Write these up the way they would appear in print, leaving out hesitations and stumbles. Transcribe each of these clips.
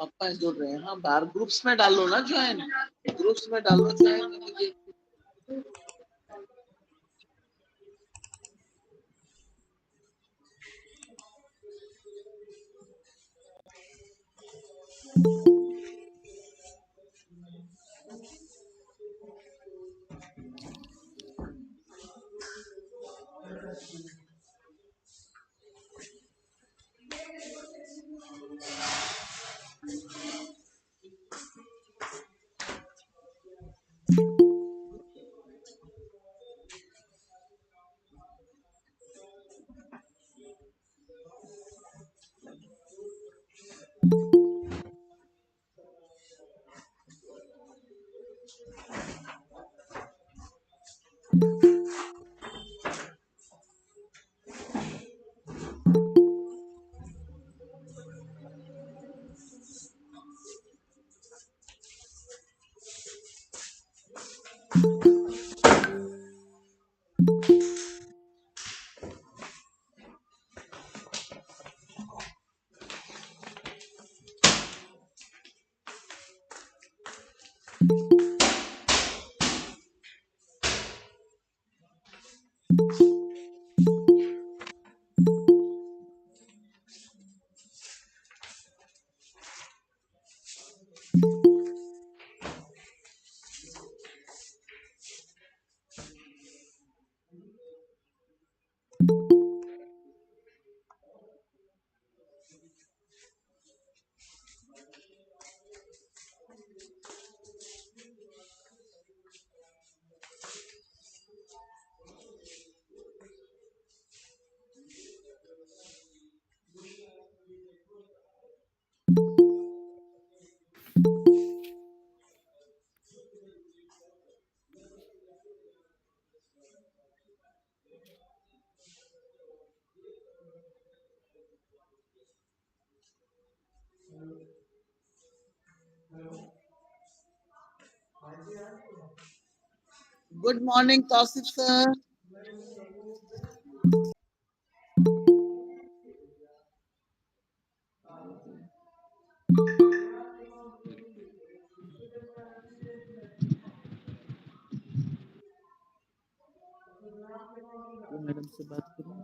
आपका जोड़ रहे हैं। हाँ, बाहर ग्रुप्स में डालो ना ज्वाइन, ग्रुप्स में डालो join. Good morning, Tausif sir. Madam से बात करूं,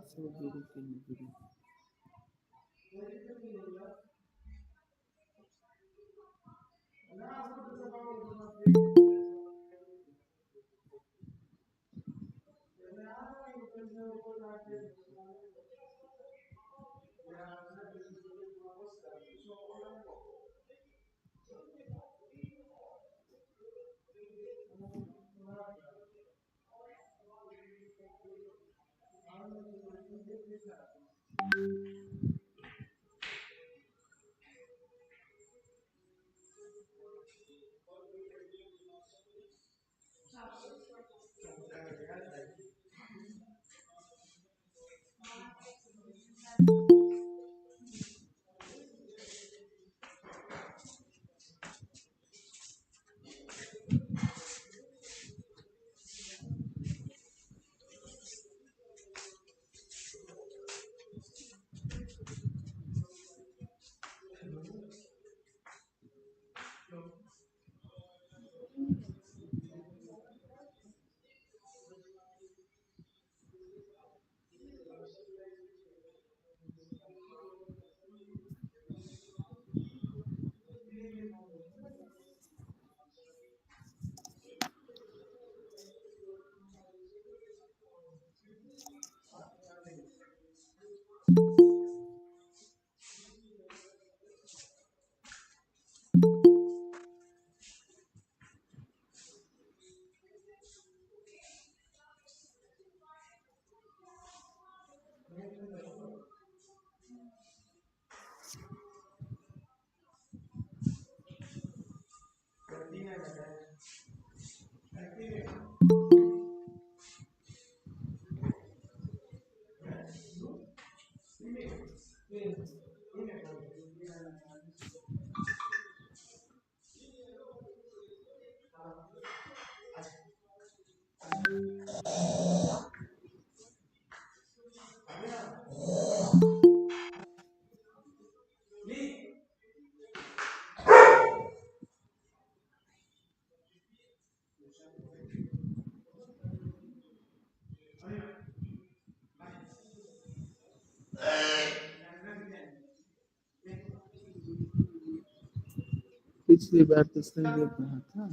पिछली बार तो उसने ये कहा था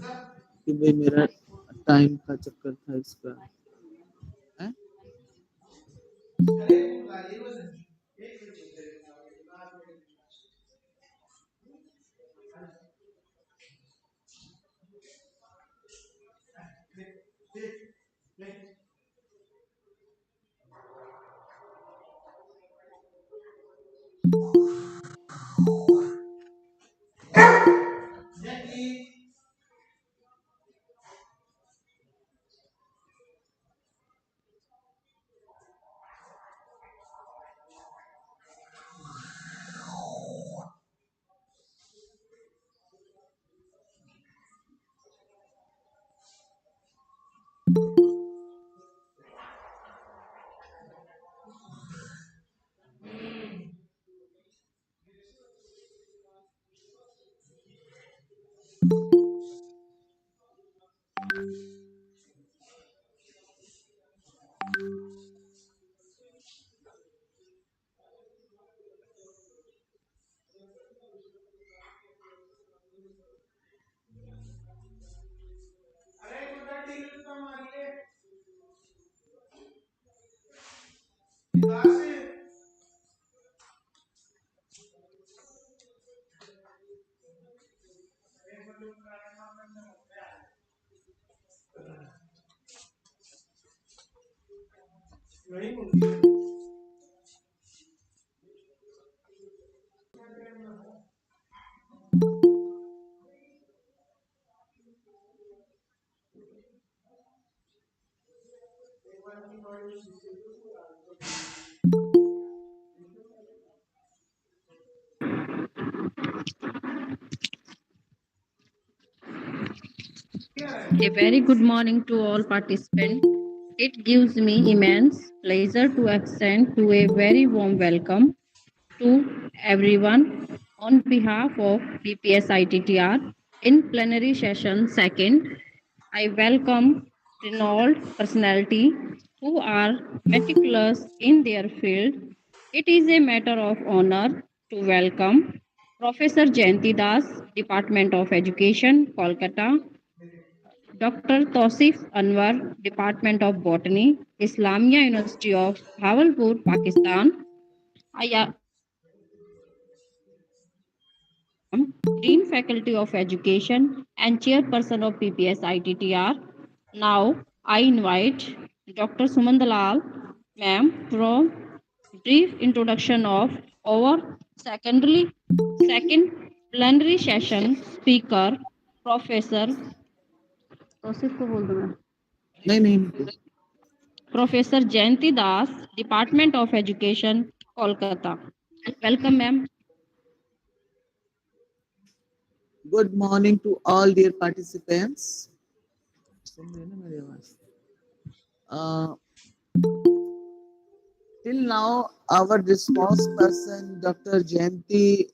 कि भाई मेरा टाइम का चक्कर था इसका है? A very good morning to all participants. It gives me immense pleasure to extend to a very warm welcome to everyone on behalf of BPSITTR in plenary session second. I welcome renowned personality who are meticulous in their field. It is a matter of honor to welcome Professor Jayanti Das, Department of Education, Kolkata, Dr. Tausif Anwar, Department of Botany, Islamia University of Bhavalpur, Pakistan. I am Dean Faculty of Education and Chairperson of BPSITTR. Now, I invite Dr. Sumandalal, ma'am, for brief introduction of our second plenary session speaker, Professor Tausif को बोल दो मैं नहीं नहीं नहीं। Professor Jayanti Das, Department of Education, Kolkata. Welcome, ma'am. Good morning to all dear participants. सुन रहे हैं ना मेरी आवाज? Till now, our response person, Dr. Jayanti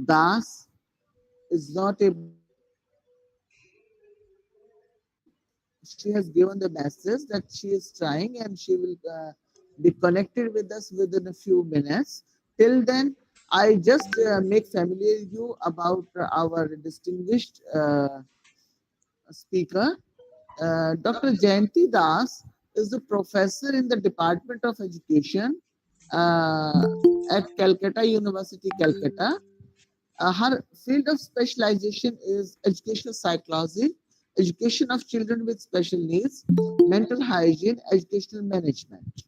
Das, is not able. She has given the message that she is trying and she will be connected with us within a few minutes. Till then, I just make familiar you about our distinguished speaker. Dr. Jayanti Das is a professor in the Department of Education at Calcutta University, Calcutta. Her field of specialization is educational psychology, education of children with special needs, mental hygiene, educational management.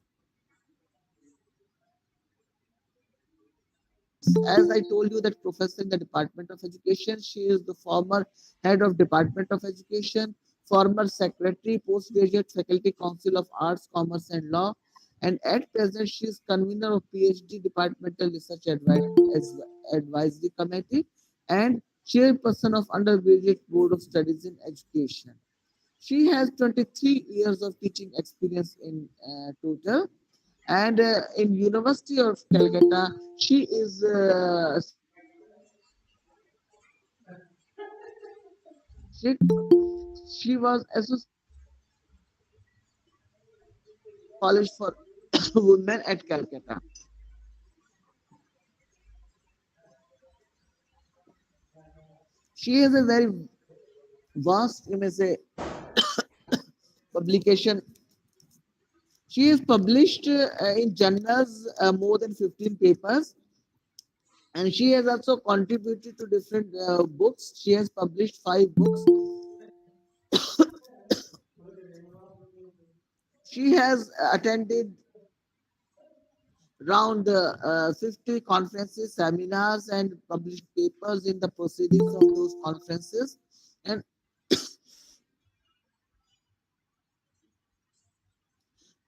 As I told you, that professor in the Department of Education, she is the former head of Department of Education, former secretary, postgraduate faculty council of arts, commerce and law, and at present she is convener of PhD departmental research advisory committee and chairperson of undergraduate board of studies in education. She has 23 years of teaching experience in total. And in University of Calcutta, she is she was associated with the College for Women at Calcutta. She has a very vast, you may say, publication. She has published in journals more than 15 papers, and she has also contributed to different books. She has published 5 books. She has attended around 50 conferences, seminars, and published papers in the proceedings of those conferences. And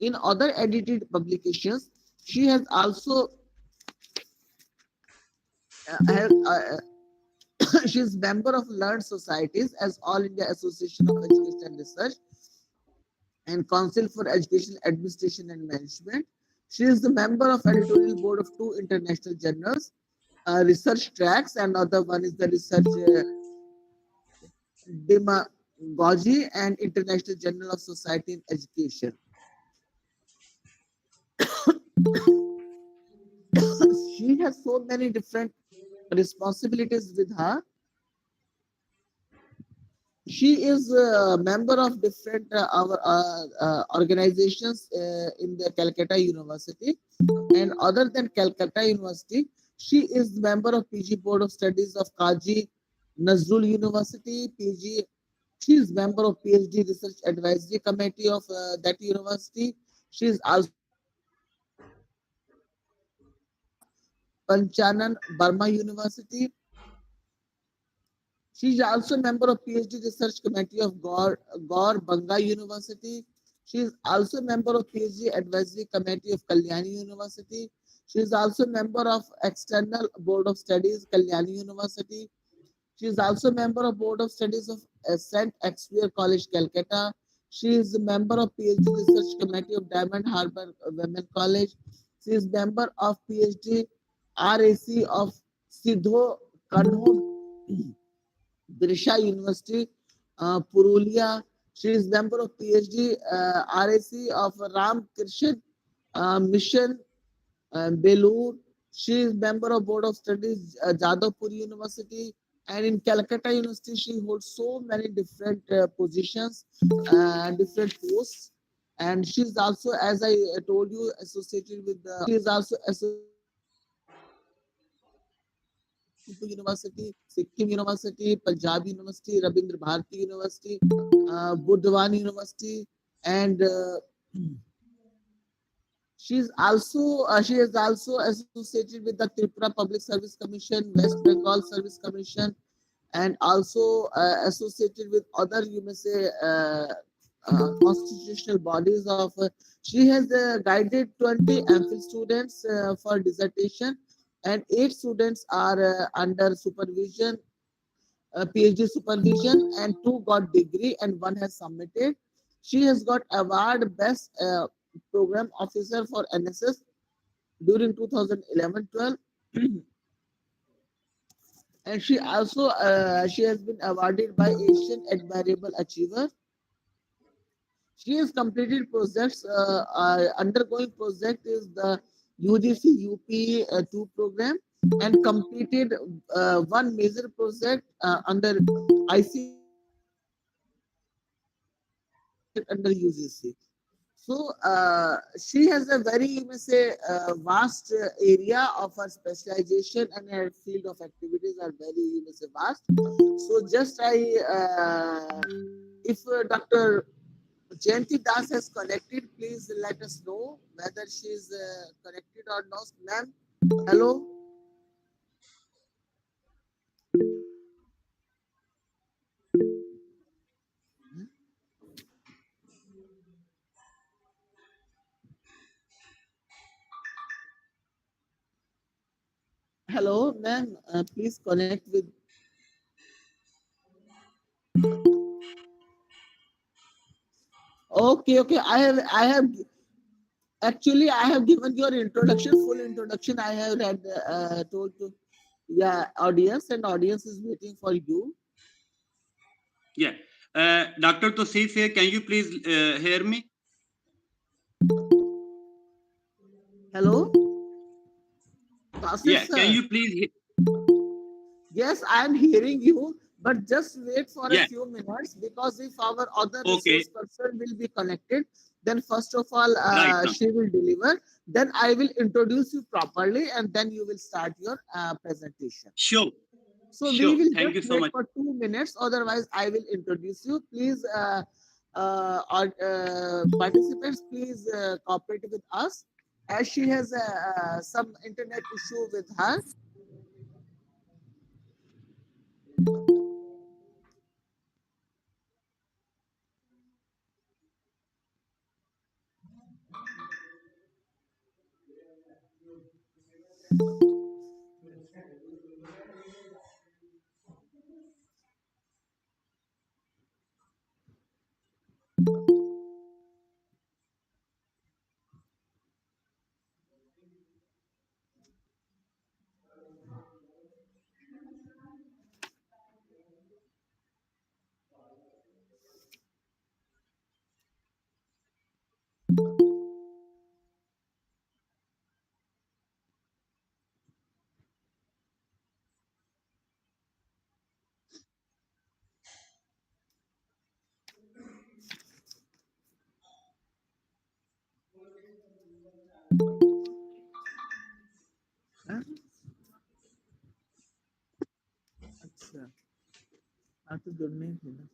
in other edited publications, she has also has, she is member of learned societies as All India Association of Education and Research and Council for Education Administration and Management. She is the member of editorial board of 2 international journals, research tracks, and other one is the research demagogy and International Journal of Society in Education. She has so many different responsibilities with her. She is a member of different our organizations in the Calcutta University. And other than Calcutta University, she is member of PG Board of Studies of Kaji Nazrul University, PG. She is member of PhD Research Advisory Committee of that university. She is also member of Panchanan Burma University. She is also a member of PhD Research Committee of Gaur Banga University. She is also a member of PhD Advisory Committee of Kalyani University. She is also a member of External Board of Studies, Kalyani University. She is also a member of Board of Studies of St. Xavier College, Calcutta. She is a member of PhD Research Committee of Diamond Harbour Women College. She is member of PhD RAC of Sidho Kanho Birsha University, Purulia. She is member of PhD RAC of Ram Krishan Mission, Belur. She is member of Board of Studies, Jadavpur University. And in Calcutta University, she holds so many different positions, different posts. And she is also, as I told you, associated with the. She is also associated with Thimphu University, Sikkim University, Punjab University, Rabindra Bharati University, Burdwan University, and she is also associated with the Tripura Public Service Commission, West Bengal Service Commission, and also associated with other, you may say, constitutional bodies of. She has guided 20 MPhil students for dissertation, and 8 students are under supervision, PhD supervision, and 2 got degree, and 1 has submitted. She has got award best program officer for NSS during 2011-12, and she has been awarded by Asian Admirable Achiever. She has completed projects. Undergoing project is the UGC UP 2 program, and completed one major project under ICT project under UGC. So she has a very, you may say, vast area of her specialization, and her field of activities are very, you may say, vast. So just if Dr. Jayanti Das has connected, please let us know whether she is connected or not, ma'am. Hello. Hello, ma'am. Please connect with. Okay, okay. I have Actually, I have given your introduction, full introduction. I have read, told to, yeah, audience, and audience is waiting for you. Yeah. Dr. Tosif here, can you please hear me? Hello, Tasif Yeah, can sir. you please? Yes, I am hearing you, but just wait for a Yeah. few minutes because if our other Okay. resource person will be connected, then first of all, Right now. she will deliver. Then I will introduce you properly, and then you will start your presentation. Sure. So we Sure. will Thank just you so wait much. for 2 minutes. Otherwise, I will introduce you. Please, participants, please cooperate with us as she has some internet issue with her. हाँ? अच्छा हाँ तो जुड़ने ही थे ना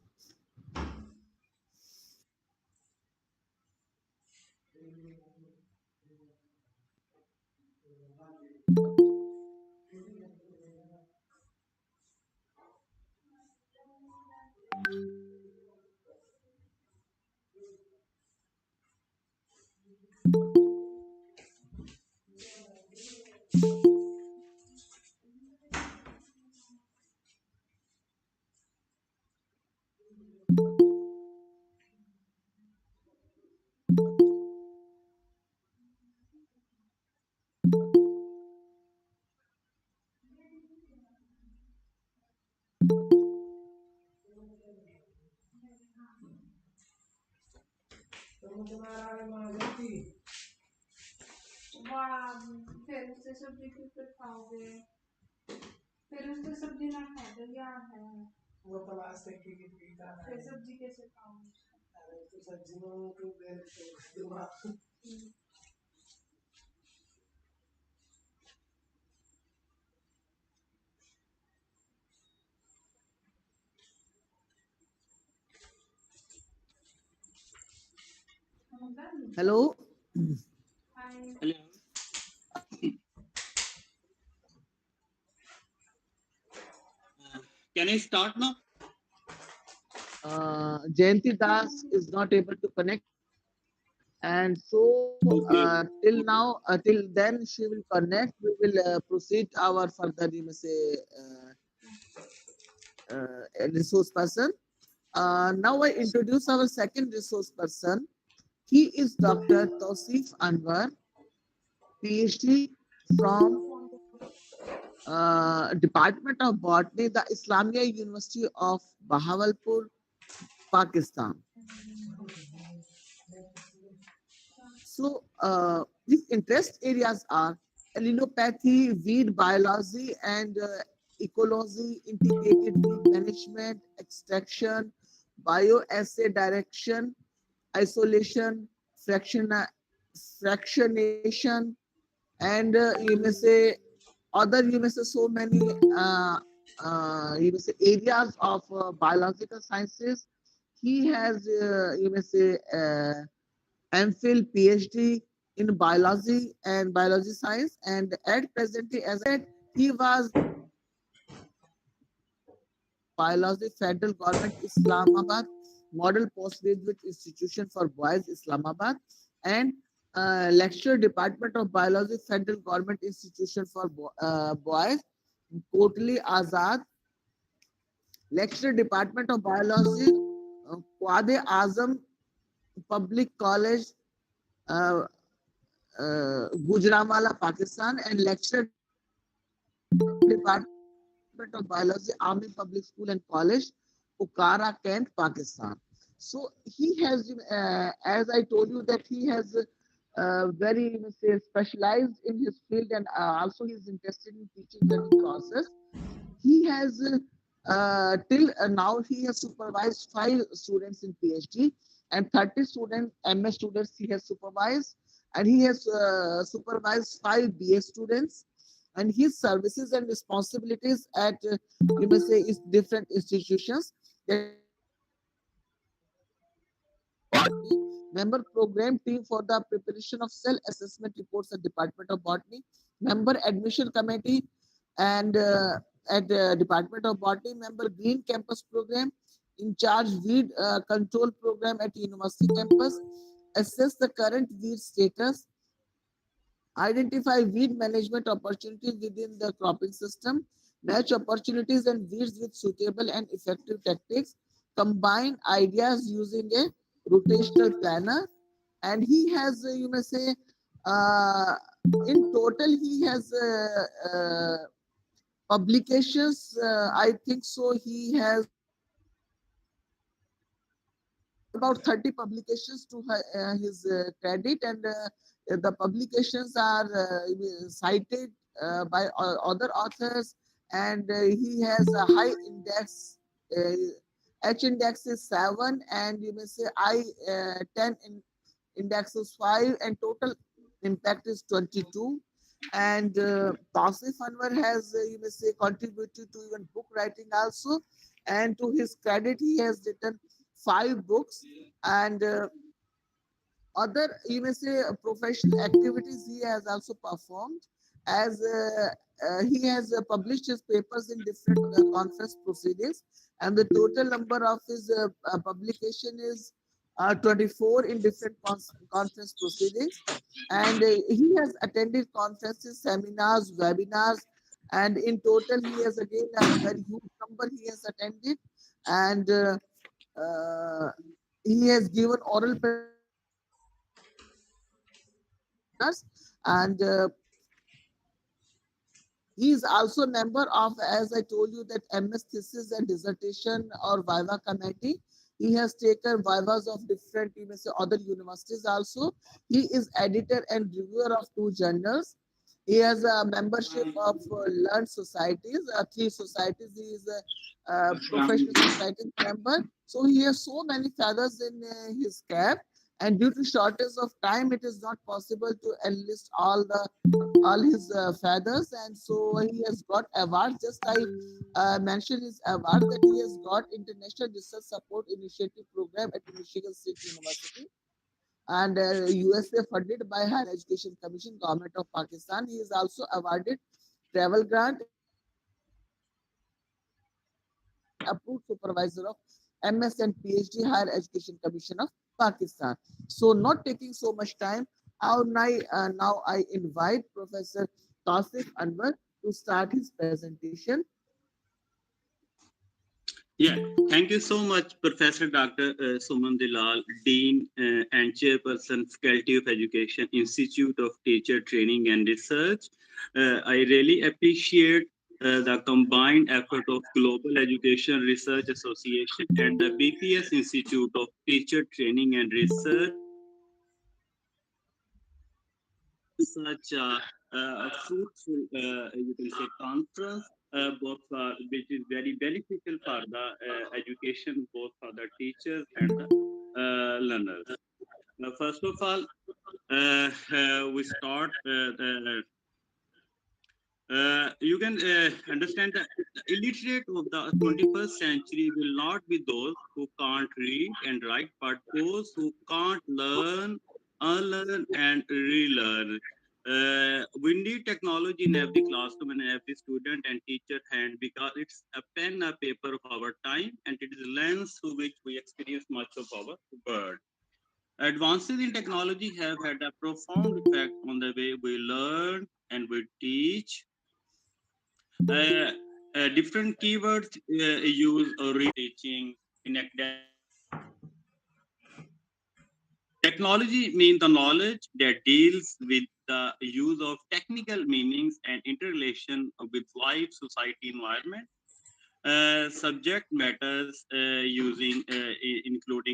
Hello. Hello. Can I start now? Jayanti Das is not able to connect, and so Okay. till then she will connect. We will proceed our further, you may say, resource person. Now I introduce our second resource person. He is Dr. Tausif Anwar, PhD from Department of Botany, the Islamia University of Bahawalpur, Pakistan. So his interest areas are allelopathy, weed biology, and ecology, integrated weed management, extraction, bioassay direction, isolation, fractionation, and you may say other, you may say so many you may say areas of biological sciences. He has you may say MPhil, PhD in biology and biology science, and at presently, as I said, he was biology federal government Islamabad model postgraduate institution for boys Islamabad, and lecture department of biology federal government institution for boys Kotli Azad, lecture department of biology Quade Azam public college, uh, Gujranwala, Pakistan, and lecturer Department of Biology, Army Public School and College, Pokhara, Kent, Pakistan. So he has, as I told you, that he has very say specialized in his field, and also he is interested in teaching learning process. He has till now he has supervised 5 students in PhD and 30 students MS students he has supervised, and he has supervised 5 BA students, and his services and responsibilities at you may say is different institutions, that he is member of botany, member program team for the preparation of cell assessment reports at Department of Botany, member admission committee and at Department of Botany, member Green Campus program, in charge weed control program at University campus, assess the current weed status, identify weed management opportunities within the cropping system, match opportunities and weeds with suitable and effective tactics, combine ideas using a rotational planner, and he has, you may say, uh, in total, he has publications. I think so. He has about 30 publications to his credit, and the publications are cited by other authors, and he has a high index. H index is 7, and you may say I 10 index is 5, and total impact is 22. And Tausif Anwar has, you may say, contributed to even book writing also. And to his credit, he has written 5 books, and other, you may say, professional activities he has also performed, as he has published his papers in different conference proceedings, and the total number of his publication is 24 in different conference proceedings, and he has attended conferences, seminars, webinars, and in total he has again a very huge number he has attended, and uh, he has given oral presentations in different seminars, and he is also a member of, as I told you, that MS thesis and dissertation or Viva committee. He has taken Vivas of different, you may say, other universities also. He is editor and reviewer of 2 journals. He has a membership of learned societies, 3 societies. He is a professional society member. So he has so many feathers in his cap. And due to shortage of time, it is not possible to enlist all his feathers, and so he has got awards. Just I mentioned his awards, that he has got International Research Support Initiative Program at Michigan State University, and USA funded by Higher Education Commission, Government of Pakistan. He is also awarded travel grant and approved supervisor of MS and PhD Higher Education Commission of Pakistan. So not taking so much time, now I invite Professor Tausif Anwar to start his presentation. Yeah, thank you so much, Professor Dr. Suman Dilal, Dean and Chairperson, Faculty of Education, Institute of Teacher Training and Research. I really appreciate the combined effort of Global Education Research Association and the BPS Institute of Teacher Training and Research such a fruitful, you can say, conference, both which is very beneficial for the education, both for the teachers and the learners. First of all, we start. You can understand that the illiterate of the 21st century will not be those who can't read and write, but those who can't learn, unlearn, and relearn. We need technology in every classroom and every student and teacher hand, because it's a pen, a paper of our time, and it is a lens through which we experience much of our world. Advances in technology have had a profound effect on the way we learn and we teach. uh, Different keywords use or teaching in academic Technology means the knowledge that deals with the use of technical meanings and interrelation with life, society, environment. Subject matters including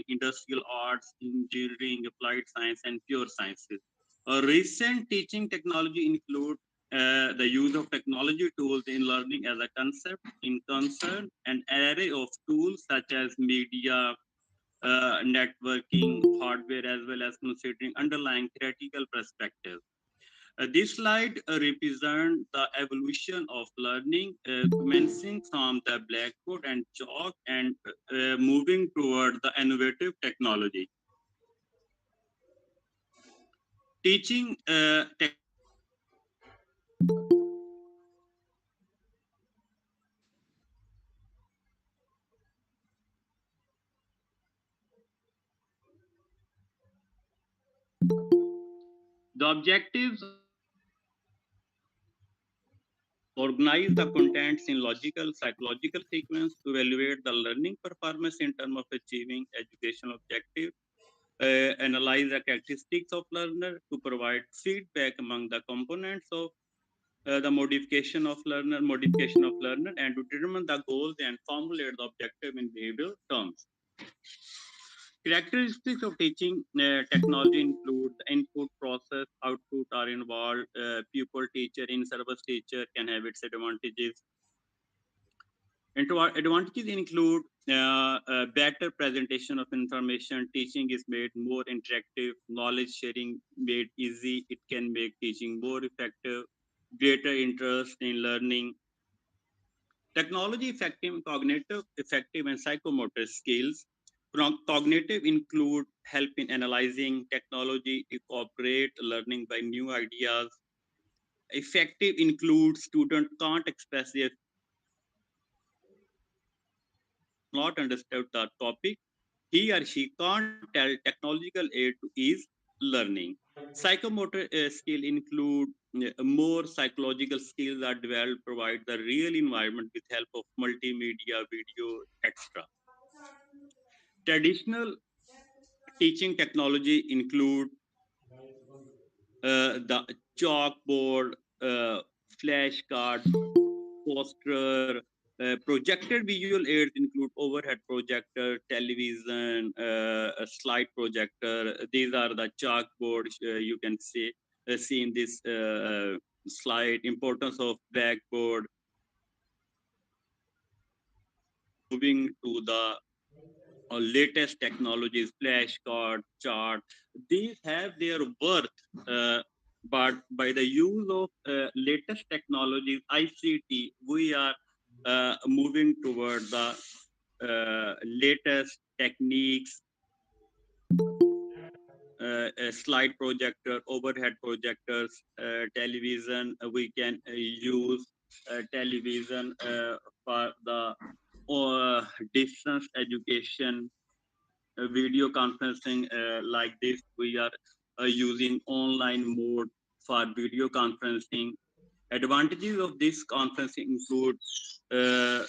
industrial arts, engineering, applied science, and pure sciences. Recent teaching technology include the use of technology tools in learning as a concept in concern an array of tools such as media, networking, hardware, as well as considering underlying theoretical perspective. This slide represents the evolution of learning, commencing from the blackboard and chalk and moving toward the innovative technology. Teaching technology include the objectives of teaching organize the contents in logical, psychological sequence to evaluate the learning performance in terms of achieving educational objectives, analyze the characteristics of learner to provide feedback among the components of modification of learner, and to determine the goals and formulate the objective in behavioral terms. Characteristics of teaching technology include the input, process, output are involved. Pupil teacher in service teacher can have its advantages. Advantages include better presentation of information. Teaching is made more interactive. Knowledge sharing made easy. It can make teaching more effective. Greater interest in learning. Technology effective, cognitive effective, and psychomotor skills. Cognitive include help in analyzing technology, incorporate learning by new ideas. Effective includes student can't express their not understand the topic. He or she can't tell technological aid to ease learning. Psychomotor skill include more psychological skills are developed, provide the real environment with help of multimedia, video, etc. Traditional teaching technology include the chalkboard, flashcard, poster, projected visual aids include overhead projector, television, a slide projector. These are the chalkboards you can see in this slide. Importance of blackboard. Moving to the latest technologies, flashcard, chart. These have their worth, but by the use of latest technologies, ICT, we are moving toward the latest techniques, slide projector, overhead projectors, television. We can use television for the distance education, video conferencing like this. We are using online mode for video conferencing. Advantages of this conferencing include uh,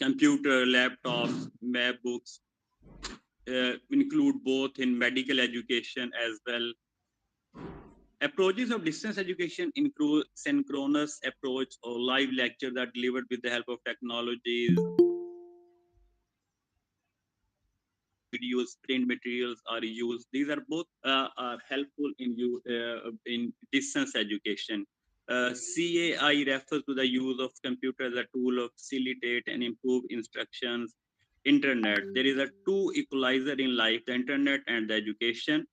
computer, laptops, MacBooks, include both in medical education as well. Approaches of distance education include synchronous approach or live lectures that are delivered with the help of technologies. Videos, print materials are used. These are both are helpful in distance education. CAI refers to the use of computer as a tool of facilitate and improve instructions. Internet. There is a two equalizer in life: the internet and the education.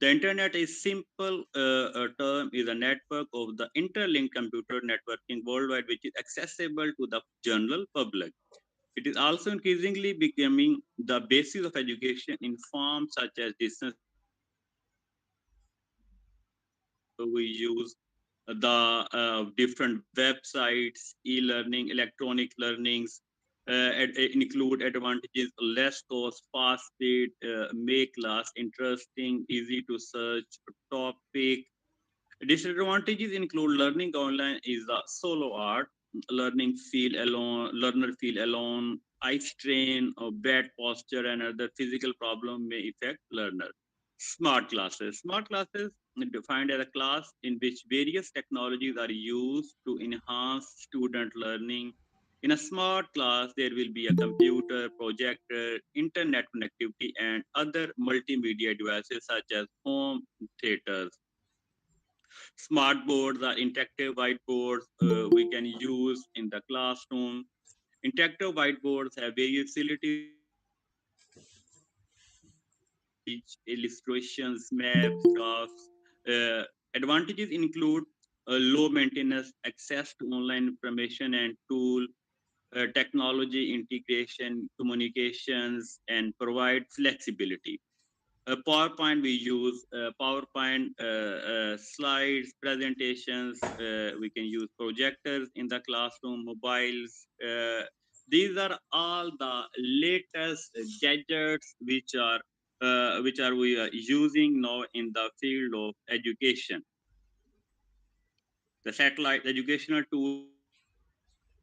The internet is simple term is a network of the interlinked computer networking worldwide, which is accessible to the general public. It is also increasingly becoming the basis of education in forms such as distance. We use the different websites, e-learning, electronic learnings, include advantages: less cost, fast speed, make class interesting, easy to search topic. Disadvantages include learning online is a solo art. Learner feel alone, eye strain or bad posture and other physical problem may affect learner. Smart classes. Smart classes are defined as a class in which various technologies are used to enhance student learning. In a smart class, there will be a computer, projector, internet connectivity, and other multimedia devices such as home theaters. Smart boards are interactive whiteboards we can use in the classroom. Interactive whiteboards have various facilities such as image, illustrations, maps, graphs. Uh, Advantages include low maintenance, access to online information and tool, technology integration, communications, and provide flexibility. PowerPoint, we use PowerPoint slides, presentations. We can use projectors in the classroom, mobiles. These are all the latest gadgets which are we are using now in the field of education. The satellite educational tools are available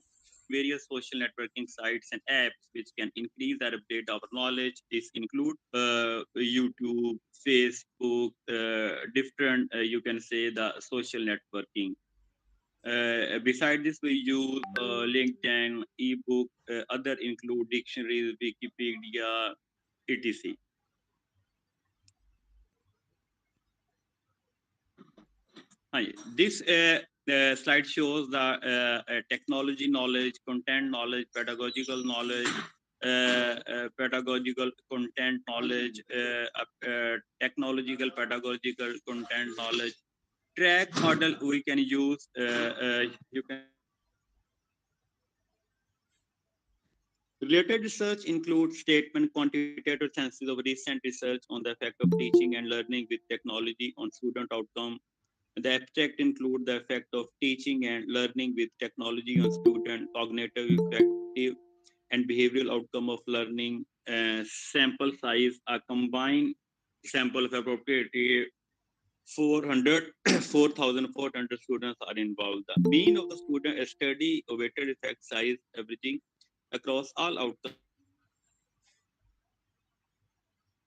on various social networking sites and apps which can increase or update our knowledge. This include YouTube, Facebook, different, you can say the social networking. Beside this, we use LinkedIn, ebook, other include dictionaries, Wikipedia, etc. This slide shows the technology knowledge, content knowledge, pedagogical content knowledge, technological pedagogical content knowledge. Track model we can use. You can see the related research includes statement, quantitative senses of recent research on the effect of teaching and learning with technology on student outcome. The abstract include the effect of teaching and learning with technology on student cognitive, effective, and behavioral outcome of learning. Sample size, a combined sample of approximately 400, 4,400 students are involved. The mean of the student study weighted effect size averaging across all outcomes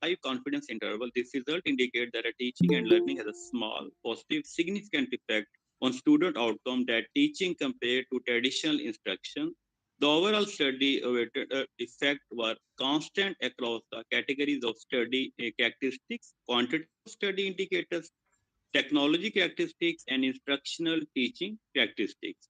is 0.05 confidence interval. This result indicates that a teaching and learning has a small, positive, significant effect on student outcome that teaching compared to traditional instruction. The overall study weighted effect were constant across the categories of study characteristics, quantitative study indicators, technology characteristics, and instructional teaching characteristics.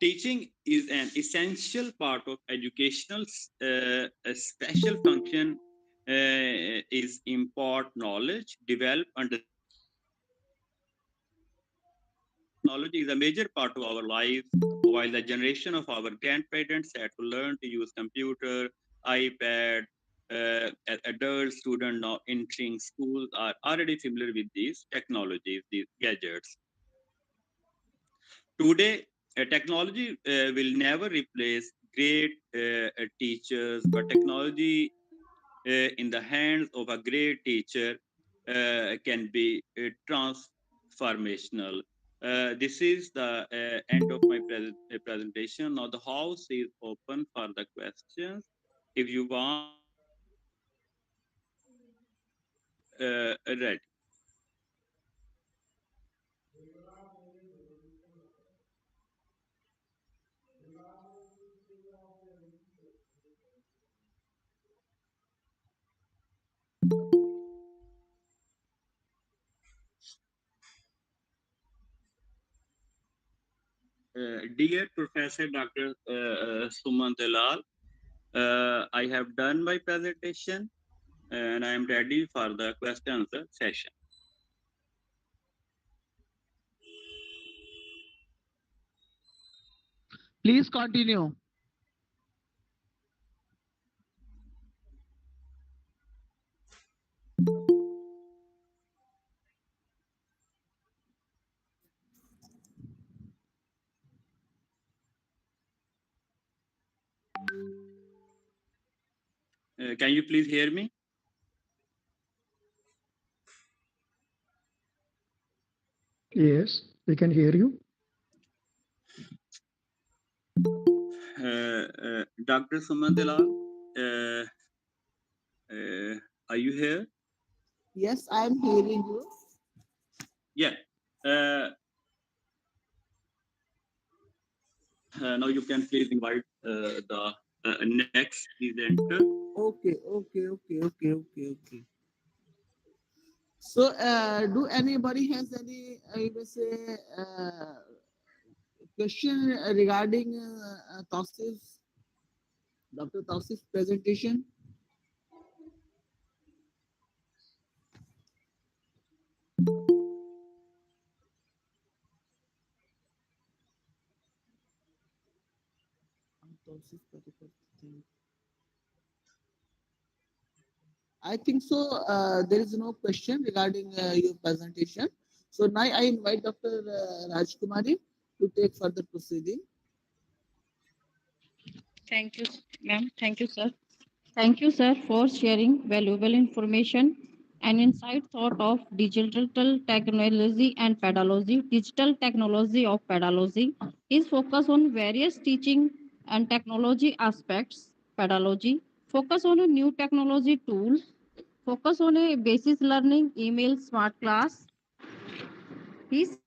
Teaching is an essential part of educational. A special function is impart knowledge, develop understanding, and improve communication. Technology is a major part of our lives. While the generation of our grandparents had to learn to use computer, iPad, adult students now entering schools are already familiar with these technologies, these gadgets. Today, technology will never replace great teachers, but technology in the hands of a great teacher can be transformational. This is the end of my presentation. Now the house is open for the questions. If you want, ready. Dear Professor Dr. Suman Dalal, I have done my presentation and I am ready for the question answer session. Please continue. Can you please hear me? Yes, we can hear you. Dr. Suman uh, are you here? Yes, I am hearing you. Yeah. Uh, Now you can please invite the next presenter. Okay, okay, okay, okay, okay, okay. So, do anybody has any, I will say, question regarding Dr. Tausif's presentation? Tausif, I think so. There is no question regarding your presentation. So now I invite Dr. Rajkumari to take further proceeding. Thank you, ma'am. Thank you, sir. Thank you, sir, for sharing valuable information and insight thought of digital technology and pedagogy. Digital technology of pedagogy is focused on various teaching and technology aspects. Pedagogy focus on a new technology tool. Focus on a basis learning, email, smart class. He said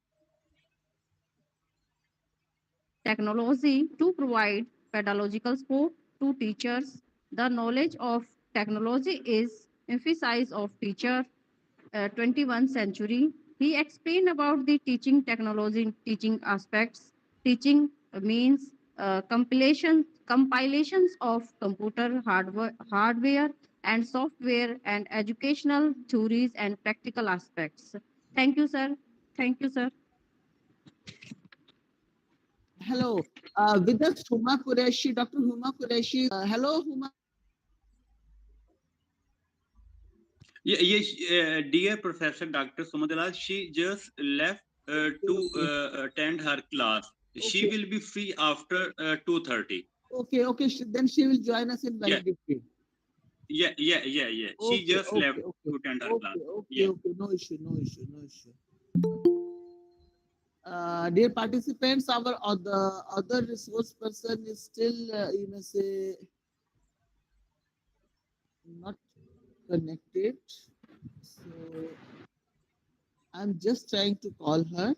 technology to provide pedagogical support to teachers. The knowledge of technology is emphasis of teacher 21st century. He explained about the teaching technology, teaching aspects. Teaching means compilations of computer hardware and software and educational theories and practical aspects. Thank you, sir. Thank you, sir. Hello, with us Huma Qureshi, Dr. Huma Qureshi. Hello, Huma. Yeah, yes, dear Professor Dr. Suman, she just left Okay, to okay, attend her class. She okay, will be free after 2:30. okay, okay. Then she will join us in Yeah, validity. yeah. She Okay, just left okay, okay, to attend her class. okay, okay, Yeah. okay. No issue, no issue, no issue. Dear participants, our other resource person is still, you may say, not connected. So I'm just trying to call her.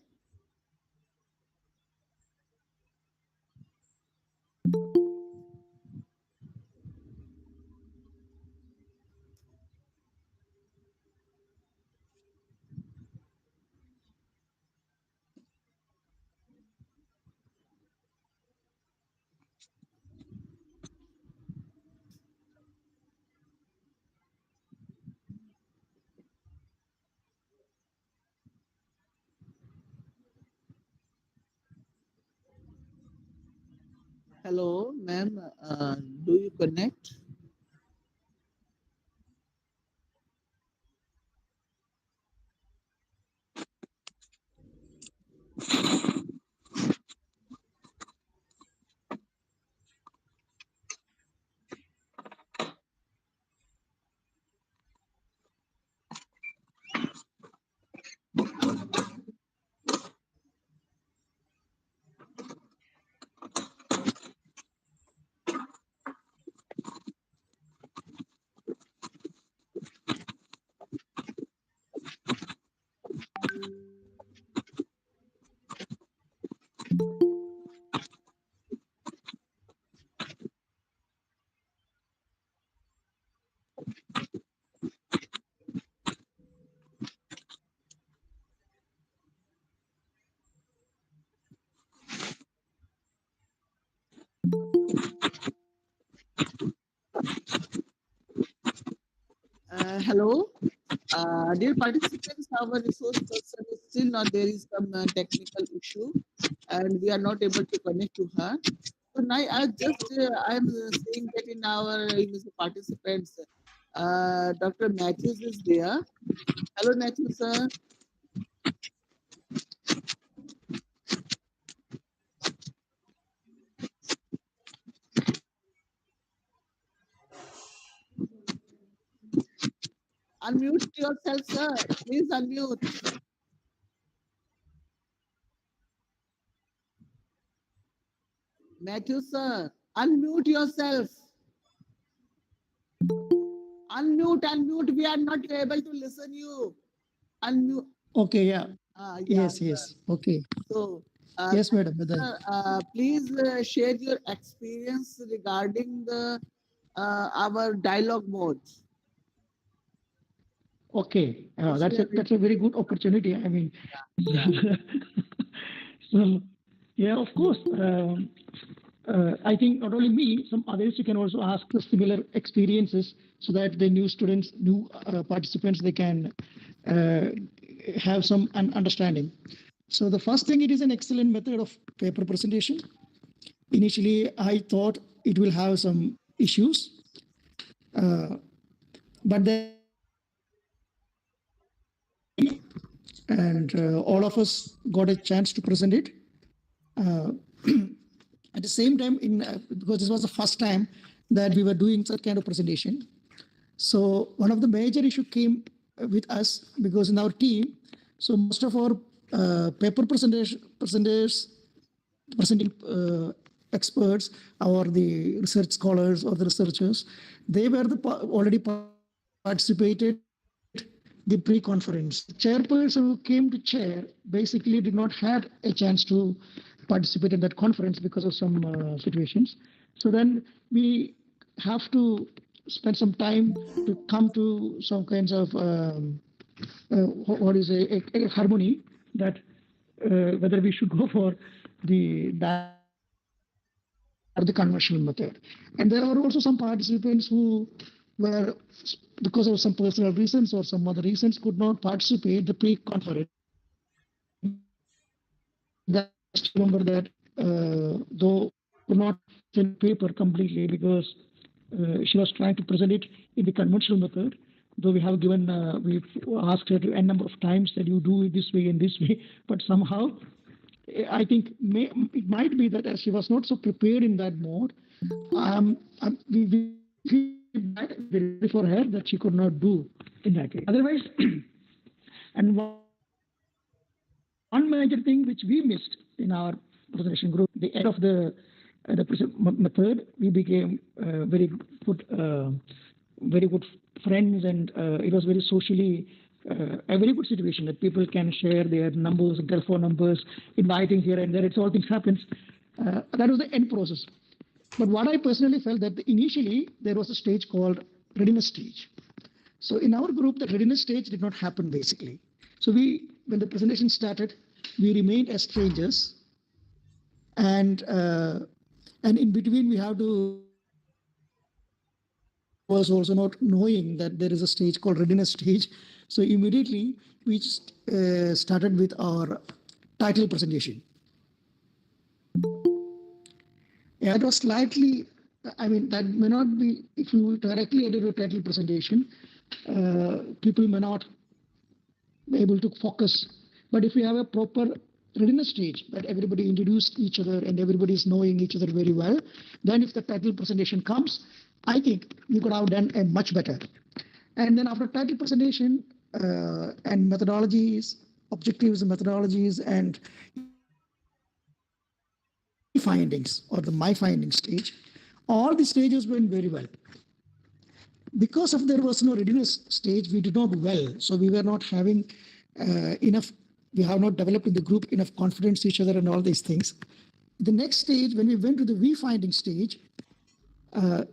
Hello, ma'am. Do you connect? Hello. Dear participants, our resource person is still not there is some technical issue and we are not able to connect to her. So now I'm saying that in our participants, Dr. Matthews is there. Hello, Matthews, sir. Unmute yourself, sir. Please unmute. Matthews, sir. Unmute yourself. Unmute. We are not able to listen you. Unmute. Okay, yeah. Yeah. Yes. Okay. So, Yes, madam. Madam. please share your experience regarding the our dialogue mode. Okay. That's Share a with very good opportunity. I mean, yeah. so yeah, of course. I think not only me, some others you can also ask the similar experiences so that the new students, new participants, they can uh, have some understanding. So the first thing, it is an excellent method of paper presentation. Initially, I thought it will have some issues, but then and all of us got a chance to present it. Uh, at the same time, in because this was the first time that we were doing such kind of presentation. So one of the major issue came with us because in our team, so most of our paper presenters, presenting experts or the research scholars or the researchers, they were already participated the pre-conference. Chairperson who came to chair basically did not have a chance to participate in that conference because of some situations. So then we have to spend some time to come to some kinds of what is a harmony that whether we should go for the direct presentation or the conventional method. And there are also some participants who were, because of some personal reasons or some other reasons, could not participate the pre-conference. And I still remember that though could not finish the paper completely because she was trying to present it in the conventional method. Though we have given, we asked her to n number of times that you do it this way and this way, but somehow I think it might be that as she was not so prepared in that mode, we feel bad, we feel very sorry for her that she could not do in that way. Otherwise, and one major thing which we missed in our presentation group, the end of the method, we became very good friends, and it was very socially a very good situation that people can share their numbers and telephone numbers, inviting here and there. It's all things happens. That was the end process. But what I personally felt that initially there was a stage called readiness stage. So in our group, the readiness stage did not happen basically. So when the presentation started, we remained as strangers, and in between we have to. Most of us also not knowing that there is a stage called readiness stage. So immediately we just started with our title presentation. Yeah, that was slightly, I mean, that may not be, if you directly edit a title presentation, people may not be able to focus. But if we have a proper readiness stage that everybody introduced each other and everybody is knowing each other very well, then if the title presentation comes, I think we could have done a much better. And then after title presentation and methodologies, objectives and methodologies, and we findings or the my findings stage, all the stages went very well. Because of there was no readiness stage, we did not well. So we were not having enough, we have not developed in the group enough confidence each other and all these things. The next stage, when we went to the we finding stage,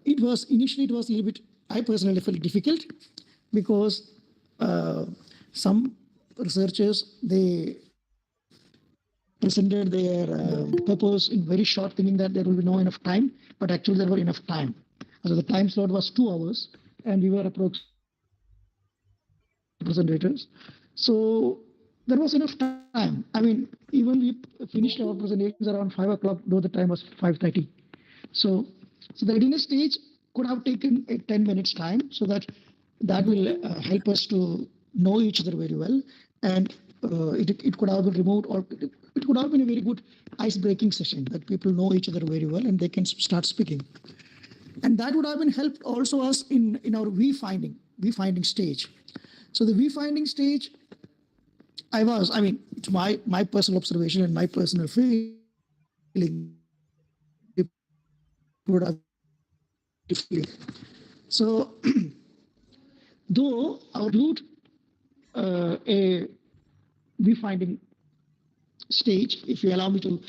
it was initially it was a little bit, I personally felt difficult because some researchers, they presented their purpose in very short, thinking that there will be no enough time, but actually there were enough time. So the time slot was 2 hours, and we were approximately 30 presenters. So there was enough time. I mean, even we finished our presentations around 5 o'clock, though the time was 5:30. So, so the readiness stage could have taken a 10 minutes time, so that will help us to know each other very well, and it could have been remote, or it could have been a very good ice breaking session that people know each other very well and they can start speaking. And that would have been helped also us in our we finding stage. So the we finding stage, I mean, it's my personal observation and my personal feeling. The presentation was very good. would beautifully. So, though our a finding stage, if you allow me to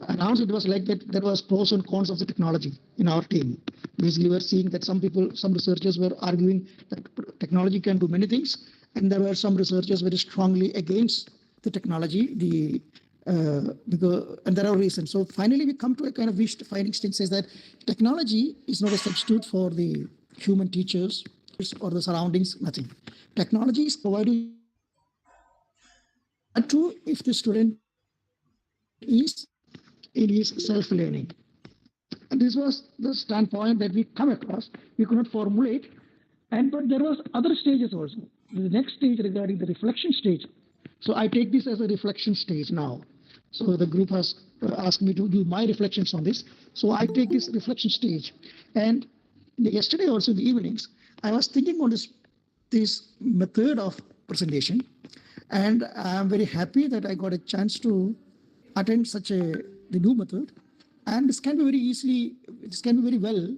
announce, it was like that there was pros and cons of the technology in our team. Basically, we were seeing that some researchers were arguing that technology can do many things, and there were some researchers very strongly against the technology. And there are reasons. So finally, we come to a kind of finding stage says that technology is not a substitute for the human teachers or the surroundings. Nothing. Technology is provided that too if the student is in his self-learning. And this was the standpoint that we come across. We could not formulate. But there was other stages also. The next stage regarding the reflection stage. So I take this as a reflection stage now. So the group has asked me to do my reflections on this. So I take this reflection stage. And yesterday also in the evenings, I was thinking on this method of presentation. And I'm very happy that I got a chance to attend such the new method. And this can be very well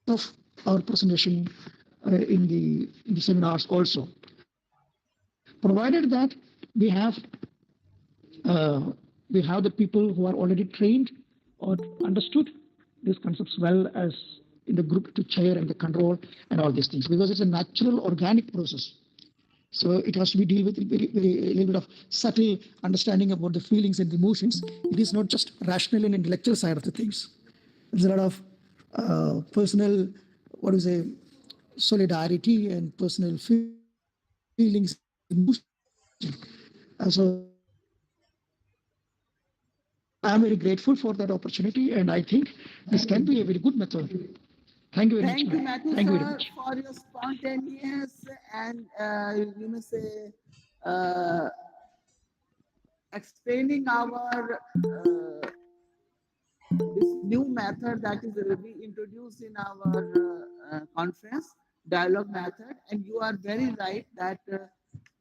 of our presentation in the seminars also, provided that we have we have the people who are already trained or understood these concepts well as in the group to chair and the control and all these things, because it's a natural organic process. So it has to be deal with a little bit of subtle understanding about the feelings and the emotions. It is not just rational and intellectual side of the things. There's a lot of personal, what do you say, solidarity and personal feelings and emotions. So I'm very grateful for that opportunity, and I think this can be a very good method. Thank you very much, Thank you, ma'am. Matthew, Thank you very sir, much. for your spontaneous and you may say uh, explaining our this new method that is we introduced in our conference dialogue method. And you are very right that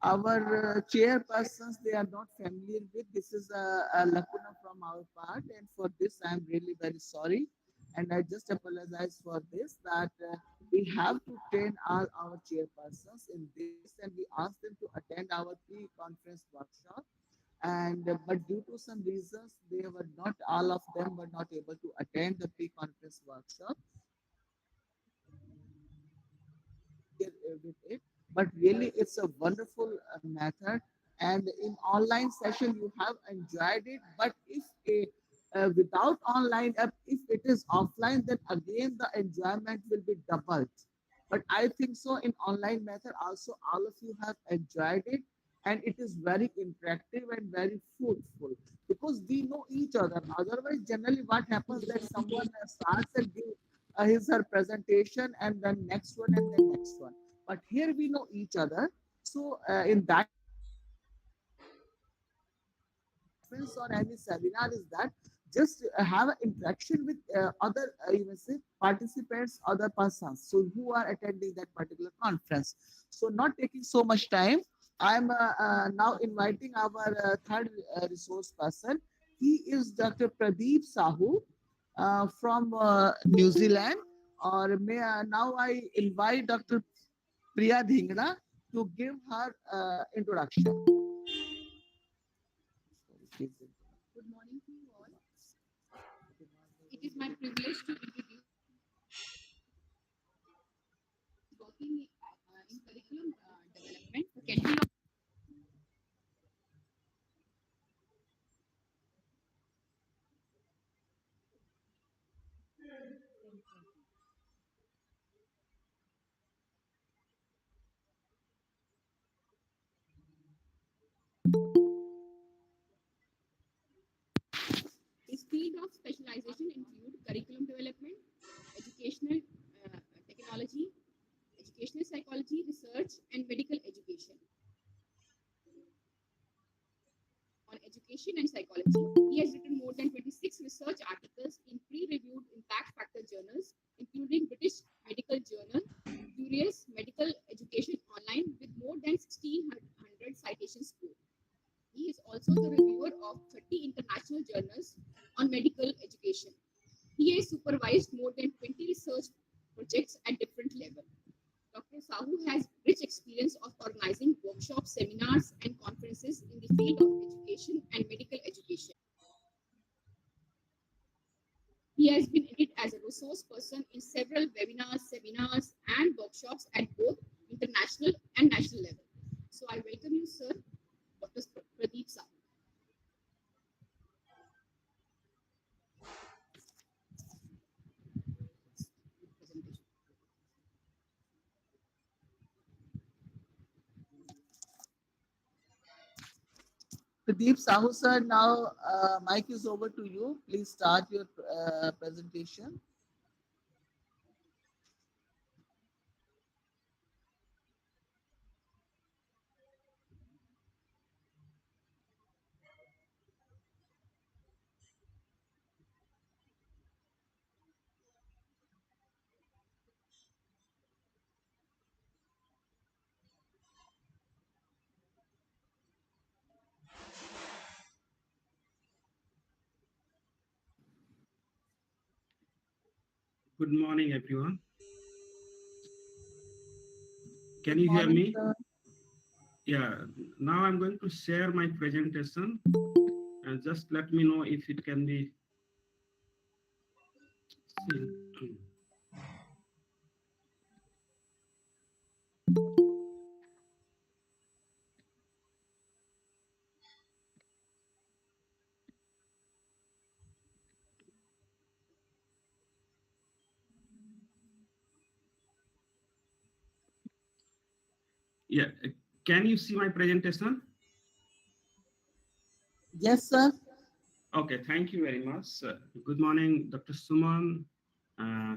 our chairpersons, they are not familiar with this. Is a lacuna from our part, and for this I am really very sorry, and I just apologize for this, that we have to train all our chairpersons in this, and we ask them to attend our pre-conference workshop. And but due to some reasons, they were not, all of them were not able to attend the pre-conference workshop. With it, but really it's a wonderful method. And in online session you have enjoyed it, but if a without online app, if it is offline, then again the enjoyment will be doubled. But I think so in online method also all of you have enjoyed it, and it is very interactive and very fruitful because we know each other. Otherwise, generally what happens that someone starts and give his her presentation, and then next one and then next one. But here we know each other. So in that conference or any seminar is that just have an interaction with other you may say participants, other persons, so who are attending that particular conference. So not taking so much time, I'm now inviting our third resource person. He is Dr. Pradeep Sahu from New Zealand. Or may now I invite Dr. Priya Dhingra to give her introduction. Good morning to you all. It is my privilege to introduce working in curriculum development. Can we His field of specialization include curriculum development, educational technology, educational psychology, research, and medical education. On education and psychology, he has written more than 26 research articles in peer-reviewed impact factor journals, including British Medical Journal, Curious Medical Education Online, with more than 1,600 citations scored. He is also the reviewer of 30 international journals on medical education. who has rich experience of organizing workshops, seminars, and conferences in the field of education and medical education. He has been invited as a resource person in several webinars, seminars, and workshops at both international and national level. So I welcome you, sir, Dr. Pradeep Sahu. Pradeep Sahu sir, now mic is over to you. Please start your presentation. Good morning, everyone. Can Good you hear morning, me? sir. Yeah, now I'm going to share my presentation and just let me know if it can be seen. Yeah, can you see my presentation? Yes, sir. Okay, thank you very much. Good morning, Dr. Suman, uh,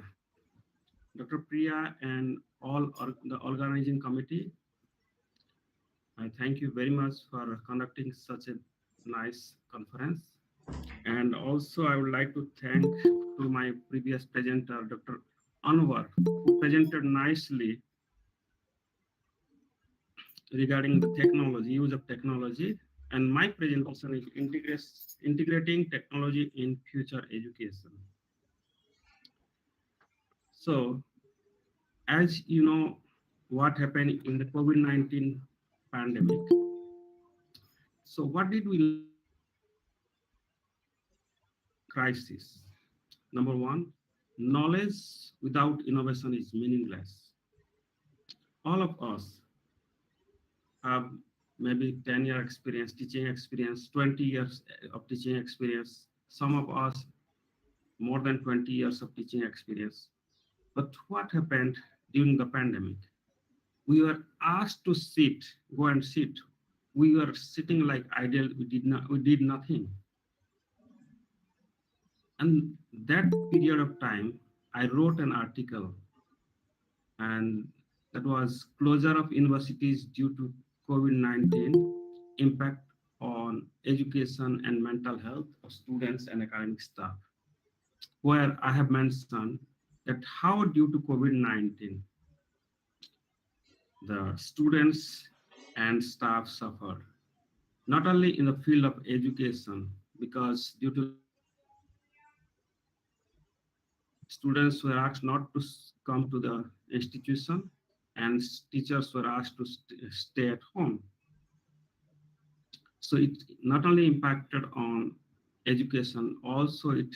Dr. Priya, and all the organizing committee. I thank you very much for conducting such a nice conference. And also, I would like to thank to my previous presenter, Dr. Anwar, who presented nicely regarding the technology, use of technology. And my presentation is integrating technology in future education. So, as you know, what happened in the COVID-19 pandemic. So, what did we learn crisis? Number one, knowledge without innovation is meaningless. All of us have maybe 10-year experience, teaching experience, 20 years of teaching experience. Some of us more than 20 years of teaching experience. But what happened during the pandemic? We were asked to sit, go and sit. We were sitting like idle. We did nothing. And that period of time, I wrote an article, and that was closure of universities due to COVID-19, impact on education and mental health of students and academic staff, where I have mentioned that how due to COVID-19, the students and staff suffered, not only in the field of education, because due to students were asked not to come to the institution and teachers were asked to stay at home. So it not only impacted on education, also it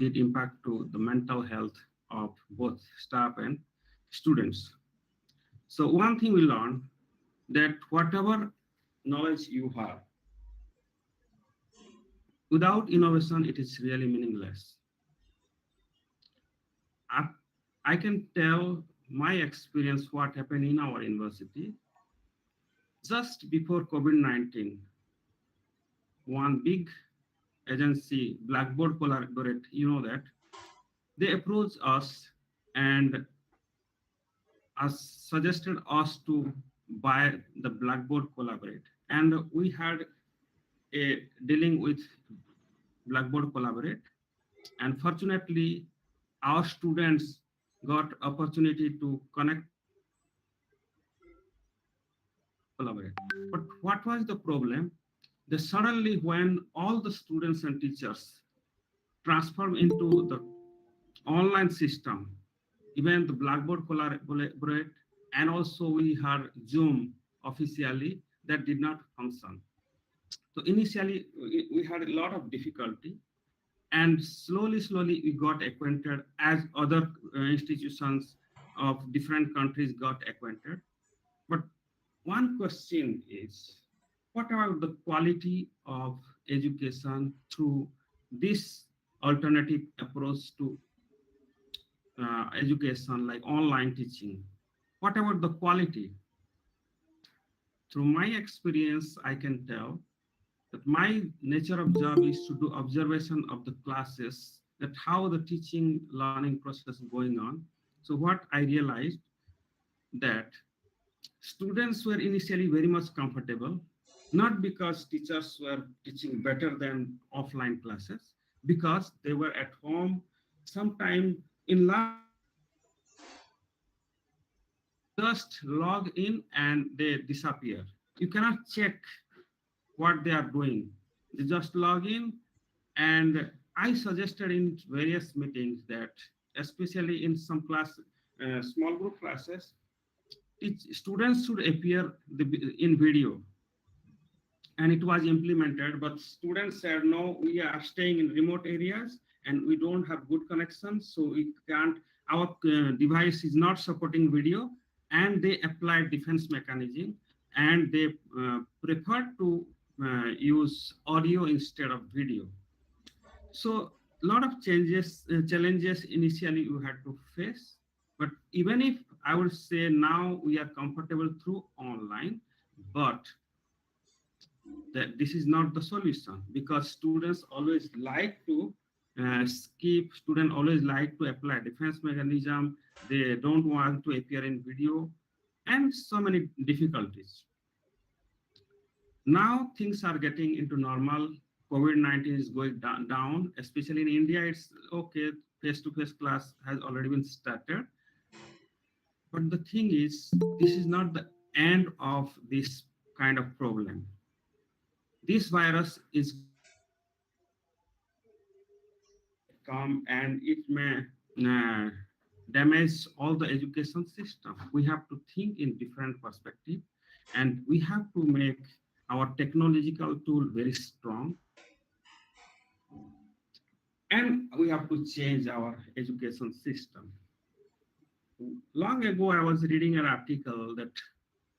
did impact to the mental health of both staff and students. So one thing we learned that whatever knowledge you have, without innovation, it is really meaningless. I, I can tell my experience what happened in our university. Just before COVID-19, one big agency, Blackboard Collaborate, you know that, they approached us and suggested us to buy the Blackboard Collaborate. And we had a dealing with Blackboard Collaborate. And fortunately, our students got opportunity to connect collaborate. But what was the problem? They suddenly, when all the students and teachers transform into the online system, even the Blackboard collaborate, and also we had Zoom officially that did not function. So initially we had a lot of difficulty, and slowly we got acquainted as other institutions of different countries got acquainted. But one question is, what about the quality of education through this alternative approach to education, like online teaching? What about the quality? Through my experience, I can tell that my nature of job is to do observation of the classes, that how the teaching learning process is going on. So what I realized that students were initially very much comfortable, not because teachers were teaching better than offline classes, because they were at home. Sometime in last 2 days, they just log in and they disappear. You cannot check what they are doing. They just log in, and I suggested in various meetings that, especially in some small group classes, students should appear in video, and it was implemented. But students said, no, we are staying in remote areas and we don't have good connection, so we can't. Our device is not supporting video, and they applied defense mechanism, and they preferred to use audio instead of video. So a lot of challenges initially you had to face. But even if I would say now we are comfortable through online, but that this is not the solution, because students always like to skip, students always like to apply defense mechanism. They don't want to appear in video, and so many difficulties. Now things are getting into normal. COVID-19 is going down, especially in India. It's okay. Face-to-face class has already been started. But the thing is, this is not the end of this kind of problem. This virus is come, and it may damage all the education system. We have to think in different perspective, and we have to make our technological tool very strong, and we have to change our education system. Long ago, I was reading an article that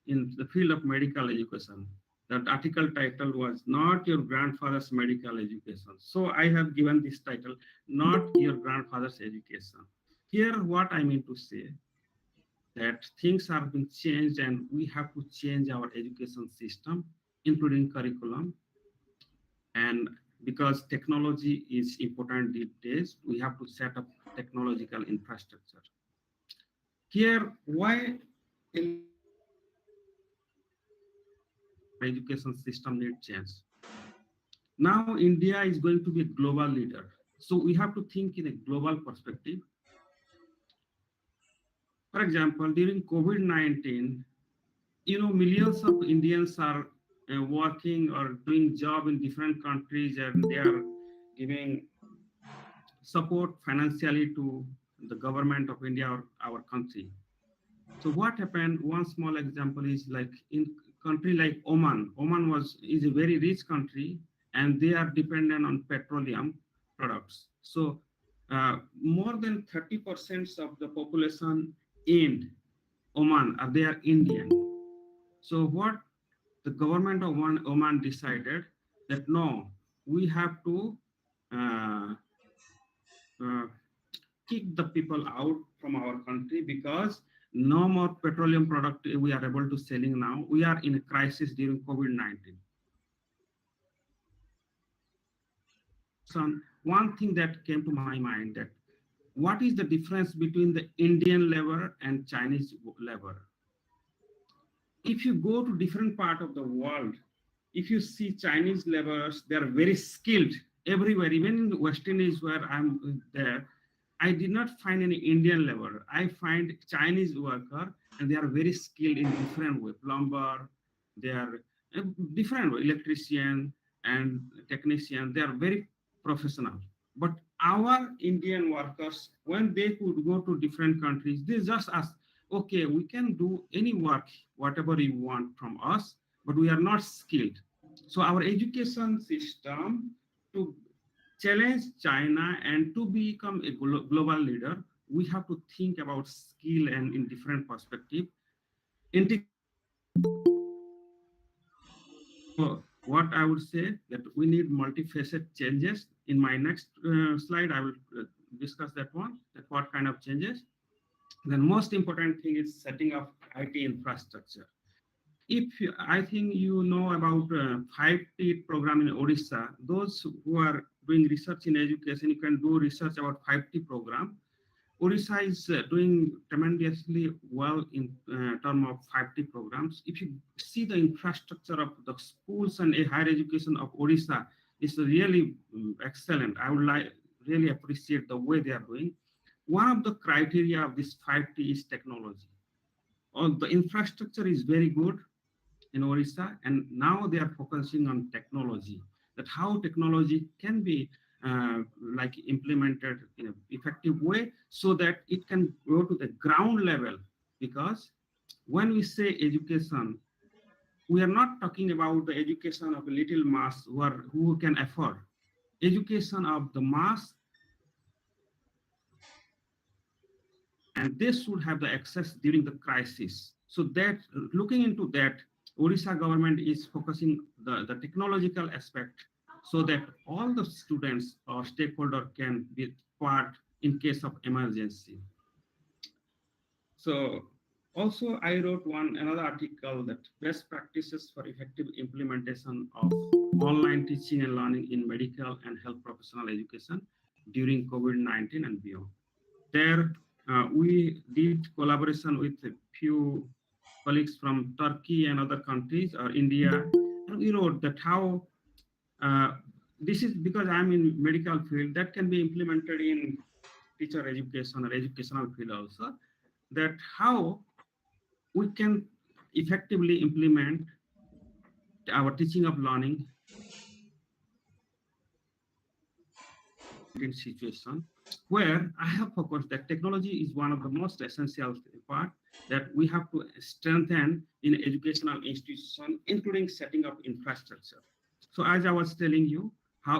in the field of medical education, that article title was Not Your Grandfather's Medical Education. So I have given this title, Not Your Grandfather's Education. Here, what I mean to say, that things have been changed and we have to change our education system, including curriculum. And because technology is important these days, we have to set up technological infrastructure. Here, why our education system needs change? Now, India is going to be a global leader. So we have to think in a global perspective. For example, during COVID-19, millions of Indians are working or doing job in different countries, and they are giving support financially to the government of India or our country. So what happened? One small example is like in country like Oman. Oman is a very rich country, and they are dependent on petroleum products. So more than 30% of the population in Oman they are Indian. So what the government of Oman decided that no, we have to uh, uh, kick the people out from our country, because no more petroleum product we are able to selling now. We are in a crisis during COVID-19. So one thing that came to my mind, that what is the difference between the Indian labor and Chinese labor? If you go to different part of the world, if you see Chinese laborers, they are very skilled everywhere. Even in the West Indies where I'm there, I did not find any Indian labor. I find Chinese worker, and they are very skilled in different way. Plumber, they are different way, electrician and technician. They are very professional. But our Indian workers, when they could go to different countries, they just ask, okay, we can do any work, whatever you want from us, but we are not skilled. So our education system to challenge China and to become a global leader, we have to think about skill and in different perspective. So what I would say that we need multifaceted changes. In my next slide, I will discuss that one, that what kind of changes. The most important thing is setting up IT infrastructure. I think you know about 5T program in Odisha, those who are doing research in education, you can do research about 5T program. Odisha is doing tremendously well in terms of 5T programs. If you see the infrastructure of the schools and higher education of Odisha, is really excellent. I would really appreciate the way they are doing. One of the criteria of this 5T is technology. The infrastructure is very good in Orissa, and now they are focusing on technology, that how technology can be like implemented in an effective way so that it can go to the ground level. Because when we say education, we are not talking about the education of a little mass who can afford. Education of the mass, and they should have the access during the crisis. So that looking into that, Odisha government is focusing the technological aspect so that all the students or stakeholder can be part in case of emergency. So also I wrote another article that best practices for effective implementation of online teaching and learning in medical and health professional education during COVID-19 and beyond. There, we did collaboration with a few colleagues from Turkey and other countries or India, and we wrote that how uh, this is because I'm in medical field that can be implemented in teacher education or educational field also. That how we can effectively implement our teaching of learning in situation where I have focused that technology is one of the most essential part that we have to strengthen in educational institution, including setting up infrastructure. So as I was telling you,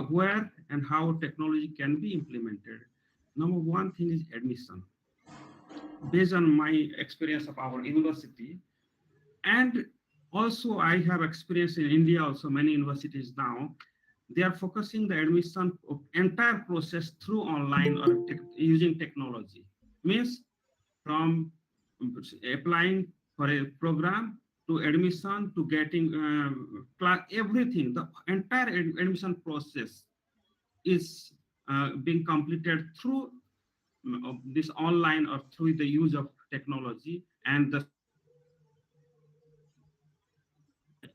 where and how technology can be implemented. Number one thing is admission. Based on my experience of our university, and also I have experience in India, also many universities now, they are focusing the admission of entire process through online or using technology. Means from applying for a program to admission to getting class, everything, the entire admission process is being completed through this online or through the use of technology and the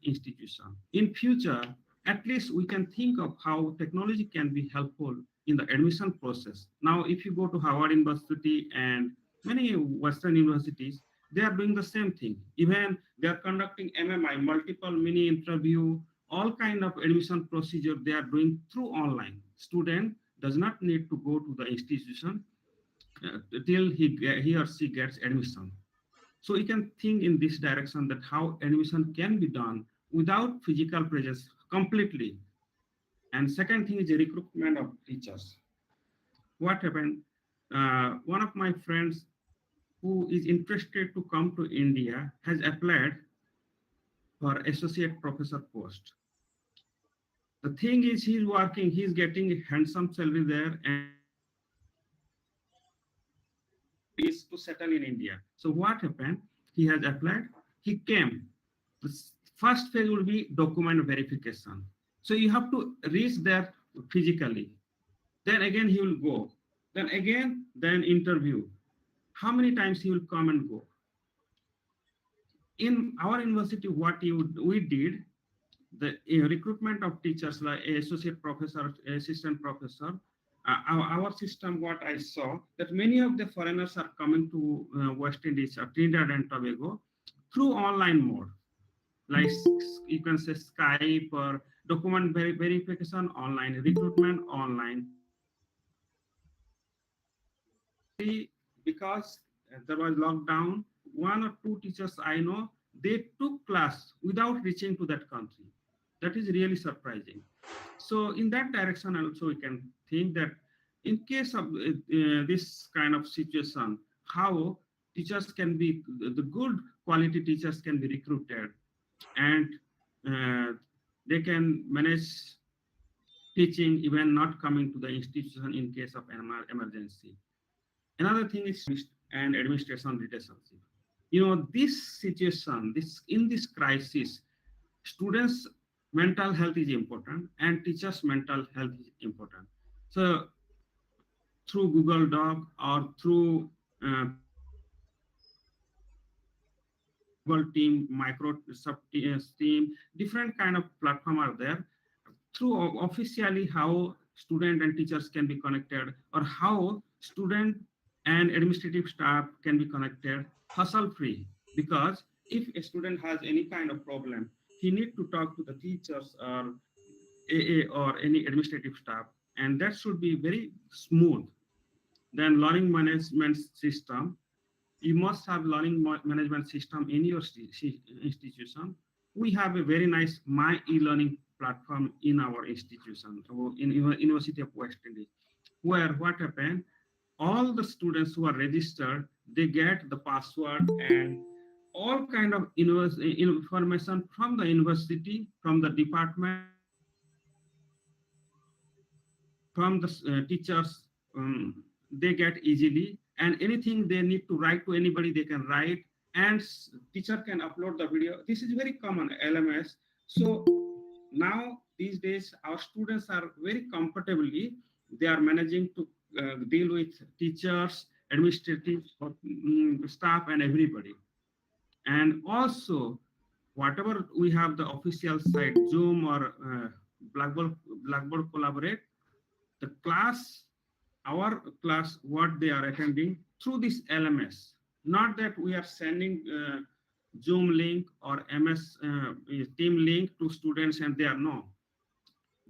institution. In future, at least we can think of how technology can be helpful in the admission process. Now, if you go to Harvard University and many Western universities, they are doing the same thing. Even they are conducting MMI, multiple mini interview, all kind of admission procedure they are doing through online. Student does not need to go to the institution till he or she gets admission. So you can think in this direction that how admission can be done without physical presence completely. And second thing is the recruitment of teachers. What happened? One of my friends who is interested to come to India has applied for associate professor post. The thing is he's working, he's getting a handsome salary there and is to settle in India. So what happened? He has applied, he came. The first phase will be document verification. So you have to reach there physically. Then again he will go. Then again, then interview. How many times he will come and go? In our university, what we did, the recruitment of teachers like associate professor, assistant professor, our system, what I saw, that many of the foreigners are coming to West Indies or Trinidad and Tobago through online mode. Like you can say Skype or document verification online, recruitment online. Because there was lockdown, one or two teachers I know, they took class without reaching to that country. That is really surprising. So in that direction, also we can think that in case of this kind of situation, how teachers can be, the good quality teachers can be recruited, and uh, they can manage teaching even not coming to the institution in case of emergency. Another thing is and administration relationship. This situation, this in this crisis, students' mental health is important and teachers' mental health is important. So through Google Doc or through Google Team, Microsoft Team, different kind of platform are there. Through officially how student and teachers can be connected, or how student and administrative staff can be connected hassle free, because if a student has any kind of problem, he need to talk to the teachers or AA or any administrative staff, and that should be very smooth. Then learning management system, you must have learning management system in your institution. We have a very nice my e-learning platform in our institution, in University of West Indies, where what happened, all the students who are registered, they get the password and all kind of information from the university, from the department, from the teachers, they get easily, and anything they need to write to anybody, they can write, and teacher can upload the video. This is very common LMS. So now these days our students are very comfortably, they are managing to deal with teachers, administrative staff and everybody. And also whatever we have the official site, Zoom or Blackboard Collaborate, the class, our class, what they are attending through this LMS. Not that we are sending Zoom link or MS Team link to students and they are no.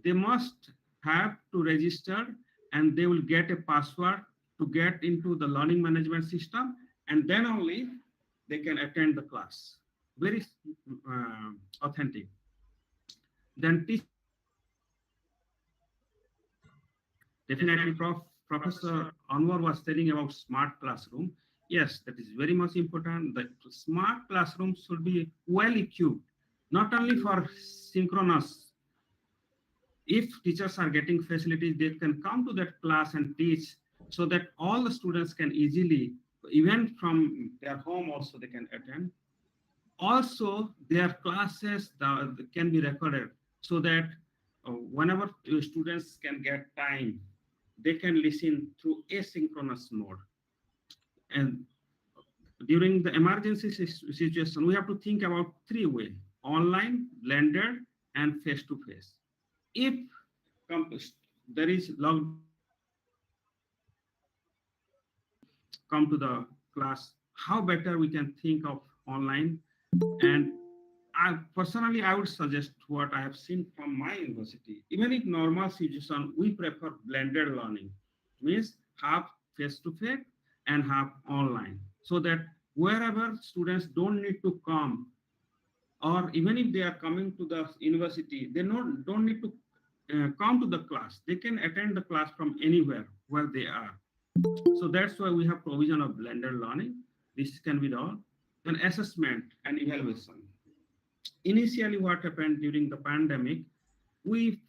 They must have to register, and they will get a password to get into the learning management system, and then only they can attend the class. Very authentic. Then definitely, Professor Anwar was telling about smart classroom. Yes, that is very much important. The smart classroom should be well equipped, not only for synchronous. If teachers are getting facilities, they can come to that class and teach, so that all the students can easily, even from their home also they can attend. Also, their classes can be recorded, so that whenever students can get time, they can listen through asynchronous mode. And during the emergency situation, we have to think about three ways: online, blended, and face-to-face. If there is lockdown, come to the class, how better we can think of online. And personally, I would suggest what I have seen from my university. Even in normal situation, we prefer blended learning, means half face-to-face and half online, so that wherever students don't need to come, or even if they are coming to the university, they don't need to come to the class. They can attend the class from anywhere where they are. So that's why we have provision of blended learning. This can be done. Then assessment and evaluation. Initially, what happened during the pandemic, we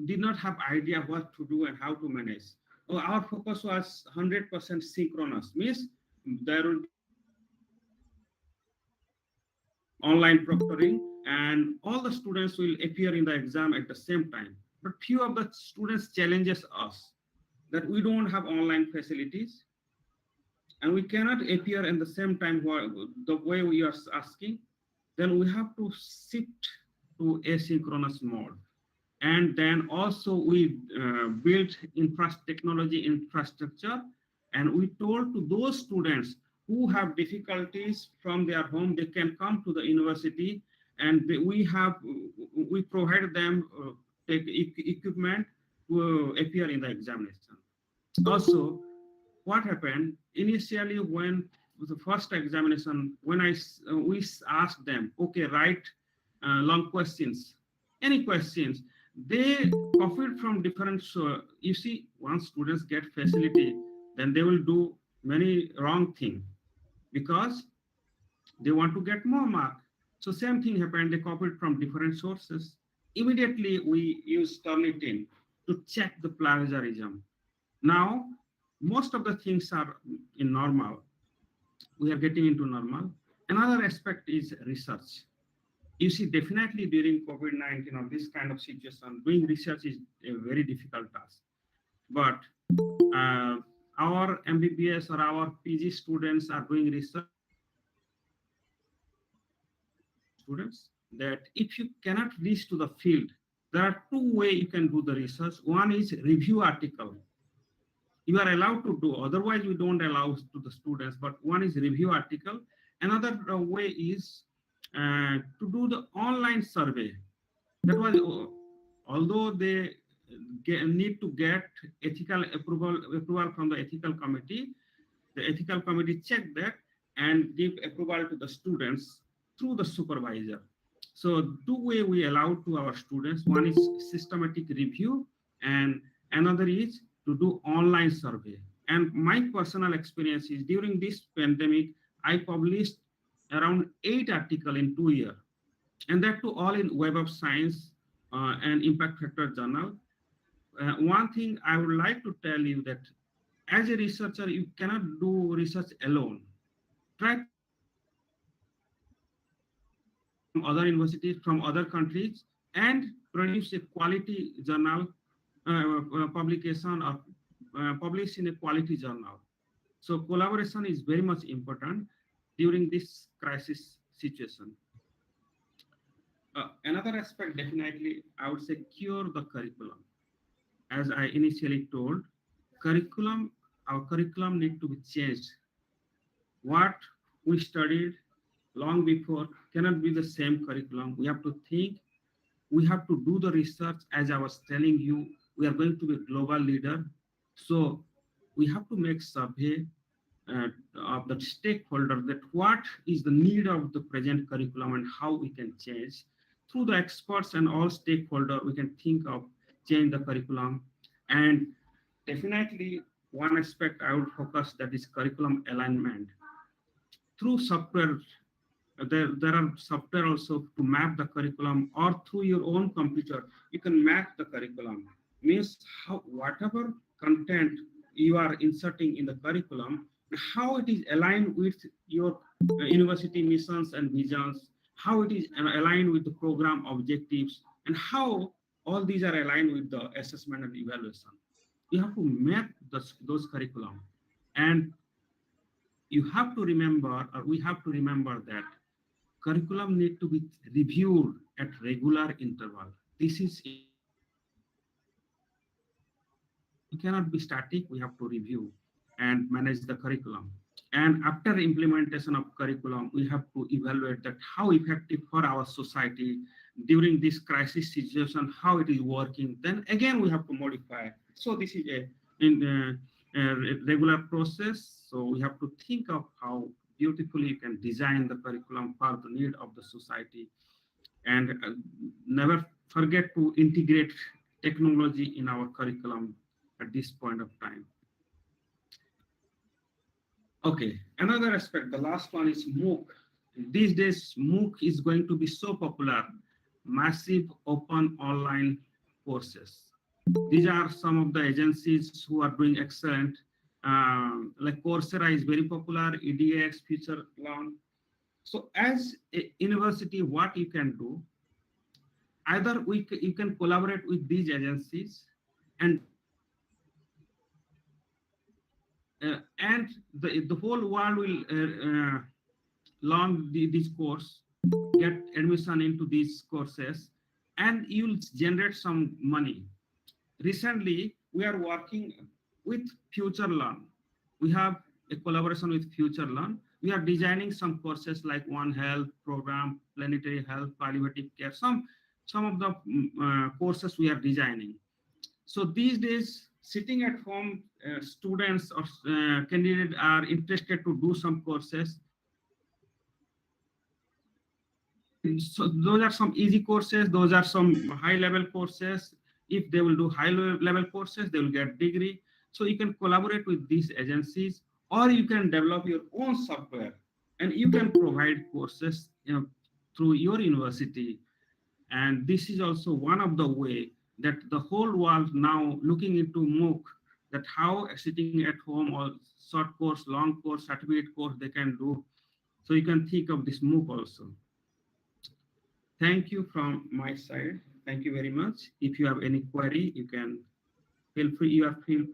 did not have idea what to do and how to manage. Our focus was 100% synchronous, means there will be online proctoring and all the students will appear in the exam at the same time. But few of the students challenges us that we don't have online facilities and we cannot appear at the same time the way we are asking. Then we have to shift to asynchronous mode. And then also we built technology infrastructure, and we told to those students who have difficulties from their home, they can come to the university, and we provide them equipment to appear in the examination. Also, what happened initially when the first examination, when we asked them, okay, write long questions, any questions, they copied from different. So you see, once students get facility, then they will do many wrong things because they want to get more mark. So same thing happened. They copied from different sources. Immediately, we use Turnitin to check the plagiarism. Now, most of the things are in normal. We are getting into normal. Another aspect is research. You see, definitely during COVID-19 or this kind of situation, doing research is a very difficult task. But uh, our MBBS or our PG students are doing research. Students that if you cannot reach to the field, there are two ways you can do the research. One is review article. You are allowed to do, otherwise we don't allow to the students, but one is review article. Another way is to do the online survey. That was, although they need to get ethical approval from the ethical committee, the ethical committee check that and give approval to the students through the supervisor. So two way we allow to our students. One is systematic review and another is to do online survey. And my personal experience is during this pandemic, I published around 8 articles in 2 years, and that too all in Web of Science and Impact Factor journal. One thing I would like to tell you that as a researcher, you cannot do research alone. Try to from other universities, from other countries, and produce a quality journal publication or publish in a quality journal. So collaboration is very much important during this crisis situation. Another aspect, definitely, I would say cure the curriculum. As I initially told, our curriculum need to be changed. What we studied long before cannot be the same curriculum. We have to think, we have to do the research. As I was telling you, we are going to be a global leader. So we have to make survey of the stakeholder that what is the need of the present curriculum and how we can change. Through the experts and all stakeholders, we can think of change the curriculum. And definitely one aspect I would focus, that is curriculum alignment. Through software, there are software also to map the curriculum, or through your own computer, you can map the curriculum. Means how whatever content you are inserting in the curriculum, how it is aligned with your university missions and visions, how it is aligned with the program objectives, and how all these are aligned with the assessment and evaluation. You have to map those curriculum. And you have to remember, or we have to remember, that curriculum need to be reviewed at regular interval. This is, we cannot be static, we have to review and manage the curriculum. And after implementation of curriculum, we have to evaluate that how effective for our society during this crisis situation, how it is working. Then again, we have to modify. So this is a regular process. So we have to think of how beautifully you can design the curriculum for the need of the society. And never forget to integrate technology in our curriculum at this point of time. Okay, another aspect, the last one is MOOC. These days, MOOC is going to be so popular, massive open online courses. These are some of the agencies who are doing excellent. Like Coursera is very popular, EDX, Future Learn. So as a university, what you can do, either you can collaborate with these agencies and the whole world will learn this course, get admission into these courses, and you'll generate some money. Recently, we are working with Future Learn. We have a collaboration with Future Learn. We are designing some courses like One Health program, planetary health, palliative care, some of the courses we are designing. So these days, sitting at home, students or candidates are interested to do some courses. So those are some easy courses. Those are some high level courses. If they will do high level courses, they will get degree. So you can collaborate with these agencies, or you can develop your own software, and you can provide courses, through your university. And this is also one of the way that the whole world now looking into MOOC, that how sitting at home or short course, long course, certificate course they can do. So you can think of this MOOC also. Thank you from my side. Thank you very much. If you have any query, you can feel free. You are feel.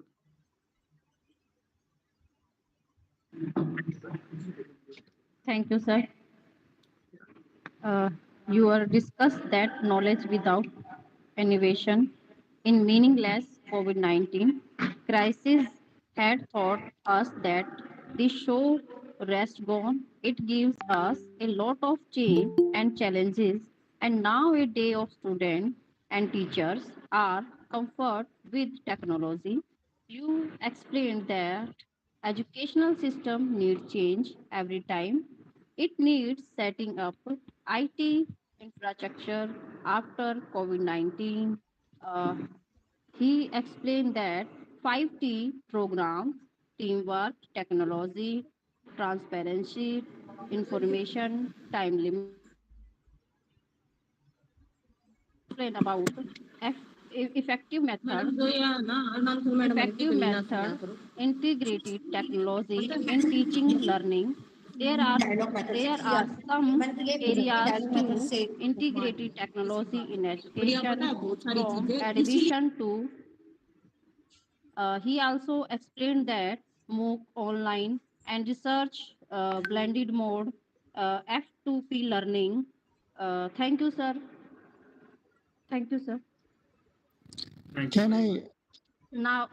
Thank you, sir. Uh, you are discussed that knowledge without innovation in meaningless COVID-19 crisis had taught us that the show rest gone. It gives us a lot of change and challenges, and now a day of students and teachers are comfort with technology. You explained that educational system needs change every time. It needs setting up IT infrastructure after COVID-19. Uh, he explained that 5T programs, teamwork, technology, transparency, information, time limit. Explain about effective method, effective method, integrated technology in teaching learning. There are some areas to integrated technology in education from addition to he also explained that MOOC online and research blended mode F2P learning. Thank you, sir. Thank you, sir. Thank you Can very I? much. Now,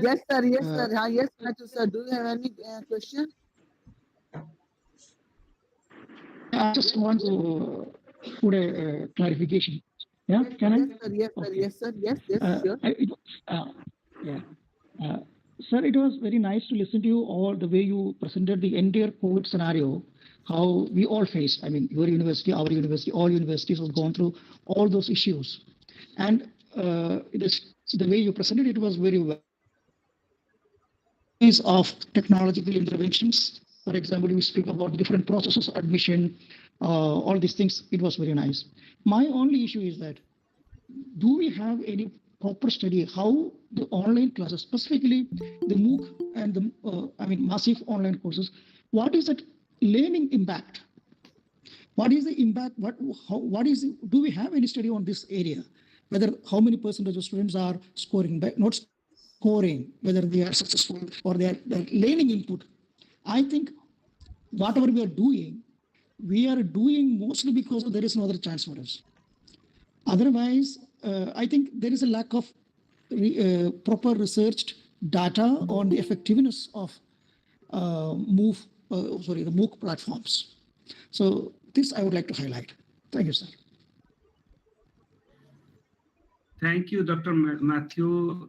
Yes, sir. Yes, Uh, sir. Yes, Matthew, sir. Do you have any question? I just want to put a clarification. Yeah, can I? Yes, sir. Yes, sir. Okay. Yes, sir. Yes, yes, sure. Uh, yeah. Uh, Sir, it was very nice to listen to you all the way you presented the entire COVID scenario, how we all faced. I mean, your university, our university, all universities have gone through all those issues. And the way you presented it was very well. Ways of technological interventions. For example, you speak about different processes, admission, all these things. It was very nice. My only issue is that do we have any proper study how the online classes, specifically the MOOC and the massive online courses, what is that learning impact? What is the impact? What is do we have any study on this area? Whether how many percentage of students are scoring, not scoring, whether they are successful or they're learning input. I think whatever we are doing mostly because there is no other chance for us. Otherwise, I think there is a lack of proper researched data on the effectiveness of the MOOC platforms. So this I would like to highlight. Thank you, sir. Thank you, Dr. Matthew.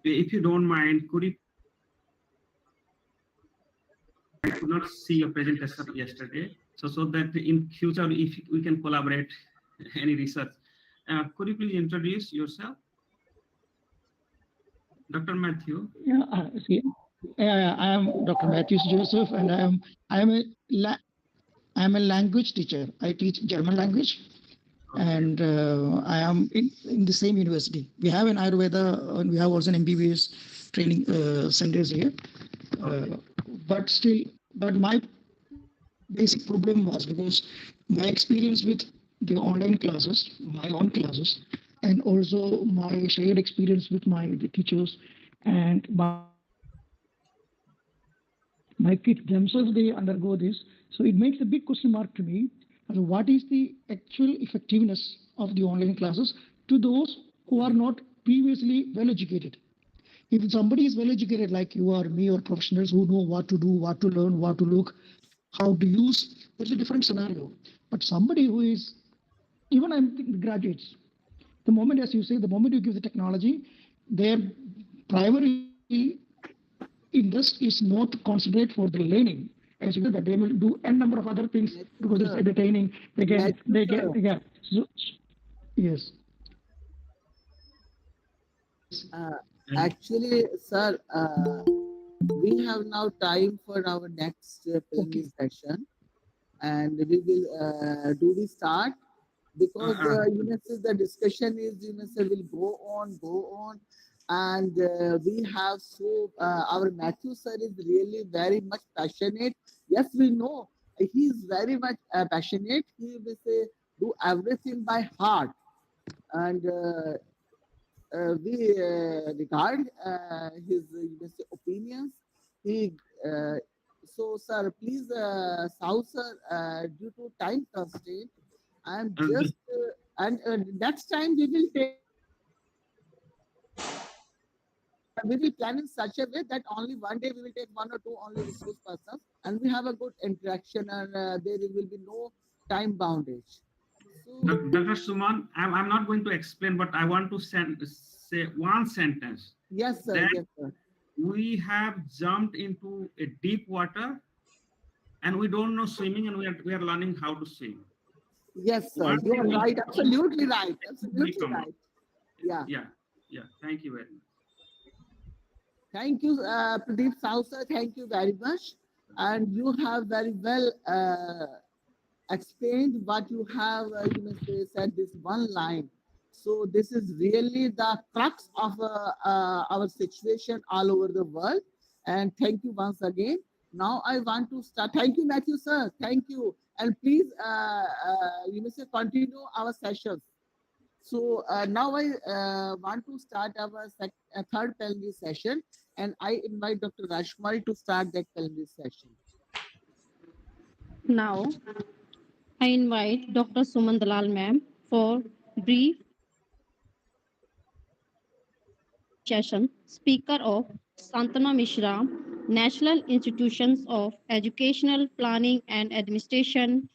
If you don't mind, could you? I could not see your presentation yesterday, so that in future, if we can collaborate any research, could you please introduce yourself, Dr. Matthew? Yeah, I am Dr. Matthews Joseph, and I am a language teacher. I teach German language, and I am in the same university. We have an Ayurveda, and we have also an MBBS training centers here. But still, but my basic problem was because my experience with the online classes, my own classes, and also my shared experience with the teachers and my kids themselves, they undergo this. So it makes a big question mark to me as to what is the actual effectiveness of the online classes to those who are not previously well educated. If somebody is well educated like you or me or professionals who know what to do, what to learn, what to look, how to use, there's a different scenario. But somebody who is, even I'm thinking graduates, the moment, as you say, the moment you give the technology, their primary interest is not considered for the learning. As you know, that they will do n number of other things Matthew because it's sir, entertaining. Matthew sir. Yeah. So, yes, yes, Uh, And Actually, sir, we have now time for our next plenary okay. session, and we will do the start because uh, uh, the discussion is will go on, and we have our Matthew sir is really very much passionate. Yes, we know he is very much passionate. He will say do everything by heart, and we regard his opinions. He sir, please, Sao sir, due to time constraint, I am and just and next time we will take. We will plan in such a way that only one day we will take one or two only resource persons, and we have a good interaction, and there will be no time boundage. So Dr. Suman, I'm not going to explain, but I want to say one sentence yes, sir. that Yes, sir. we have jumped into a deep water and we don't know swimming and we are learning how to swim. Yes, sir. One You day are we'll right. come out, Absolutely right. will Absolutely come out. right. Yeah. Yeah, yeah. Thank you very much. Thank you, Pradeep Sausa. Thank you very much. And you have very well explained what you have, said this one line. So this is really the crux of our situation all over the world. And thank you once again. Now I want to start. Thank you, Matthew, sir. Thank you. And please, continue our sessions. So now I want to start our third plenary session, and I invite Dr. Rajkumari to start that plenary session. Now, I invite Dr. Suman Dalal ma'am for brief session. Speaker of Santana Mishra, National Institutions of Educational Planning and Administration,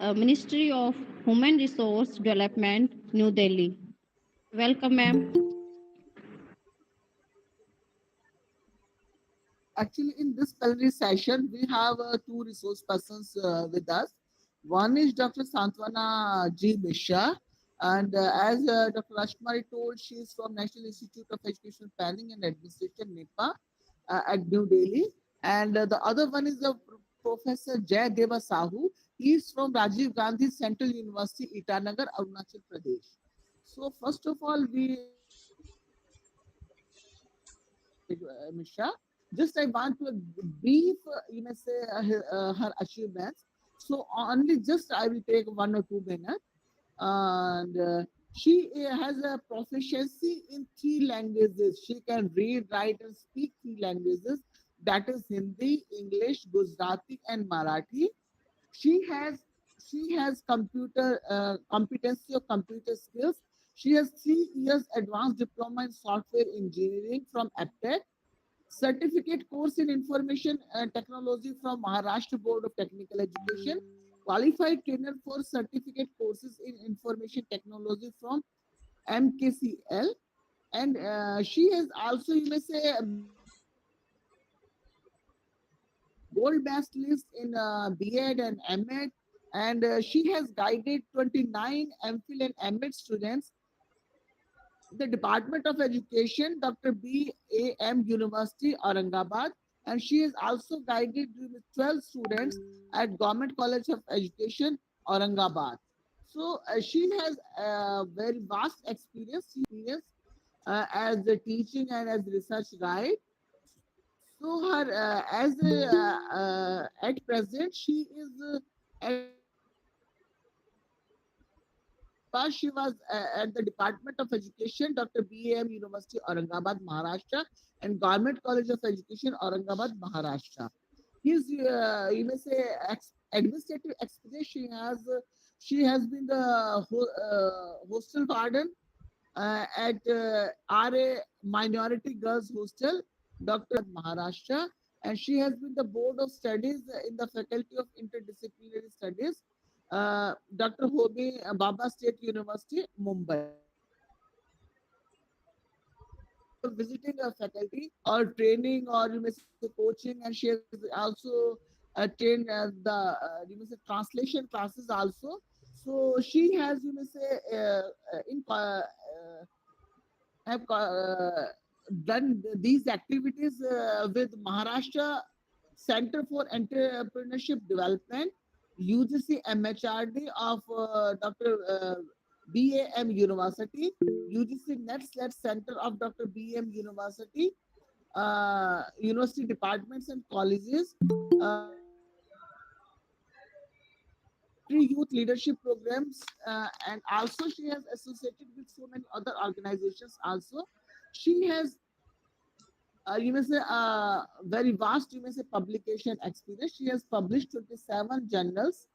Ministry of Human Resource Development, New Delhi. Welcome, ma'am. Actually, in this plenary session, we have two resource persons with us. One is Dr. Santwana G. Mishra, and as Dr. Rajkumari told, she is from National Institute of Education Planning and Administration, NIPA, at New Delhi. And the other one is Professor Jay Deva Sahu. He is from Rajiv Gandhi Central University, Itanagar, Arunachal Pradesh. So first of all, we Misha. Just I want to brief, her achievements. So only just I will take 1 or 2 minutes. And she has a proficiency in 3 languages. She can read, write, and speak 3 languages. That is Hindi, English, Gujarati, and Marathi. She has she has competency of computer skills. She has 3 years advanced diploma in software engineering from APTEC, certificate course in information technology from Maharashtra Board of Technical Education, qualified trainer for certificate courses in information technology from MKCL, and she has also, gold best list in B.Ed and M.Ed, and she has guided 29 MPhil and M.Ed students. The Department of Education, Dr. B.A.M. University, Aurangabad, and she has also guided 12 students at Government College of Education, Aurangabad. So she has a very vast experience as a teaching and as research guide. So her as at present she is at she was at the Department of Education, Dr. B.A.M. University, Aurangabad, Maharashtra, and Government College of Education, Aurangabad, Maharashtra. His, administrative experience she has been the hostel warden at RA Minority Girls Hostel, Dr. Maharashtra, and she has been the Board of Studies in the Faculty of Interdisciplinary Studies, Dr. Homi Baba State University, Mumbai. visiting a faculty or training, or you may say coaching, and she has also trained you may say translation classes also. So she has, you may say, have done these activities with Maharashtra Center for Entrepreneurship Development, UGC MHRD of Dr. BAM University, UGC NetSlet Center of Dr. BM University, university departments and colleges, Youth Leadership Programs, and also she has associated with so many other organizations. Also, she has you may say very vast, you may say, publication experience. She has published 27 journals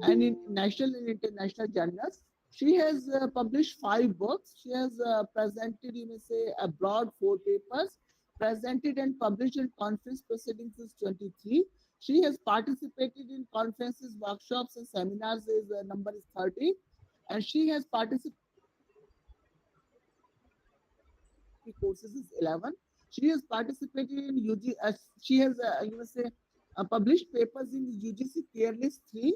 and in national and international journals. She has published 5 books. She has presented, you may say, abroad 4 papers, presented and published in conference proceedings since 23. She has participated in conferences, workshops, and seminars. Is number is 30, and she has participated courses is 11. She has participated in UG. She has, you must say, published papers in UGC Careless 3.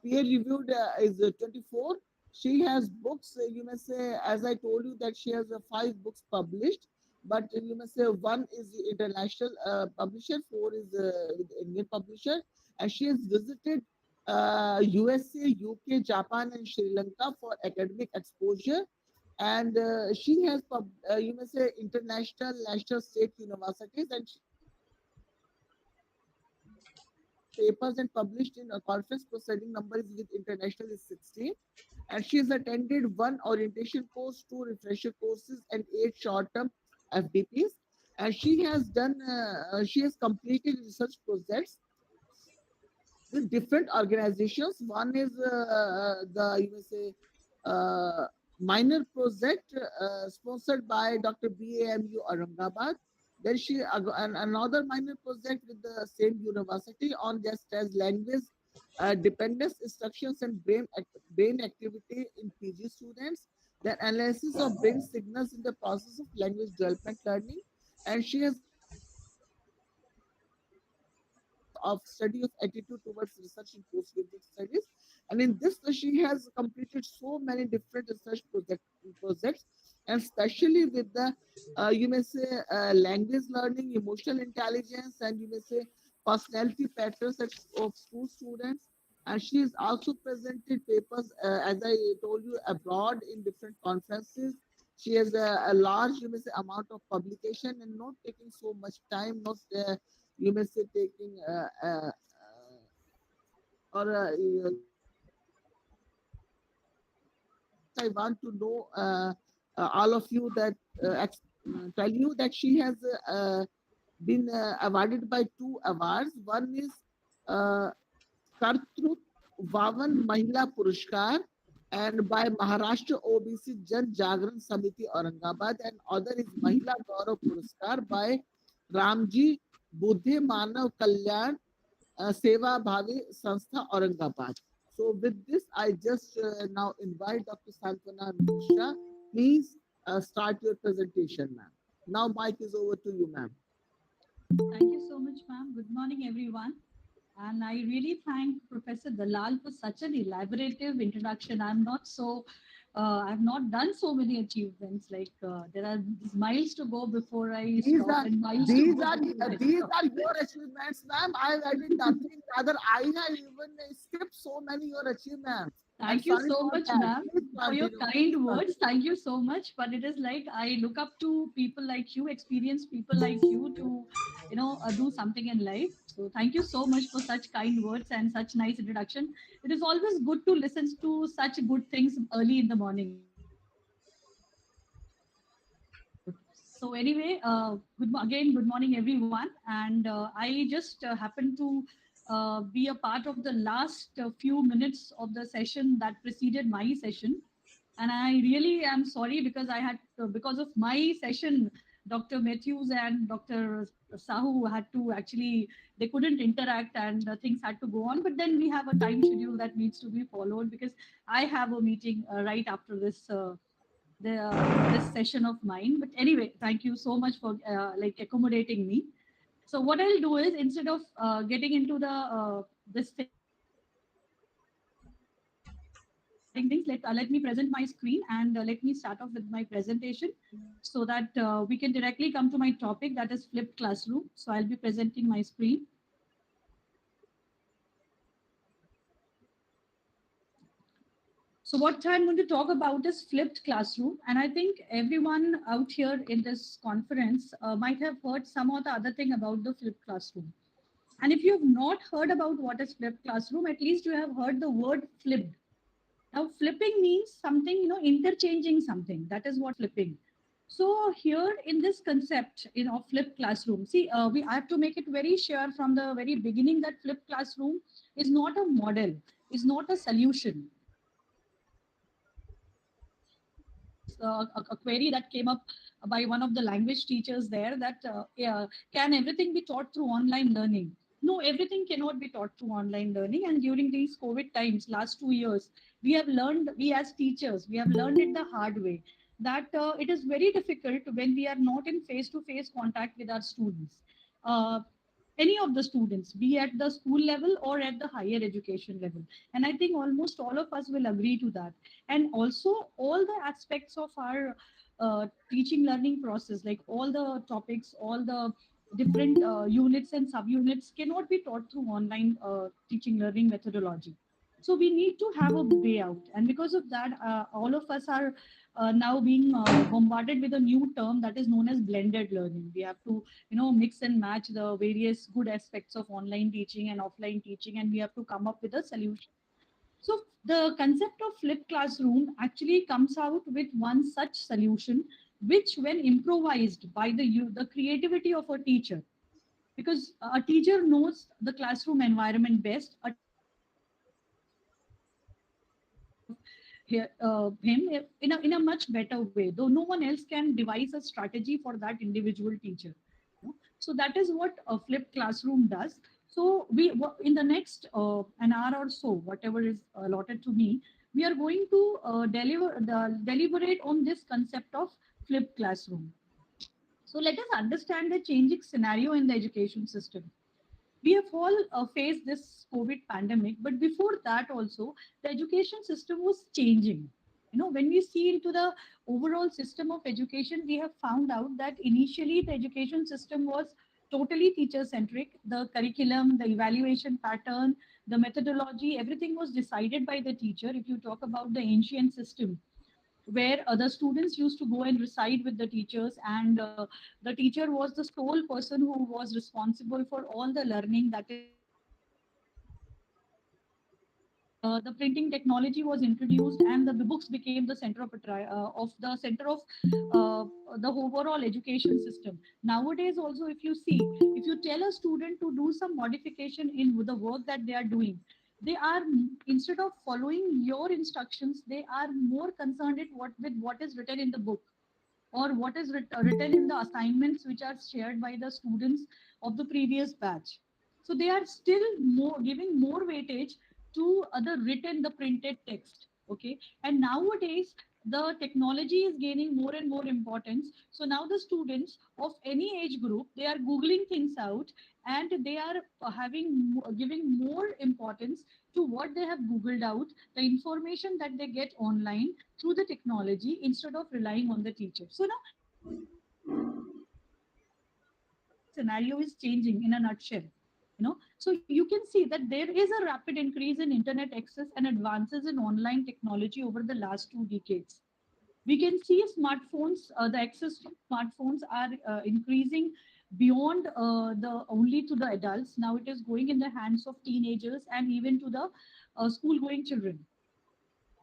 Peer reviewed is 24. She has books. You may say, as I told you, that she has 5 books published. But you may say one is the international publisher, 4 is with Indian publisher, and she has visited USA, UK, Japan, and Sri Lanka for academic exposure, and she has you may say international, national, state universities, and she papers and published in a conference proceeding number is with international is 16, and she has attended 1 orientation course, 2 refresher courses, and 8 short-term FDPs, and she has done she has completed research projects with different organizations. One is the, you may say, uh, minor project sponsored by Dr. BAMU Aurangabad. Then another minor project with the same university on just as language dependence instructions and brain activity in PG students. Then analysis of brain signals in the process of language development learning. And she has of study of attitude towards research in postgraduate studies. And in this, she has completed so many different research projects, and especially with the, you may say, language learning, emotional intelligence, and you may say personality patterns of school students. And she has also presented papers, as I told you, abroad in different conferences. She has a large, you may say, amount of publication, and not taking so much time, not you may say taking or I want to know all of you that tell you that she has been awarded by 2 awards. One is uh, Kartrut Vavan Mahila Purushkar, and by Maharashtra OBC Jan Jagran Samiti Aurangabad, and other is Mahila Gaurav Puruskar by Ramji Buddhe Manav Kalyan Seva Bhavi Sanstha Aurangabad. So with this, I just now invite Dr. Santwana Mishra. Please start your presentation, ma'am. Now mic is over to you, ma'am. Thank you so much, ma'am. Good morning, everyone. And I really thank Professor Dalal for such an elaborative introduction. I've not done so many achievements. Like there are these miles to go before I These stop are and miles to these go are before I these stop. are your achievements, ma'am. I did nothing. Rather, I have even skipped so many your achievements. I'm Thank you sorry so for much, that. ma'am, Please for your continue. Please kind words. continue. Thank you so much. But it is like I look up to people like you, experienced people like you, to do something in life. So thank you so much for such kind words and such nice introduction. It is always good to listen to such good things early in the morning. So anyway, good morning, everyone. And I just happened to be a part of the last few minutes of the session that preceded my session, and I really am sorry because I had because of my session, Dr. Matthews and Dr. Sahu had to actually, they couldn't interact, and things had to go on. But then we have a time schedule that needs to be followed because I have a meeting right after this. this session of mine. But anyway, thank you so much for like accommodating me. So what I'll do is, instead of getting into the this thing, starting things, let me present my screen, and let me start off with my presentation, so that we can directly come to my topic, that is flipped classroom. So I'll be presenting my screen. So what I'm going to talk about is flipped classroom, and I think everyone out here in this conference might have heard some or the other thing about the flipped classroom. And if you've not heard about what is flipped classroom, at least you have heard the word flipped. Now, flipping means something, interchanging something. That is what flipping. So here in this concept, flipped classroom, see, I have to make it very sure from the very beginning that flipped classroom is not a model, is not a solution. A query that came up by one of the language teachers there, that yeah, can everything be taught through online learning? No, everything cannot be taught through online learning. And during these COVID times, last 2 years, we as teachers, we have learned it the hard way, that it is very difficult when we are not in face-to-face contact with our students. Uh, any of the students, be at the school level or at the higher education level. And I think almost all of us will agree to that. And also all the aspects of our teaching learning process, like all the topics, all the different units and subunits cannot be taught through online teaching learning methodology. So we need to have a way out. And because of that, all of us are now being bombarded with a new term that is known as blended learning. We have to, mix and match the various good aspects of online teaching and offline teaching, and we have to come up with a solution. So the concept of flipped classroom actually comes out with one such solution, which when improvised by the creativity of a teacher, because a teacher knows the classroom environment best. A teacher knows the students best of him in a much better way, though no one else can devise a strategy for that individual teacher. So that is what a flipped classroom does. So in the next an hour or so, whatever is allotted to me, we are going to deliberate on this concept of flipped classroom. So let us understand the changing scenario in the education system. We have all faced this COVID pandemic, but before that also, the education system was changing. When we see into the overall system of education, we have found out that initially the education system was totally teacher centric. The curriculum, the evaluation pattern, the methodology, everything was decided by the teacher. If you talk about the ancient system, where the students used to go and reside with the teachers, and the teacher was the sole person who was responsible for all the learning that is happening in the class. The printing technology was introduced, and the books became the center of the overall education system. Nowadays also, if you see, if you tell a student to do some modification in the work that they are doing, they are, instead of following your instructions, they are more concerned with what is written in the book, or what is written in the assignments which are shared by the students of the previous batch. So they are still more giving more weightage to the written, the printed text. Okay. And nowadays, the technology is gaining more and more importance. So now the students of any age group, they are Googling things out, and they are giving more importance to what they have Googled out, the information that they get online through the technology, instead of relying on the teacher. So now the scenario is changing in a nutshell. So you can see that there is a rapid increase in internet access and advances in online technology over the last 2 decades. We can see smartphones, the access to smartphones are increasing beyond the only to the adults. Now it is going in the hands of teenagers and even to the school going children,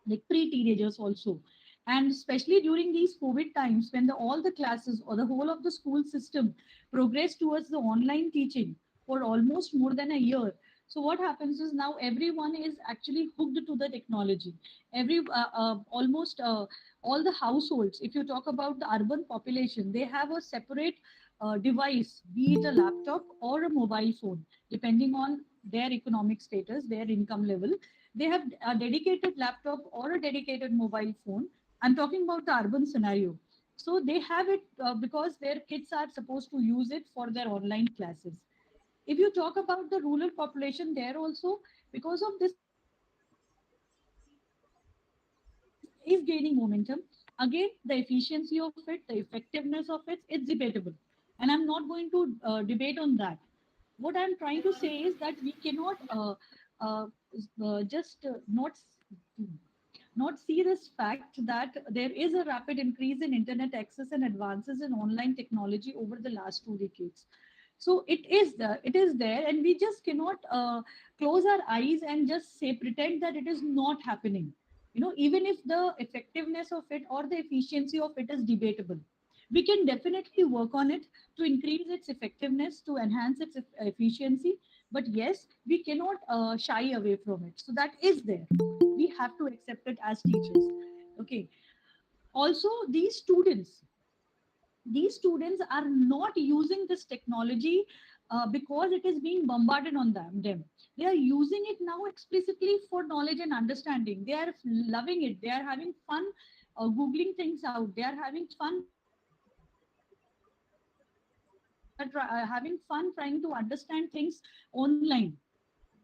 like pre-teenagers also. And especially during these COVID times, when all the classes or the whole of the school system progressed towards the online teaching for almost more than a year. So what happens is now everyone is actually hooked to the technology. Almost all the households, if you talk about the urban population, they have a separate device, be it a laptop or a mobile phone, depending on their economic status, their income level. They have a dedicated laptop or a dedicated mobile phone I'm talking about the urban scenario. So they have it because their kids are supposed to use it for their online classes. If you talk about the rural population, there also, because of this is gaining momentum. Again, the efficiency of it, the effectiveness of it, it's debatable. And I'm not going to debate on that. What I'm trying to say is that we cannot not see this fact that there is a rapid increase in internet access and advances in online technology over the last 2 decades. So it is there, and we just cannot close our eyes and just say pretend that it is not happening. Even if the effectiveness of it or the efficiency of it is debatable, we can definitely work on it to increase its effectiveness, to enhance its efficiency. But yes, we cannot shy away from it. So that is there. We have to accept it as teachers. Okay. Also, these students are not using this technology because it is being bombarded on them. They are using it now explicitly for knowledge and understanding. They are loving it. They are having fun googling things out. They are having fun trying to understand things online.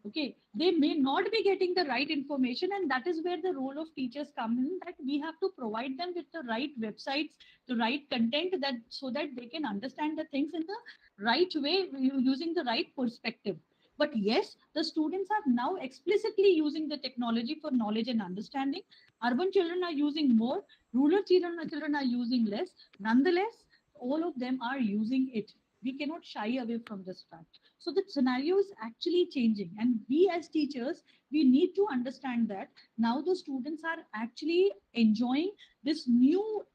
Okay, they may not be getting the right information, and that is where the role of teachers come in, that we have to provide them with the right websites, the right content, the right content, so that they can understand the things in the right way, using the right perspective. But yes, the students are now explicitly using the technology for knowledge and understanding. Urban children are using more, rural children are using less. Nonetheless, all of them are using it. We cannot shy away from this fact. So the scenario is actually changing, and we as teachers, we need to understand that now the students are actually enjoying this new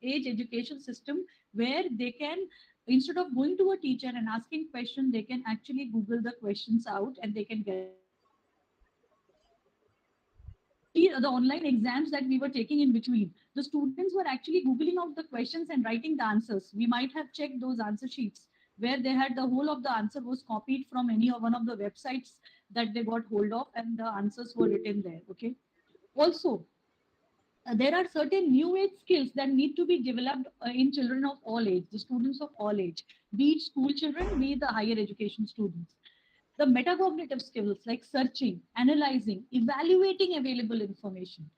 age education system, where they can, instead of going to a teacher and asking questions, they can actually google the questions out and they can get the answers. If you see the online exams that we were taking in between, the students were actually googling out the questions and writing the answers. We might have checked those answer sheets where they had the whole of the answer was copied from any of one of the websites that they got hold of, and the answers were written there. Okay. Also, there are certain new age skills that need to be developed in children of all age, the students of all age, be it school children, be it the higher education students. The metacognitive skills like searching, analyzing, evaluating available information.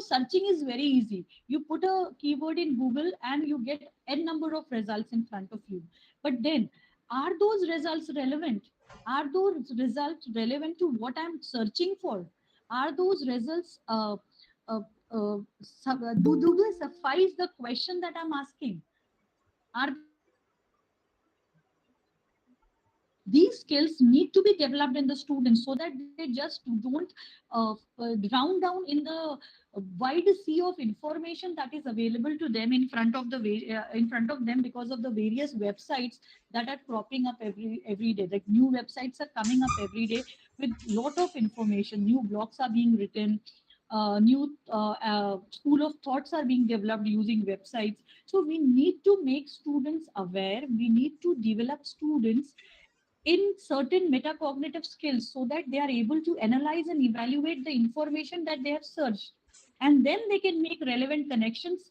Searching is very easy. You put a keyword in Google and you get n number of results in front of you. But then, are those results relevant? Are those results relevant to what I'm searching for? Are those results uh, do they suffice the question that I'm asking? Are they relevant? These skills need to be developed in the students so that they just don't drown down in the wide sea of information that is available to them in front of them, because of the various websites that are cropping up every day. Like new websites are coming up every day with lot of information. New blogs are being written. New school of thoughts are being developed using websites. So we need to make students aware. We need to develop students in certain metacognitive skills so that they are able to analyze and evaluate the information that they have searched, and then they can make relevant connections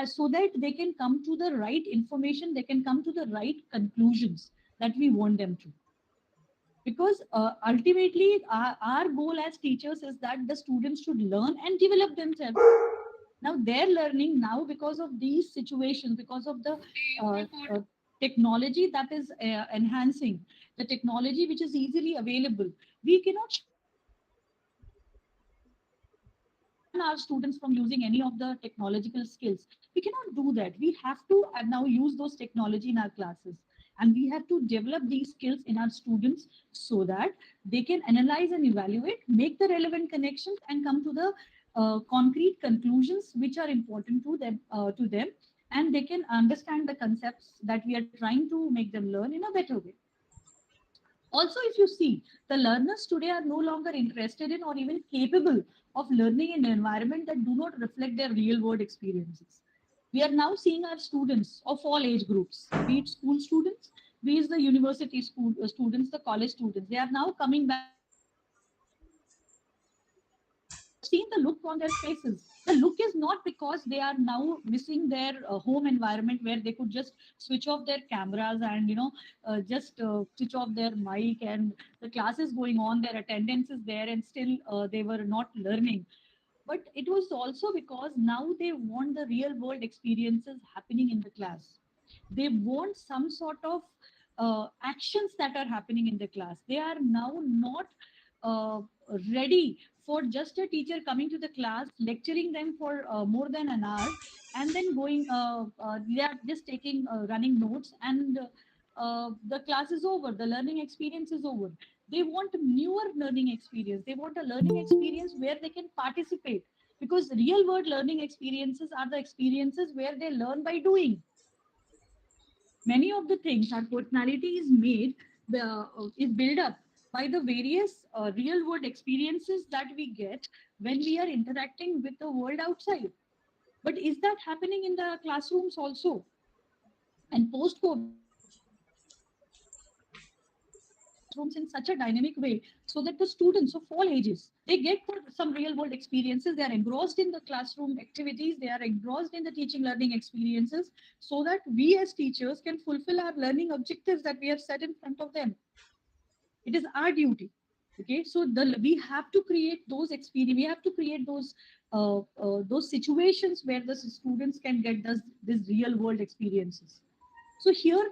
so that they can come to the right information, they can come to the right conclusions that we want them to. Because ultimately our goal as teachers is that the students should learn and develop themselves. Now they're learning now because of these situations, because of the technology that is enhancing, the technology which is easily available. We cannot shy away from it. We cannot ban our students from using any of the technological skills. We cannot do that. We have to now use those technology in our classes, and we have to develop these skills in our students so that they can analyze and evaluate, make the relevant connections, and come to the concrete conclusions which are important to them, and they can understand the concepts that we are trying to make them learn in a better way. Also, if you see, the learners today are no longer interested in or even capable of learning in an environment that do not reflect their real world experiences. We are now seeing our students of all age groups, be it school students, be it the university students, the college students. They are now coming back to their home, coming back to their home, seen the look on their faces. The look is not because they are now missing their home environment where they could just switch off their cameras and just switch off their mic, and the class is going on, their attendance is there, and still they were not learning. But it was also because now they want the real world experiences happening in the class. They want some sort of actions that are happening in the class. They are now not uh, ready for just a teacher coming to the class, lecturing them for more than an hour, and then going, they are just taking running notes, and the class is over, the learning experience is over. They want newer learning experience. They want a learning experience where they can participate, because real world learning experiences are the experiences where they learn by doing. Many of the things our personality is made, is built up by the various real world experiences that we get when we are interacting with the world outside. But is that happening in the classrooms also? And post COVID, we have learned that we have to create classrooms in such a dynamic way so that the students of all ages, they get some real world experiences. They are engrossed in the classroom activities. They are engrossed in the teaching learning experiences, so that we as teachers can fulfill our learning objectives that we have set in front of them. It is our duty. Okay, so we have to create those experience. We have to create those situations where the students can get this real world experiences. So here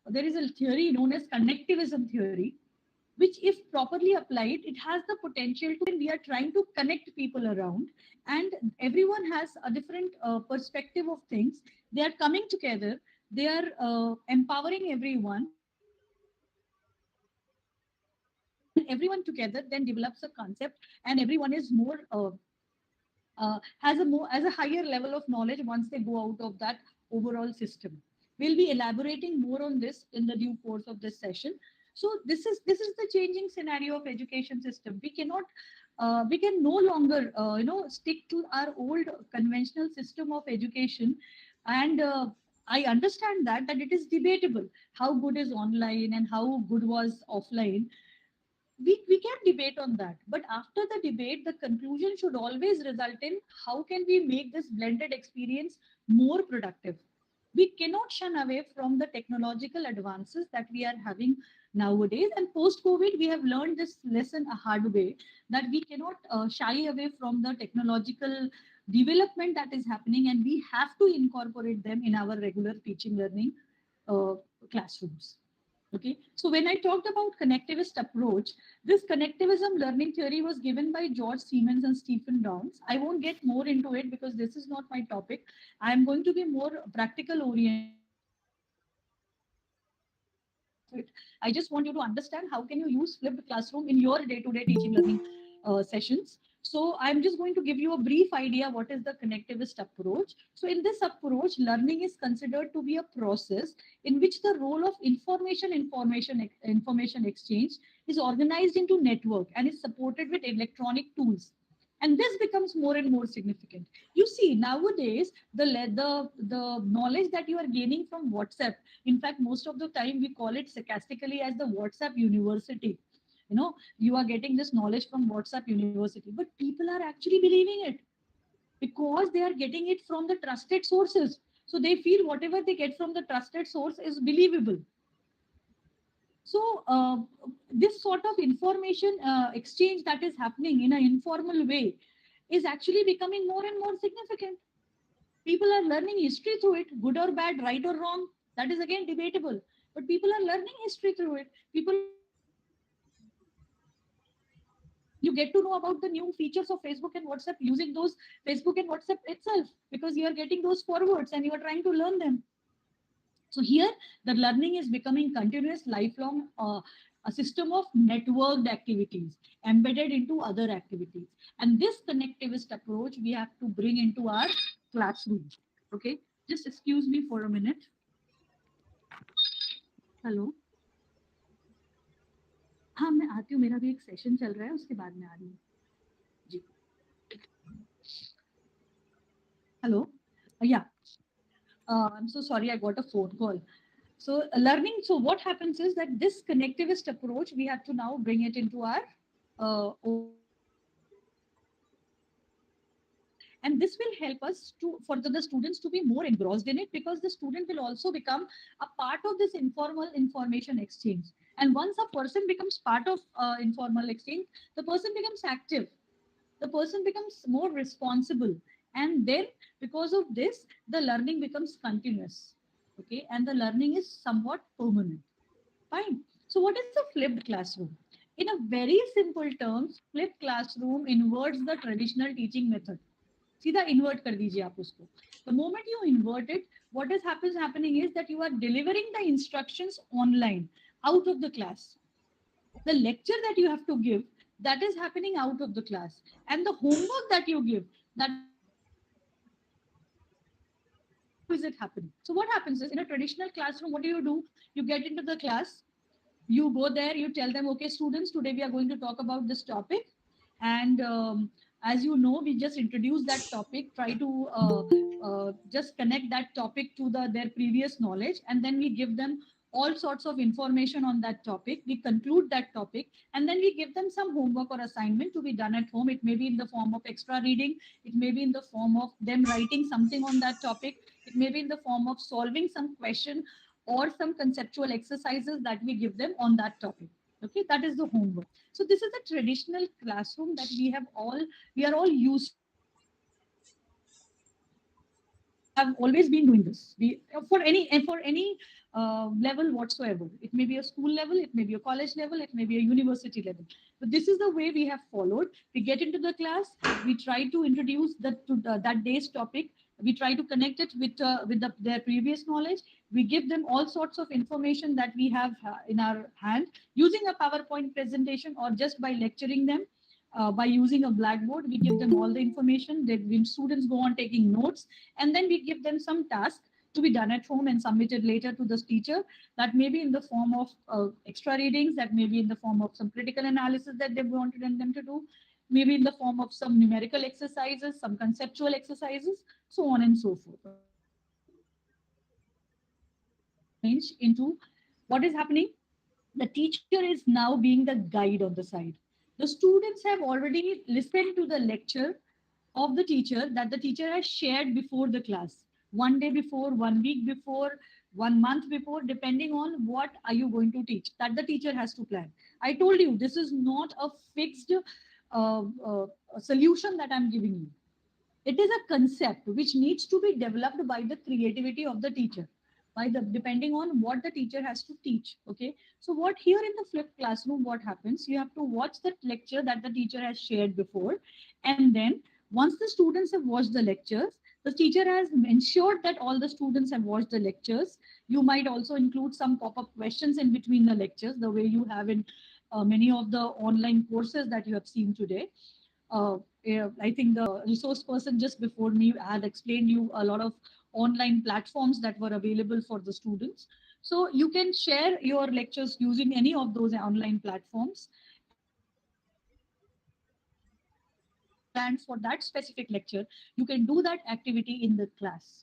there is a theory known as connectivism theory, which if properly applied, it has the potential to, when we are trying to connect people around, and everyone has a different perspective of things. They are coming together, they are empowering everyone, and everyone together then develops a concept, and everyone is more has a higher level of knowledge once they go out of that overall system. We'll be elaborating more on this in the due course of this session. So this is the changing scenario of education system. We can no longer stick to our old conventional system of education, and I understand that it is debatable how good is online and how good was offline. We can debate on that, but after the debate the conclusion should always result in how can we make this blended experience more productive. We cannot shun away from the technological advances that we are having nowadays, and post covid we have learned this lesson a hard way, that we cannot shy away from the technological development that is happening, and we have to incorporate them in our regular teaching learning uh, classrooms. Okay, so when I talked about connectivist approach, this connectivism learning theory was given by George Siemens and Stephen Downes. I won't get more into it because this is not my topic. I am going to be more practical oriented. I just want you to understand how can you use flipped classroom in your day-to-day teaching learning sessions. So I'm just going to give you a brief idea what is the connectivist approach. So in this approach, learning is considered to be a process in which the role of information exchange is organized into network and is supported with electronic tools. And this becomes more and more significant. You see, nowadays, the knowledge that you are gaining from WhatsApp, in fact, most of the time we call it sarcastically as the WhatsApp university. You are getting this knowledge from WhatsApp university, but people are actually believing it because they are getting it from the trusted sources. So they feel whatever they get from the trusted source is believable. So this sort of information exchange that is happening in an informal way is actually becoming more and more significant. People are learning history through it, good or bad, right or wrong. That is again debatable. But people are learning history through it. People are learning about the new features of Facebook and WhatsApp using those Facebook and WhatsApp itself, because you are getting those forwards and you are trying to learn them. So here, the learning is becoming continuous, lifelong, a system of networked activities embedded into other activities. And this connectivist approach we have to bring into our classroom. Okay, just excuse me for a minute. Hello. हाँ मैं आती हूँ, मेरा भी एक session चल रहा है, उसके बाद में आ रही हूँ जी. Hello. Yeah. I'm so sorry, I got a phone call. So learning, so what happens is that this connectivist approach, we have to now bring it into our overall teaching learning And this will help us to for the students to be more engrossed in it, because the student will also become a part of this informal information exchange. And once a person becomes part of informal exchange, the person becomes active, the person becomes more responsible, and then because of this the learning becomes continuous. Okay, and the learning is somewhat permanent. Fine. So what is a flipped classroom? In a very simple terms, flipped classroom inverts the traditional teaching method. सीधा invert कर दीजिए आप उसको. The moment you invert it, what is happens happening is that you are delivering the instructions online out of the class. The lecture that you have to give, that is happening out of the class, and the homework that you give, that is happening outside the class. How is it happening? So what happens is, in a traditional classroom, what do? You get into the class, you go there, you tell them, okay students, today we are going to talk about this topic. And as you know, we just introduce that topic, try to just connect that topic to their previous knowledge, and then we give them all sorts of information on that topic, we conclude that topic, and then we give them some homework or assignment to be done at home. It may be in the form of extra reading, it may be in the form of them writing something on that topic, it may be in the form of solving some question or some conceptual exercises that we give them on that topic. Okay, that is the homework. So this is a traditional classroom that we are all used to. We have always been doing this. We for any level whatsoever. It may be a school level, it may be a college level, it may be a university level. But this is the way we have followed. We get into the class, we try to introduce that day's topic. We try to connect it with their previous knowledge. We give them all sorts of information that we have in our hand using a PowerPoint presentation or just by lecturing them. By using a blackboard, we give them all the information. When students go on taking notes, and then we give them some task to be done at home and submitted later to the teacher. That may be in the form of extra readings, that may be in the form of some critical analysis that they wanted them to do, maybe in the form of some numerical exercises, some conceptual exercises, so on and so forth. Okay, now here what is happening? Now the role has changed into what is happening. The teacher is now being the guide on the side. The students have already listened to the lecture of the teacher that the teacher has shared before the class, one day before, 1 week before, 1 month before, depending on what are you going to teach, that the teacher has to plan. I told you this is not a fixed solution that I'm giving you. It is a concept which needs to be developed by the creativity of the teacher, by the depending on what the teacher has to teach. Okay, so what here in the flipped classroom, what happens, you have to watch the lecture that the teacher has shared before, and then once the students have watched the lectures, the teacher has ensured that all the students have watched the lectures. You might also include some pop-up questions in between the lectures, the way you have in many of the online courses that you have seen today. Yeah, I think the resource person just before me had explained you a lot of online platforms that were available for the students. So you can share your lectures using any of those online platforms. And whatever activity that you have planned for that specific lecture, you can do that activity in the class.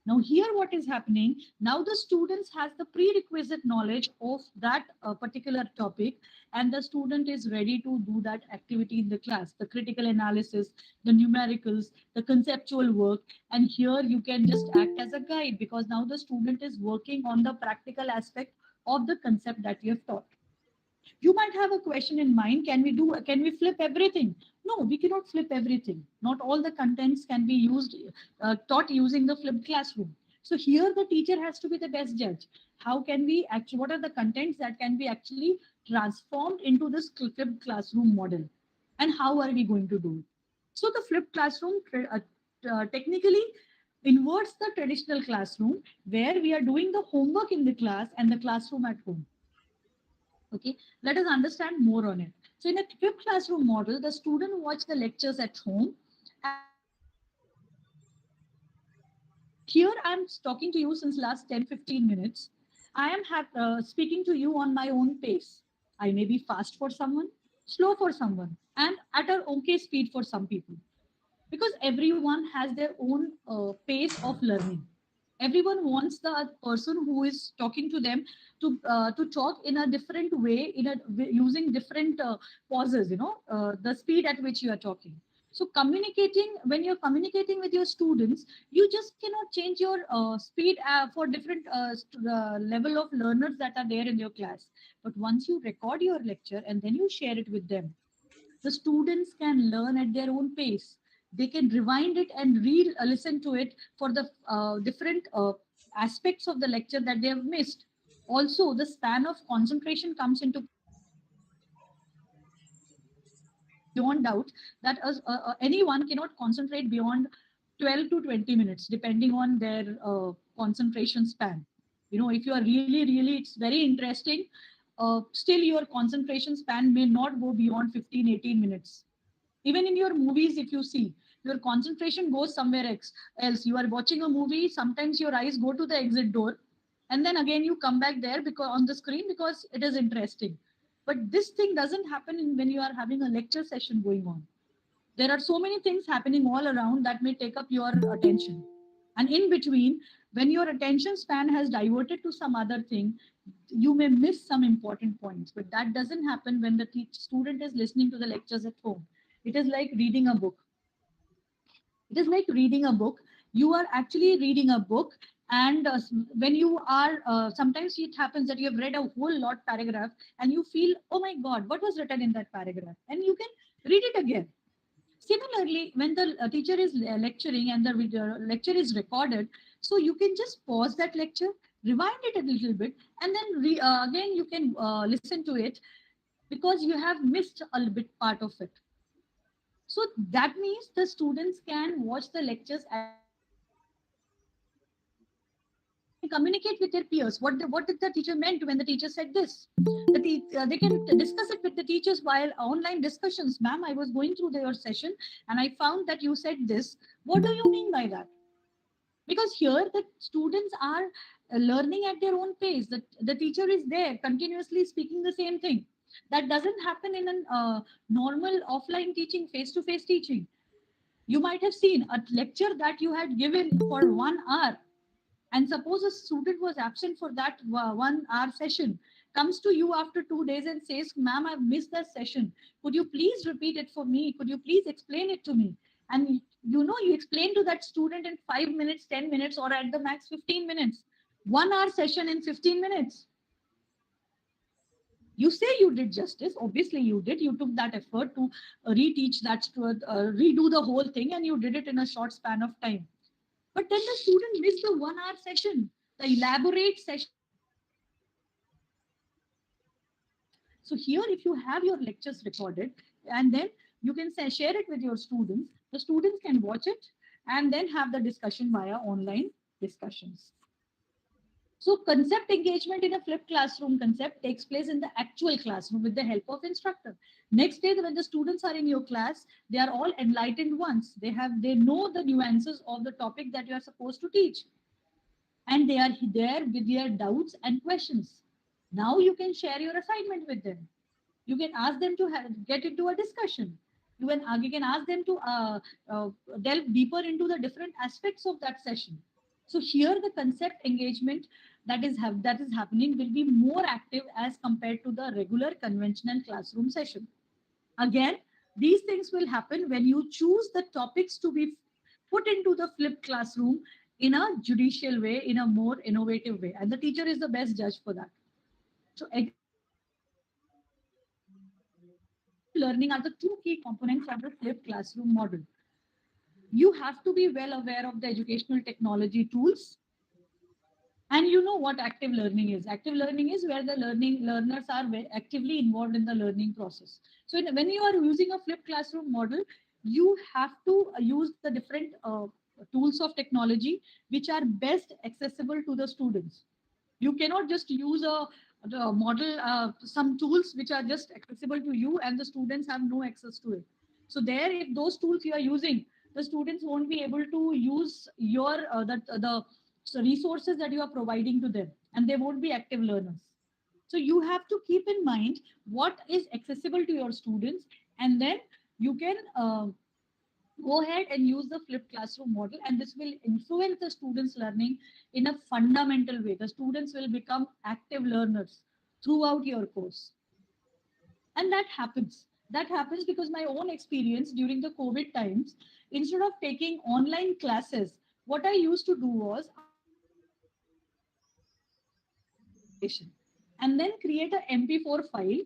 Now here what is happening, now the students has the prerequisite knowledge of that particular topic, and the student is ready to do that activity in the class, the critical analysis, the numericals, the conceptual work. And here you can just act as a guide, because now the student is working on the practical aspect of the concept that you have taught. You might have a question in mind, can we flip everything? No, we cannot flip everything. Not all the contents can be used taught using the flipped classroom. So here the teacher has to be the best judge. How can we actually, what are the contents that can be actually transformed into this flipped classroom model, and how are we going to do it? So the flipped classroom technically inverts the traditional classroom, where we are doing the homework in the class and the classroom at home. Okay, let us understand more on it. So in a flipped classroom model, the student watch the lectures at home, and the teacher has to plan the lecture. So here I'm talking to you since last 10-15 minutes. I am speaking to you on my own pace. I may be fast for someone, slow for someone, and at an okay speed for some people, because everyone has their own pace of learning. Everyone wants the person who is talking to them to talk in a different way, using different pauses, the speed at which you are talking. So communicating, when you're communicating with your students, you just cannot change your speed for different level of learners that are there in your class. But once you record your lecture and then you share it with them, the students can learn at their own pace. They can rewind it and listen to it for the different aspects of the lecture that they have missed. Also, the span of concentration comes into beyond doubt that anyone cannot concentrate beyond 12 to 20 minutes, depending on their concentration span. You know, if you are really, really, it's very interesting. Still, your concentration span may not go beyond 15, 18 minutes. Even in your movies, if you see, your concentration goes somewhere else. You are watching a movie, sometimes your eyes go to the exit door, and then again you come back there because on the screen because it is interesting. But this thing doesn't happen when you are having a lecture session going on. There are so many things happening all around that may take up your attention. And in between, when your attention span has diverted to some other thing, you may miss some important points. But that doesn't happen when the student is listening to the lectures at home. It is like reading a book. It is like reading a book. You are actually reading a book, and when you are sometimes it happens that you have read a whole lot paragraph and you feel, oh my god, what was written in that paragraph, and you can read it again. Similarly, when the teacher is lecturing and the lecture is recorded, so you can just pause that lecture, rewind it a little bit, and then again you can listen to it because you have missed a little bit part of it. So that means the students can watch the lectures at their own pace. They can communicate with their peers. What did the teacher meant when the teacher said this? They can discuss it with the teachers while online discussions. Ma'am, I was going through your session and I found that you said this. What do you mean by that? Because here the students are learning at their own pace. The teacher is there continuously speaking the same thing. That doesn't happen in a normal offline teaching, face-to-face teaching. You might have seen a lecture that you had given for 1 hour, and suppose a student was absent for that 1 hour session, comes to you after 2 days and says, ma'am, I've missed that session. Could you please repeat it for me? Could you please explain it to me? And you know, you explain to that student in 5 minutes, 10 minutes, or at the max 15 minutes. 1 hour session in 15 minutes. You say you did justice. Obviously, you did. You took that effort to reteach that, redo the whole thing, and you did it in a short span of time. But then the student missed the 1 hour session, the elaborate session that you had given for 1 hour. So here, if you have your lectures recorded and then you can share it with your students, the students can watch it and then have the discussion via online discussions. So concept engagement in a flipped classroom concept takes place in the actual classroom with the help of instructor. Next day, when the students are in your class, they are all enlightened ones. They know the nuances of the topic that you are supposed to teach. And they are there with their doubts and questions. Now you can share your assignment with them. You can ask them to get into a discussion. You can ask them to delve deeper into the different aspects of that session. So here the concept engagement that is happening will be more active as compared to the regular conventional classroom session. Again, these things will happen when you choose the topics to be put into the flipped classroom in a judicial way, in a more innovative way. And the teacher is the best judge for that. So active learning are the two key components of the flipped classroom model. You have to be well aware of the educational technology tools. And you know what active learning is. Active learning is where the learners are actively involved in the learning process. So when you are using a flipped classroom model, you have to use the different tools of technology which are best accessible to the students. You cannot just use a model, some tools which are just accessible to you and the students have no access to it. So there, if those tools you are using, the students won't be able to use your the resources that you are providing to them, and they won't be active learners. So you have to keep in mind what is accessible to your students, and then you can go ahead and use the flipped classroom model, and this will influence the students learning in a fundamental way. The students will become active learners throughout your course, and that happens. That happens because my own experience during the COVID times, instead of taking online classes, what I used to do was I used to record my voice with the presentation and then create a MP4 file.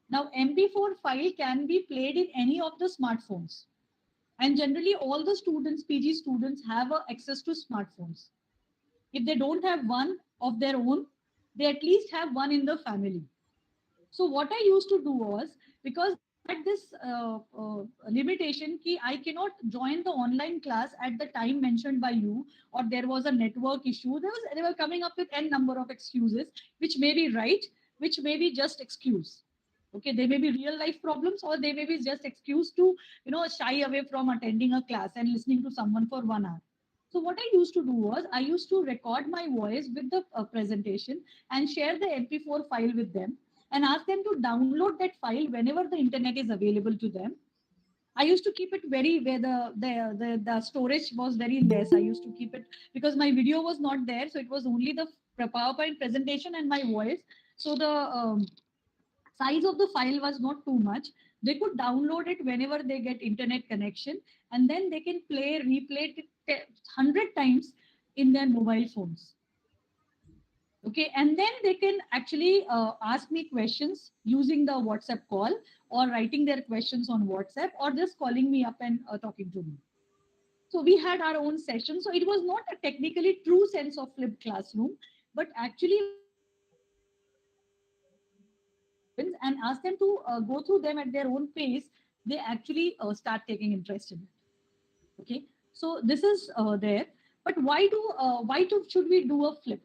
Now, MP4 file can be played in any of the smartphones. And generally, all the students, PG students, have access to smartphones. If they don't have one of their own, they at least have one in the family. So what I used to do was, because they had this limitation ki I cannot join the online class at the time mentioned by you, or there was a network issue. They were coming up with n number of excuses, which may be right, which may be just excuse. Okay, they may be real life problems, or they may be just excuse to shy away from attending a class and listening to someone for 1 hour. So what I used to do was I used to record my voice with the presentation and share the MP4 file with them and ask them to download that file whenever the internet is available to them. I used to keep it very where the storage was very less. I used to keep it because my video was not there, so it was only the PowerPoint presentation and my voice. So the size of the file was not too much. They could download it whenever they get internet connection, and then they can replay it 100 times in their mobile phones. Okay, and then they can actually ask me questions using the WhatsApp call, or writing their questions on WhatsApp, or just calling me up and talking to me. So we had our own session. So it was not a technically true sense of flipped classroom, but actually when I share the slides with the students and ask them to go through them at their own pace, they actually start taking interest in it. Okay, so this is there. But why should we do a flip?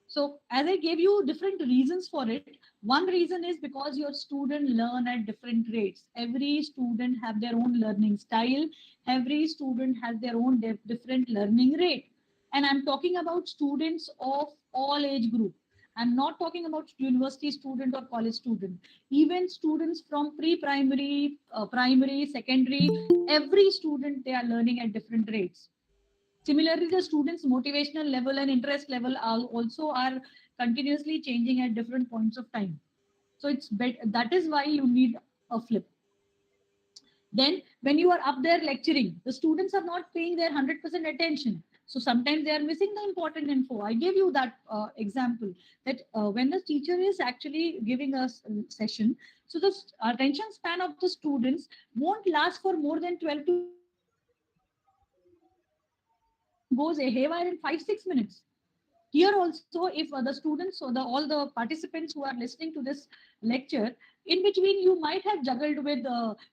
So as I gave you different reasons for it, one reason is because your student learn at different rates. Every student have their own learning style. Every student has their own different learning rate. And I'm talking about students of all age group. I'm not talking about university student or college student. Even students from pre-primary, primary, secondary, every student, they are learning at different rates. Similarly, the students' motivational level and interest level are also are continuously changing at different points of time. So that is why you need a flip. Then, when you are up there lecturing, the students are not paying their 100% attention. So sometimes they are missing the important info. I gave you that example that when the teacher is actually giving us a session, so the attention span of the students won't last for more than 12 to 15 minutes. Sometimes the attention goes haywire in 5 6 minutes. Here also, if the students or all the participants who are listening to this lecture, in between you might have juggled with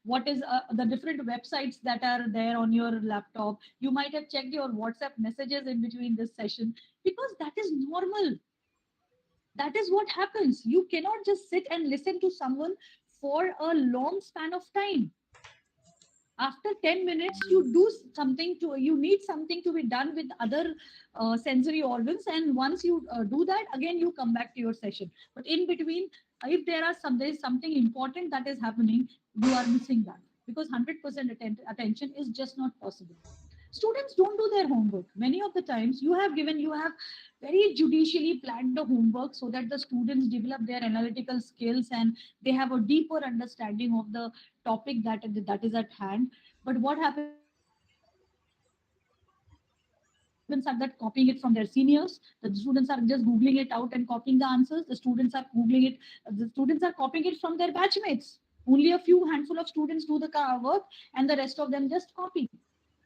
what is the different websites that are there on your laptop. You might have checked your WhatsApp messages in between this session, because that is normal. That is what happens. You cannot just sit and listen to someone for a long span of time. After 10 minutes you need something to be done with other sensory organs, and once you do that, again you come back to your session. But in between, if there is something important that is happening, you are missing that, because 100% attention is just not possible. Students don't do their homework many of the times. You have very judicially planned the homework so that the students develop their analytical skills and they have a deeper understanding of the topic that is at hand. But what happens is the students are that copying it from their seniors, the students are just googling it out and copying the answers, the students are copying it from their batchmates. Only a few handful of students do the work, and the rest of them just copy.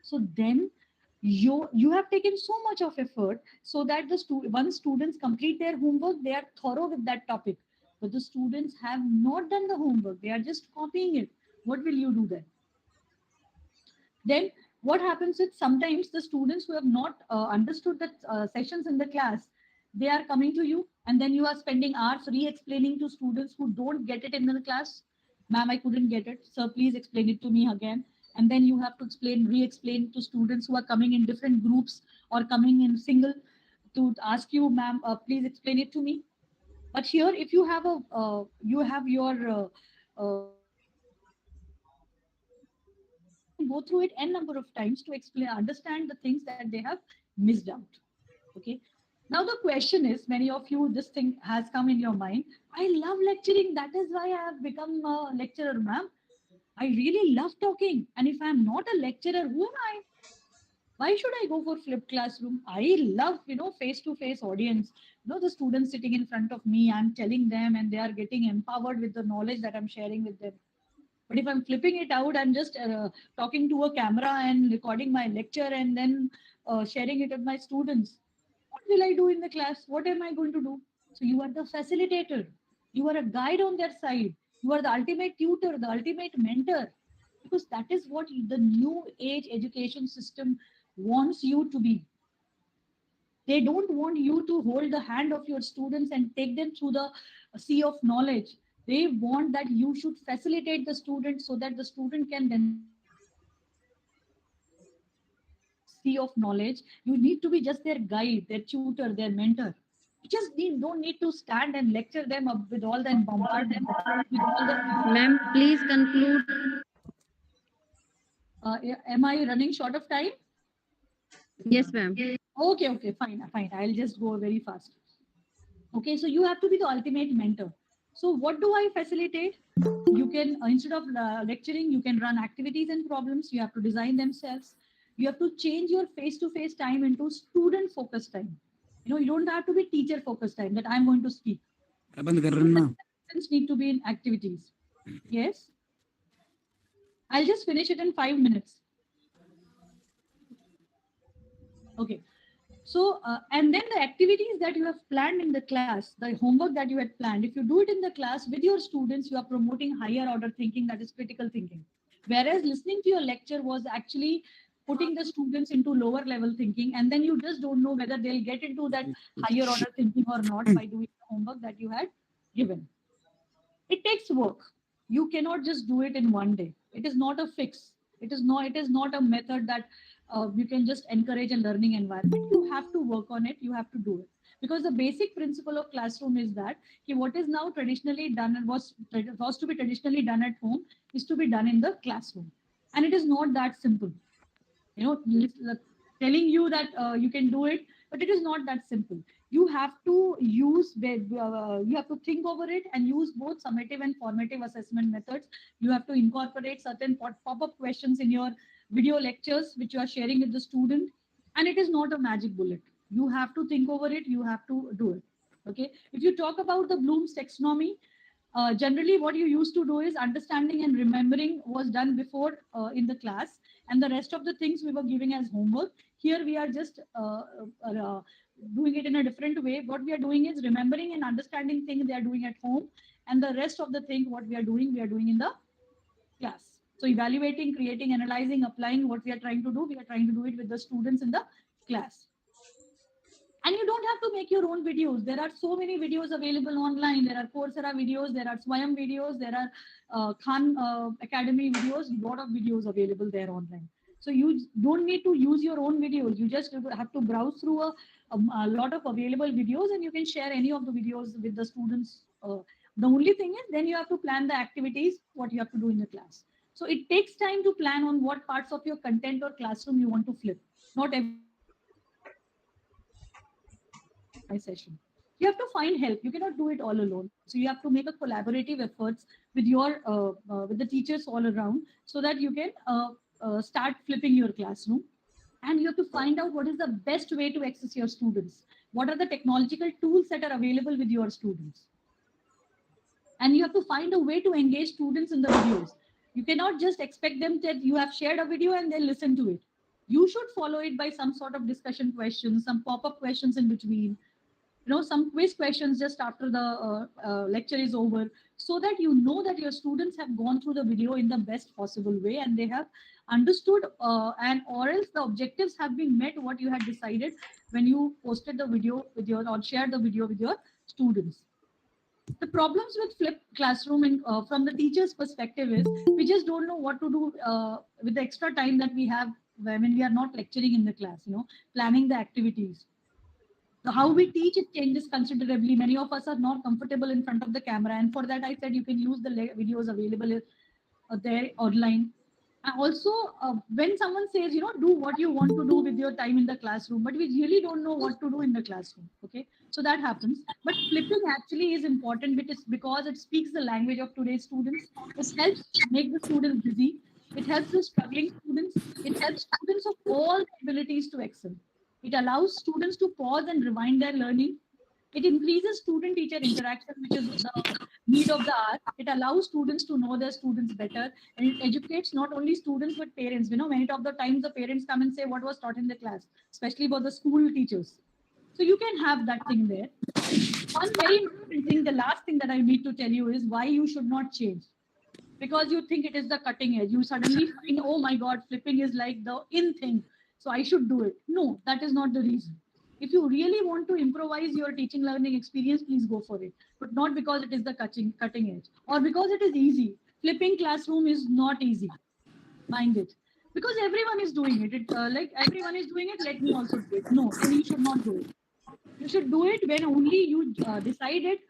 So then you have taken so much of effort so that once students complete their homework, they are thorough with that topic. But the students have not done the homework, they are just copying it. What will you do then? Then what happens is sometimes the students who have not understood the sessions in the class, they are coming to you, and then you are spending hours re-explaining to students who don't get it in the class. Ma'am, I couldn't get it. Sir, please explain it to me again. And then you have to re-explain to students who are coming in different groups or coming in single, to ask you, ma'am, please explain it to me. But here, if you have you have your presentation in front of you, they can go through it n number of times to explain, understand the things that they have missed out. Okay. Now the question is, many of you, this thing has come in your mind. I love lecturing. That is why I have become a lecturer, ma'am. I really love talking. And if I'm not a lecturer, who am I? Why should I go for flipped classroom? I love, face-to-face audience. The students sitting in front of me, I'm telling them and they are getting empowered with the knowledge that I'm sharing with them. But if I'm flipping it out, I'm just talking to a camera and recording my lecture and then sharing it with my students. What will I do in the class? What am I going to do? So you are the facilitator. You are a guide on their side. You are the ultimate tutor, the ultimate mentor. Because that is what the new age education system wants you to be. They don't want you to hold the hand of your students and take them through the sea of knowledge. They want that you should facilitate the student so that the student can themselves sea of knowledge. You need to be just their guide, their tutor, their mentor. You just don't need to stand and lecture them up with all that, bombard them with all the. Ma'am, please conclude. Am I running short of time? Yes, ma'am. Okay, fine. I'll just go very fast. Okay, so you have to be the ultimate mentor. So what do I facilitate? You can, instead of lecturing, you can run activities and problems. You have to design themselves. You have to change your face-to-face time into student-focused time. You don't have to be teacher-focused time that I'm going to speak. Students need to be in activities. Yes. I'll just finish it in 5 minutes. Okay. So, and then the activities that you have planned in the class, the homework that you had planned, if you do it in the class with your students, you are promoting higher order thinking, that is critical thinking. Whereas listening to your lecture was actually putting the students into lower level thinking, and then you just don't know whether they'll get into that higher order thinking or not by doing the homework that you had given. It takes work. You cannot just do it in one day. It is not a fix. It is not a method that you can just encourage a learning environment. You have to work on it. You have to do it, because the basic principle of classroom is that what is now traditionally done and was to be traditionally done at home is to be done in the classroom, and it is not that simple. Telling you that you can do it, but it is not that simple. You have to you have to think over it and use both summative and formative assessment methods. You have to incorporate certain pop-up questions in your video lectures which you are sharing with the student, and it is not a magic bullet. You have to think over it. You have to do it. Okay, if you talk about the Bloom's taxonomy, generally what you used to do is understanding and remembering was done before in the class, and the rest of the things we were giving as homework. Here we are just doing it in a different way. What we are doing is remembering and understanding things they are doing at home, and the rest of the thing what we are doing in the class. So evaluating, creating, analyzing, applying what we are trying to do, we are trying to do it with the students in the class. And you don't have to make your own videos. There are so many videos available online. There are Coursera videos, there are Swayam videos, there are Khan Academy videos, lot of videos available there online. So you don't need to use your own videos. You just have to browse through a lot of available videos, and you can share any of the videos with the students. The only thing is then you have to plan the activities, what you have to do in the class. So it takes time to plan on what parts of your content or classroom you want to flip. Not everything can be done in my session. You have to find help. You cannot do it all alone. So you have to make a collaborative efforts with with the teachers all around, so that you can start flipping your classroom. And you have to find out what is the best way to access your students. What are the technological tools that are available with your students? And you have to find a way to engage students in the videos. You cannot just expect them that you have shared a video and they'll listen to it. You should follow it by some sort of discussion questions, some pop-up questions in between, some quiz questions just after the lecture is over, so that you know that your students have gone through the video in the best possible way and they have understood, and or else the objectives have been met what you had decided when you posted the video with your or shared the video with your students. The problems with flipped classroom and from the teacher's perspective is we just don't know what to do with the extra time that we have when we are not lecturing in the class, planning the activities. So how we teach, it changes considerably. Many of us are not comfortable in front of the camera, and for that I said you can use the videos available there online. Also, when someone says, do what you want to do with your time in the classroom, but we really don't know what to do in the classroom. Okay, so that happens. But flipping actually is important because it speaks the language of today's students. It helps make the students busy. It helps the struggling students. It helps students of all abilities to excel. It allows students to pause and rewind their learning. It increases student teacher interaction, which is the need of the hour. It allows students to know their students better, and it educates not only students but parents. Many of the times the parents come and say what was taught in the class, especially for the school teachers. So you can have that thing there. One very important thing, the last thing that I need to tell you is why you should not change. Because you think it is the cutting edge. You suddenly find, oh my God, flipping is like the in thing. So I should do it. No, that is not the reason. If you really want to improvise your teaching learning experience, please go for it. But not because it is the cutting edge or because it is easy. Flipping classroom is not easy. Mind it. Because everyone is doing it. Like everyone is doing it, let me also do it. No, then you should not do it. You should do it when only you decide it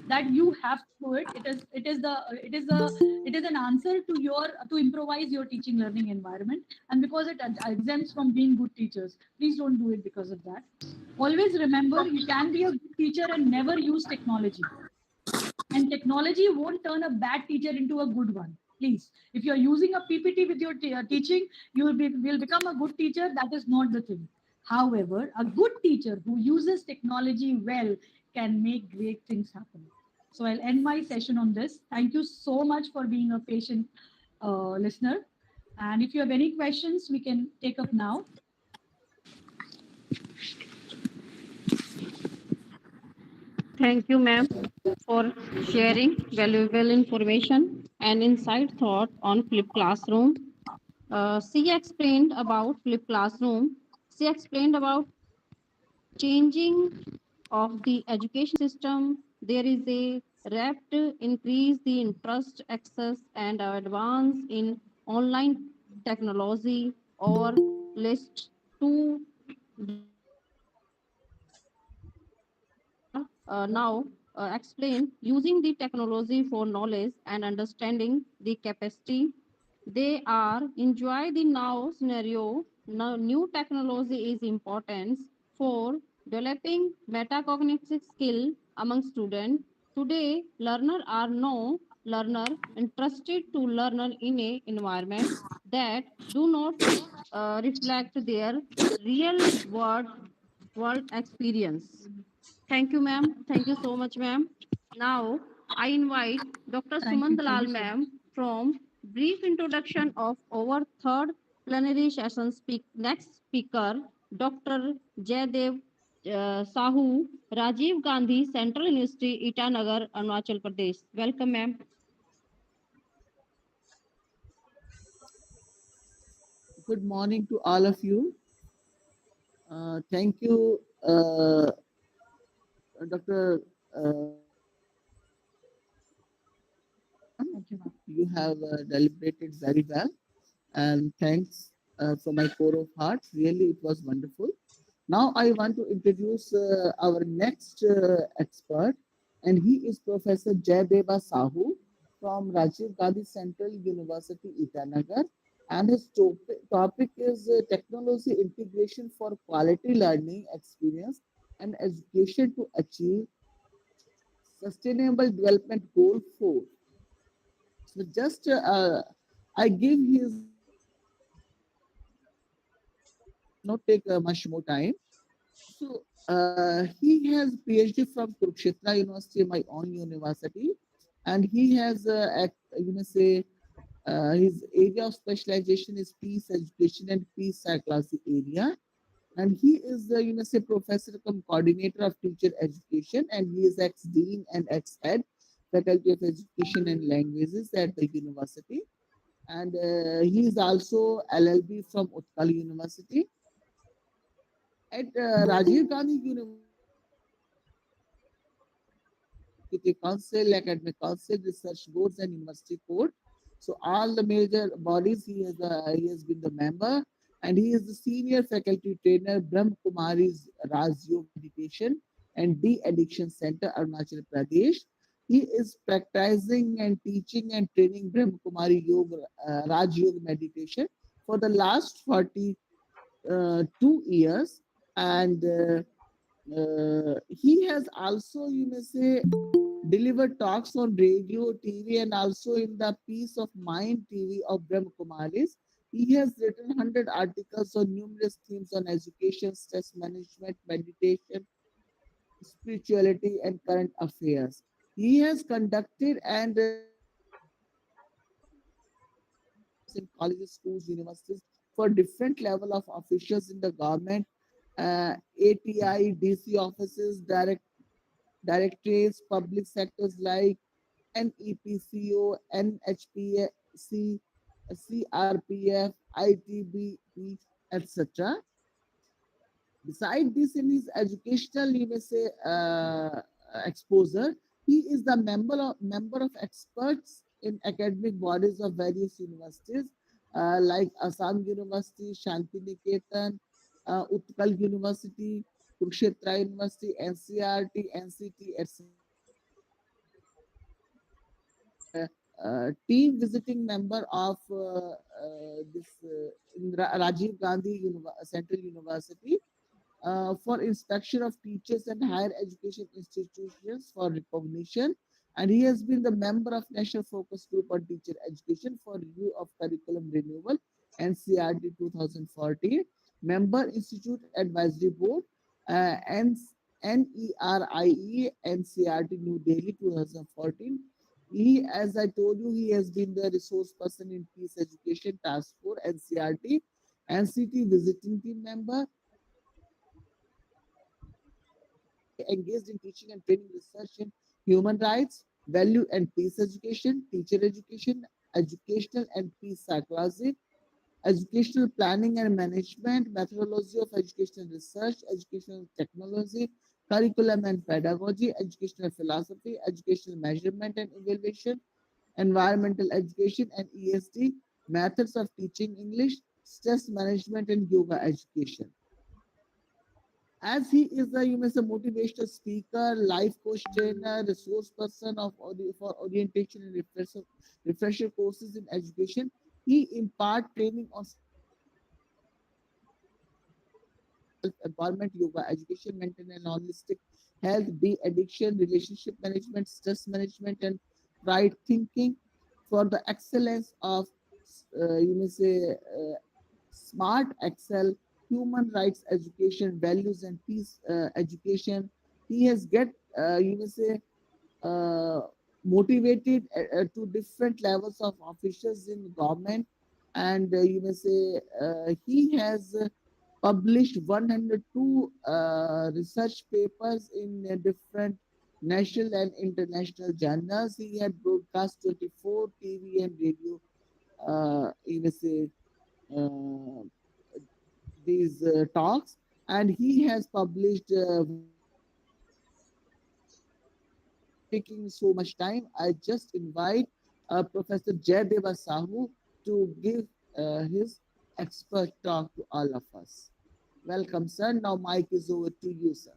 that you have to do it. It is an answer to your to improvise your teaching learning environment, and because it exempts from being good teachers. Please don't do it because of that. Always remember, you can be a good teacher and never use technology. And technology won't turn a bad teacher into a good one. Please, if you're using a PPT with your teaching, will become a good teacher. That is not the thing. However, a good teacher who uses technology well can make great things happen. So I'll end my session on this. Thank you so much for being a patient listener. And if you have any questions, we can take up now. Thank you, ma'am, for sharing valuable information and inside thought on flip classroom. She explained about flip classroom. She explained about changing of the education system. There is a rapid increase the interest, access, and advance in online technology or list to are now explain using the technology for knowledge and understanding the capacity. They are enjoy the now scenario. Now, new technology is important for developing metacognitive skill among students. Today, learner are no learner interested to learn in a environment that do not reflect their real world experience. Thank you, ma'am. Thank you so much, ma'am. Now, I invite Dr. Thank Sumant you. Thank Lal, you so much. ma'am, from brief introduction of our third plenary session. Next speaker, Dr. Jaydev Sahu, Rajiv Gandhi Central University, Itanagar, Arunachal Pradesh. Welcome, ma'am. Good morning to all of you. Thank you, Dr. Thank you, ma'am. You have deliberated very well, and thanks from my core of heart. Really, it was wonderful. Now, I want to introduce our next expert, and he is Professor Jaydeva Sahu from Rajiv Gandhi Central University, Itanagar. And his topic is technology integration for quality learning experience and education to achieve Sustainable Development Goal 4. So just I give his not take much more time. So he has PhD from Kurukshetra University, my own university, and he has say his area of specialization is peace education and peace psychology area, and he is the say professor cum coordinator of teacher education, and he is ex dean and ex head faculty of education and languages at the university, and he is also LLB from Utkal University. At Rajiv Gandhi University, Faculty Council, Academic Council, Research Boards, and University Court. So all the major bodies he has been the member, and he is the senior faculty trainer Brahm Kumari's Raj Yoga Meditation and De-Addiction Center, Arunachal Pradesh. He is practicing and teaching and training Brahma Kumari Yoga, Raj Yoga meditation for the last 2 years. And he has also, you may say, delivered talks on radio, TV, and also in the Peace of Mind TV of Brahma Kumaris. He has written 100 articles on numerous themes on education, stress management, meditation, spirituality, and current affairs. He has conducted and in colleges, schools, universities for different level of officials in the government, ATI, DC offices, directorates, public sectors like NEPCO, NHPC, CRPF, ITBP, etc. Besides this, in his educational, you may say, exposure, he is the member of experts in academic bodies of various universities like Assam University, Shanti Niketan, Utkal University, Kurukshetra University, NCRT, NCT, etc. He is team visiting member of this Rajiv Gandhi Central University for inspection of teachers and higher education institutions for recognition. And he has been the member of National Focus Group on Teacher Education for review of curriculum renewal, NCRT 2014, member Institute Advisory Board, NERIE, NCRT New Delhi 2014. He, as I told you, he has been the resource person in Peace Education Task Force, NCRT, NCT visiting team member, engaged in teaching and training research in human rights, value and peace education, teacher education, educational and peace psychology, educational planning and management, methodology of educational research, educational technology, curriculum and pedagogy, educational philosophy, educational measurement and evaluation, environmental education and ESD, methods of teaching English, stress management and yoga education. As he is a, you may say, motivational speaker, life coach, trainer, resource person for orientation and refresher courses in education. He impart training on self-empowerment, yoga education, mental and holistic health, de-addiction, relationship management, stress management, and right thinking for the excellence of, you may say, smart excel, human rights education, values and peace education. He has get, you may say, uh, motivated to different levels of officials in government, and you may say he has published 102 research papers in different national and international journals. He had broadcast 24 TV and radio, you may say, uh, these talks, and he has published various articles. Without taking so much time, I just invite Professor Jayadeva Sahu to give his expert talk to all of us. Welcome, sir. Now, mic is over to you, sir.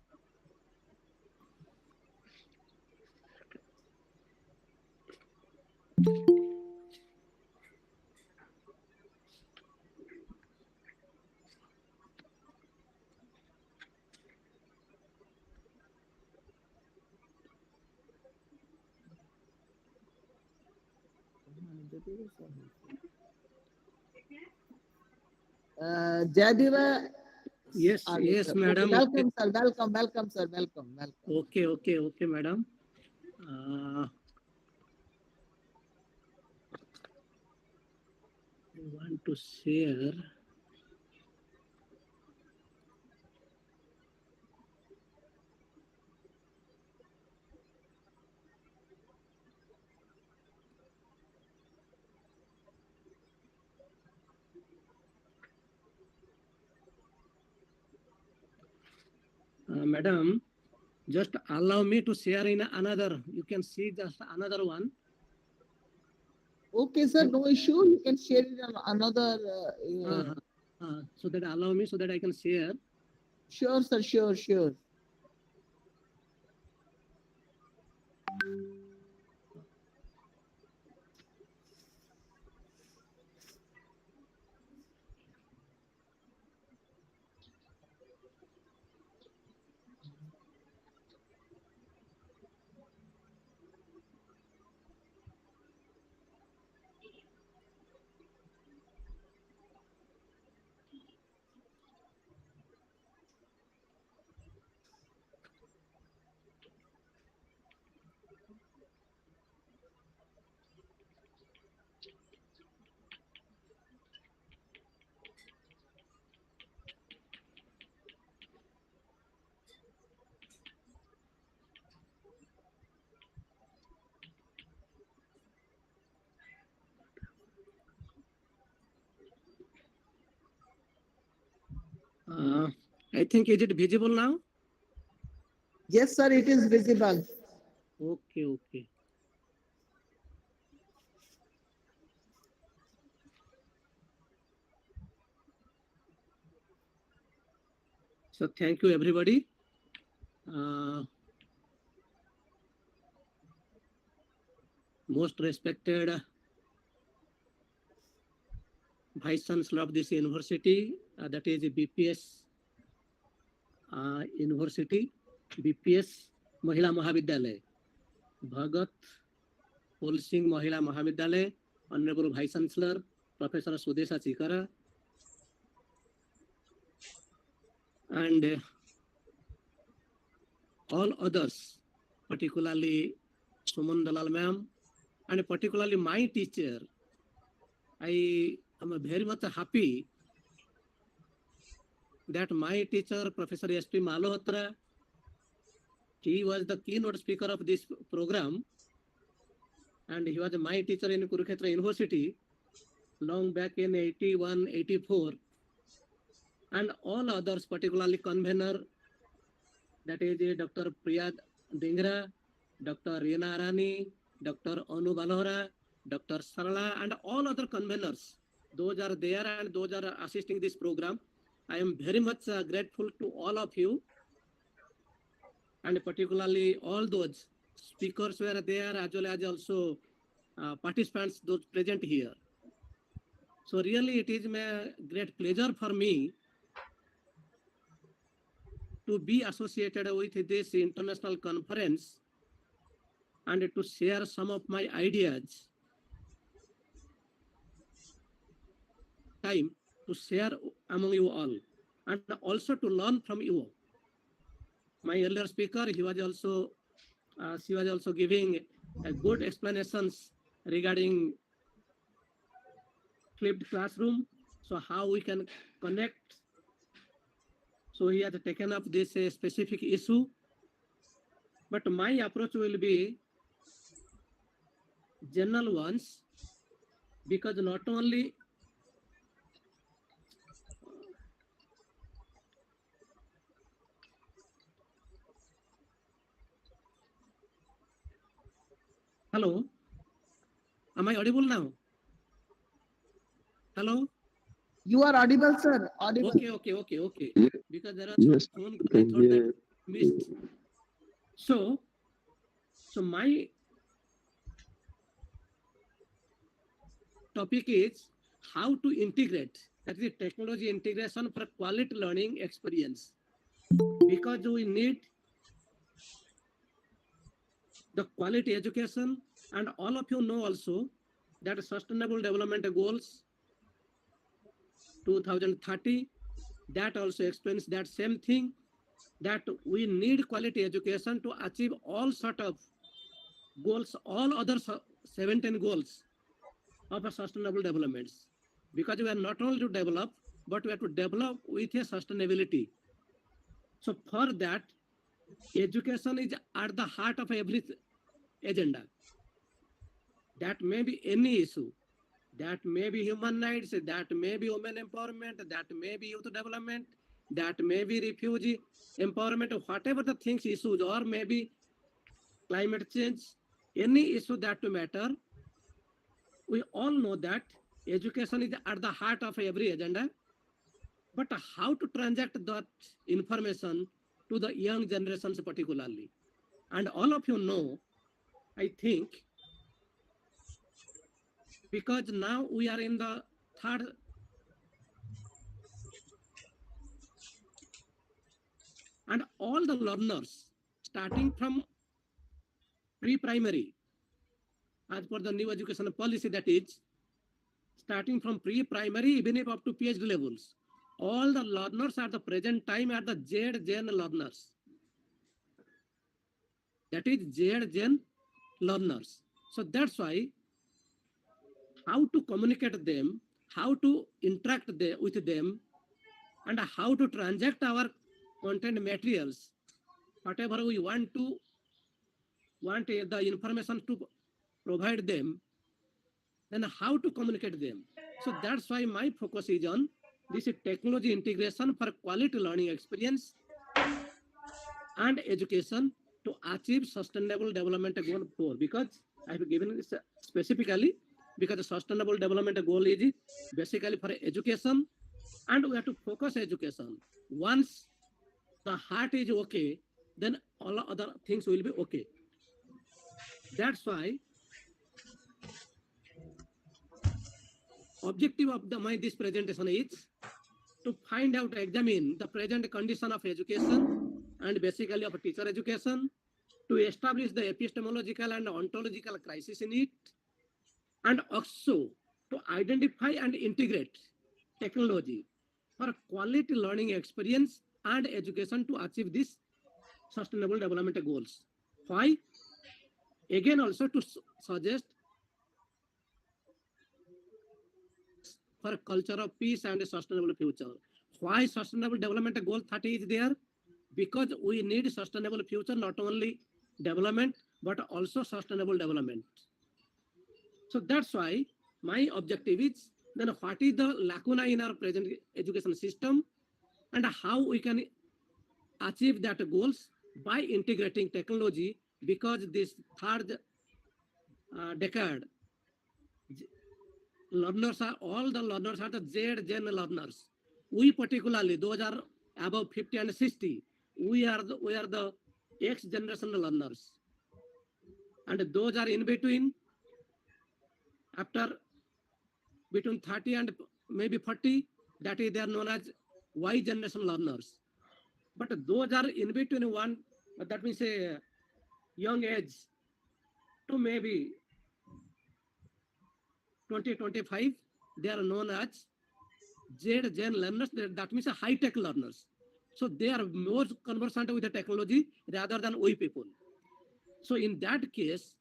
Jayadeva. Yes, yes, Sir. Okay, madam. Okay, welcome, sir. Welcome, sir. Welcome. okay, madam. Uh, I want to share. Madam, just allow me to share in another. You can see just another one. Okay, sir. No issue. You can share it on another. So that allow me so that I can share. Sure, sir. Sure. I think, is it visible now? Yes, sir, it is visible. Okay, okay. So thank you, everybody. Most respected Vice Chancellor of this university, that is BPS University, BPS Mahila Mahavidyalaya, Bhagat Pol Singh Mahila Mahavidyalaya, Honorable Vice Chancellor, Professor Sudesha Chikara, and all others, particularly Suman Dalal ma'am, and particularly my teacher. I am very much happy that my teacher, Professor S.P. Malhotra, he was the keynote speaker of this program, and he was my teacher in Kurukshetra University long back in 81, 84, and all others, particularly convener, that is Dr. Priyad Dingra, Dr. Reena Arani, Dr. Anu Balora, Dr. Sarala, and all other conveners. Those are there and those are assisting this program. I am very much grateful to all of you, and particularly all those speakers were there as well as also participants those present here. So really it is my great pleasure for me to be associated with this international conference and to share some of my ideas. Time to share among you all and also to learn from you. My earlier speaker, she was also giving a good explanations regarding flipped classroom. So how we can connect. So he has taken up this specific issue. But my approach will be general ones, because not only hello, am I audible now? Hello? You are audible, sir. Audible. Okay. Because there are some phone call, I thought that missed. So my topic is how to integrate, that is technology integration for quality learning experience. Because we need the quality education, and all of you know also that sustainable development goals 2030, that also explains that same thing, that we need quality education to achieve all sort of goals, all other 17 goals of a sustainable developments. Because we are not only to develop, but we have to develop with a sustainability. So for that, education is at the heart of every agenda. That may be any issue. That may be human rights, that may be women empowerment, that may be youth development, that may be refugee empowerment, whatever the things issues, or maybe climate change, any issue that matter. We all know that education is at the heart of every agenda, but how to transact that information to the young generations particularly. And all of you know, I think, because now we are in the third and all the learners starting from pre-primary, as per the new education policy, that is starting from pre-primary even if up to PhD levels, all the learners at the present time are the Z-Gen learners. That is Z-Gen learners. So that's why how to communicate them, how to interact with them, and how to transact our content materials, whatever we want the information to provide them, then how to communicate them. So that's why my focus is on this is technology integration for quality learning experience and education to achieve sustainable development goal 4, because I have given this specifically because the sustainable development goal is basically for education, and we have to focus education. Once the heart is okay, then all other things will be okay. That's why objective of my this presentation is to find out, examine the present condition of education and basically of teacher education, to establish the epistemological and ontological crisis in it, and also to identify and integrate technology for quality learning experience and education to achieve these sustainable development goals. Why? Again, also to suggest for a culture of peace and a sustainable future. Why sustainable development goal 30 is there? Because we need sustainable future, not only development, but also sustainable development. So that's why my objective is then what is the lacuna in our present education system and how we can achieve that goals by integrating technology, because this third decade learners are all the learners are the Z Gen learners. We particularly those are above 50 and 60. We are the X generation learners, and those are in between after between 30 and maybe 40. That is they are known as Y generation learners. But those are in between one, that means a young age to maybe 2025. They are known as Z Gen learners. That means a high tech learners. So they are more conversant with the technology rather than we people. So in that case,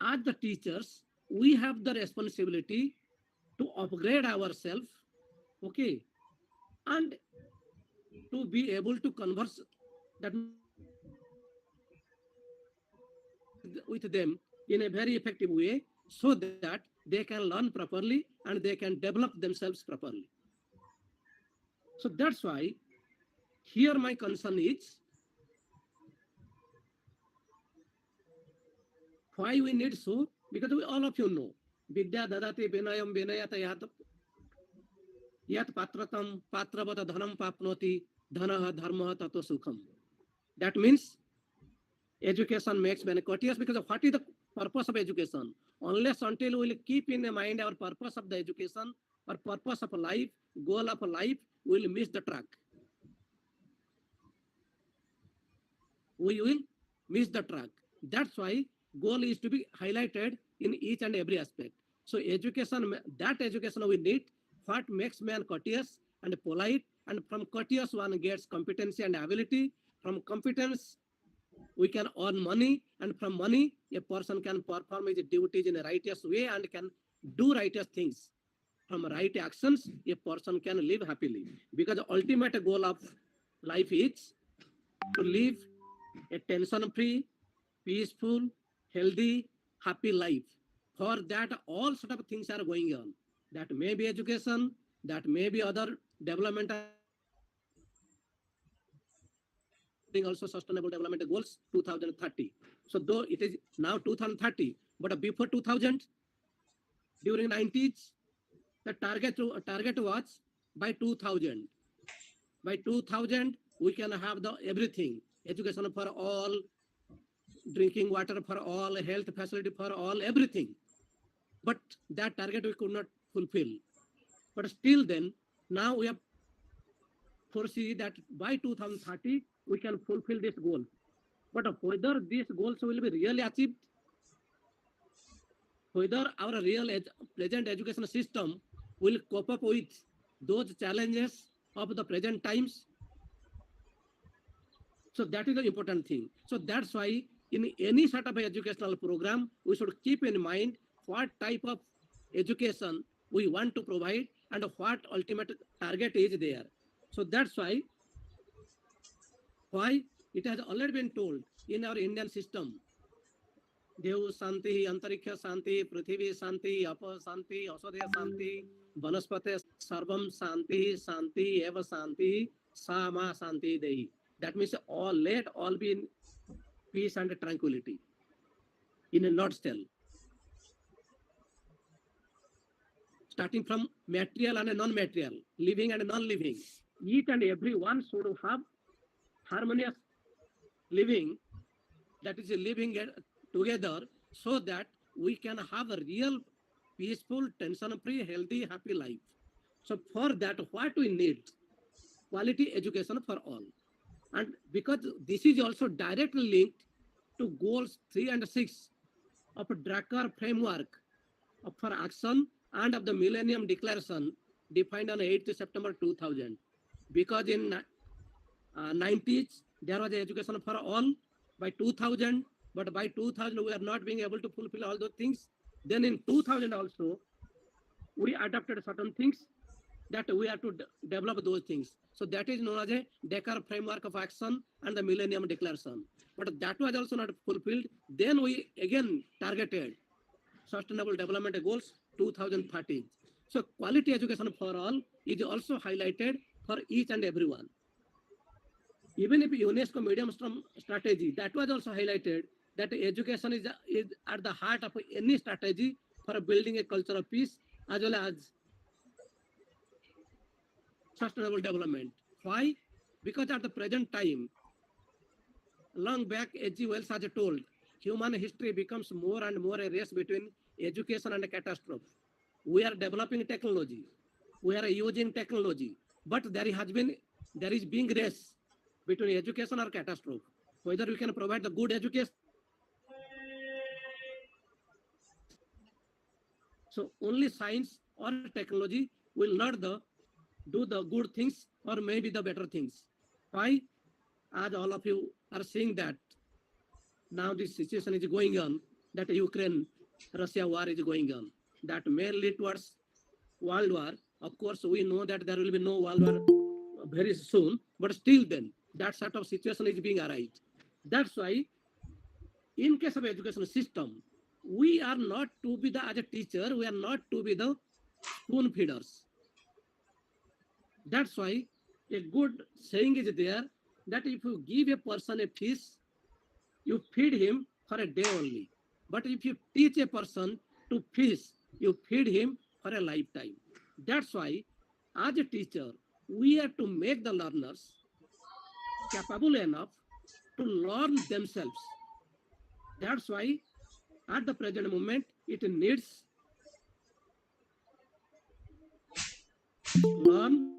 as the teachers, we have the responsibility to upgrade ourselves, okay, and to be able to converse that with them in a very effective way, so that they can learn properly and they can develop themselves properly. So that's why here my concern is why we need so, because we all of you know vidya dadati vinayam vinayata yat patratam patravata dhanam papnoti dhanaha dharmaha tato sukham. That means education makes men courteous, because of what is the purpose of education? Unless until we will keep in mind our purpose of the education or purpose of life, goal of life, we will miss the track. We will miss the track. That's why goal is to be highlighted in each and every aspect. So education, that education we need, what makes man courteous and polite, and from courteous one gets competency and ability. From competence, we can earn money, and from money, a person can perform his duties in a righteous way and can do righteous things. From right actions, a person can live happily, because the ultimate goal of life is to live a tension-free, peaceful, healthy, happy life. For that, all sort of things are going on. That may be education, that may be other development, also sustainable development goals 2030. So though it is now 2030, but before 2000, during 90s, the target was by 2000. By 2000, we can have the everything, education for all, drinking water for all, health facility for all, everything. But that target we could not fulfill. But still then, now we have foresee that by 2030, we can fulfill this goal. But whether these goals will be really achieved, whether our real present education system will cope up with those challenges of the present times. So that is the important thing. So that's why in any sort of educational program, we should keep in mind what type of education we want to provide and what ultimate target is there. So that's why it has already been told in our Indian system, Dev Santi, Antariksha Santi, Prithvi Santi, Apa Santi, Asodaya Santi, Vanaspate sarvam santi, santi eva santi, sama santi dehi. That means all, let all be in peace and tranquility. In a nutshell, starting from material and non-material, living and non-living, each and every one should have harmonious living, that is living together, so that we can have a real peaceful, tension-free, healthy, happy life. So for that, what we need? Quality education for all. And because this is also directly linked to goals 3 and 6 of a Drakkar framework for action and of the Millennium Declaration defined on 8th September 2000. Because in 90s, there was education for all by 2000, but by 2000, we are not being able to fulfill all those things. Then in 2000 also, we adopted certain things that we have to develop those things. So that is known as a Dakar framework of action and the Millennium Declaration. But that was also not fulfilled. Then we again targeted Sustainable Development Goals 2030. So quality education for all is also highlighted for each and everyone. Even if UNESCO medium-term strategy, that was also highlighted, that education is at the heart of any strategy for building a culture of peace as well as sustainable development. Why? Because at the present time, long back, H.G. Wells has told, human history becomes more and more a race between education and a catastrophe. We are developing technology. We are using technology. But there is being race between education or catastrophe. Whether we can provide the good education. So only science or technology will not do the good things or maybe the better things. Why? As all of you are seeing that now this situation is going on, that Ukraine-Russia war is going on, that may lead towards world war. Of course, we know that there will be no world war very soon, but still then, that sort of situation is being arrived. That's why, in case of education system, we are not to be as a teacher, we are not to be the spoon feeders. That's why a good saying is there, that if you give a person a fish, you feed him for a day only. But if you teach a person to fish, you feed him for a lifetime. That's why, as a teacher, we are to make the learners capable enough to learn themselves. That's why, at the present moment, it needs learn,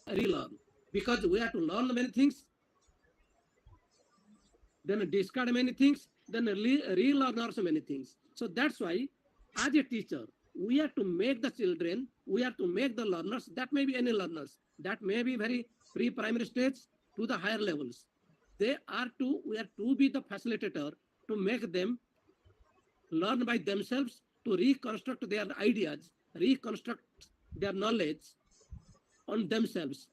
relearn. Because we have to learn many things, then discard many things, then relearn also many things. So that's why, as a teacher, we have to make the children, we have to make the learners, that may be any learners, that may be very pre-primary stage to the higher levels. We are to be the facilitator to make them learn by themselves, to reconstruct their ideas, reconstruct their knowledge on themselves.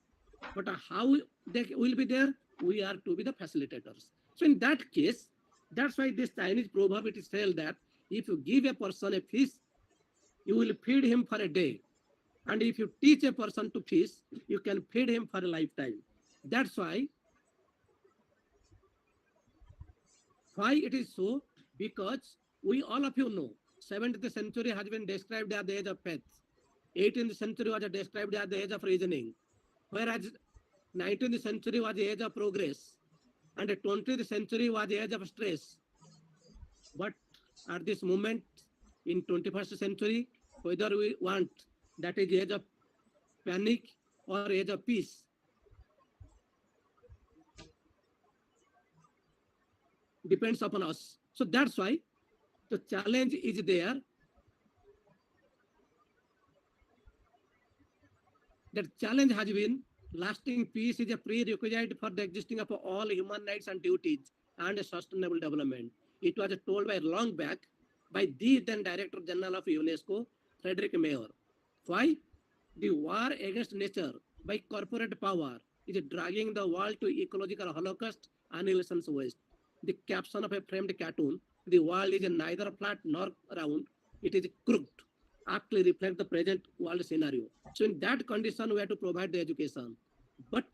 But how they will be there? We are to be the facilitators. So in that case, that's why this Chinese proverb, it is said that if you give a person a fish, you will feed him for a day. And if you teach a person to fish, you can feed him for a lifetime. That's why it is so, because we all of you know, 7th century has been described as the age of faith. 18th century was described as the age of reasoning, whereas 19th century was the age of progress, and the 20th century was the age of stress. But at this moment, in 21st century, whether we want that is the age of panic or age of peace, depends upon us. So that's why the challenge is there. That challenge has been lasting peace is a prerequisite for the existing of all human rights and duties and sustainable development. It was told by long back by the then Director General of UNESCO, Frederick Mayer. Why? The war against nature by corporate power is dragging the world to ecological holocaust, annihilation's waste. The caption of a framed cartoon, the world is neither flat nor round, it is crooked, actually reflect the present world scenario. So in that condition, we have to provide the education. But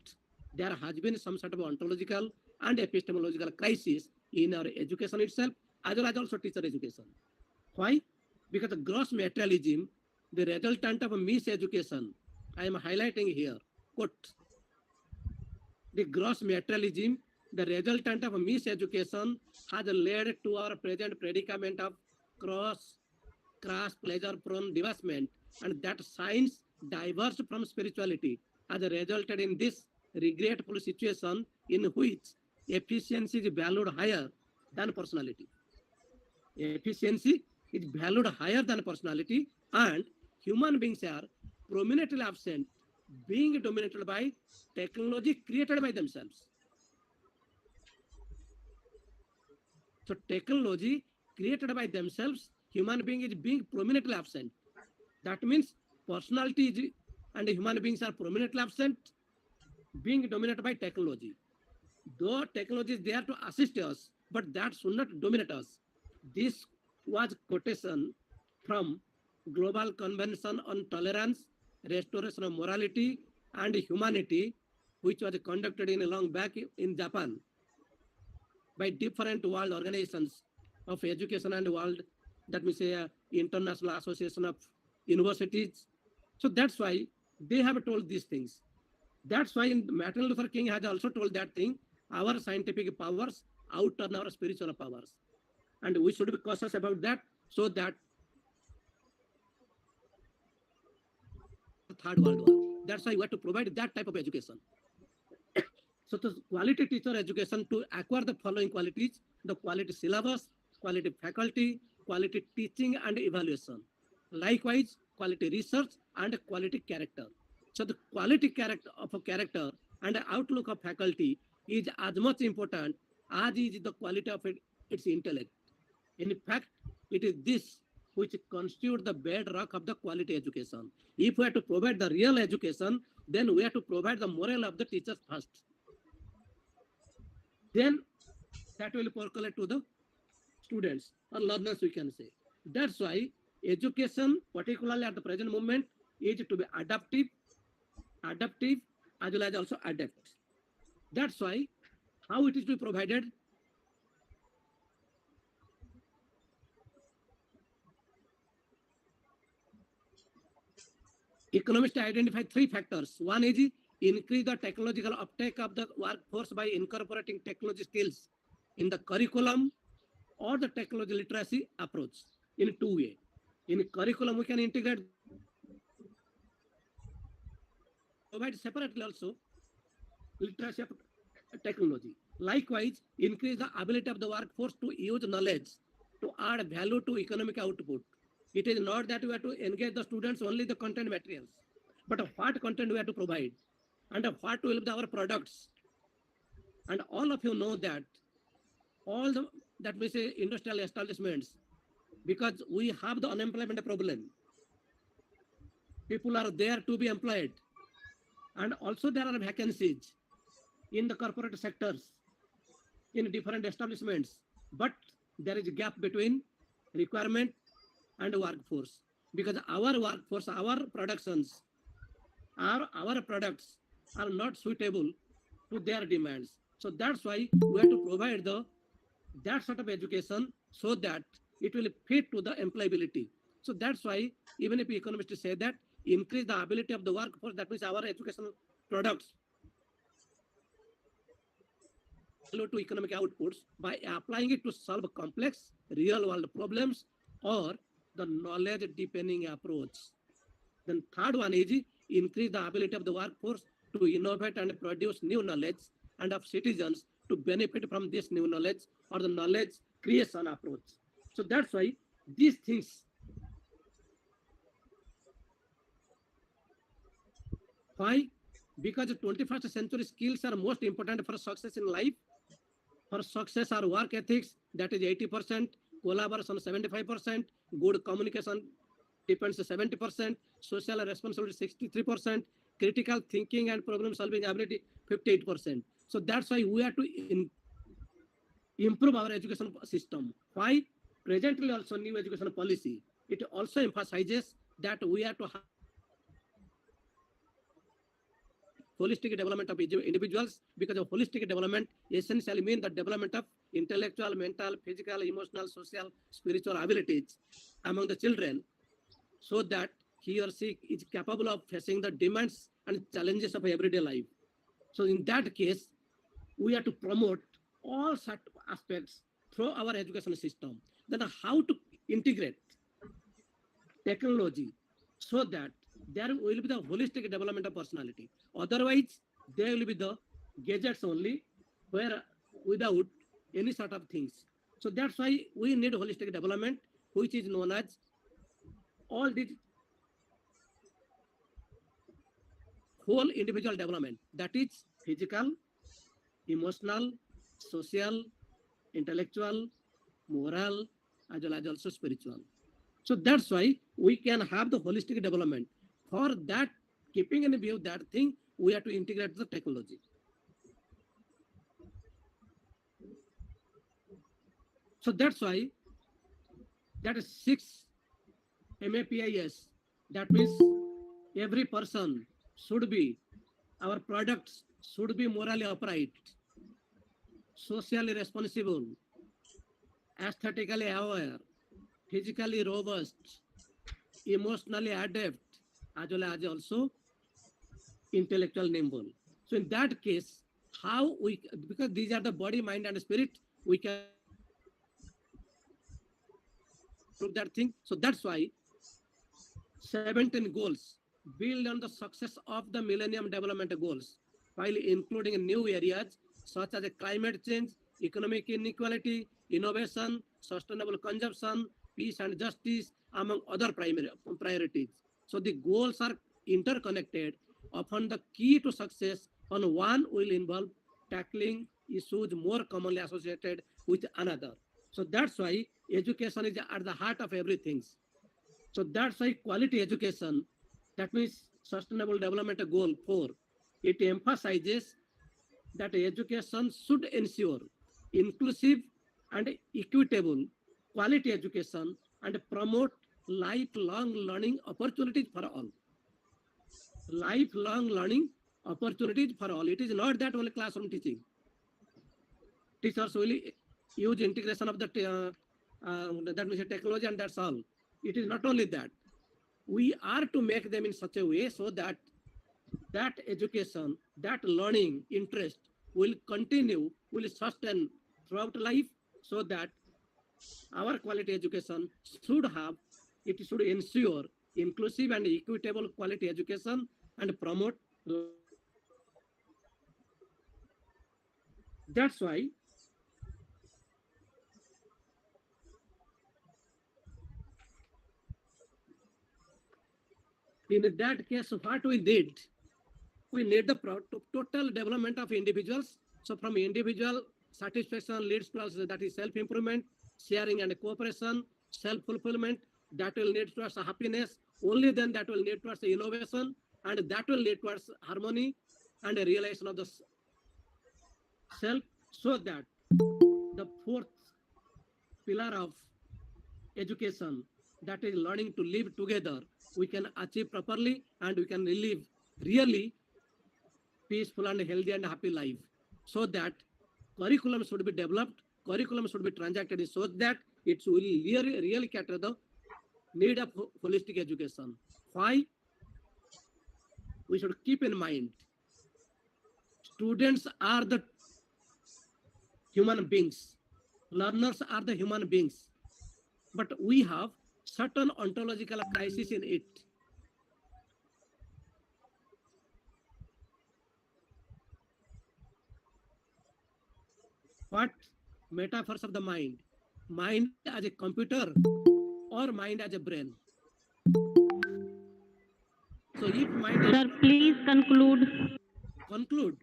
there has been some sort of ontological and epistemological crisis in our education itself, as well as also teacher education. Why? Because the gross materialism, the resultant of miseducation, I am highlighting here, quote, the gross materialism, the resultant of miseducation, has led to our present predicament of crass pleasure-prone debasement, and that science diverged from spirituality has resulted in this regretful situation in which efficiency is valued higher than personality. Efficiency is valued higher than personality, and human beings are prominently absent, being dominated by technology created by themselves. So technology created by themselves, human being is being prominently absent. That means personality is, and human beings are prominently absent, being dominated by technology. Though technology is there to assist us, but that should not dominate us. This was quotation from Global Convention on Tolerance, Restoration of Morality and Humanity, which was conducted in a long back in Japan by different world organizations of education and world, that means International Association of Universities. So that's why they have told these things. That's why Martin Luther King has also told that thing, our scientific powers outturn our spiritual powers. And we should be cautious about that, so that Third World War. That's why we have to provide that type of education. So the quality teacher education to acquire the following qualities: the quality syllabus, quality faculty, quality teaching and evaluation. Likewise, quality research and quality character. So the quality character of a character and outlook of faculty is as much important as is the quality of its intellect. In fact, it is this which constitutes the bedrock of the quality education. If we have to provide the real education, then we have to provide the moral of the teachers first. Then that will percolate to the students or learners, we can say. That's why education, particularly at the present moment, is to be adaptive, as well as also adapt. That's why how it is to be provided. Economists identify three factors. One is increase the technological uptake of the workforce by incorporating technology skills in the curriculum or the technology literacy approach in two ways. In curriculum, we can integrate, provide separately also literacy of technology. Likewise, increase the ability of the workforce to use knowledge to add value to economic output. It is not that we have to engage the students only the content materials, but what content we have to provide and what will be our products. And all of you know that all the that we say industrial establishments, because we have the unemployment problem. People are there to be employed, and also there are vacancies in the corporate sectors, in different establishments, but there is a gap between requirement and workforce, because our workforce, our productions, our products are not suitable to their demands. So that's why we have to provide that sort of education so that it will fit to the employability. So that's why even if economists say that increase the ability of the workforce, that means our educational products to economic outputs by applying it to solve complex real world problems or the knowledge deepening approach. Then third one is increase the ability of the workforce to innovate and produce new knowledge, and of citizens to benefit from this new knowledge or the knowledge creation approach. So that's why these things. Why? Because the 21st century skills are most important for success in life. For success are work ethics, that is 80%, collaboration 75%, good communication depends 70%, social responsibility 63%, critical thinking and problem solving ability 58%. So that's why we have to improve our education system. Why? Presently also new education policy it also emphasizes that we have to have holistic development of individuals, because of holistic development essentially means the development of intellectual, mental, physical, emotional, social, spiritual abilities among the children, so that he or she is capable of facing the demands and challenges of everyday life. So in that case, we have to promote all such aspects through our education system. Then how to integrate technology so that there will be the holistic development of personality. Otherwise, there will be the gadgets only, where without any sort of things. So that's why we need holistic development, which is known as all these whole individual development. That is physical, emotional, social, intellectual, moral, as well as also spiritual. So that's why we can have the holistic development. For that, keeping in view that thing, we have to integrate the technology. So that's why that is 6 MAPIS. That means every person should be, our products should be morally upright, socially responsible, aesthetically aware, physically robust, emotionally adept, as well as also intellectual nimble. So in that case, how we, because these are the body, mind, and spirit, we can prove that thing. So that's why 17 goals build on the success of the Millennium Development Goals, while including new areas such as climate change, economic inequality, innovation, sustainable consumption, peace and justice, among other primary priorities. So the goals are interconnected. Often the key to success on one will involve tackling issues more commonly associated with another. So that's why education is at the heart of everything. So that's why quality education, that means sustainable development goal 4, it emphasizes that education should ensure inclusive and equitable quality education and promote lifelong learning opportunities for all. Lifelong learning opportunities for all. It is not that only classroom teaching. Teachers will use integration of the that means technology, and that's all. It is not only that. We are to make them in such a way so that that education, that learning interest will continue, will sustain throughout life, so that our quality education should have, it should ensure inclusive and equitable quality education and promote. That's why in that case, what we need the total development of individuals. So from individual satisfaction leads to us, that is self-improvement, sharing and cooperation, self-fulfillment, that will lead towards happiness. Only then that will lead towards innovation, and that will lead towards harmony and a realization of the self. So that the fourth pillar of education, that is learning to live together, we can achieve properly, and we can live really peaceful and healthy and happy life. So that curriculum should be developed, curriculum should be transacted so that it will really cater the need of holistic education. Why? We should keep in mind, students are the human beings, learners are the human beings, but we have certain ontological crisis in it. What metaphors of the mind? Mind as a computer or mind as a brain? So if mind is, Sir, please conclude. conclude.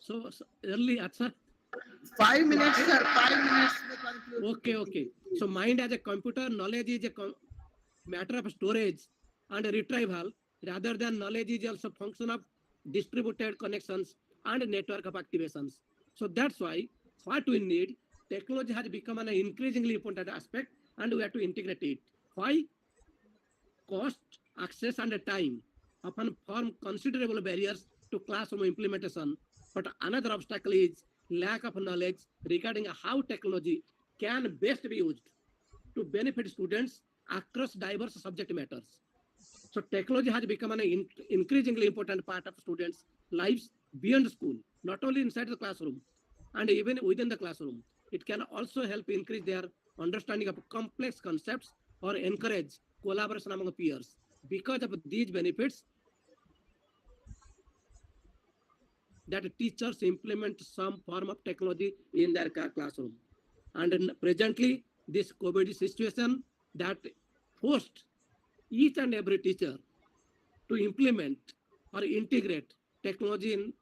So early, Acha. 5 minutes, sir. 5 minutes. Okay. So mind as a computer, knowledge is a matter of storage and retrieval, rather than knowledge is also function of distributed connections and network of activations. So that's why what we need, technology has become an increasingly important aspect, and we have to integrate it. Why? Cost, access, and time often form considerable barriers to classroom implementation. But another obstacle is lack of knowledge regarding how technology can best be used to benefit students across diverse subject matters. So technology has become an increasingly important part of students' lives beyond school, not only inside the classroom and even within the classroom. It can also help increase their understanding of complex concepts or encourage collaboration among peers. Because of these benefits, that teachers implement some form of technology in their classroom. And presently, this COVID situation that forced each and every teacher to implement or integrate technology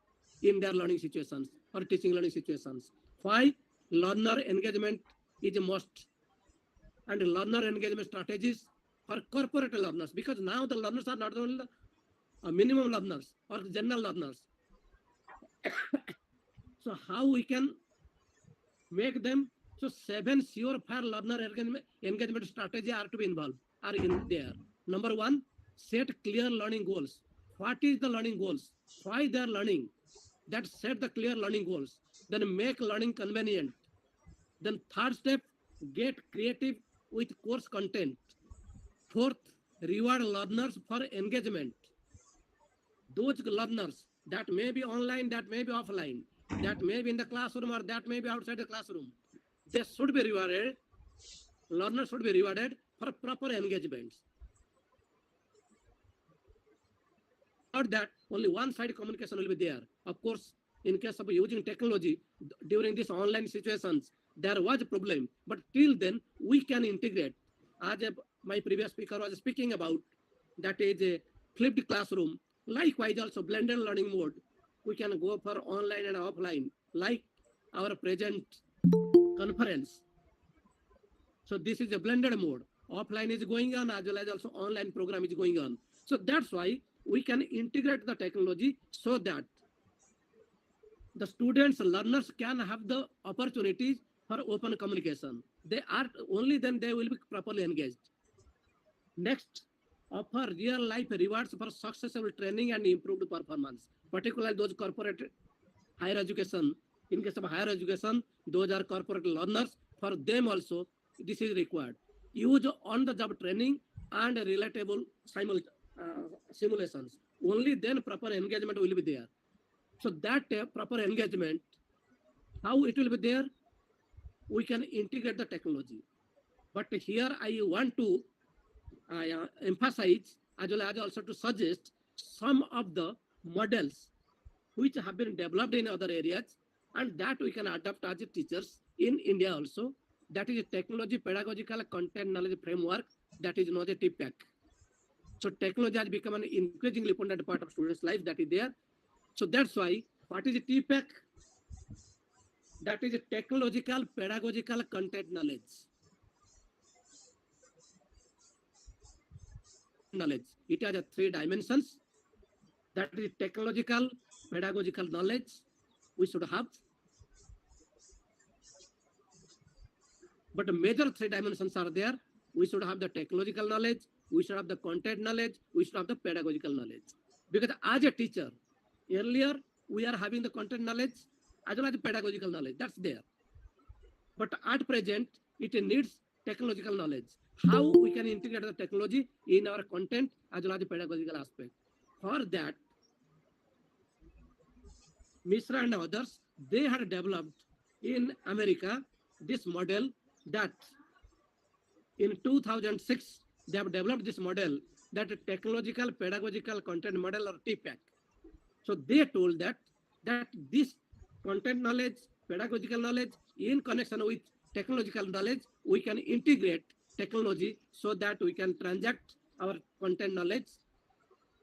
in their learning situations or teaching learning situations. Why? Learner engagement is a must, and learner engagement strategies for corporate learners, because now the learners are not only minimum learners or general learners. So how we can make them? So 7 sure-fire learner engagement strategy are to be involved, are in there. Number one, set clear learning goals. What is the learning goals? Why they are learning? That set the clear learning goals. Then make learning convenient. Then third step, get creative with course content. Fourth, reward learners for engagement. Those learners that may be online, that may be offline, that may be in the classroom or that may be outside the classroom, they should be rewarded. Learners should be rewarded for proper engagements. Not that only one-side communication will be there. Of course, in case of using technology during these online situations, there was a problem. But till then, we can integrate. As my previous speaker was speaking about, that is a flipped classroom. Likewise, also blended learning mode. We can go for online and offline, like our present conference. So this is a blended mode. Offline is going on as well as also online program is going on. So that's why we can integrate the technology so that the students, learners can have the opportunities for open communication. They are only then they will be properly engaged. Next, offer real life rewards for successful training and improved performance, particularly those corporate higher education. In case of higher education, those are corporate learners. For them also, this is required. Use on-the-job training and relatable simulations. Only then proper engagement will be there. So that proper engagement, how it will be there? We can integrate the technology. But here I want to emphasize as well as also to suggest some of the models which have been developed in other areas and that we can adopt as teachers in India also. That is a technology pedagogical content knowledge framework, that is known as TPAC. So technology has become an increasingly important part of students' life, that is there. So that's why, what is a TPAC? That is a technological pedagogical content knowledge. Knowledge. It has 3 dimensions. That is technological, pedagogical knowledge we should have. But the major 3 dimensions are there. We should have the technological knowledge, we should have the content knowledge, we should have the pedagogical knowledge. Because as a teacher, earlier we are having the content knowledge as well as the pedagogical knowledge, that's there. But at present, it needs technological knowledge. How we can integrate the technology in our content as well as the pedagogical aspect. For that, Mishra and others, they had developed in America this model that in 2006, they have developed this model, that technological pedagogical content model or TPAC. So they told that this content knowledge, pedagogical knowledge in connection with technological knowledge, we can integrate technology so that we can transact our content knowledge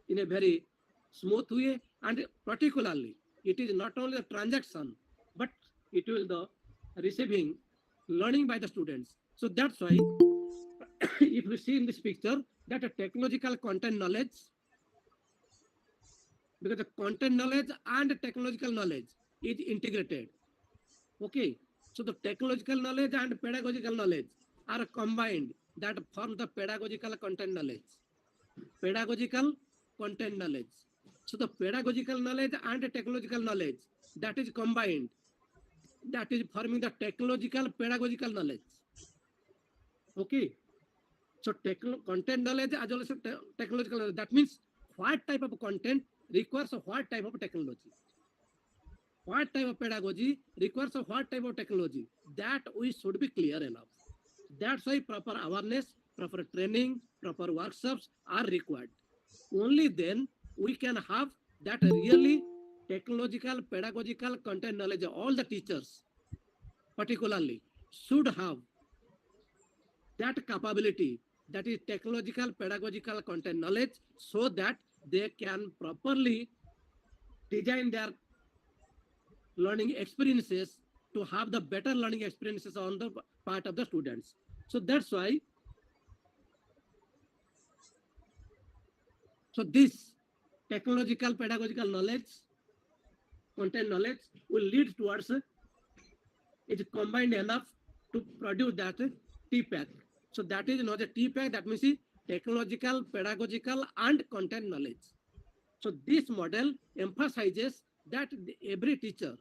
in a very smooth way. And particularly, it is not only the transaction, but it will the receiving, learning by the students. So that's why, if we see in this picture, that a technological content knowledge, because the content knowledge and the technological knowledge is integrated. Okay, so the technological knowledge and pedagogical knowledge are combined that form the pedagogical content knowledge. Pedagogical content knowledge. So the pedagogical knowledge and the technological knowledge that is combined, that is forming the technological pedagogical knowledge. Okay. So content knowledge as well as technological knowledge. That means what type of content requires what type of technology. What type of pedagogy requires what type of technology. That we should be clear enough. That's why proper awareness, proper training, proper workshops are required. Only then we can have that really technological, pedagogical content knowledge. All the teachers, particularly, should have that capability, that is technological, pedagogical content knowledge, so that they can properly design their learning experiences to have the better learning experiences on the part of the students. So that's why, so this technological, pedagogical knowledge, content knowledge will lead towards is combined enough to produce that TPAC. So that is not a TPAC, that means technological, pedagogical, and content knowledge. So this model emphasizes that every teacher,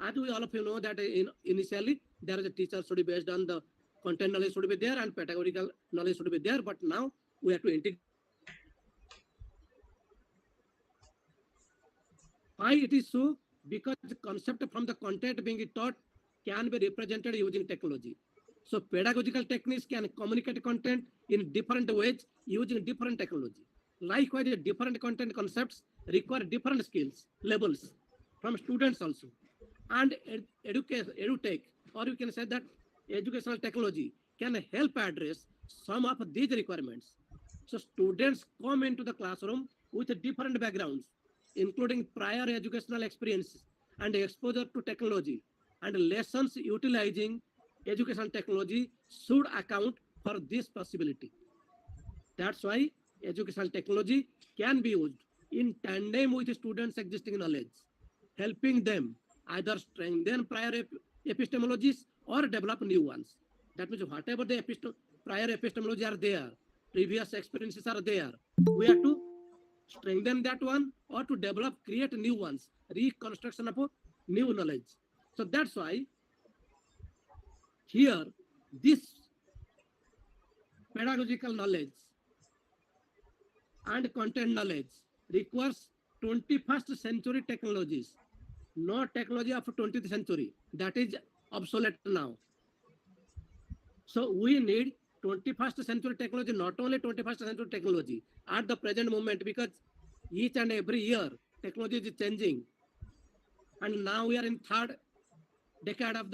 as we all of you know that initially there is a teacher should be based on the content knowledge should be there and pedagogical knowledge should be there, but now we have to integrate both. Why it is so? Because the concept from the content being taught can be represented using technology. So pedagogical techniques can communicate content in different ways using different technology. Likewise, different content concepts require different skills, levels from students also. And edutech, or you can say that educational technology can help address some of these requirements. So students come into the classroom with different backgrounds, including prior educational experience and exposure to technology, and lessons utilizing educational technology should account for this possibility. That's why educational technology can be used in tandem with students' existing knowledge, helping them either strengthen prior epistemologies or develop new ones. That means whatever the prior epistemology are there, previous experiences are there, we have to strengthen that one or to develop, create new ones, reconstruction of new knowledge. So that's why here this pedagogical knowledge and content knowledge requires 21st century technologies, not technology of 20th century. That is obsolete now. So we need 21st century technology, not only 21st century technology at the present moment, because each and every year technology is changing. And now we are in third decade of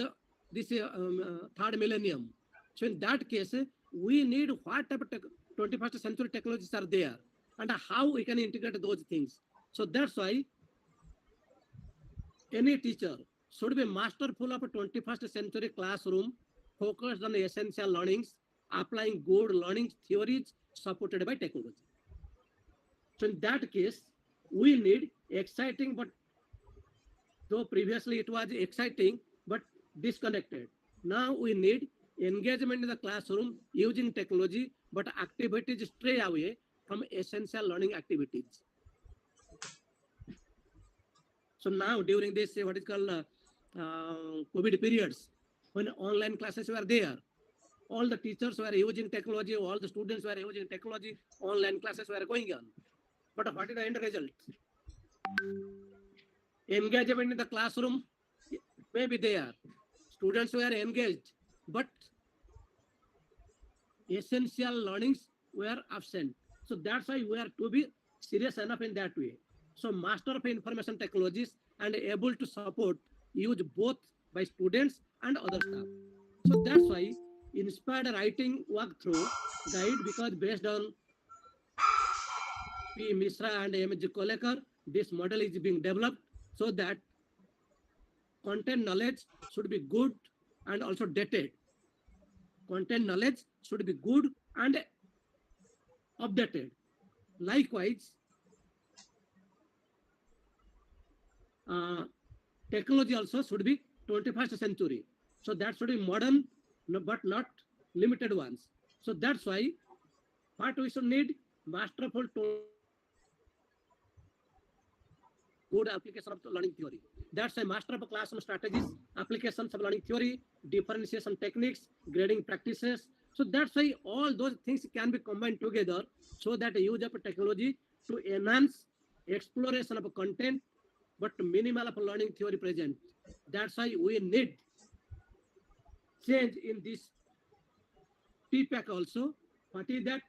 this third millennium. So in that case, we need what type of 21st century technologies are there and how we can integrate those things. So that's why any teacher should be masterful of a 21st century classroom, focused on essential learnings, applying good learning theories supported by technology. So in that case, we need exciting, but though previously it was exciting, but disconnected. Now we need engagement in the classroom using technology, but activities stray away from essential learning activities. So now during this, what is called COVID periods, when online classes were there, all the teachers were using technology, all the students were using technology, online classes were going on. But what is the end result? Engagement in the classroom may be there. Students were engaged, but essential learnings were absent. So that's why we are to be serious enough in that way. So master of information technologies and able to support use both by students and other staff. So that's why inspired writing walkthrough guide, because based on P. Misra and M.G. Kolekar, this model is being developed so that content knowledge should be good and also dated. Content knowledge should be good and updated. Likewise, technology also should be 21st century. So that should be modern, but not limited ones. So that's why what we should need masterful good application of the learning theory. That's a master of classroom strategies, applications of learning theory, differentiation techniques, grading practices. So that's why all those things can be combined together so that use of technology to enhance exploration of content, but minimal of learning theory present. That's why we need change in this TPAC also. What is that?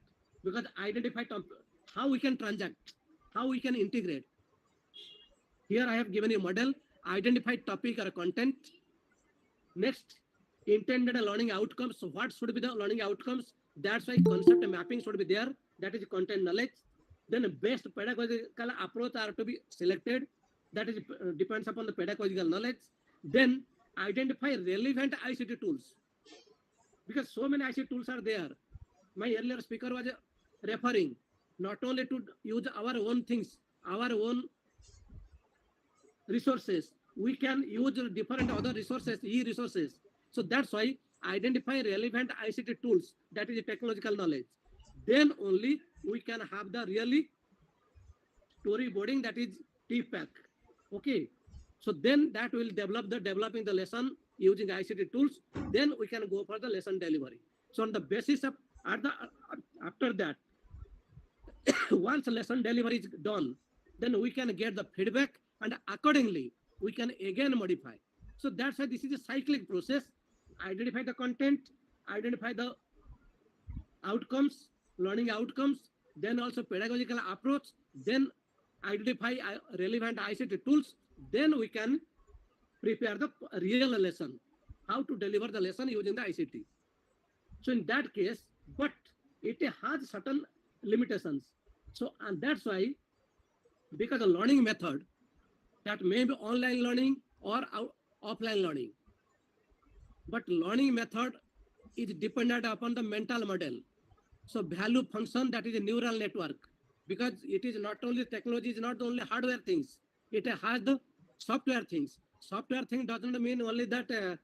Because identify how we can transact, how we can integrate. Here I have given you model, identify topic or content. Next, intended learning outcomes. So what should be the learning outcomes? That's why concept mapping should be there. That is content knowledge. Then best pedagogical approach are to be selected. That is depends upon the pedagogical knowledge. Then identify relevant ICT tools. Because so many ICT tools are there. My earlier speaker was referring not only to use our own things, our own resources, we can use different other resources, e-resources. So that's why identify relevant ICT tools, that is technological knowledge. Then only we can have the really storyboarding, that is TPAC. Okay. So then that will developing the lesson using ICT tools. Then we can go for the lesson delivery. So on the basis of after that, once lesson delivery is done, then we can get the feedback and accordingly we can again modify. So that's why this is a cyclic process. Identify the content, identify the outcomes, learning outcomes, then also pedagogical approach, then identify relevant ICT tools, then we can prepare the real lesson, how to deliver the lesson using the ICT. So in that case, but it has certain limitations. So, and that's why, because the learning method, that may be online learning or offline learning, but learning method is dependent upon the mental model. So value function, that is a neural network, because it is not only technology, is not only hardware things, it has the software things. Software thing doesn't mean only that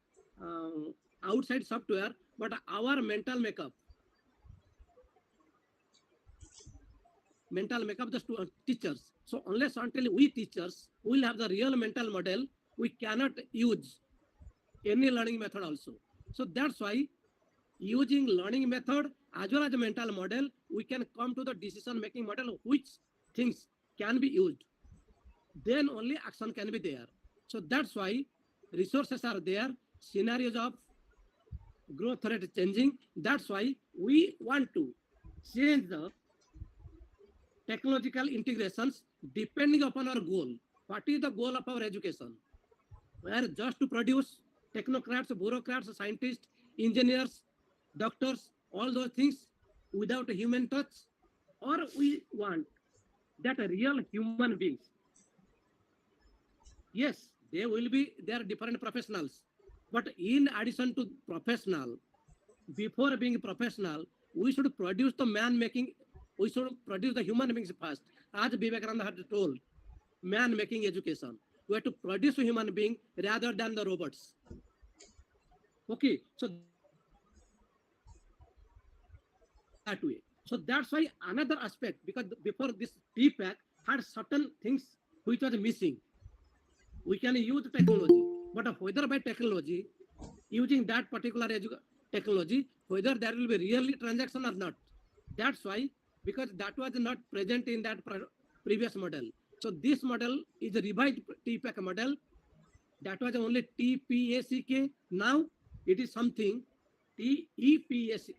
outside software, but our mental makeup the teachers. So unless until we teachers will have the real mental model, we cannot use any learning method also. So that's why using learning method as well as the mental model, we can come to the decision making model which things can be used. Then only action can be there. So that's why resources are there, scenarios of growth rate changing. That's why we want to change the technological integrations depending upon our goal. What is the goal of our education? Where just to produce technocrats, bureaucrats, scientists, engineers, doctors, all those things without a human touch, or we want that real human beings. Yes, there are different professionals, but in addition to professional, before being professional, we should produce the we should produce the human beings first. As Vivekananda had told, man making education. We have to produce a human being rather than the robots. Okay, so that way. So that's why another aspect, because before this TPAC had certain things which was missing. We can use technology, but whether by technology, using that particular technology, whether there will be really transaction or not. That's why, because that was not present in that previous model. So this model is a revised TPAC model. That was only TPACK. Now it is something TEPACK.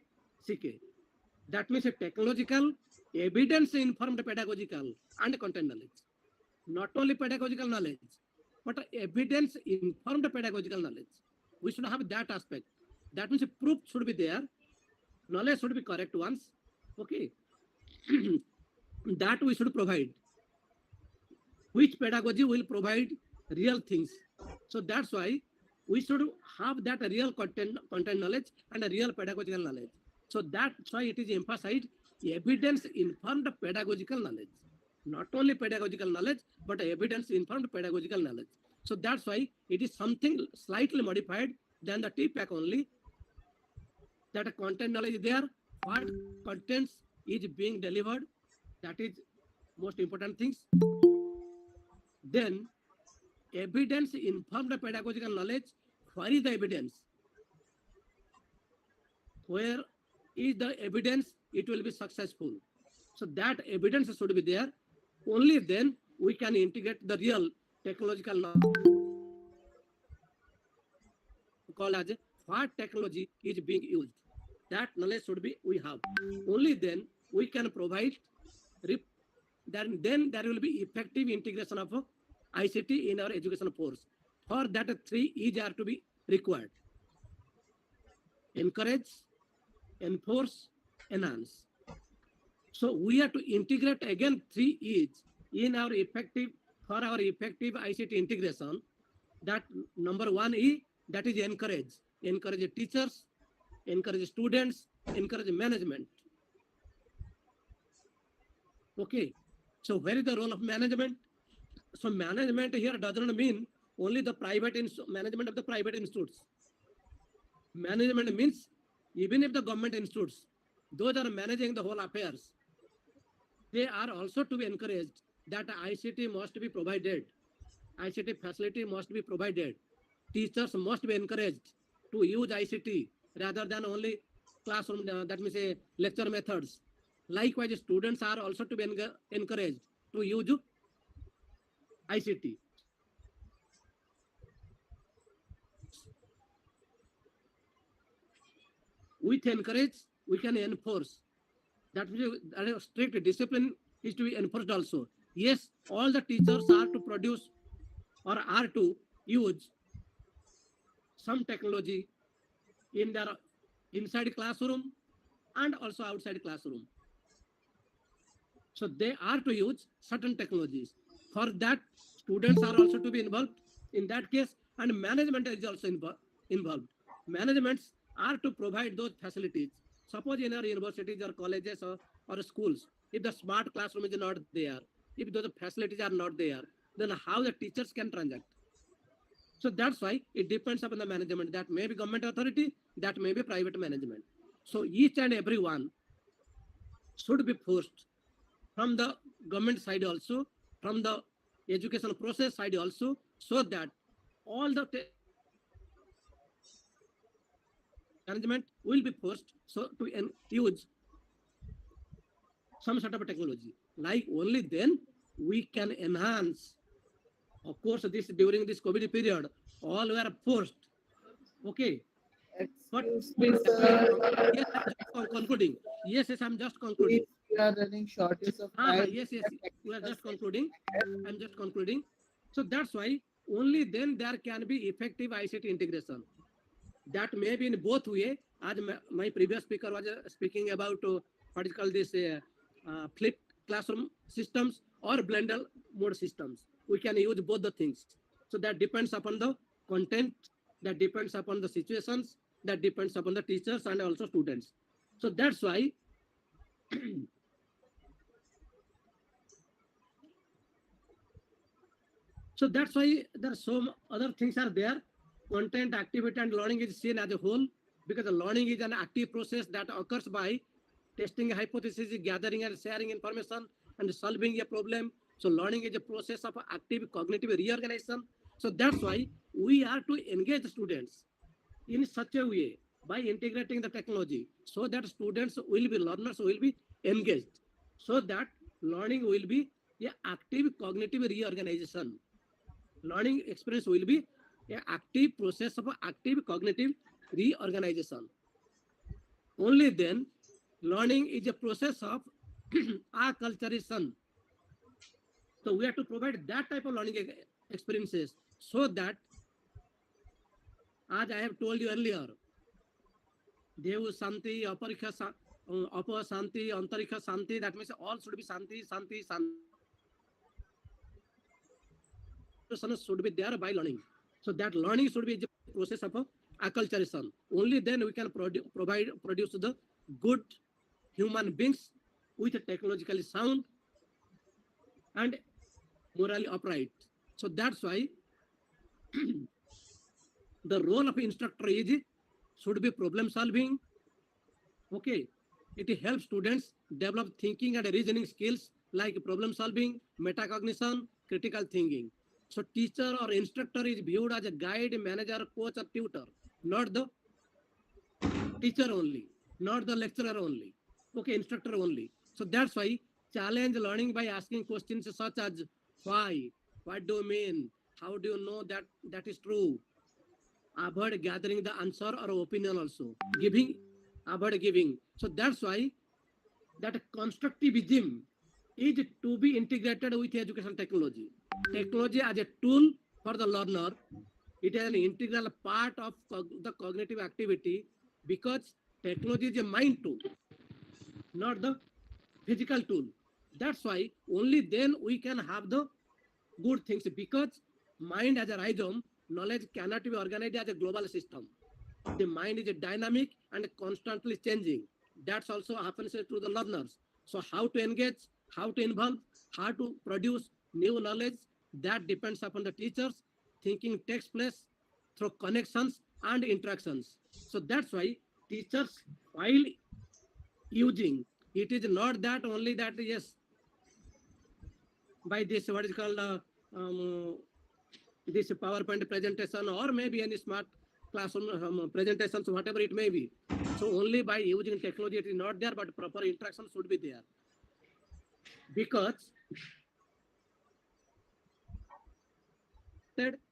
That means a technological, evidence-informed pedagogical and content knowledge. Not only pedagogical knowledge, but evidence-informed pedagogical knowledge. We should have that aspect. That means a proof should be there. Knowledge should be correct once. Okay. That we should provide. Which pedagogy will provide real things. So that's why we should have that real content knowledge and a real pedagogical knowledge. So that's why it is emphasized evidence-informed pedagogical knowledge. Not only pedagogical knowledge, but evidence-informed pedagogical knowledge. So that's why it is something slightly modified than the TPAC only. That content knowledge is there, what contents is being delivered. That is most important things. Then evidence informed pedagogical knowledge. Where is the evidence? Where is the evidence? It will be successful. So that evidence should be there. Only then we can integrate the real technological knowledge called as what technology is being used. That knowledge should be we have. Only then we can provide. Then there will be effective integration of ICT in our education force. For that, 3 E's are to be required: encourage, enforce, enhance. So we have to integrate again 3 E's in our effective for our effective ICT integration. That number 1 E, that is encourage. Encourage teachers, encourage students, encourage management. Okay. So where is the role of management? So management here doesn't mean only the management of the private institutes. Management means even if the government institutes, those are managing the whole affairs, they are also to be encouraged that ICT must be provided. ICT facility must be provided. Teachers must be encouraged to use ICT rather than only classroom, that means lecture methods. Likewise, students are also to be encouraged to use ICT. With encourage, we can enforce. That means strict discipline is to be enforced also. Yes, all the teachers are to produce or are to use some technology in their inside classroom and also outside classroom. So they are to use certain technologies. For that, students are also to be involved in that case, and management is also involved. Managements are to provide those facilities. Suppose in our universities or colleges or schools, if the smart classroom is not there, if those facilities are not there, then how the teachers can transact? So that's why it depends upon the management. That may be government authority, that may be private management. So each and every one should be forced from the government side also, from the education process side also, so that all the management will be forced so to use some sort of technology. Like only then we can enhance. Of course, this during this COVID period, all were forced. Okay. But Excuse me, sir. yes, I'm just concluding. Yes, I'm just concluding. Please, we are running shortage of time. Yes, we are just concluding. I'm just concluding. So that's why only then there can be effective ICT integration. That may be in both way. As my previous speaker was speaking about what is called this flipped classroom systems or blended mode systems. We can use both the things. So that depends upon the content, that depends upon the situations, that depends upon the teachers and also students. So that's why so that's why there are some other things are there. Content, activity, and learning is seen as a whole, because the learning is an active process that occurs by testing a hypothesis, gathering and sharing information, and solving a problem. So learning is a process of active cognitive reorganization. So that's why we are to engage students in such a way by integrating the technology, so that students will be learners, will be engaged, so that learning will be a active cognitive reorganization. Learning experience will be an active process of active cognitive reorganization. Only then learning is a process of acculturation. So we have to provide that type of learning experiences, so that, as I have told you earlier, Dev Santi, Aparikha Apa Santi, Antarikha Santi, that means all should be Santi, Santi, Santi. Should be there by learning. So that learning should be a process of acculturation. Only then we can produce the good human beings with a technologically sound and morally upright. So that's why the role of instructor is should be problem solving. Okay. It helps students develop thinking and reasoning skills like problem solving, metacognition, critical thinking. So teacher or instructor is viewed as a guide, manager, coach, or tutor, not the teacher only, not the lecturer only, okay, instructor only. So that's why challenge learning by asking questions such as why, what do you mean, how do you know that that is true. Avoid gathering the answer or opinion also. Giving, avoid giving. So that's why that constructivism is to be integrated with education technology. Technology as a tool for the learner, it is an integral part of the cognitive activity because technology is a mind tool, not the physical tool. That's why only then we can have the good things because mind as a rhizome, knowledge cannot be organized as a global system. The mind is dynamic and constantly changing. That's also happens to the learners. So how to engage, how to involve, how to produce new knowledge, that depends upon the teachers. Thinking takes place through connections and interactions. So that's why teachers, while using, it is not that only that, yes, by this what is called this PowerPoint presentation or maybe any smart classroom presentations, whatever it may be. So only by using technology it is not there, but proper interaction should be there. Because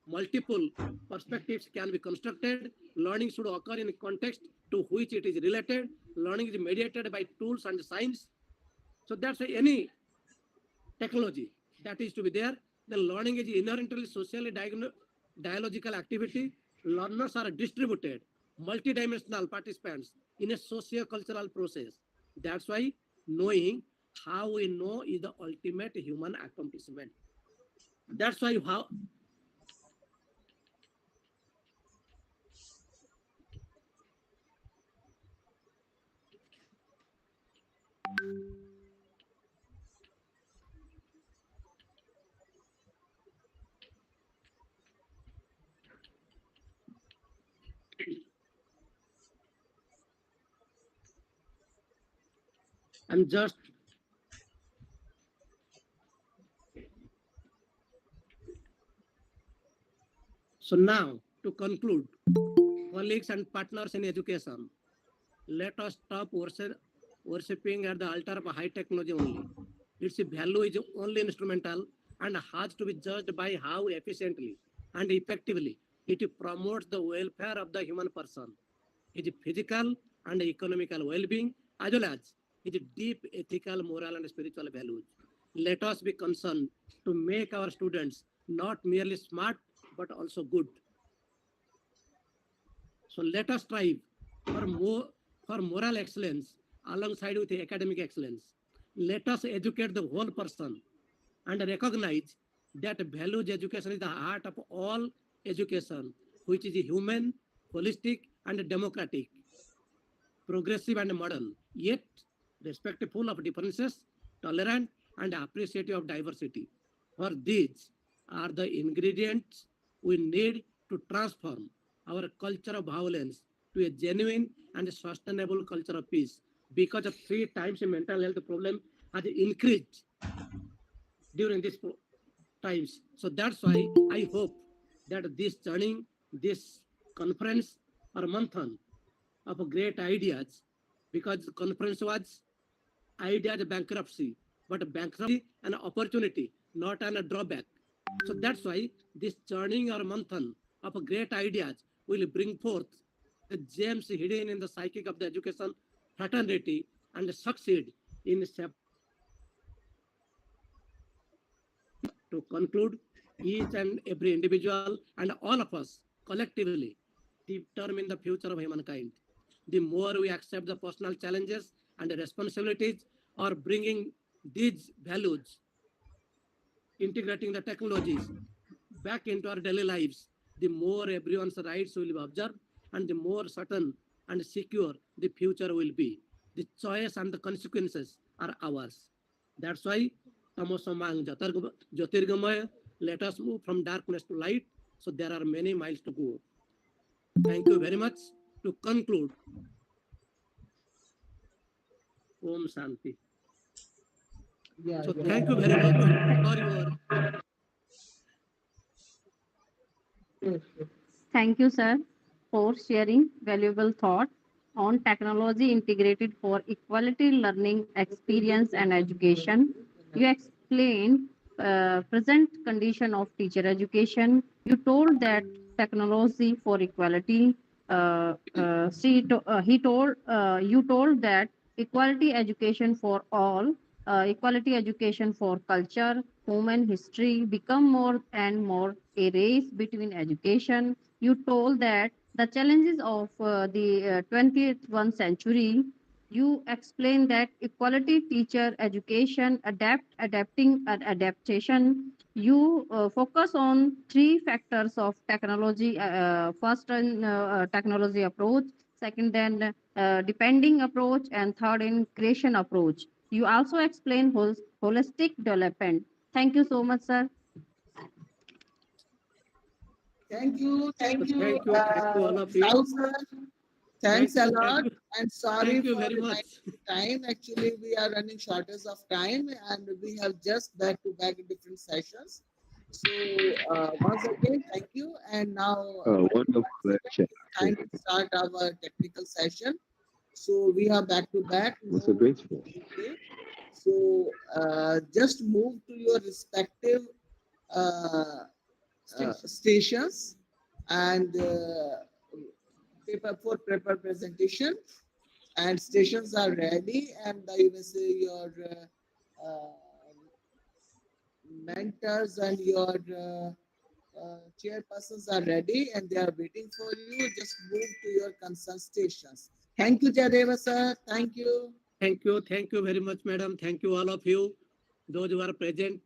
multiple perspectives can be constructed. Learning should occur in context to which it is related. Learning is mediated by tools and science. So that's why any technology that is to be there. The learning is inherently socially dialogical activity. Learners are distributed, multidimensional participants in a socio-cultural process. That's why knowing how we know is the ultimate human accomplishment. That's why how I'm just so now to conclude, colleagues and partners in education, let us stop worshipping at the altar of high technology only. Its value is only instrumental and has to be judged by how efficiently and effectively it promotes the welfare of the human person, his physical and economical well-being, as well as his deep ethical, moral, and spiritual values. Let us be concerned to make our students not merely smart but also good. So let us strive for more for moral excellence alongside with academic excellence. Let us educate the whole person and recognize that values education is the heart of all education, which is human, holistic, and democratic, progressive and modern, yet respectful of differences, tolerant, and appreciative of diversity. For these are the ingredients we need to transform our culture of violence to a genuine and sustainable culture of peace. Because of 3 times the mental health problem has increased during these times. So that's why I hope that this journey, this conference or marathon of great ideas, because the conference was ideas bankruptcy, but bankruptcy an opportunity, not an a drawback. So that's why this churning or manthan of great ideas will bring forth the gems hidden in the psychic of the education fraternity and succeed in to conclude, each and every individual and all of us collectively determine the future of humankind. The more we accept the personal challenges and the responsibilities or bringing these values, integrating the technologies back into our daily lives, the more everyone's rights will be observed and the more certain and secure the future will be. The choice and the consequences are ours. That's why Tamosamang Jyotirgamaya, let us move from darkness to light. So there are many miles to go. Thank you very much. To conclude, Om Shanti. Yeah, So yeah. thank you very much for your Yes, yes. Thank you, sir, for sharing valuable thought on technology integrated for equality learning experience and education. You explained present condition of teacher education. You told that technology for equality. He told you told that equality education for all, equality education for culture, human history become more and more a race between education. You told that the challenges of the 20th century. You explained that equality teacher education adapting and adaptation. You focus on three factors of technology. First technology approach, second then depending approach, and third in creation approach. You also explain holistic development. Thank you so much, sir. Thank you, so thank you, thank you all of you. Saul sir. Thanks a lot, and sorry Thank you for very much. reminding time. Actually, we are running shortage of time, and we have just back-to-back different sessions. So once again, thank you. And now, Wonderful lecture. time to start our technical session. So we are back-to-back. Was so grateful. So just move to your respective uh, stations and paper presentation, and stations are ready, and you may say your mentors and your chairpersons are ready and they are waiting for you. Just move to your concerned stations. Thank you, Jadeva sir. Thank you. Thank you. Thank you very much, madam. Thank you, all of you, those who are present.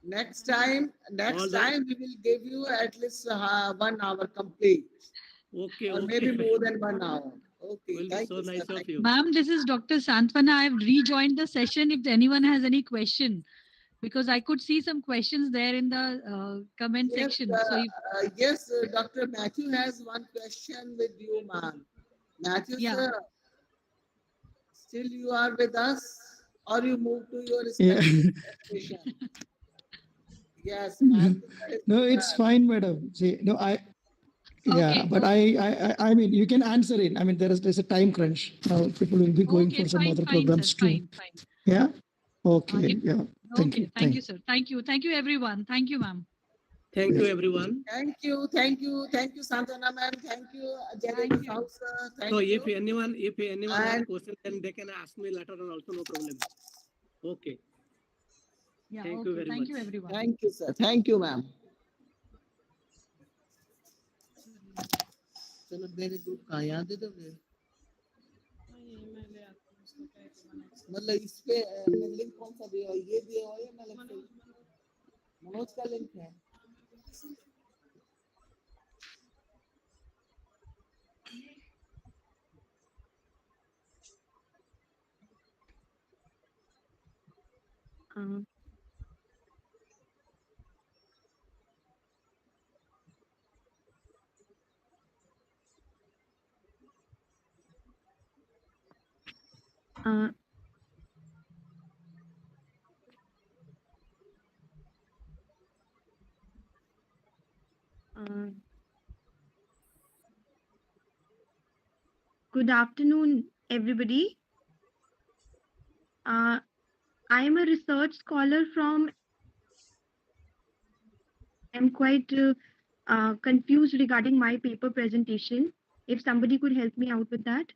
Next time we will give you at least 1 hour complete. Okay, Or okay. maybe more than 1 hour. Okay, Will be thank so you, sir. nice of Thank you. Ma'am, this is Dr. Santwana. I've rejoined the session if anyone has any question, because I could see some questions there in the comment Yes, section. So if, yes, Dr. Matthew has one question with you, ma'am. Matthew, yeah. sir, still you are with us, or you move to your Yeah. respective station? Yes, Matthew sir is No, with it's us. fine, madam. See, no, yeah, Okay. but I mean, you can answer it. I mean, there's a time crunch. Now people will be going Okay, for some fine, other fine, sir. programs too. Fine. Yeah. Okay. Okay. Yeah. Thank Okay. you. Thank you, sir. Thank you. Thank you, everyone. Thank you, ma'am. Thank you, everyone. Thank you, Santana ma'am. Thank you, Jadeva Thank you. Sahu, sir. So Thank you. if anyone has And question, then they can ask me later on also, no problem. Okay. Yeah. Thank you Okay. very Thank much. you, everyone. thank you, sir. Thank you, ma'am. चलो मेरे group कहाँ यहाँ दे दोगे मतलब इस पे link कौन सा दिया हुआ है? ये दिया हुआ है या मतलब मनोज का लिंक है Uh, uh, uh, Good afternoon, everybody. I am a research scholar from. I'm quite confused regarding my paper presentation. If somebody could help me out with that.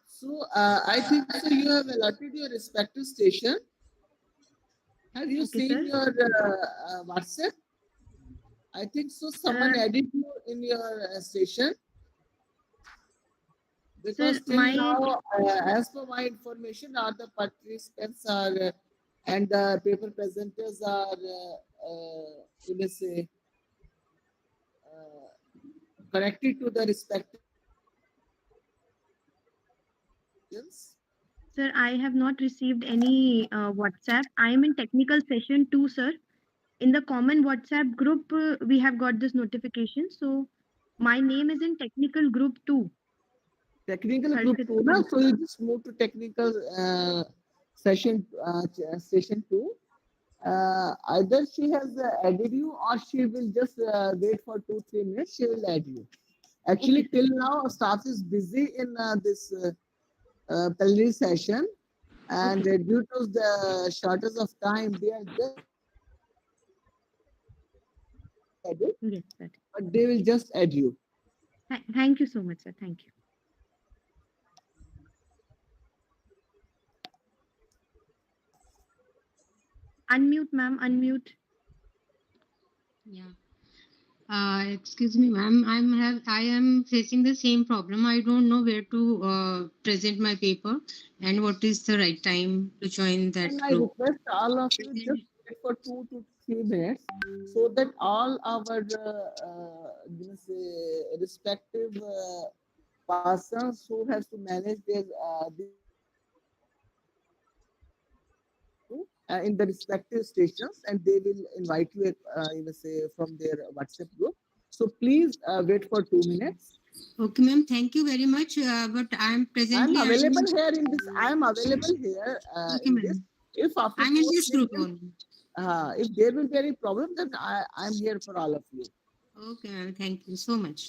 so I think so you have allotted your respective station. Have you Okay, seen sir. your WhatsApp? I think so someone added you in your station because Sir, till my now as per my information all the participants are and the paper presenters are you may say connected to the respective stations. sir, I have not received any WhatsApp. I am in technical session too, sir. In the common WhatsApp group, we have got this notification. So my name is in technical group too. Technical group Harshit, 2, na? So you just move to technical session 2. Either she has added you or she will just wait for 2 3 minutes. She will add you. Actually, okay, till now, staff is busy in this plenary session, and okay, due to the shortage of time, they are just added, yes, sir. but they will just add you. Thank you so much, sir. Thank you. Unmute, ma'am. Unmute. Yeah. Excuse me, ma'am. I am facing the same problem. I don't know where to present my paper and what is the right time to join And that I group. request all of you just wait for 2 to 3 minutes so that all our respective persons who has to manage this you in the respective stations, and they will invite you, from their WhatsApp group. So please wait for 2 minutes. Okay, ma'am. Thank you very much. But I am available here okay, in this. ma'am. If after I'm two in or this three group minutes, only. if there will be any problem, then I'm here for all of you. Okay, ma'am. Thank you so much.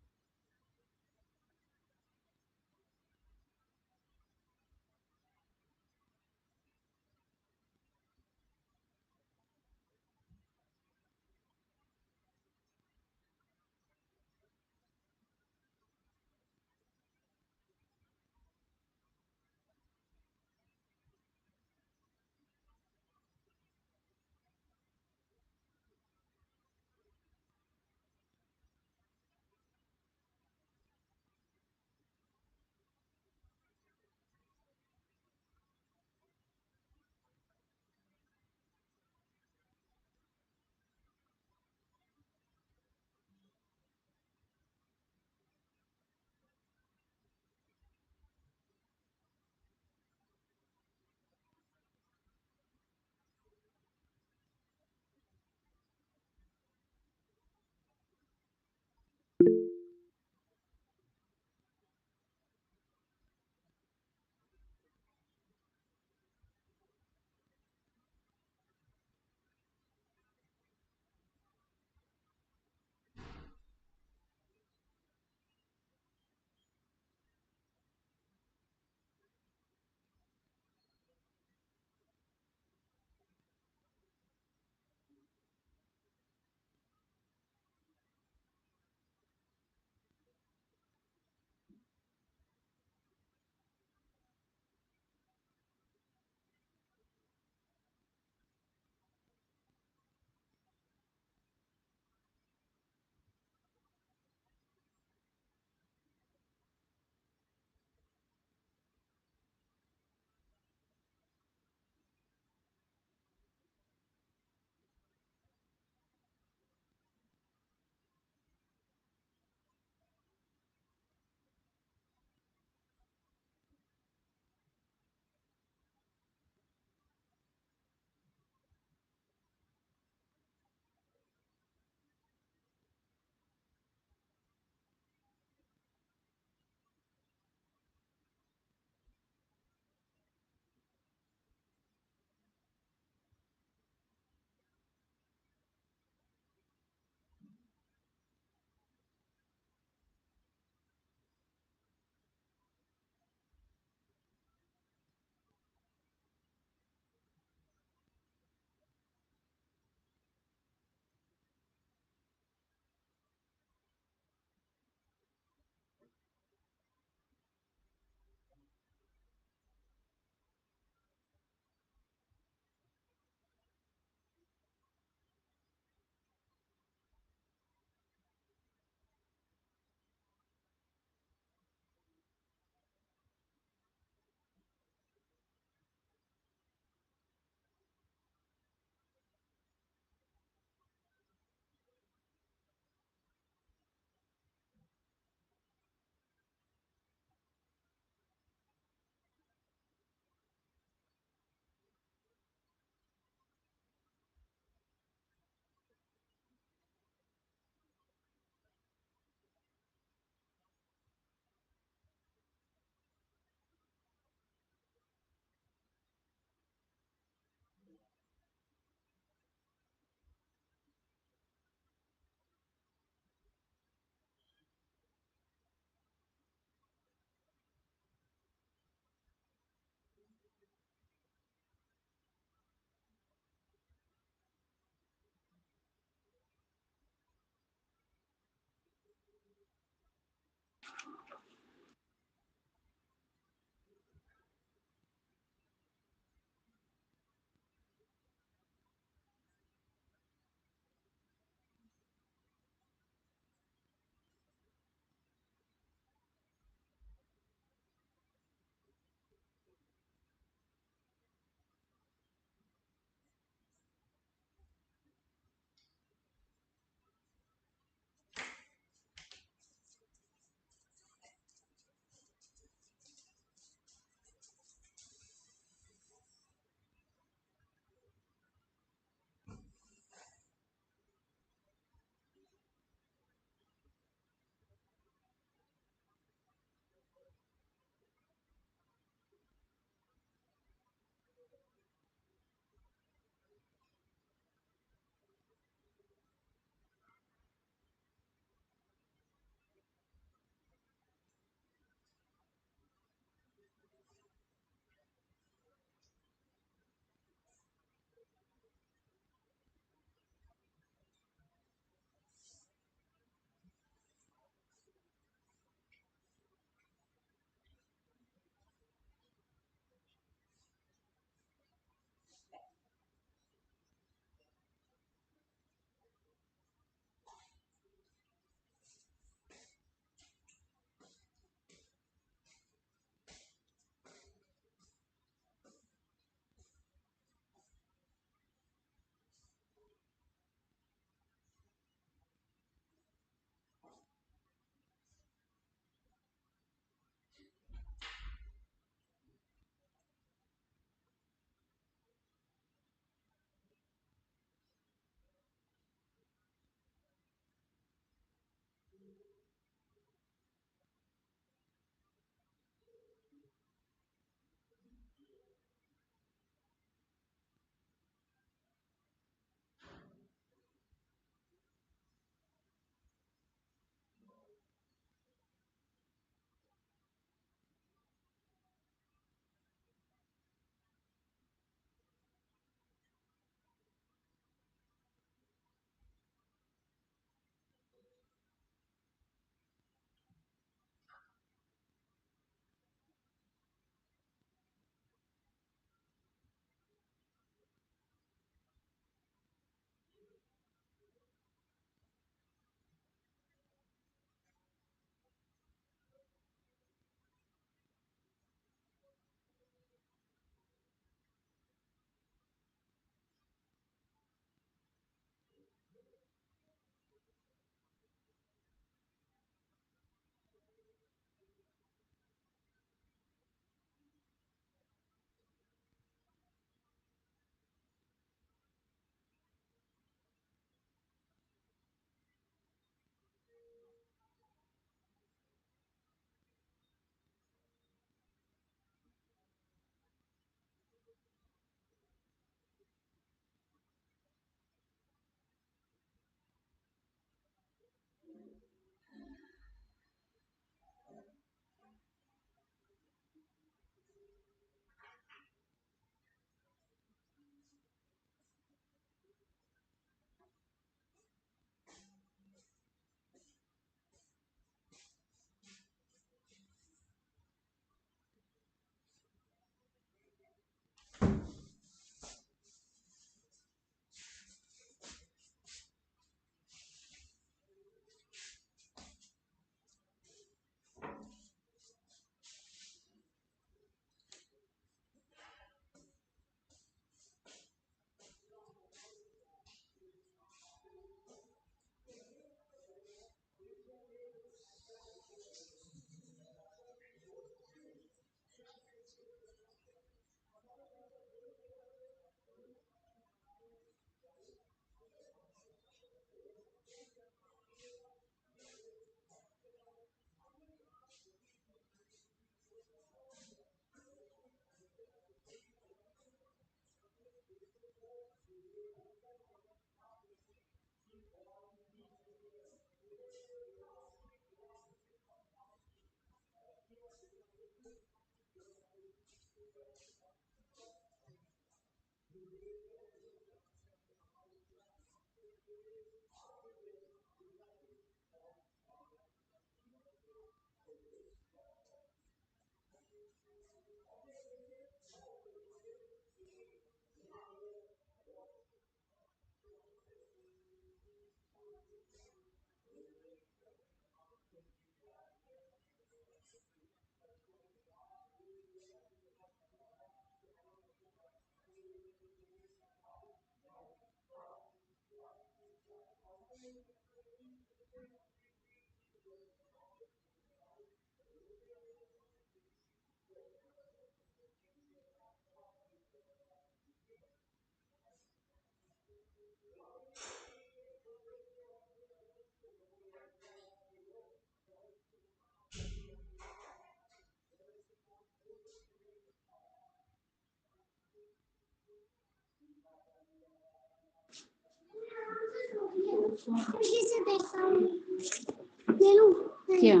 क्या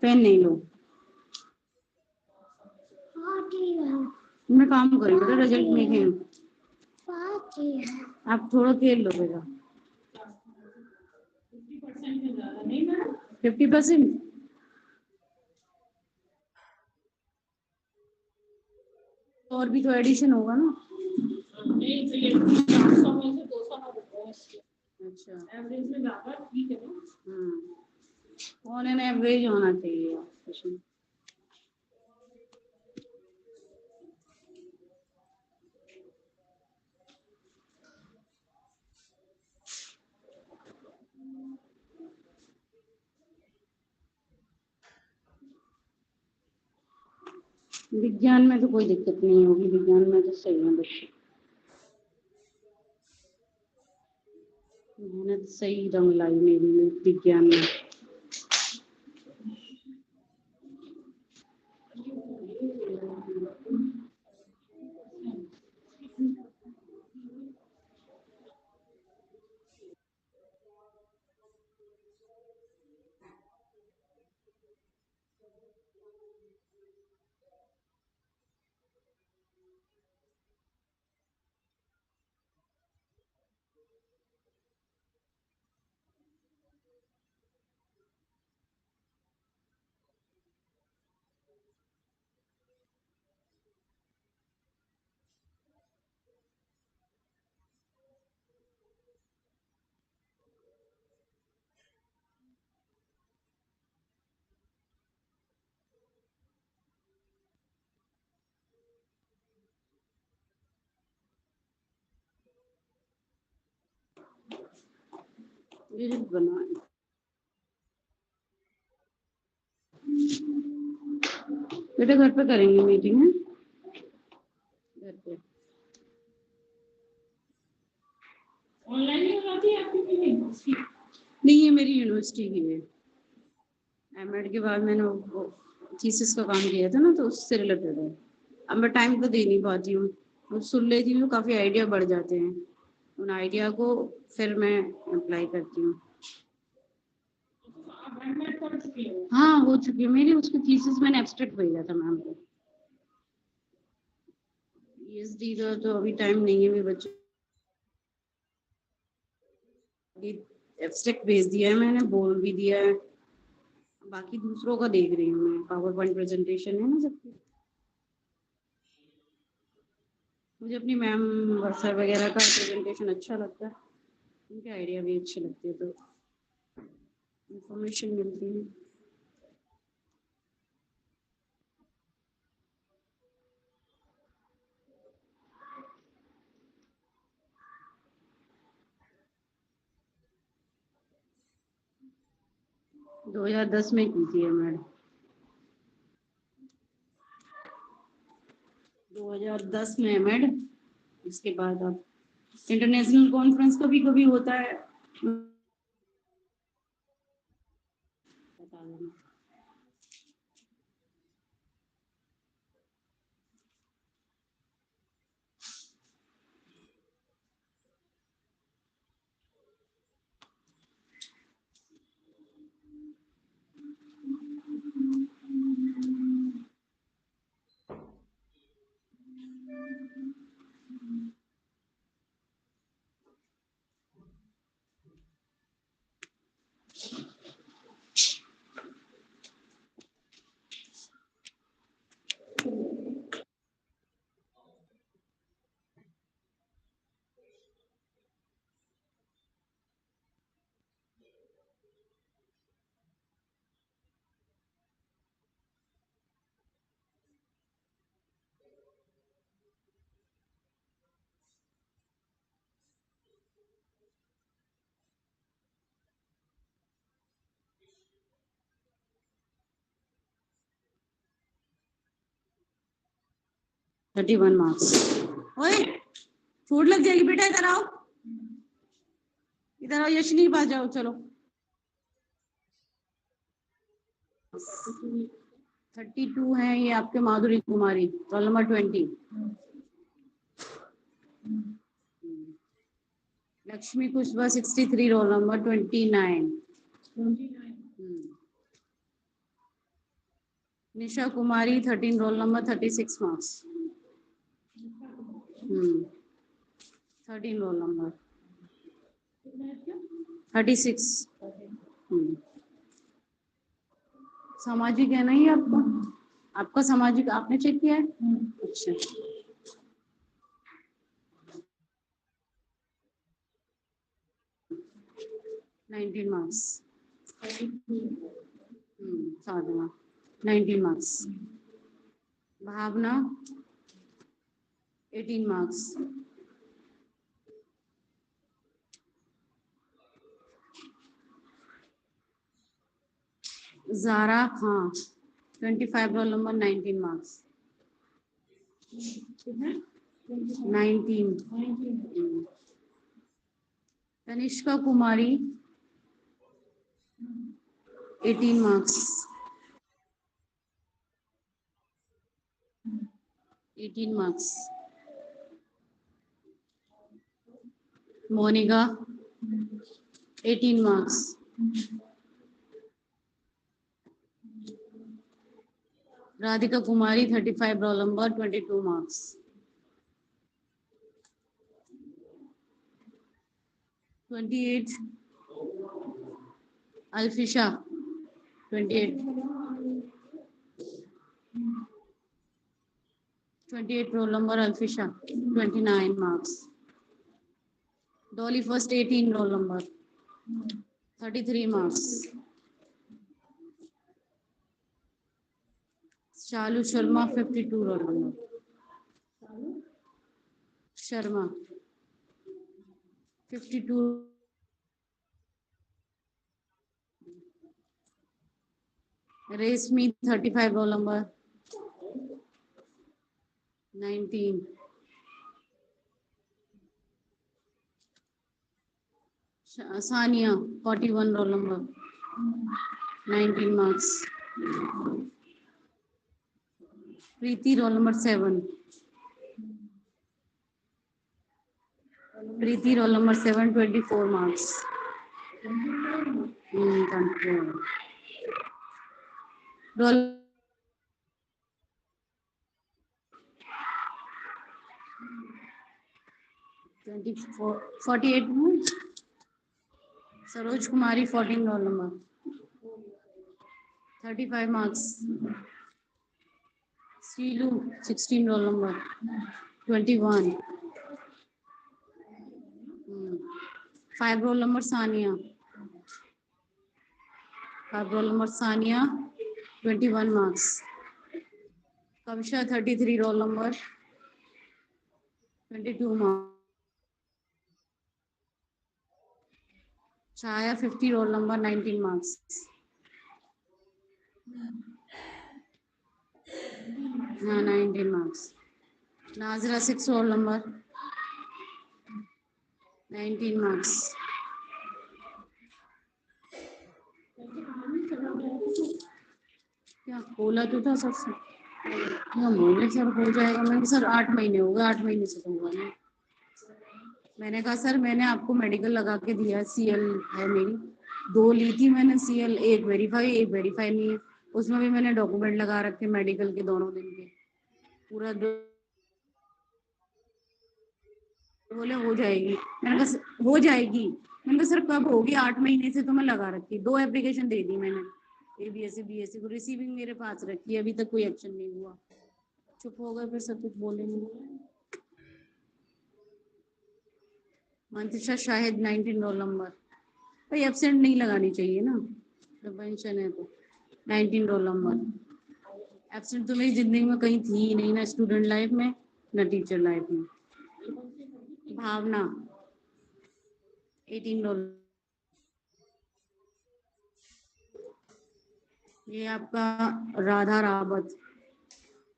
pen नहीं लो, मैं काम करूँ बेटा, result में है। आप थोड़ा तेल लो बेटा। 50%। और भी तो एडिशन होगा ना। अच्छा, एवरेज में ज्यादा ठीक है ना। ऑन एन एवरेज होना चाहिए। विज्ञान में तो कोई दिक्कत नहीं होगी, विज्ञान में तो सही है बच्चे, मेहनत सही रंग लाई मेरी विज्ञान में। बनाए बेटा, घर पे करेंगे मीटिंग है, घर पे। ऑनलाइन ही होती है आपकी मीटिंग? नहीं, ये मेरी यूनिवर्सिटी की है। एमएड के बाद मैंने वो थीसिस का काम किया था ना, तो उससे रिलेटेड है। अब मैं टाइम तो दे नहीं पाती हूँ, वो सुन लेती हूँ, काफ़ी आइडिया बढ़ जाते हैं, उन आइडिया को फिर मैं अप्लाई करती हूँ। हाँ, हो चुकी है मेरी, उसकी थीसिस मैंने एब्स्ट्रैक्ट भेजा था मैम को। पीएचडी का तो अभी टाइम नहीं है, मेरे बच्चे एब्स्ट्रैक्ट भेज दिया है मैंने, बोल भी दिया है, बाकी दूसरों का देख रही हूँ मैं। पावर पॉइंट प्रेजेंटेशन है ना सबकी, मुझे अपनी मैम सर वगैरह का प्रेजेंटेशन अच्छा लगता है, उनके आइडिया भी अच्छे लगते हैं, तो इंफॉर्मेशन मिलती है। दो 2010 में की थी मैंने, 2010 में एमएड। इसके बाद अब इंटरनेशनल कॉन्फ्रेंस कभी कभी होता है, बता देना। Thirty 31 marks. ओए, चोट लग जाएगी बेटा, इधर आओ, इधर आओ, यशनी आ जाओ, चलो। 32 है ये आपके माधुरी कुमारी, roll number 20। Lakshmi Kushba 63, roll number 29. Nisha Kumari 13, roll number 36 marks. 13 roll number 36. सामाजिक है नहीं आपका? आपका सामाजिक आपने चेक किया है? अच्छा, नाइनटीन मार्क्स। साधना 19 मार्क्स। भावना 18 marks. Zara Khan 25, roll number 19 marks. 19. Tanishka Kumari 18 marks. 18 marks. Monica 18 marks. Radhika Kumari 35, roll number 22 marks. 28 Alfisha 28. 28 roll number Alfisha 29 marks. Dolly first 18 roll number 33 marks. Shalu Sharma 52 roll number. Sharma 52. Resmi 35 roll number 19. Sania 41 roll number 19 marks. Preeti roll number 7. Preeti roll number 7 24 marks. Roll 24 48 Saroj Kumari 14 roll number 35 marks. Srilu 16 roll number 21. 5 roll number Sania. 5 roll number Sania 21 marks. Kavisha 33 roll number 22 marks. Chaya 50 roll number 19 marks. 19 marks. Nazira 6 roll number 19 marks. क्या बोला तो था सबसे बोले sir हो जाएगा। मैंने sir 8 महीने हो गए, 8 महीने से तो हुआ नहीं। मैंने कहा सर मैंने आपको मेडिकल लगा के दिया, सीएल है मेरी, 2 ली थी मैंने सीएल, एक वेरीफाई नहीं है, उसमें भी मैंने डॉक्यूमेंट लगा रखे मेडिकल के दोनों दिन के पूरा। बोले हो जाएगी। मैंने कहा हो जाएगी। मैंने कहा सर कब होगी? 8 महीने से तो मैं लगा रखी, 2 एप्लीकेशन दे दी मैंने एबीएससी बीएससी को, रिसीविंग मेरे पास रखी है, अभी तक कोई एक्शन नहीं हुआ। चुप हो गए, फिर सब कुछ बोले नहीं। Mantisha Shahid 19 roll number. भाई एब्सेंट नहीं लगानी चाहिए ना, प्रिवेंशन है तो। 19 रोल नंबर। एब्सेंट तो मेरी जिंदगी में कहीं थी ही नहीं, ना स्टूडेंट लाइफ में ना टीचर लाइफ में। भावना 18 रोल। ये आपका राधा रावत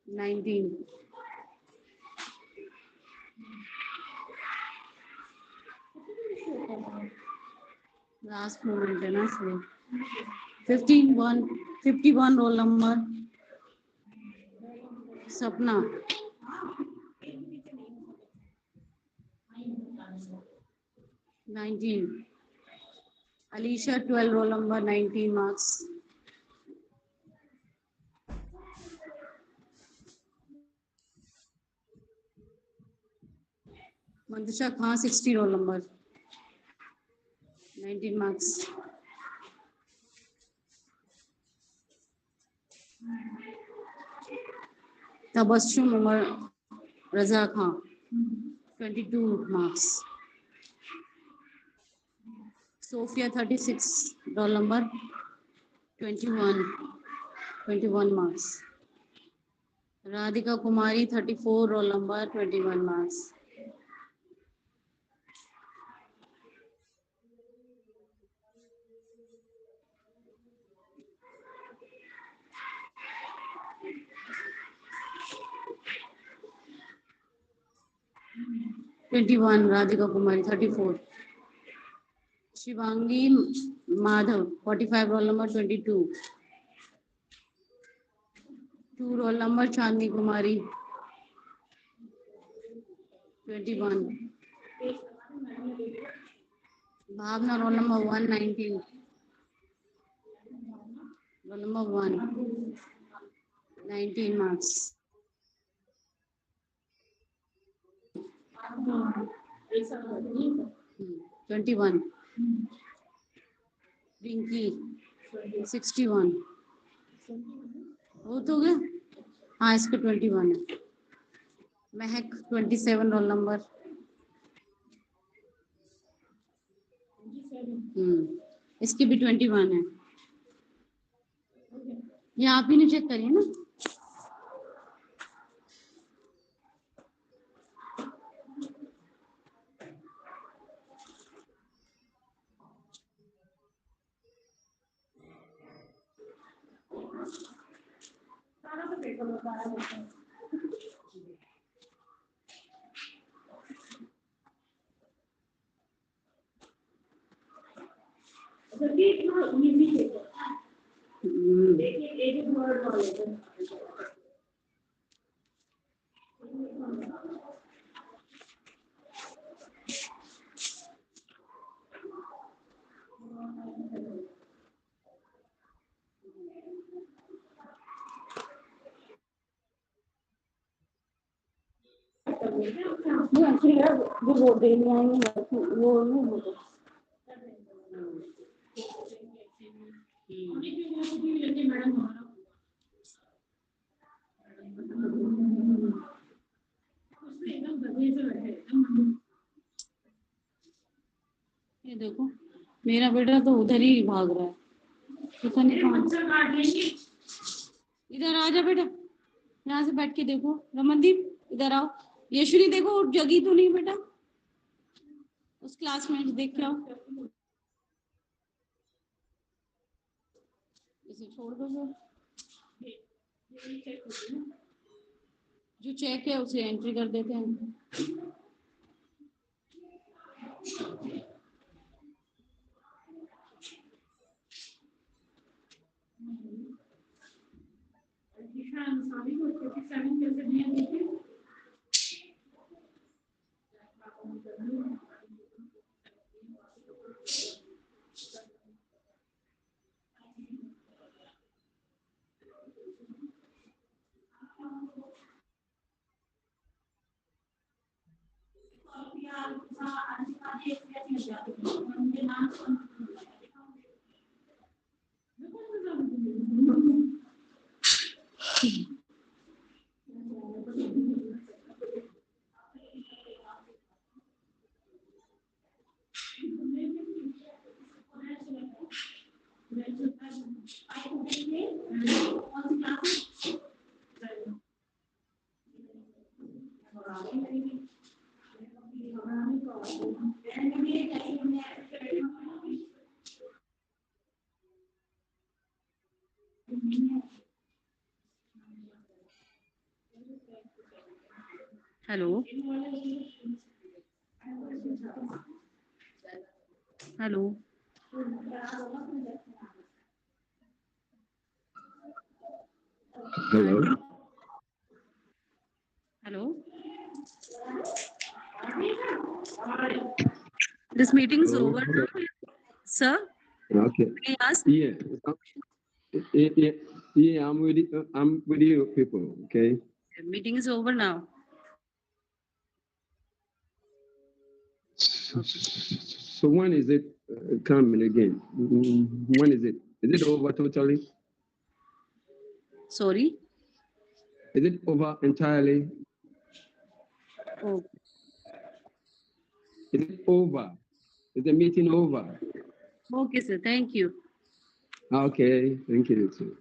19। लास्ट मोमेंट है ना इसलिए। 51 रोल नंबर सपना। 19. Alicia, 12, roll number, 19 marks. Mantusha Khan, 60, roll number, 19 marks. Tabassum Umar Raza Khan, 22 marks. Sophia, 36, roll number, 21 marks. Radhika Kumari, 34, roll number, 21 marks. Radhika Kumari, 34. Shivangi Madhav, 45, roll number, 22. 2, roll number, Chandni Kumari, 21. Bhavna, roll number 119. Roll number 1, 19 marks. 21. Rinki, 61. हो तो गया हाँ इसका 21 है महक 27 roll number इसकी भी 21 है ये आप ही ने चेक करिए ना वो देने आएंगे वो ये देखो मेरा बेटा तो उधर ही भाग रहा है पता नहीं कहाँ इधर आ जा बेटा यहाँ से बैठ के देखो रमनदीप इधर आओ यशवी देखो जगी तो नहीं बेटा उस क्लासमेट देख के आओ इसे छोड़ दो जो चेक है उसे एंट्री कर देते हैं hello hello Hello. Hello This meeting is Oh, over now, sir. okay. May I ask? Yeah. Yeah, yeah, I'm with you people, okay? The meeting is over now. So when is it coming again? When is it? Is it over totally? Sorry. Is it over entirely? Oh, Is it over? Is the meeting over? okay, sir. Thank you. Okay, thank you too.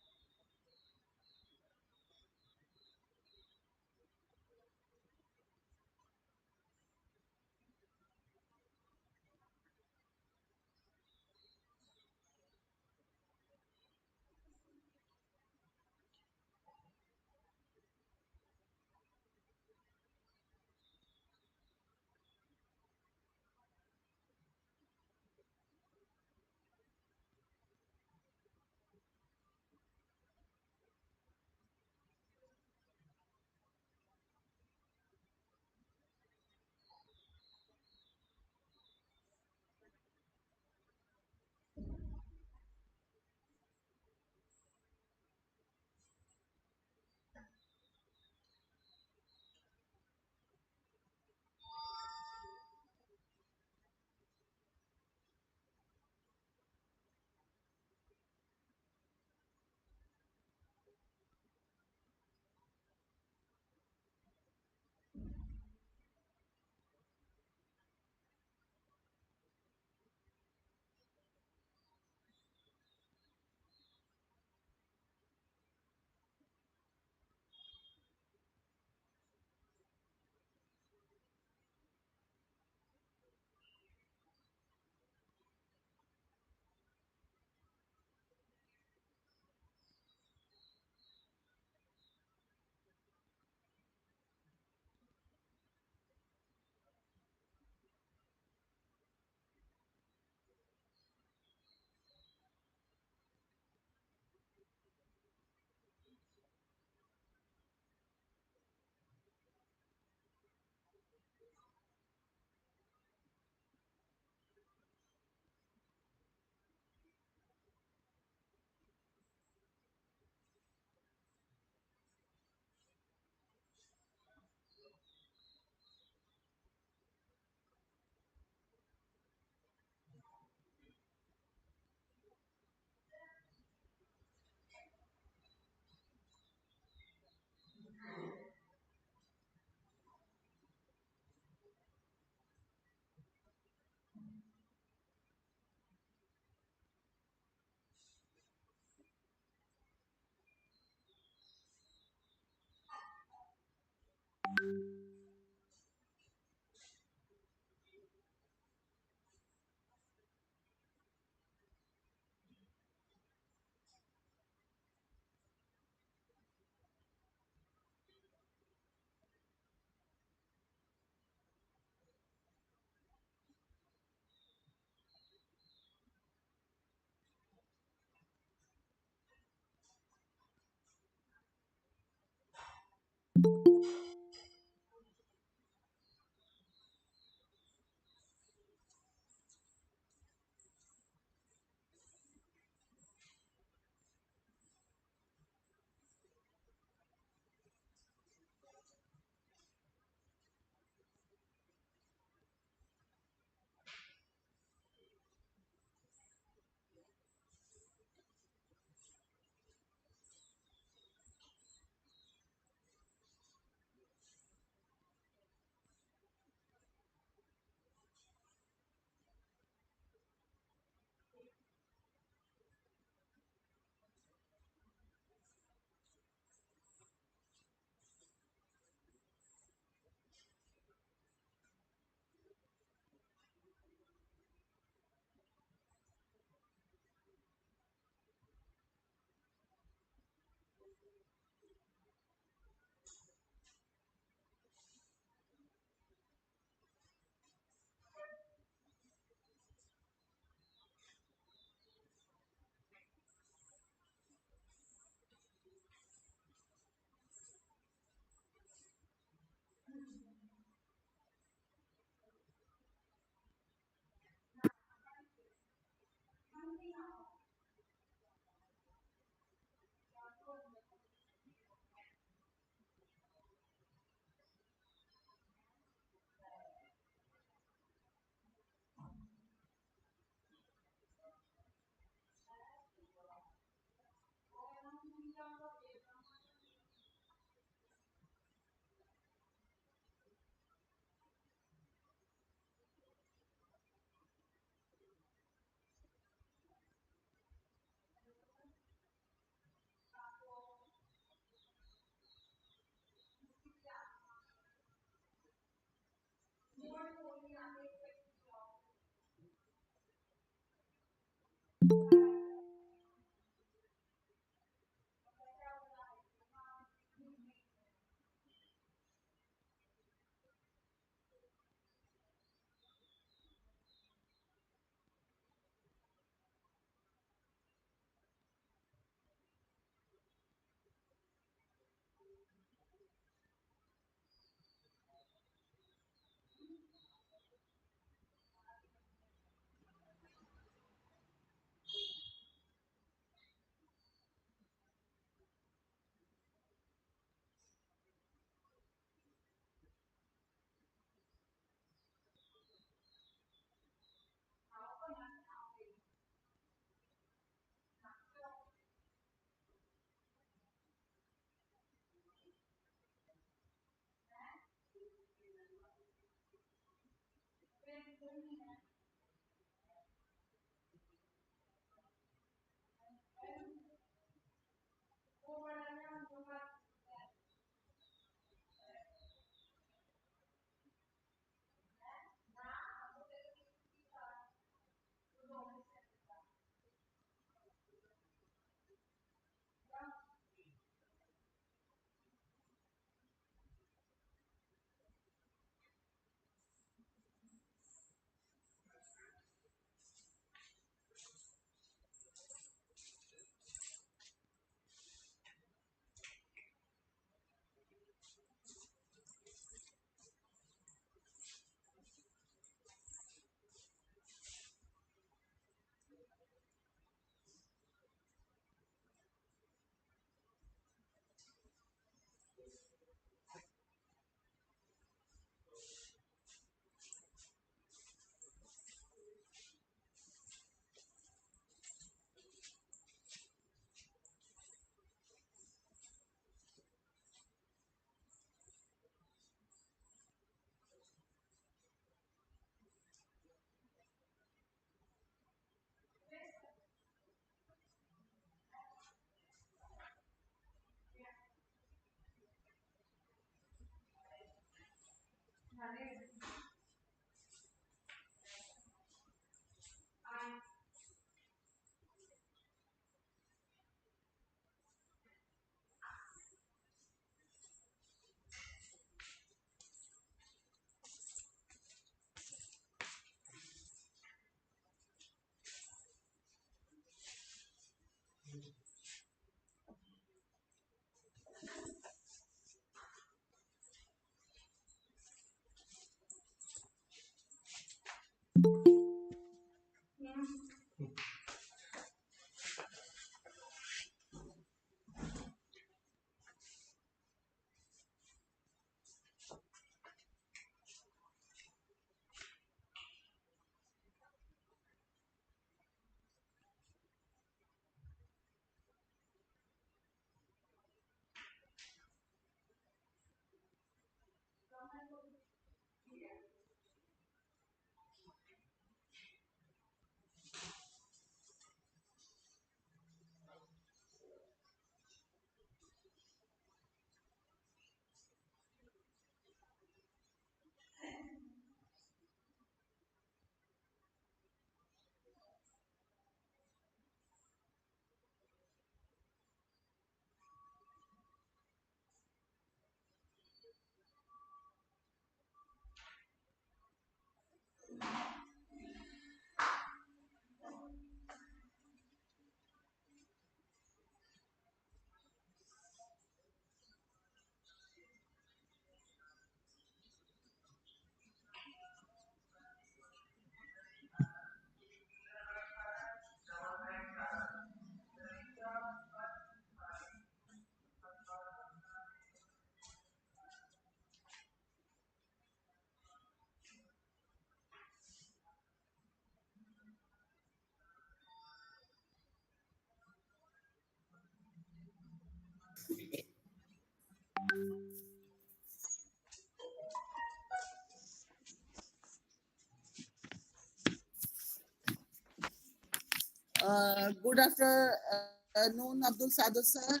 Good afternoon, Abdul Sadhu sir.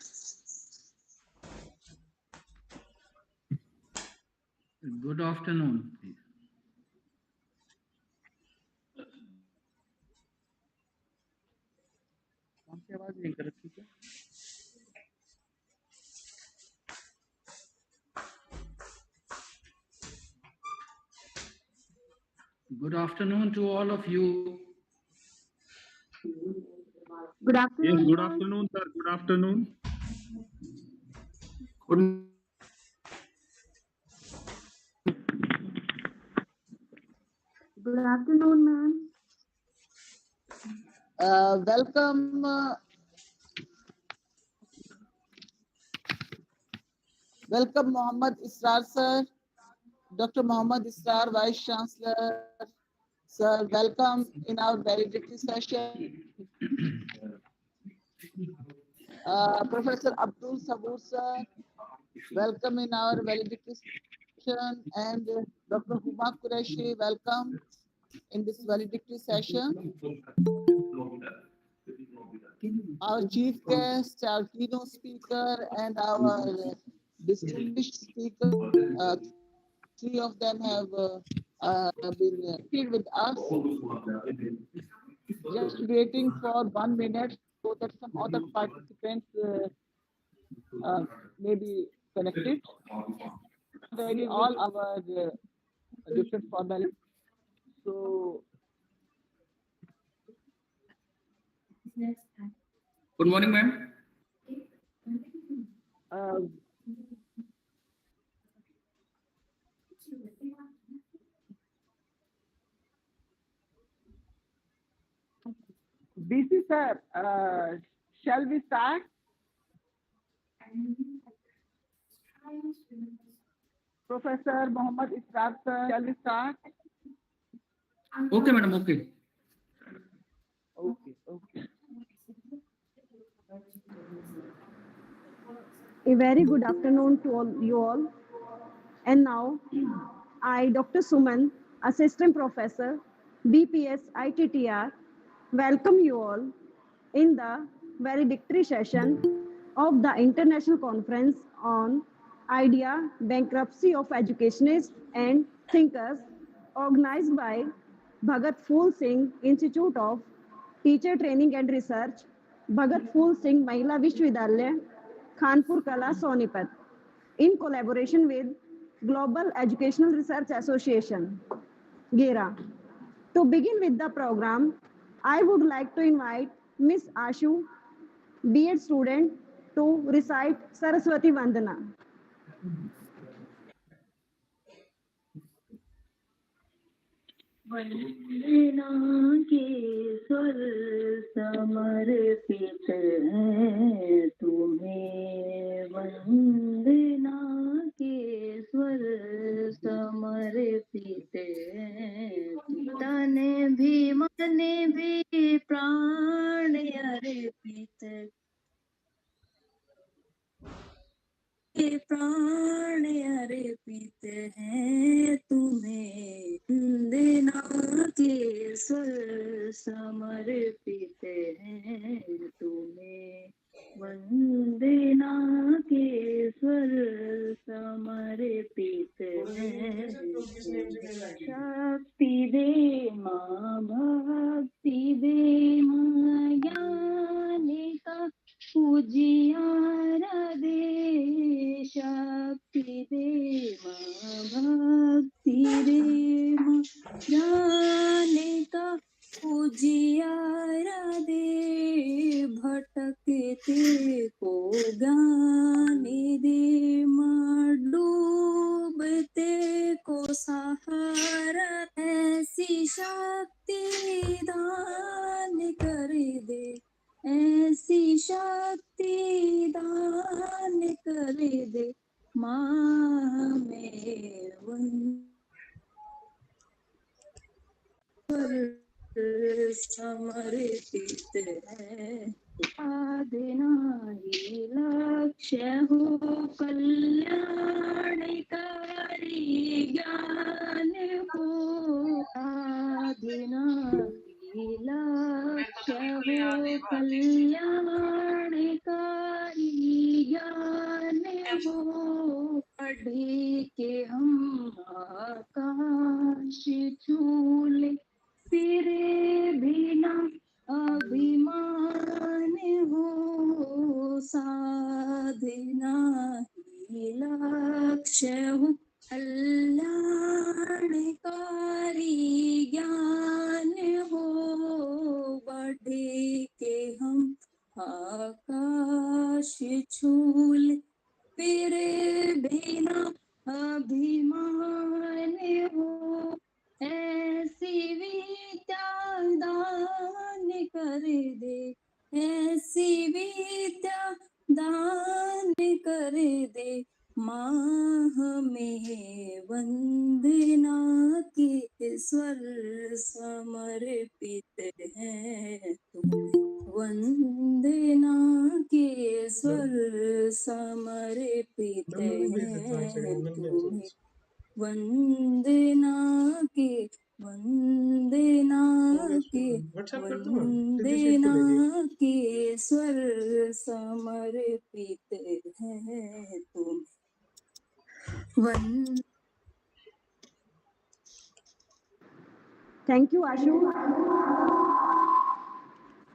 Good afternoon, please. कौन सी आवाज नहीं कर रखी है? Good afternoon to all of you. Good afternoon. Yes, good afternoon, sir. Good afternoon. Good afternoon, ma'am. Welcome. Welcome, Mohammad Israr sir. Dr. Mohammad Israr, Vice Chancellor. Sir, welcome in our valedictory session. Professor Abdul Sabur sir, welcome in our valedictory session. And Dr. Huma Qureshi, welcome in this valedictory session. Our chief guest, our keynote speaker, and our distinguished speaker, three of them have been here with us. Just waiting for 1 minute so that some other participants may be connected. Ready all our different formalities. So, Good morning, ma'am. BC sir, shall we start? Professor Mohammad Israr sir, shall we start? Okay, madam. Okay. Okay. A very good afternoon to you all. And now, I, Dr. Suman, Assistant Professor, BPSITTR, welcome you all in the valedictory session of the International Conference on Idea, Bankruptcy of Educationists and Thinkers, organized by Bhagat Phul Singh Institute of Teacher Training and Research, Bhagat Phul Singh Mahila Vishwavidhalaya, Kanpur Kala, Sonipat, in collaboration with Global Educational Research Association, GERA. To begin with the program, I would like to invite Ms. Ashu, B.Ed student, to recite Saraswati Vandana. वंदना के स्वर समर्पित है तुम्हें, वंदना के स्वर समर्पित है, तन भी मन भी प्राण अर्पित, प्राण अर्पित है तुम्हें, वंदना के स्वर समर्पित है तुम्हें, वंदना के स्वर समर्पित है तुम्हें। शक्ति दे माँ, भक्ति दे माँ, ज्ञान का उजियारा दे, शक्ति दे माँ, भक्ति दे माँ, ज्ञान का उजियारा दे, भटकते को ज्ञान दे माँ, डूबते को सहारा, ऐसी शक्ति दान कर दे, ऐसी शक्ति दान कर दे माँ, में समर्पित है। साधना ही लक्ष्य हो कल्याणकारी, ज्ञान हो साधना ही लक्ष्य हो समर्पित हैं तुम्हें, वंदना के स्वर समर्पित हैं तुम्हें, वंदना के वंदना के वंदना के स्वर समर्पित हैं तुम्हें, Thank you, Ashu.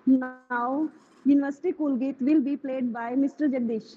Now, University Kulgit will be played by Mr. Jagdish.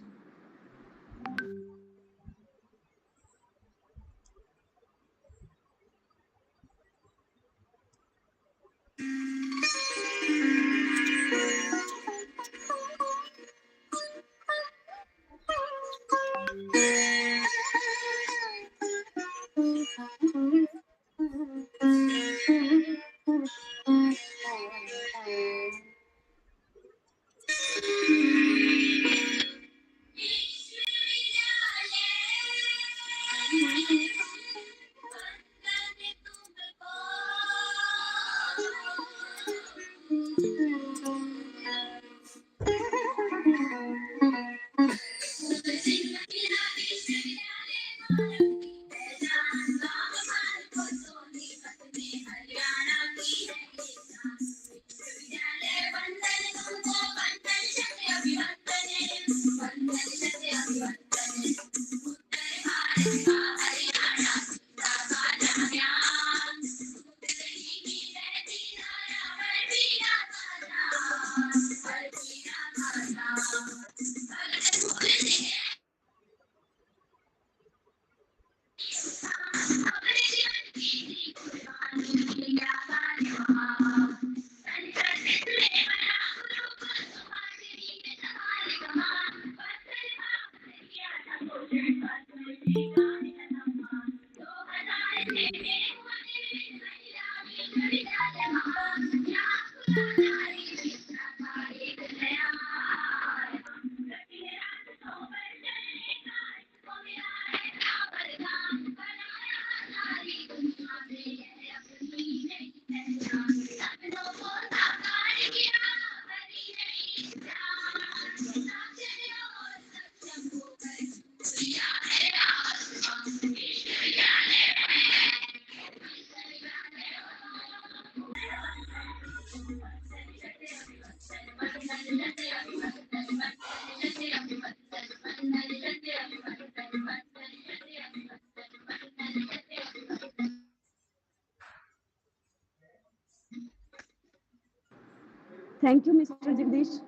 Thank you, Mr. Jagdish.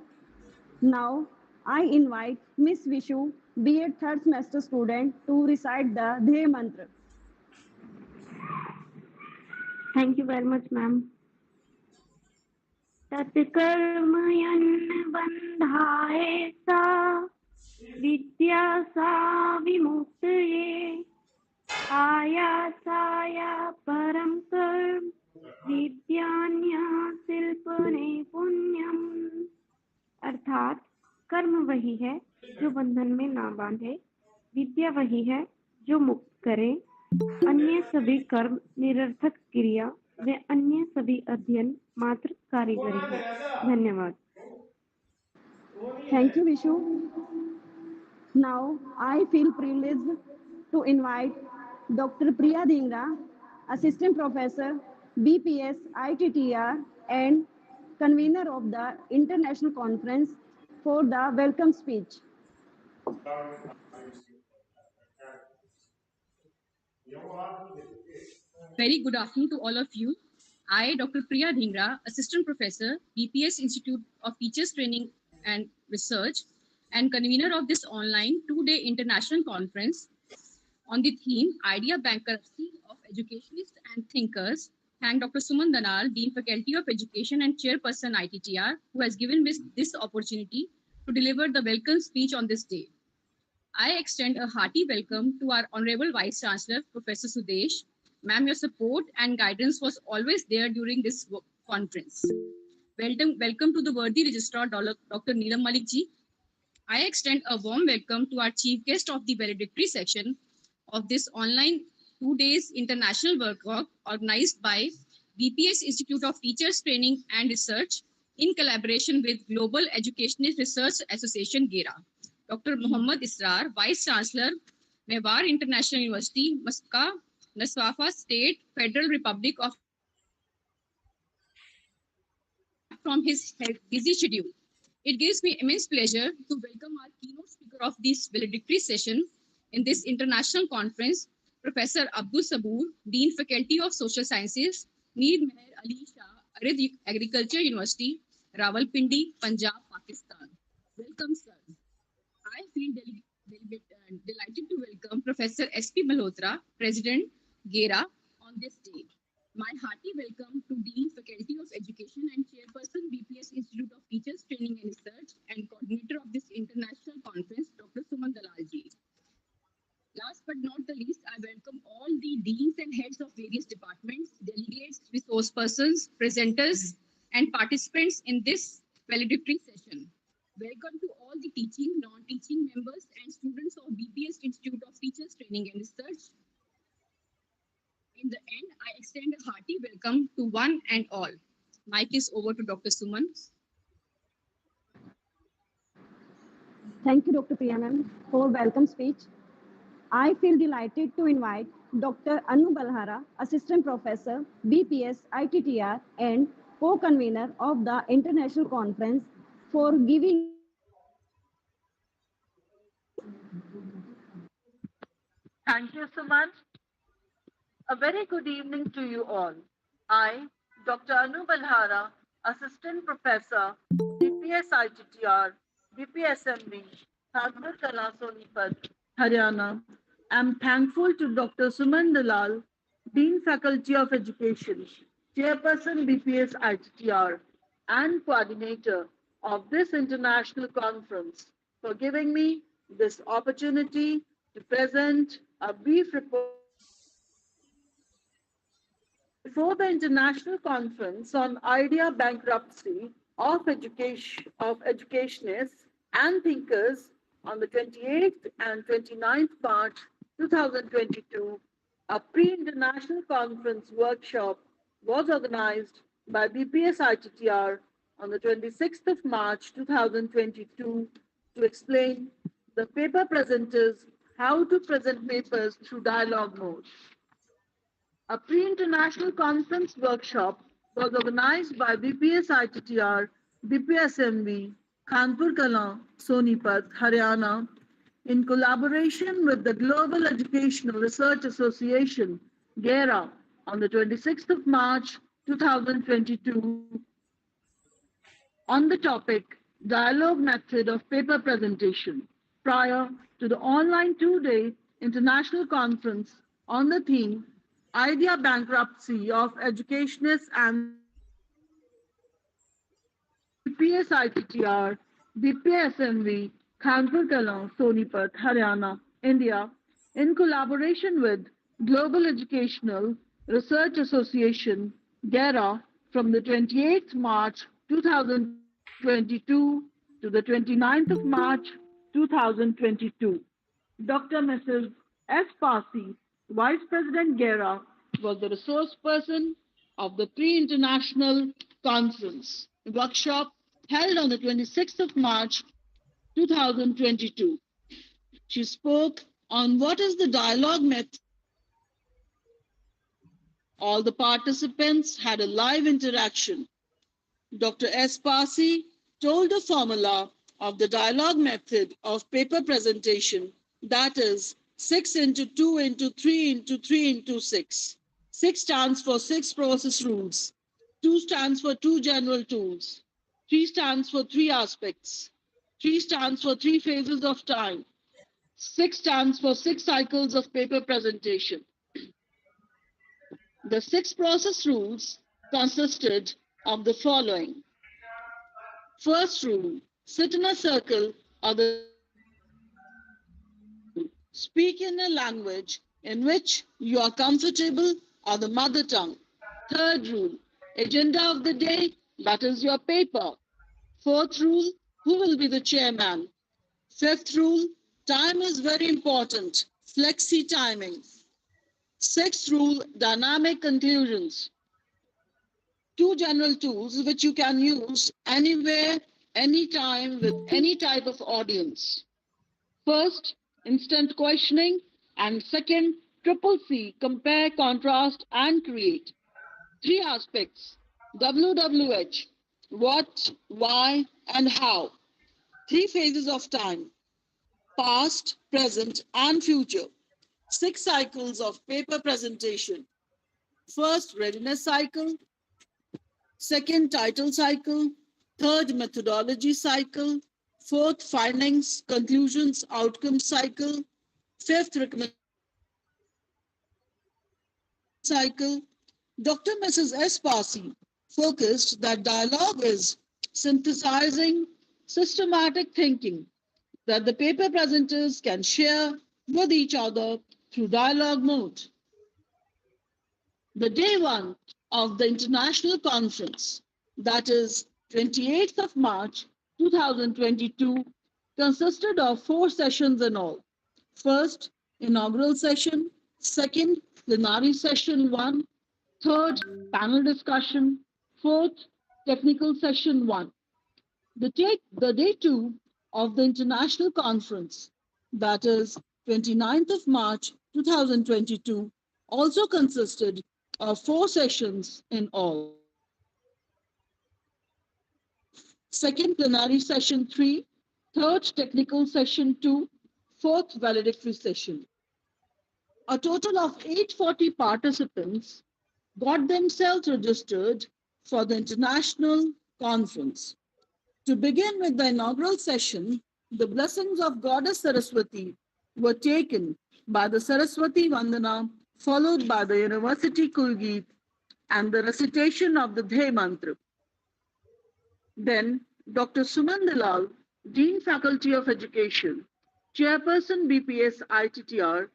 Now, I invite Miss Vishu, B.Ed third semester student, to recite the Dhey Mantra. Thank you very much, ma'am. तत्कर्मयन् बन्धाय सा विद्या सा विमुक्तये आयासाय परं कर्म विद्यान्यासिल्पने पुण्यम। अर्थात कर्म वही है जो बंधन में ना बांधे, विद्या वही है जो मुक्त करे, अन्य सभी कर्म निरर्थक क्रिया व अन्य सभी अध्ययन मात्र कारीगरी है। धन्यवाद। Thank you, Vishu. Now, I feel privileged to invite Dr. Priya Dhingra, Assistant Professor, BPS ITTR, and convener of the International Conference for the welcome speech. Very good afternoon to all of you. I, Dr. Priya Dhingra, Assistant Professor, BPS Institute of Teachers Training and Research, and convener of this online two-day international conference on the theme Idea Bankruptcy of Educationists and Thinkers, thank Dr. Suman Danal, Dean Faculty of Education and Chairperson ITTR, who has given me this opportunity to deliver the welcome speech on this day. I extend a hearty welcome to our Honorable Vice Chancellor, Professor Sudesh. Ma'am, your support and guidance was always there during this conference. Welcome to the worthy Registrar, Dr. Neelam Malik ji. I extend a warm welcome to our chief guest of the valedictory section of this online 2 days international workshop organized by BPS Institute of Teachers Training and Research in collaboration with Global Educationist Research Association GERA. Dr. Muhammad Israr, Vice Chancellor, Mewar International University, Muscat, Naswafa State, Federal Republic of from his busy schedule. It gives me immense pleasure to welcome our keynote speaker of this valedictory session in this international conference, Professor Abdul Sabur, Dean Faculty of Social Sciences, Mir Meher Ali Shah, Arid Agriculture University, Rawalpindi, Punjab, Pakistan. Welcome, sir. I feel delighted to welcome Professor S.P. Malhotra, President GERA, on this day. My hearty welcome to Dean Faculty of Education and Chairperson BPS Institute of Teachers Training and Research and coordinator of this international conference, Dr. Suman Dalalji. Last but not the least, I welcome all the deans and heads of various departments, delegates, resource persons, presenters, and participants in this valedictory session. Welcome to all the teaching, non-teaching members and students of BPS Institute of Teachers Training and Research. In the end, I extend a hearty welcome to one and all. Mic is over to Dr. Suman. Thank you, Dr. Priyanand, for welcome speech. I feel delighted to invite Dr. Anu Balhara, Assistant Professor, BPS ITTR, and co-convener of the International Conference for giving Thank you so much. A very good evening to you all. I, Dr. Anu Balhara, Assistant Professor, BPS ITTR, BPSMV, Kanpur Kala Sonipat, Haryana, am thankful to Dr. Suman Dalal, Dean Faculty of Education, Chairperson BPS ITTR, and Coordinator of this international conference for giving me this opportunity to present a brief report before the International Conference on Idea Bankruptcy of Educationists and Thinkers on the 28th and 29th March 2022, a pre-international conference workshop was organized by BPS ITTR on the 26th of March 2022 to explain the paper presenters how to present papers through dialogue mode. A pre-international conference workshop was organized by BPS ITTR, BPSMV, Kanpur Kala, Sonipat, Haryana, in collaboration with the Global Educational Research Association, GERA, on the 26th of March 2022, on the topic Dialogue Method of Paper Presentation, prior to the online two-day international conference on the theme Idea Bankruptcy of Educationists and BPS ITTR, BPSMV, Kanpur Kala, Sonipat, Haryana, India, in collaboration with Global Educational Research Association, GERA, from the 28th March 2022 to the 29th of March 2022. Dr. Mrs. S. Parsi, Vice President GERA, was the resource person of the pre-international conference workshop held on the 26th of March 2022. She spoke on what is the dialogue method. All the participants had a live interaction. Dr. S. Parsi told the formula of the dialogue method of paper presentation, that is 6 into 2 into 3 into 3 into 6. 6 stands for 6 process rules. 2 stands for 2 general tools. 3 stands for 3 aspects. 3 stands for 3 phases of time. 6 stands for 6 cycles of paper presentation. The 6 process rules consisted of the following. First rule, sit in a circle or the speak in a language in which you are comfortable or the mother tongue. Third rule, agenda of the day, that is your paper. Fourth rule, who will be the chairman? Fifth rule, time is very important, flexi timing. Sixth rule, dynamic conclusions. two general tools which you can use anywhere, anytime, with any type of audience. First, instant questioning, and second, triple C, compare, contrast, and create. Three aspects: WWH, what, why, and how. Three phases of time: past, present, and future. Six cycles of paper presentation. First, readiness cycle. Second, title cycle. Third, methodology cycle. Fourth, findings, conclusions, outcomes cycle. Fifth, recommendation cycle. Dr. Mrs. S. Parsi focused that dialogue is synthesizing systematic thinking that the paper presenters can share with each other through dialogue mode. The day one of the international conference, that is 28th of March 2022, consisted of 4 sessions in all. First, inaugural session. Second, plenary session 1. Third, panel discussion. Fourth, technical session 1. The day 2 of the international conference, that is 29th of March 2022, also consisted of 4 sessions in all. Second, plenary session 3. Third, technical session 2. Fourth, valedictory session. A total of 840 participants got themselves registered for the international conference. To begin with the inaugural session, the blessings of Goddess Saraswati were taken by the Saraswati Vandana, followed by the University Kulgeet and the recitation of the Dhey Mantra. Then, Dr. Suman Dalal, Dean Faculty of Education, Chairperson BPSITTR,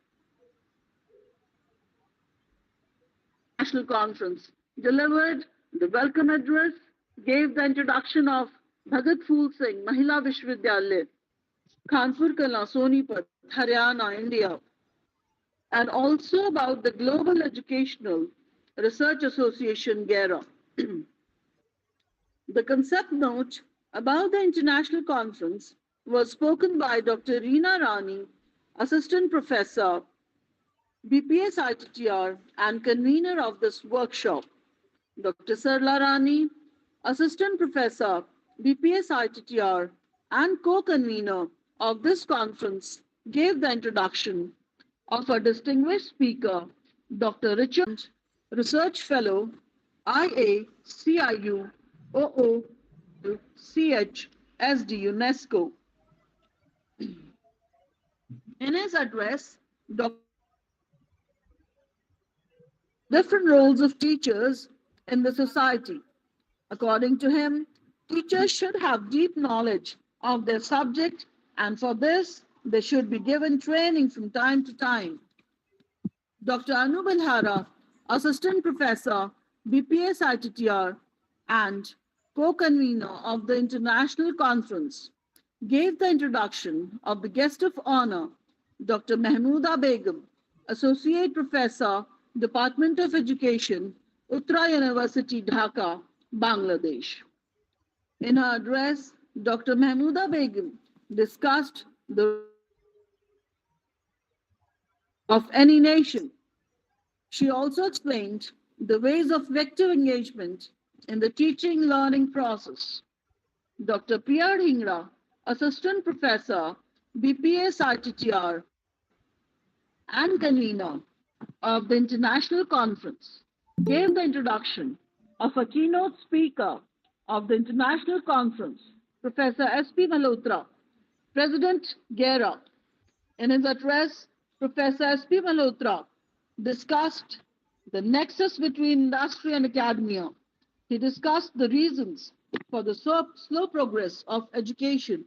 National Conference, delivered the welcome address, gave the introduction of Bhagat Phool Singh Mahila Vishwavidyalaya, Kanpur Kala, Sonipat, Haryana, India, and also about the Global Educational Research Association, GERA. The concept note about the international conference was spoken by Dr. Reena Rani, Assistant Professor, BPSITTR, and convener of this workshop. Dr. Sarla Rani, Assistant Professor, BPSITTR, and co-convener of this conference, gave the introduction of a distinguished speaker, Dr. Richard, Research Fellow, IACIU, OOCHSD, UNESCO. In his address, Dr. different roles of teachers in the society. According to him, teachers should have deep knowledge of their subject, and for this, they should be given training from time to time. Dr. Anu Bilhara, Assistant Professor, BPSITTR, and co-convener of the International Conference, gave the introduction of the guest of honor, Dr. Mahmooda Begum, Associate Professor, Department of Education, Uttara University, Dhaka, Bangladesh. In her address, Dr. Mahmooda Begum discussed the of any nation. She also explained the ways of vector engagement in the teaching learning process. Dr. Priya Dhingra, Assistant Professor, BPSITTR, and convener of the International Conference, gave the introduction of a keynote speaker of the International Conference, Professor S.P. Malhotra, President GERA. In his address, Professor S.P. Malhotra discussed the nexus between industry and academia. He discussed the reasons for the slow progress of education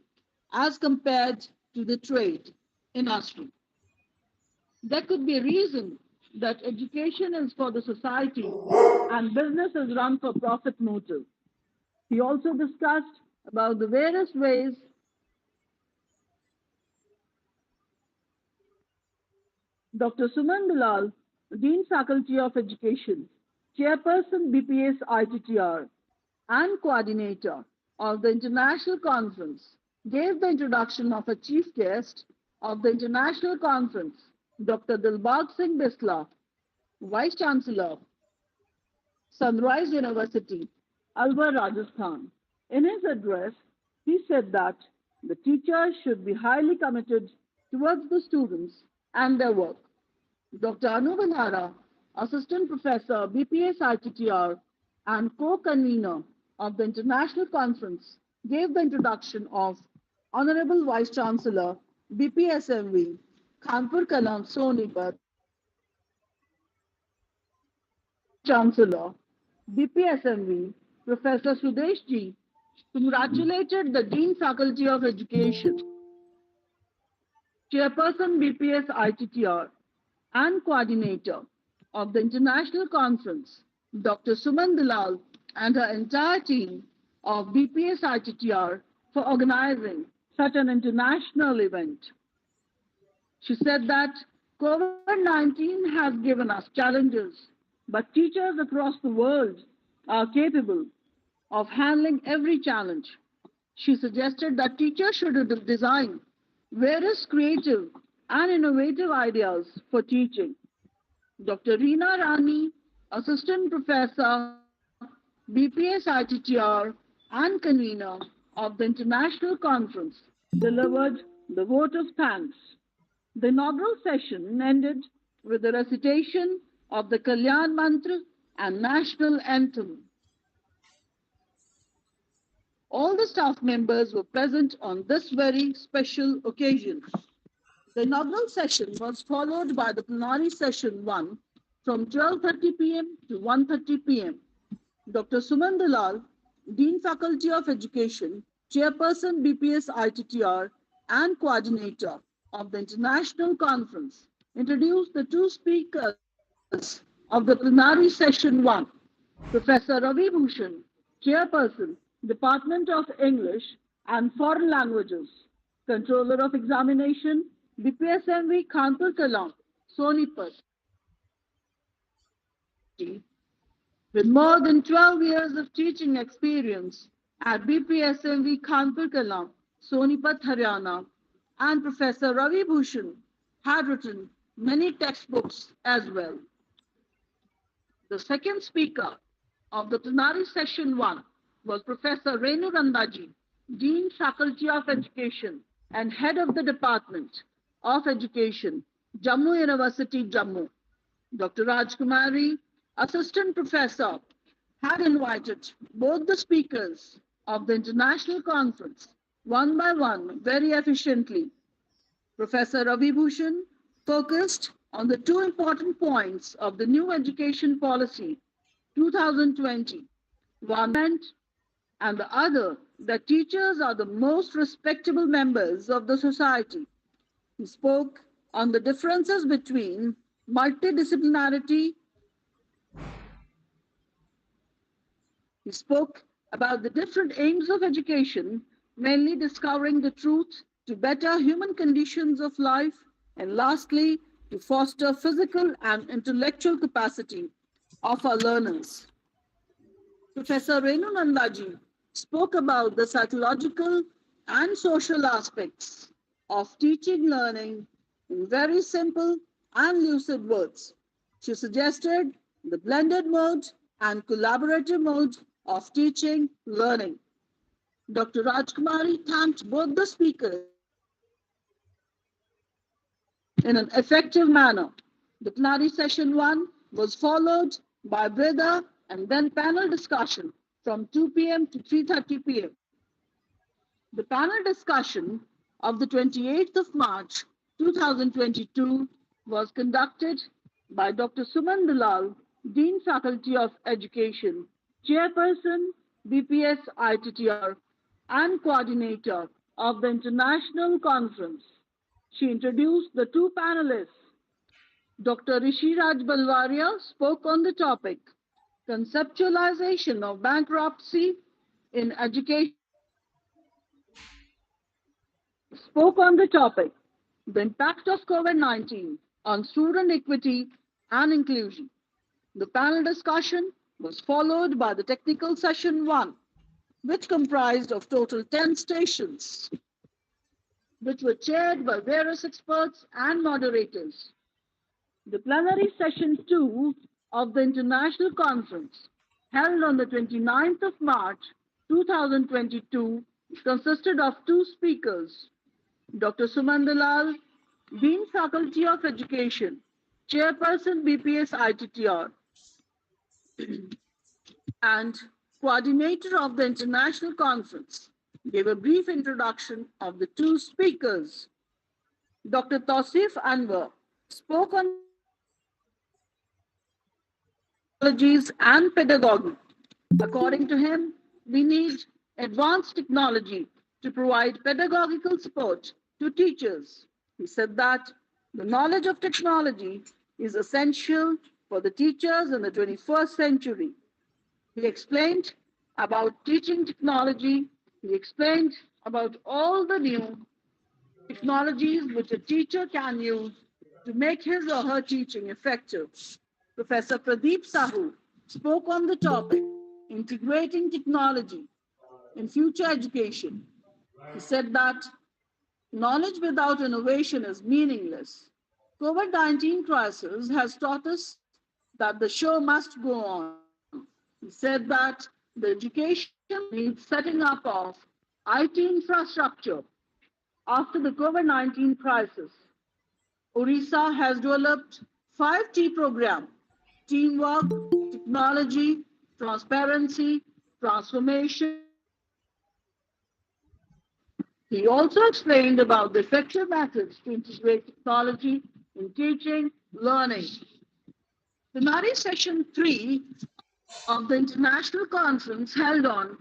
as compared to the trade industry. There could be a reason that education is for the society and business is run for profit motive. He also discussed about the various ways Dr. Suman Dalal, Dean Faculty of Education, Chairperson BPS ITTR and coordinator of the International Conference, gave the introduction of a chief guest of the International Conference, Dr. Dilbag Singh Bisla, Vice Chancellor, Sunrise University, Alwar, Rajasthan. In his address, he said that the teachers should be highly committed towards the students and their work. Dr. Anu Vilhara, Assistant Professor, BPS ITTR, and co-convener of the International Conference, gave the introduction of Honorable Vice Chancellor, BPSMV, Kanpur Kalam Sonipat, Chancellor, BPSMV, Professor Sudesh Ji, congratulated the Dean Faculty of Education, Chairperson BPS ITTR, and coordinator of the International Conference, Dr. Suman Dalal, and her entire team of BPS ITTR for organizing such an international event. She said that COVID-19 has given us challenges, but teachers across the world are capable of handling every challenge. She suggested that teachers should design various creative and innovative ideas for teaching. Dr. Reena Rani, Assistant Professor, BPS ITTR, and convener of the International Conference, delivered the vote of thanks. The inaugural session ended with the recitation of the Kalyan Mantra and National Anthem. All the staff members were present on this very special occasion. The inaugural session was followed by the plenary session 1 from 12:30 p.m. to 1:30 p.m. Dr. Suman Dalal, Dean Faculty of Education, Chairperson BPS ITTR, and coordinator of the International Conference, introduced the two speakers of the plenary session 1, Professor Ravi Bhushan, Chairperson, Department of English and Foreign Languages, Controller of Examination, BPSMV Kanpur Kalam, Sonipat. With more than 12 years of teaching experience at BPSMV Kanpur Kalam, Sonipat, Haryana, and Professor Ravi Bhushan had written many textbooks as well. The second speaker of the plenary session 1 was Professor Renu Randaji, Dean Faculty of Education and Head of the Department of Education, Jammu University, Jammu. Dr. Rajkumari, Assistant Professor, had invited both the speakers of the International Conference one by one very efficiently. Professor Ravi Bhushan focused on the two important points of the new education policy 2020. One meant, and the other, that teachers are the most respectable members of the society. He spoke on the differences between multidisciplinarity. He spoke about the different aims of education, mainly discovering the truth to better human conditions of life, and lastly, to foster physical and intellectual capacity of our learners. Professor Renu Nandaji spoke about the psychological and social aspects of teaching learning in very simple and lucid words. She suggested the blended mode and collaborative mode of teaching learning. Dr. Rajkumari thanked both the speakers in an effective manner. The plenary session 1 was followed by Veda and then panel discussion from 2 p.m. to 3:30 p.m. The panel discussion of the 28th of March 2022 was conducted by Dr. Suman Dalal, Dean Faculty of Education, Chairperson, BPS ITTR, and coordinator of the International Conference. She introduced the two panelists. Dr. Rishi Raj Balwaria spoke on the topic, Conceptualization of Bankruptcy in Education. Spoke on the topic, the impact of COVID-19 on student equity and inclusion. The panel discussion was followed by the technical session 1, which comprised of total 10 stations, which were chaired by various experts and moderators. The plenary session 2 of the International Conference, held on the 29th of March 2022, consisted of two speakers, Dr. Suman Dalal, Dean Faculty of Education, Chairperson BPSITTR, and coordinator of the International Conference, gave a brief introduction of the two speakers. Dr. Tausif Anwar spoke on technologies and pedagogy. According to him, we need advanced technology to provide pedagogical support to teachers. He said that the knowledge of technology is essential for the teachers in the 21st century. He explained about teaching technology. He explained about all the new technologies which a teacher can use to make his or her teaching effective. Professor Pradeep Sahu spoke on the topic, integrating technology in future education. He said that knowledge without innovation is meaningless. COVID-19 crisis has taught us that the show must go on. He said that the education needs setting up of IT infrastructure after the COVID-19 crisis. Orissa has developed 5T program: teamwork, technology, transparency, transformation. He also explained about the effective methods to integrate technology in teaching, learning. Plenary Session 3 of the International Conference held on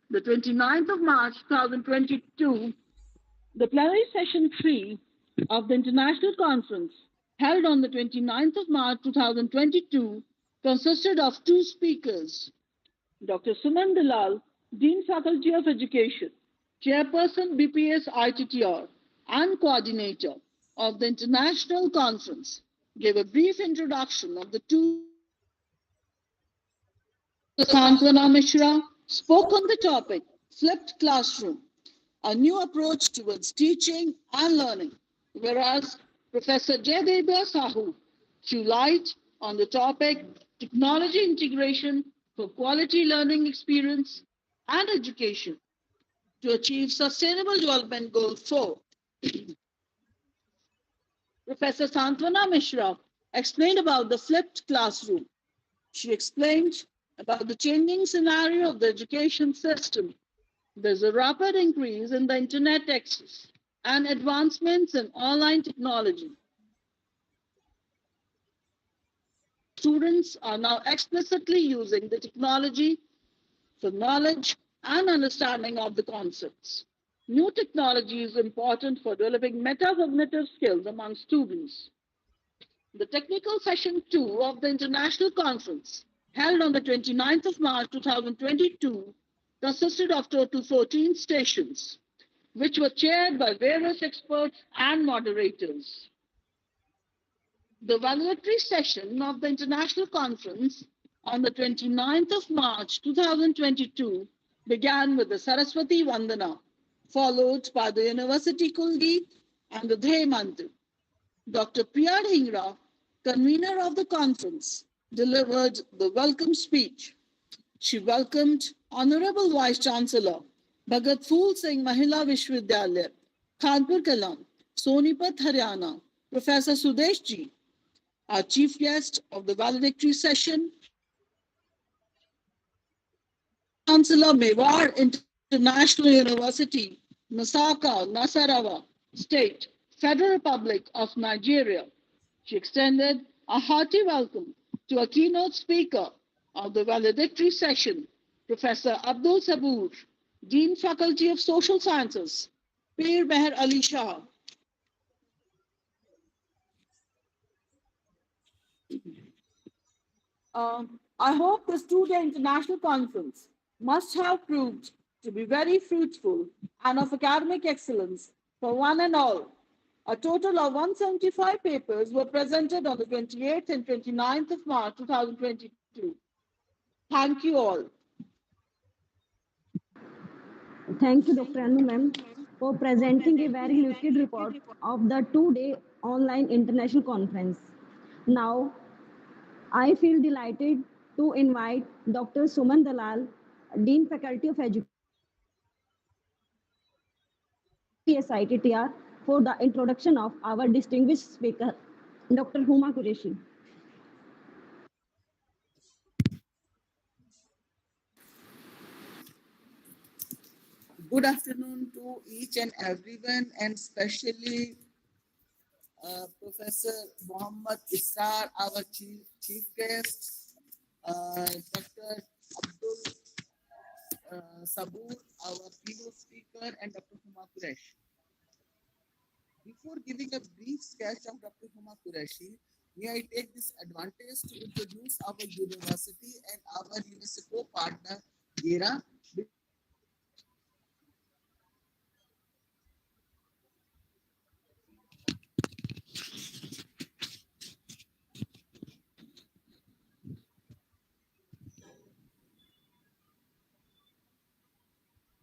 the 29th of March 2022, the plenary session 3 of the International Conference held on the 29th of March 2022 consisted of two speakers, Dr. Suman Dalal, Dean Faculty of Education, Chairperson BPSITTR, and Coordinator of the International Conference, gave a brief introduction of the two. Santwana Mishra spoke on the topic, Flipped Classroom, a new approach towards teaching and learning, whereas Professor Jayadeva Sahu threw light on the topic, Technology Integration for Quality Learning Experience and Education to achieve Sustainable Development Goal 4. Professor Santwana Mishra explained about the flipped classroom. She explained about the changing scenario of the education system. There's a rapid increase in the internet access and advancements in online technology. Students are now explicitly using the technology for knowledge and understanding of the concepts. New technology is important for developing metacognitive skills among students. The technical session 2 of the International Conference, held on the 29th of March 2022, consisted of total 14 stations, which were chaired by various experts and moderators. The valedictory session of the International Conference on the 29th of March 2022 began with the Saraswati Vandana, followed by the University Kuldeep and the Dhey Mantra. Dr. Priya Dhingra, convener of the conference, delivered the welcome speech. She welcomed Honorable Vice Chancellor Bhagat Phool Singh Mahila Vishwavidyalaya, Khanpur Kalam, Sonipat, Haryana, Professor Sudesh Ji, our chief guest of the valedictory session, Chancellor Mewar International University, Nasaka, Nasarawa State, Federal Republic of Nigeria. She extended a hearty welcome to a keynote speaker of the valedictory session, Professor Abdul Sabur, Dean Faculty of Social Sciences, Pir Meher Ali Shah. I hope this two-day international conference must have proved to be very fruitful and of academic excellence for one and all. A total of 175 papers were presented on the 28th and 29th of March 2022. Thank you all. Thank you, Dr. Anu ma'am, for presenting a very lucid report of the two-day online international conference. Now, I feel delighted to invite Dr. Suman Dalal, Dean Faculty of Education, BPSITTR, for the introduction of our distinguished speaker, Dr. Huma Qureshi. Good afternoon to each and everyone, and especially Professor Muhammad Israr, our chief guest, Dr. Abdul Sabur, our keynote speaker, and Dr. Huma Qureshi. Before giving a brief sketch of Dr. Huma Qureshi, may I take this advantage to introduce our university and our UNESCO partner, GERA.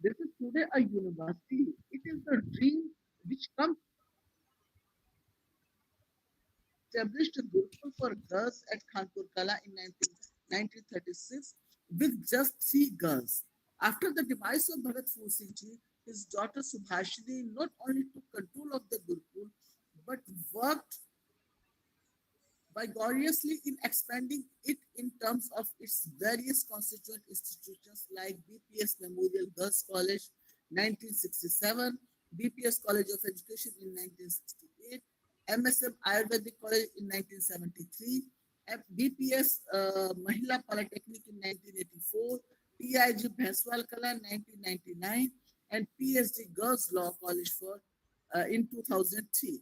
This is today a university. It is the dream which comes established a Gurukul for girls at Khanpur Kala in 1936 with just 3 girls. After the demise of Bhagat Phool Singh Ji, his daughter Subhashini not only took control of the Gurukul but worked vigorously in expanding it in terms of its various constituent institutions like BPS Memorial Girls College 1967, BPS College of Education in 1968, MSM Ayurvedic College in 1973, BPS Mahila Polytechnic in 1984, PIG Bhenswal Kala 1999, and PSD Girls Law College in 2003.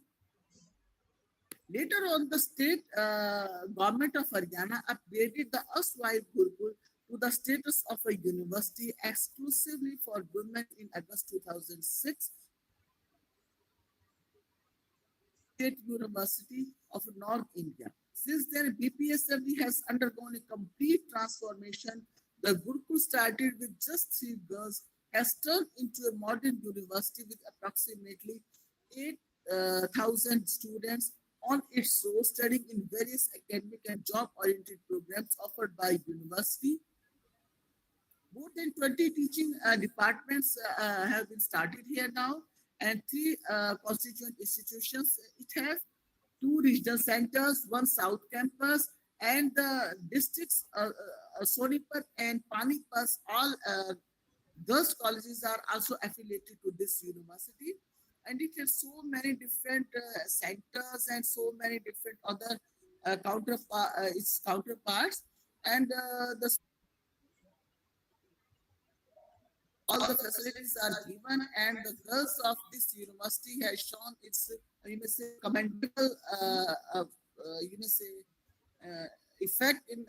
Later on, the state government of Haryana upgraded the erstwhile Gurukul to the status of a university exclusively for women in August 2006. State University of North India. Since then, BPSMV has undergone a complete transformation. The Gurukul started with just 3 girls, has turned into a modern university with approximately 8,000 students on its road, studying in various academic and job-oriented programs offered by university. More than 20 teaching departments have been started here now, and 3 constituent institutions it has, 2 regional centers, 1 south campus, and the districts Sonipat and Panipat, all girls colleges are also affiliated to this university, and it has so many different centers and so many different other its counterparts, and all the facilities are given, and the girls of this university has shown its you may say commendable you may say effect in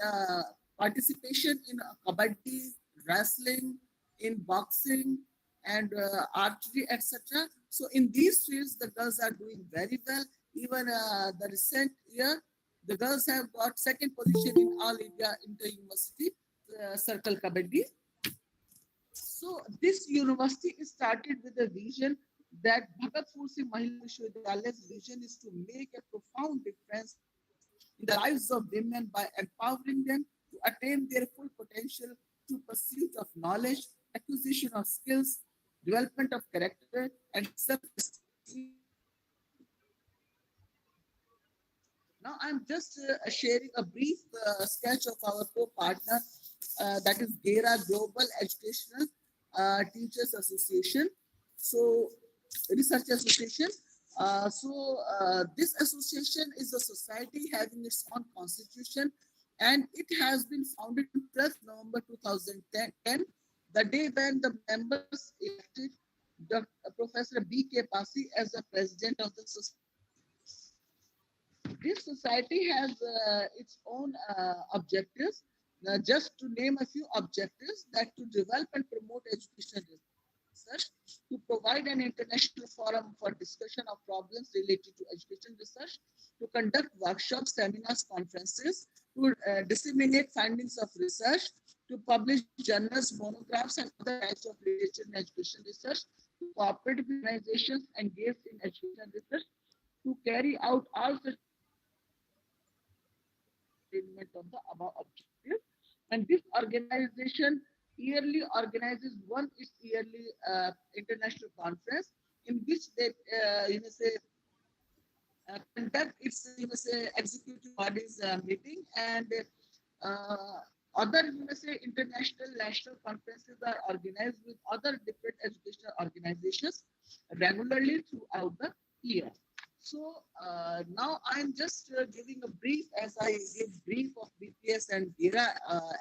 participation in kabaddi, wrestling, in boxing, and archery, etc. So in these fields, the girls are doing very well. Even the recent year, the girls have got second position in All India Inter-University Circle Kabaddi. So this university is started with a vision that Bhagat Phool Singh Mahila Vishwavidyalaya's vision is to make a profound difference in the lives of women by empowering them to attain their full potential through pursuit of knowledge, acquisition of skills, development of character, and self-esteem. Now, I'm just sharing a brief sketch of our co-partner, that is GERA Global Educational Teachers Association. So, Research Association. This association is a society having its own constitution, and it has been founded on 12th November 2010, the day when the members elected Professor B.K. Pasi as the president of the society. This society has its own objectives. Just to name a few objectives, that to develop and promote educational research, to provide an international forum for discussion of problems related to education research, to conduct workshops, seminars, conferences, to disseminate findings of research, to publish journals, monographs, and other types of literature in education research, to cooperate with organizations engaged in education research, to carry out all such attainment of the above objectives. And this organization yearly organizes its yearly international conference in which they say conduct its say executive bodies meeting, and uh, other say international national conferences are organized with other different educational organizations regularly throughout the year. So now I'm just giving a brief, as I gave brief of BPS and DERA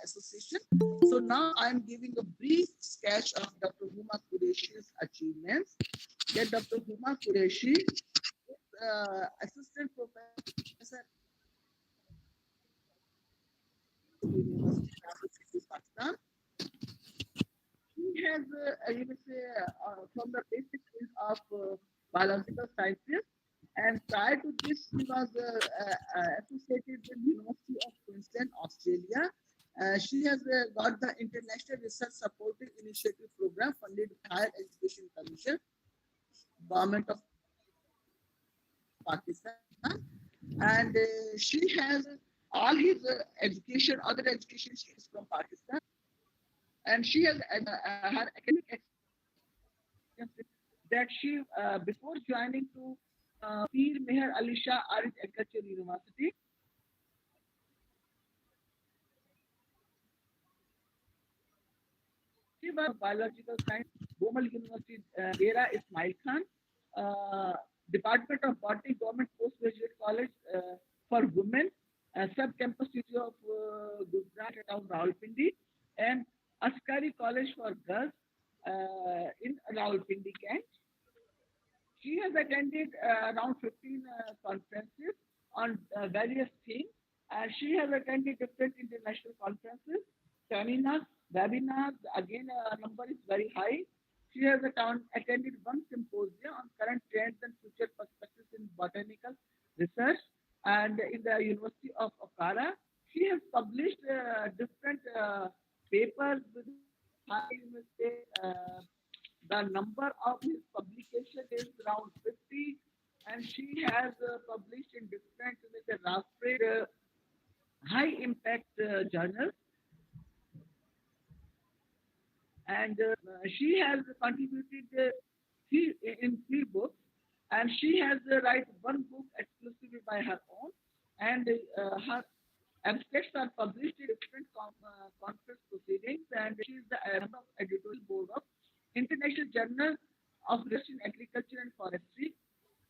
Association. So now I'm giving a brief sketch of Dr. Huma Qureshi's achievements. That Dr. Huma Qureshi is assistant professor University, Pakistan. He has, you may say, from the basic field of biological sciences, and prior to this, he was associated with University of Queensland, Australia. She has got the International Research Supporting Initiative Program funded by Higher Education Commission, Government of Pakistan, and she has all his education, other education, she is from Pakistan, and she has her academic experience that she, before joining to Peer Meher Ali Shah Arif Agriculture University, she was biological science, Bomal University, Dera Ismail Khan, Department of Botany, Government Postgraduate College for Women, Sub-Campus City of Gujarat of Rawalpindi, and Askari College for Girls in Rawalpindi, Kent. She has attended around 15 conferences on various themes, and she has attended different international conferences, seminars, webinars. Again, number is very high. She has attended one symposium on current trends and future perspectives in botanical research, and in the University of Okara. She has published different papers with high, the number of his publication is around 50, and she has published in different Rastrade high impact journals, and she has contributed in 3 books, and she has write one book exclusively by her own, and her abstracts are published in different conference proceedings, and she is the member of editorial board of International Journal of Research in Agriculture and Forestry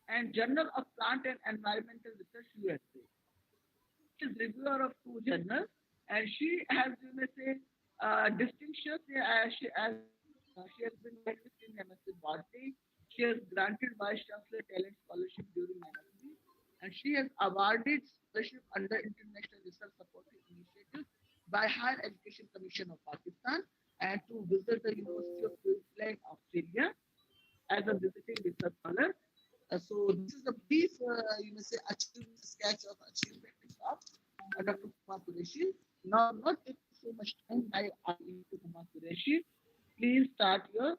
and Journal of Plant and Environmental Research USA. She is reviewer of 2 journals, and she has, you may say, distinctions she has been practiced in MSc Botany. She has granted Vice Chancellor Talent Scholarship during MSc, and she has awarded scholarship under International Research Supporting Initiative by Higher Education Commission of Pakistan, and to visit the University of Queensland, Australia, as a visiting research scholar. So this is a brief, you may say, achievement sketch of achievements of Dr. Huma Qureshi. Now, not taking so much time, I into Huma Qureshi. Please start your.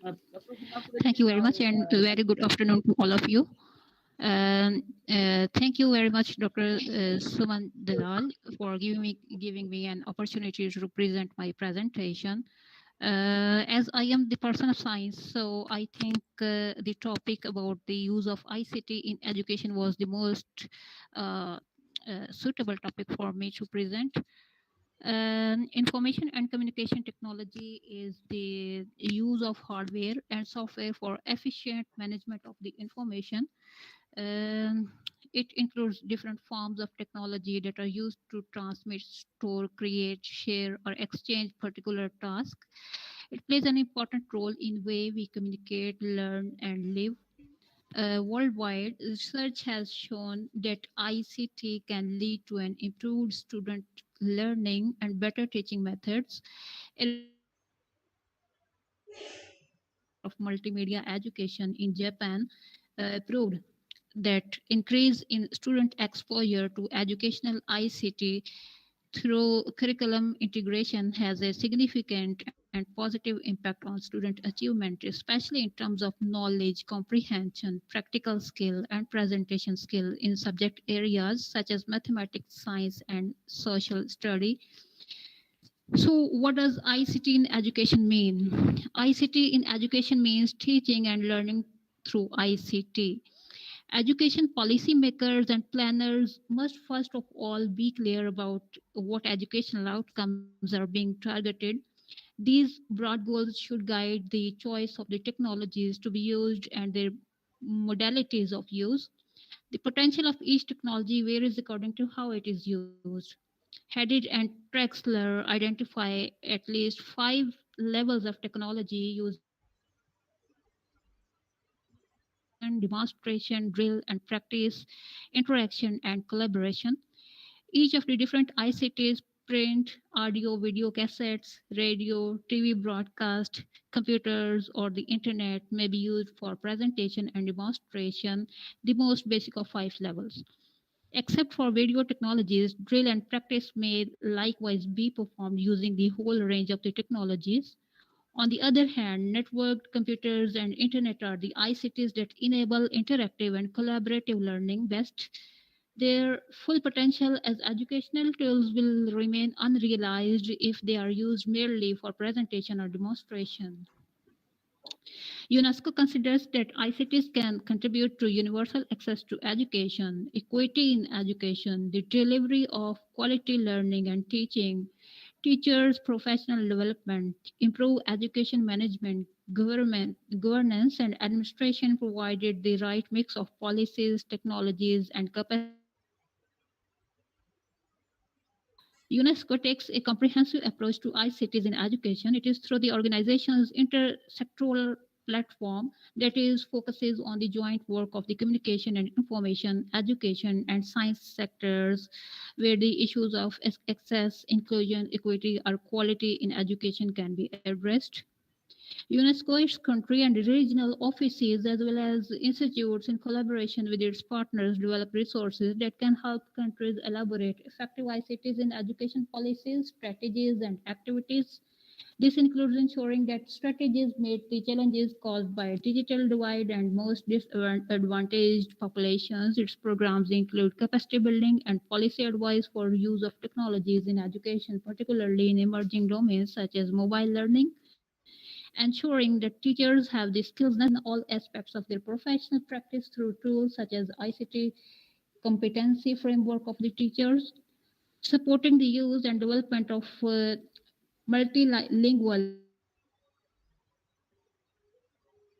Dr. Huma Qureshi. Thank you very much, and a very good afternoon to all of you. Thank you very much, Dr. Suman Dalal, for giving me an opportunity to present my presentation. As I am the person of science, so I think the topic about the use of ICT in education was the most suitable topic for me to present. Information and communication technology is the use of hardware and software for efficient management of the information. It includes different forms of technology that are used to transmit, store, create, share, or exchange particular tasks. It plays an important role in way we communicate, learn, and live. Worldwide, research has shown that ICT can lead to an improved student learning and better teaching methods, allowing of Multimedia Education in Japan proved that increase in student exposure to educational ICT through curriculum integration has a significant and positive impact on student achievement, especially in terms of knowledge, comprehension, practical skill, and presentation skill in subject areas such as mathematics, science, and social study. So, what does ICT in education mean? ICT in education means teaching and learning through ICT. Education policymakers and planners must first of all be clear about what educational outcomes are being targeted. These broad goals should guide the choice of the technologies to be used and their modalities of use. The potential of each technology varies according to how it is used. Hadid and Trexler identify at least 5 levels of technology using simulation, demonstration, drill and practice, interaction, and collaboration. Each of the different ICTs, print, audio, video cassettes, radio, TV broadcast, computers, or the internet may be used for presentation and demonstration, the most basic of 5 levels. Except for video technologies, drill and practice may likewise be performed using the whole range of the technologies. On the other hand, networked computers and internet are the ICTs that enable interactive and collaborative learning best. Their full potential as educational tools will remain unrealized if they are used merely for presentation or demonstration. UNESCO considers that ICTs can contribute to universal access to education, equity in education, the delivery of quality learning and teaching, teachers' professional development, improve education management, governance, and administration provided the right mix of policies, technologies, and capacity to support them. UNESCO takes a comprehensive approach to ICTs in education. It is through the organization's intersectoral platform that is focuses on the joint work of the communication and information, education, and science sectors, where the issues of access, inclusion, equity, or quality in education can be addressed. UNESCO, its country and regional offices, as well as institutes, in collaboration with its partners, develop resources that can help countries elaborate effective ICTs in education policies, strategies, and activities. This includes ensuring that strategies meet the challenges caused by digital divide and most disadvantaged populations. Its programs include capacity building and policy advice for use of technologies in education, particularly in emerging domains such as mobile learning, ensuring that teachers have the skills necessary in all aspects of their professional practice through tools such as ICT competency framework of the teachers, supporting the use and development of multilingual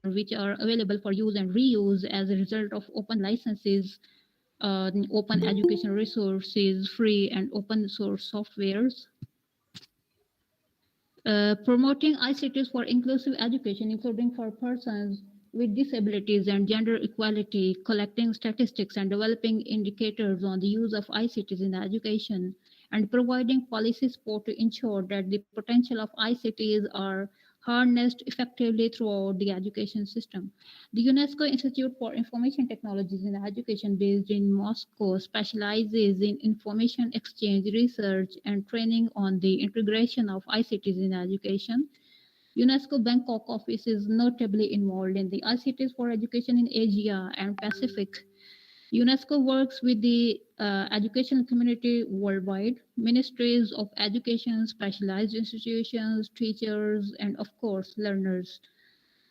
which are available for use and reuse as a result of open licenses, open education resources, free and open source softwares. Promoting ICTs for inclusive education, including for persons with disabilities and gender equality, collecting statistics and developing indicators on the use of ICTs in education, and providing policy support to ensure that the potential of ICTs are harnessed effectively throughout the education system. The UNESCO Institute for Information Technologies in Education, based in Moscow, specializes in information exchange research and training on the integration of ICTs in education. UNESCO Bangkok office is notably involved in the ICTs for education in Asia and Pacific. UNESCO works with the educational community worldwide, ministries of education, specialized institutions, teachers, and of course, learners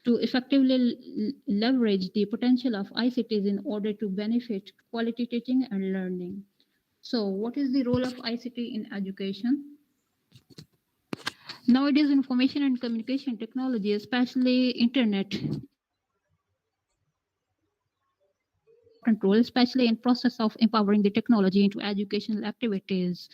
to effectively leverage the potential of ICTs in order to benefit quality teaching and learning. So, what is the role of ICT in education? Nowadays, information and communication technology, especially internet, important role, especially in process of empowering the technology into educational activities.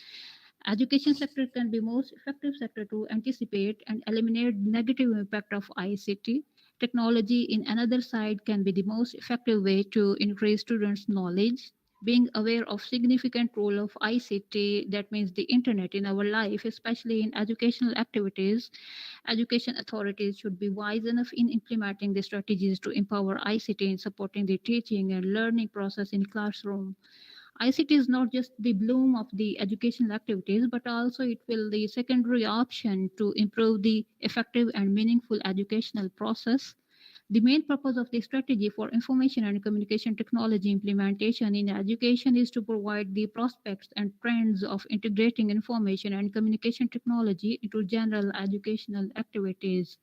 Education sector can be most effective sector to anticipate and eliminate negative impact of ICT. Technology in another side can be the most effective way to increase students' knowledge, Being aware of significant role of ICT, that means the internet in our life, especially in educational activities, education authorities should be wise enough in implementing the strategies to empower ICT in supporting the teaching and learning process in classroom. ICT is not just the bloom of the educational activities, but also it will the secondary option to improve the effective and meaningful educational process. The main purpose of the strategy for information and communication technology implementation in education is to provide the prospects and trends of integrating information and communication technology into general educational activities.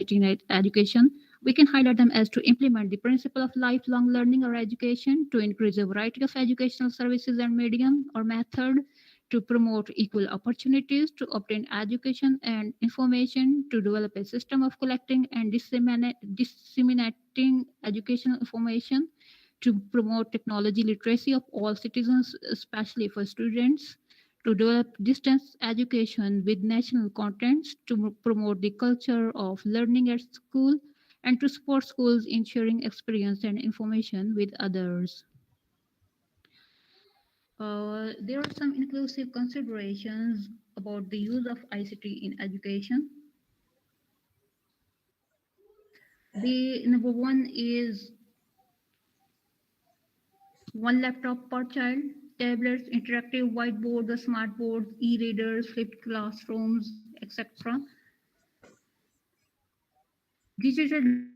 The main advantages of ICT in education, we can highlight them as to implement the principle of lifelong learning or education, to increase the variety of educational services and medium or method, to promote equal opportunities to obtain education and information, to develop a system of collecting and disseminating educational information, to promote technology literacy of all citizens, especially for students, to develop distance education with national contents, to promote the culture of learning at school, and to support schools in sharing experience and information with others. There are some inclusive considerations about the use of ICT in education. The number one is one laptop per child, tablets, interactive whiteboards, smart boards, e-readers, flipped classrooms, etc. Digital divide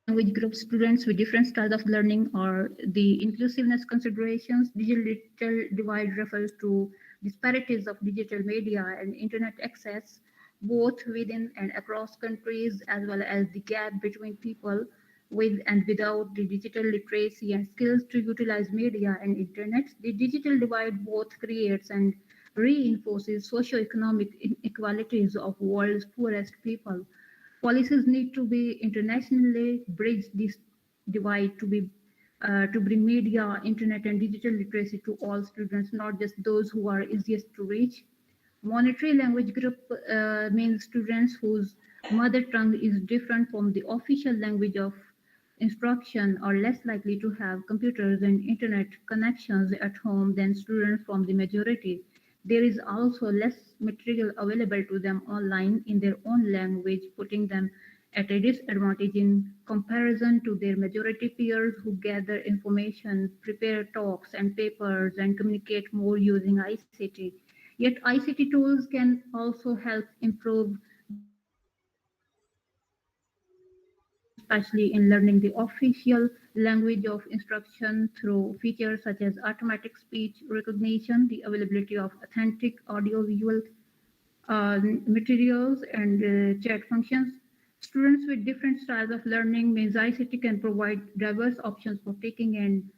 language groups, students with different styles of learning, or the inclusiveness considerations. Digital divide refers to disparities of digital media and internet access, both within and across countries, as well as the gap between people with and without the digital literacy and skills to utilize media and internet. The digital divide both creates and reinforces socioeconomic inequalities of world's poorest people. Policies need to be internationally bridge this divide to bring media, internet, and digital literacy to all students, not just those who are easiest to reach. Monetary language group means students whose mother tongue is different from the official language of instruction are less likely to have computers and internet connections at home than students from the majority. There is also less material available to them online in their own language, putting them at a disadvantage in comparison to their majority peers who gather information, prepare talks and papers, and communicate more using ICT. Yet ICT tools can also help improve the communication of students, especially in learning the official language of instruction through features such as automatic speech recognition, the availability of authentic audio-visual materials, and chat functions. Students with different styles of learning means ICT can provide diverse options for taking and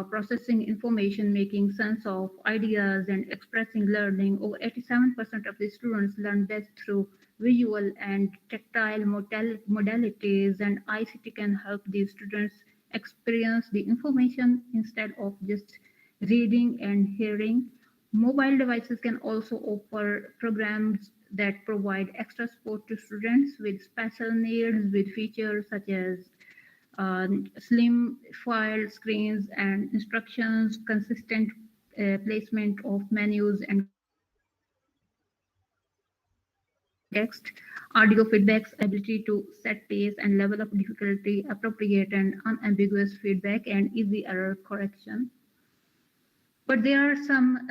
processing information, making sense of ideas, and expressing learning. Over 87% of the students learn best through visual and tactile modalities, and ICT can help these students experience the information instead of just reading and hearing. Mobile devices can also offer programs that provide extra support to students with special needs, with features such as slim file screens and instructions, consistent placement of menus and text, audio feedbacks, ability to set pace and level of difficulty, appropriate and unambiguous feedback, and easy error correction. But there are some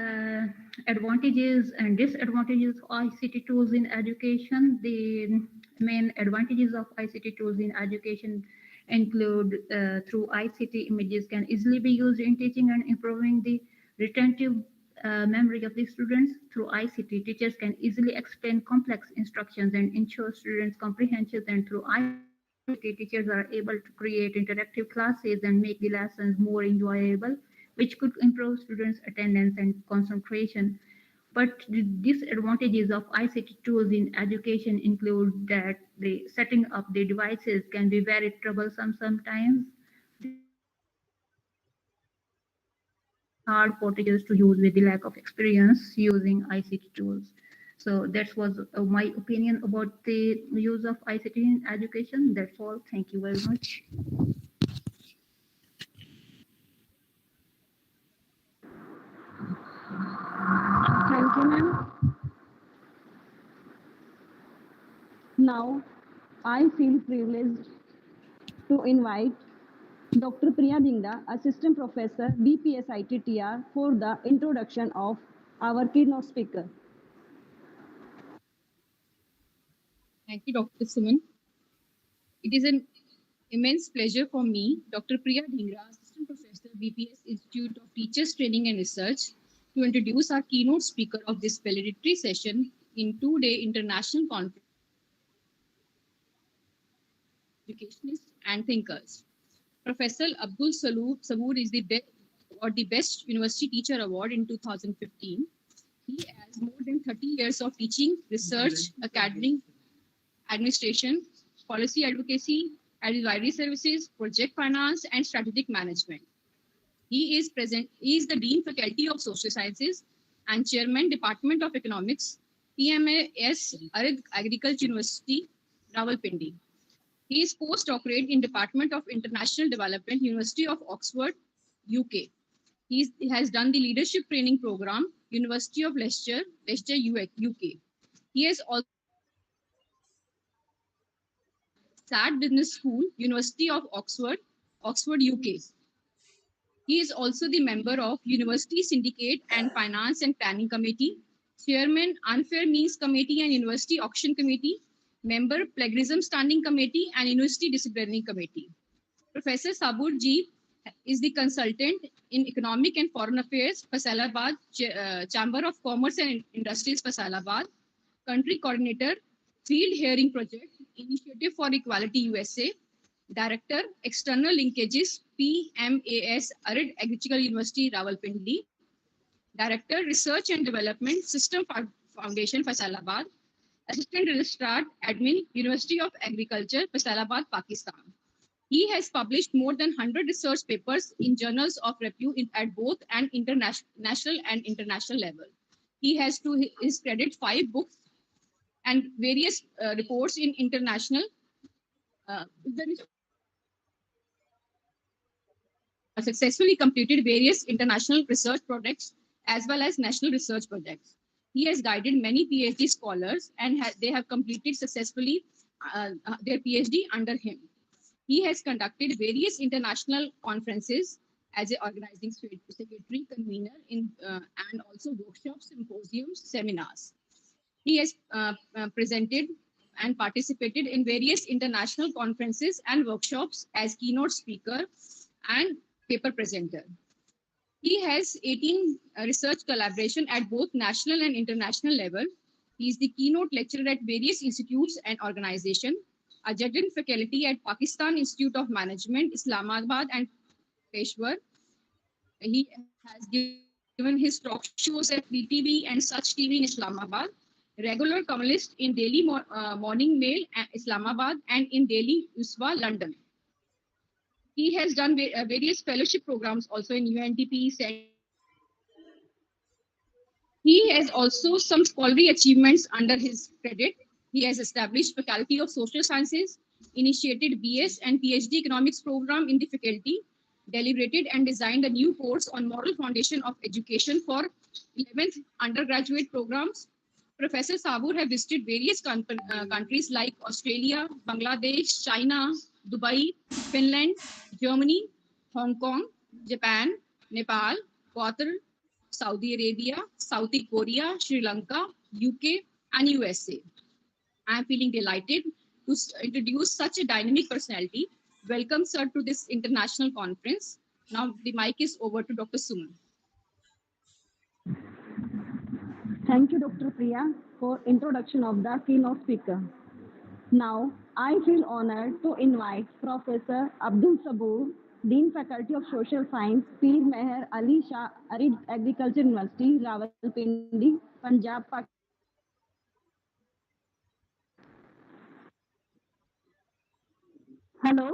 advantages and disadvantages of ICT tools in education. The main advantages of ICT tools in education include through ICT, images can easily be used in teaching and improving the retentive memory of the students. Through ICT, teachers can easily explain complex instructions and ensure students' comprehension. And through ICT, teachers are able to create interactive classes and make the lessons more enjoyable, which could improve students' attendance and concentration. But the disadvantages of ICT tools in education include that the setting up the devices can be very troublesome sometimes. They can be hard for teachers to use with the lack of experience using ICT tools. So that was my opinion about the use of ICT in education. That's all. Thank you very much. Thank you, ma'am. Now, I feel privileged to invite Dr. Priya Dingda, Assistant Professor, BPSITTR, for the introduction of our keynote speaker. Thank you, Dr. Suman. It is an immense pleasure for me, Dr. Priya Dhingra, Assistant Professor, BPS Institute of Teachers Training and Research, to introduce our keynote speaker of this valedictory session in two-day international conference, Educationists and Thinkers. Professor Abdul Saboor is the Best University Teacher Award in 2015. He has more than 30 years of teaching, research, academic, administration, policy advocacy, advisory services, project finance, and strategic management. He is the Dean Faculty of Social Sciences and Chairman Department of Economics, PMAS Arid Agriculture University, Rawalpindi. He is postdoctorate in Department of International Development, University of Oxford, UK. He has done the leadership training program, University of Leicester, UK. He has also SAT Business School, University of Oxford, Oxford, UK. He is also the member of University Syndicate and Finance and Planning Committee, Chairman Unfair Means Committee and University Auction Committee, member Plagiarism Standing Committee and University Disciplinary Committee. Professor Sabur Ji is the consultant in Economic and Foreign Affairs, Faisalabad, Chamber of Commerce and Industries, Faisalabad, country coordinator, Field Hearing Project, Initiative for Equality USA, Director, External Linkages, PMAS, Arid Agricultural University, Rawalpindi, Director, Research and Development, System Foundation, Faisalabad, Assistant Registrar, Admin, University of Agriculture, Faisalabad, Pakistan. He has published more than 100 research papers in journals of repute at both an national and international level. He has to his credit 5 books and various reports in international successfully completed various international research projects as well as national research projects. He has guided many PhD scholars and they have completed successfully their PhD under him. He has conducted various international conferences as an organizing secretary, convener and also workshops, symposiums, seminars. He has presented and participated in various international conferences and workshops as keynote speaker and paper presenter. He has 18 research collaboration at both national and international level. He is the keynote lecturer at various institutes and organizations, adjunct faculty at Pakistan Institute of Management, Islamabad and Peshawar. He has given his talk shows at BTV and Such TV in Islamabad, regular columnist in Daily Morning Mail, Islamabad, and in Daily Uswa, London. He has done various fellowship programs also in UNDP, He has also some scholarly achievements under his credit. He has established Faculty of Social Sciences, initiated BS and PhD economics program in the faculty, deliberated and designed a new course on moral foundation of education for 11th undergraduate programs. Professor Sabur have visited various countries like Australia, Bangladesh, China, Dubai, Finland, Germany, Hong Kong, Japan, Nepal, Qatar, Saudi Arabia, South Korea, Sri Lanka, UK, and USA. I am feeling delighted to introduce such a dynamic personality. Welcome, sir, to this international conference. Now the mic is over to Dr. Suman. Thank you, Dr. Priya, for introduction of the keynote speaker. Now, I feel honored to invite Professor Abdul Saboor, Dean Faculty of Social Science, Peer Meher Ali Shah Arid Agriculture University, Rawalpindi, Punjab, Hello?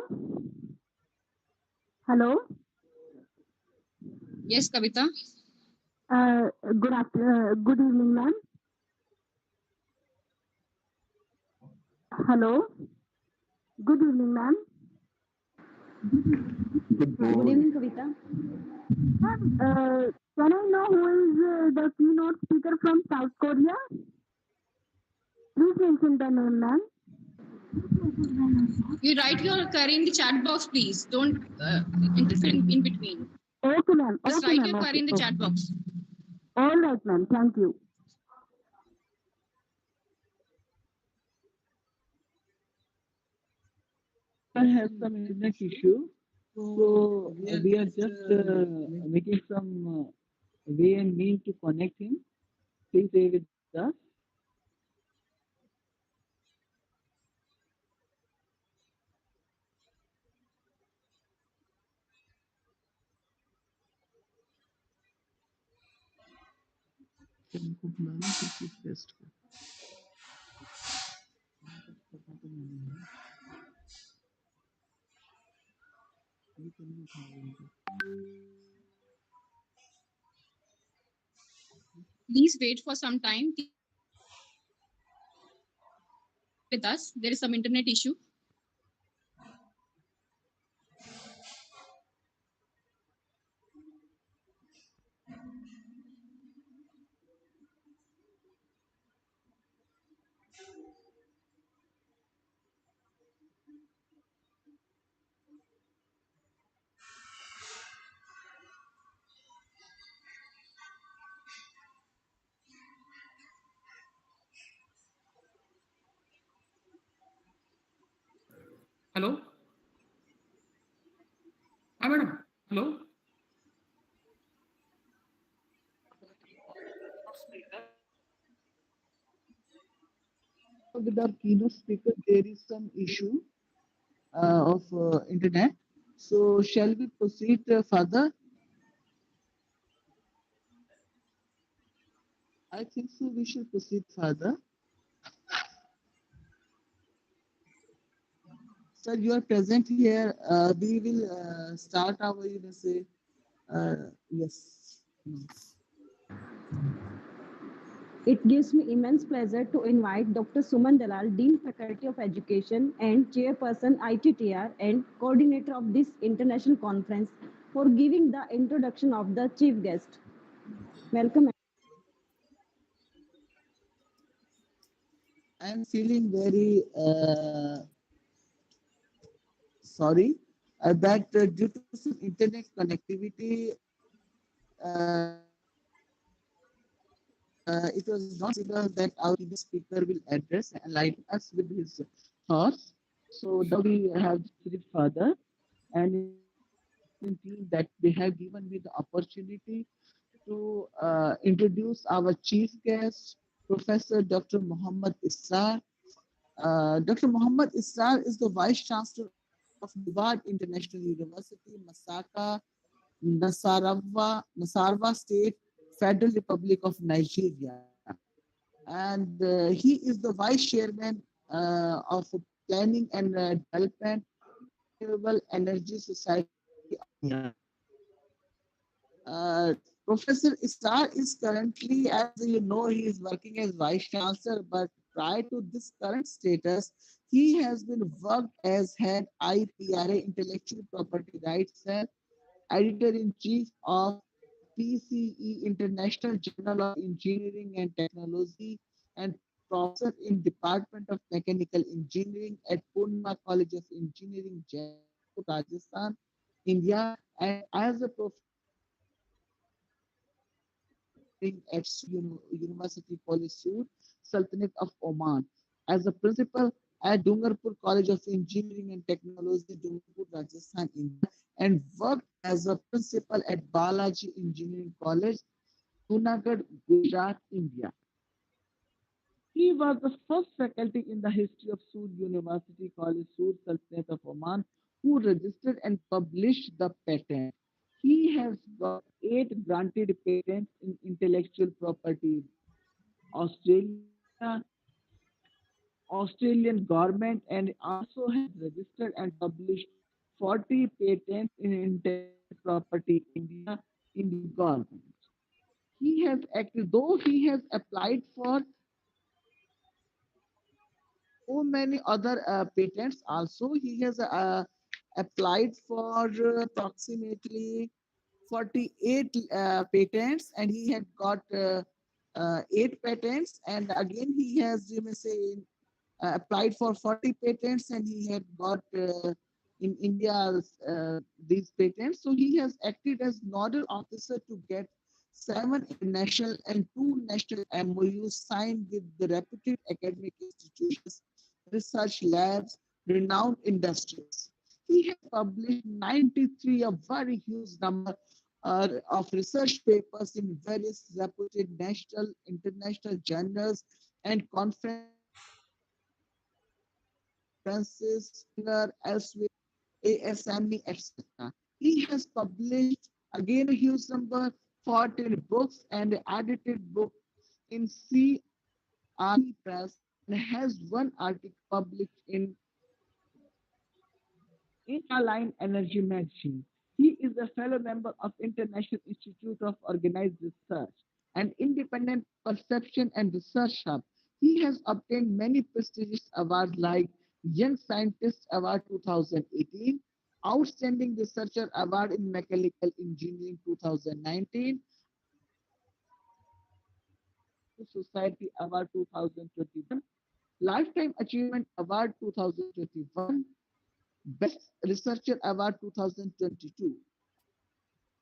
Hello? Yes, Kavita. Good evening, ma'am. Hello. Good evening, ma'am. Good evening, Kavita. Ma'am, can I know who is the keynote speaker from South Korea? Please mention the name, ma'am. You write your query in the chat box, please. Don't interfere in between. Okay, ma'am. Just Okay, write ma'am. your query Okay. in the chat box. All right, ma'am. Thank you. I have some internet issue, so we are just making some way and mean to connect him. Please stay with us. Please wait for some time. The with us. There is some internet issue. Hello? Hi, madam. Hello? With our keynote speaker, there is some issue of internet. So shall we proceed further? I think so. We should proceed further. Sir, you are present here. We will start our, you may say, yes. It gives me immense pleasure to invite Dr. Suman Dalal, Dean Faculty of Education and Chairperson ITTR and Coordinator of this international conference for giving the introduction of the Chief Guest. Welcome. I am feeling very sorry that due to some internet connectivity, it was not possible that our keynote speaker will address and enlighten us with his thoughts. So now we have proceeded further, and in team that they have given me the opportunity to introduce our chief guest, Professor Dr. Muhammad Israr. Dr. Muhammad Israr is the Vice Chancellor of Nuvad International University, Masaka, Nasarawa State, Federal Republic of Nigeria. And he is the Vice Chairman of Planning and Development of Renewable Energy Society of India. Professor Israr is currently, as you know, he is working as Vice Chancellor, but prior to this current status, he has been worked as head IPRA Intellectual Property Rights Cell, editor-in-chief of PCE International Journal of Engineering and Technology, and professor in Department of Mechanical Engineering at Purnima College of Engineering, Jaipur, Rajasthan, India, and as a professor in Mechanical Engineering at University College Sur, Sultanate of Oman, as a principal at Dungarpur College of Engineering and Technology, Dungarpur, Rajasthan, India, and worked as a principal at Balaji Engineering College, Junagadh, Gujarat, India. He was the first faculty in the history of Sur University College, Sur, Sultanate of Oman, who registered and published the patent. He has got 8 granted patents in intellectual property. Australia, Australian government, and also has registered and published 40 patents in intellectual property India, Indian government. He has acted, though he has applied for so many other patents also. He has applied for approximately 48 patents, and he had got 8 patents. And again, he has, you may say, applied for 40 patents, and he had got in India these patents. So he has acted as nodal officer to get 7 international and 2 national MOUs signed with the reputed academic institutions, research labs, renowned industries. He has published 93, a very huge number of research papers in various reputed national, international journals and conferences, elsewhere, ASME, etc. He has published again a huge number, 14 books and edited book in Press, and has one article published in Align Energy magazine. He is a fellow member of International Institute of Organized Research and Independent Perception and Research Hub. He has obtained many prestigious awards like Young Scientist Award 2018, Outstanding Researcher Award in Mechanical Engineering 2019, Society Award 2021, Lifetime Achievement Award 2021, Best Researcher Award 2022.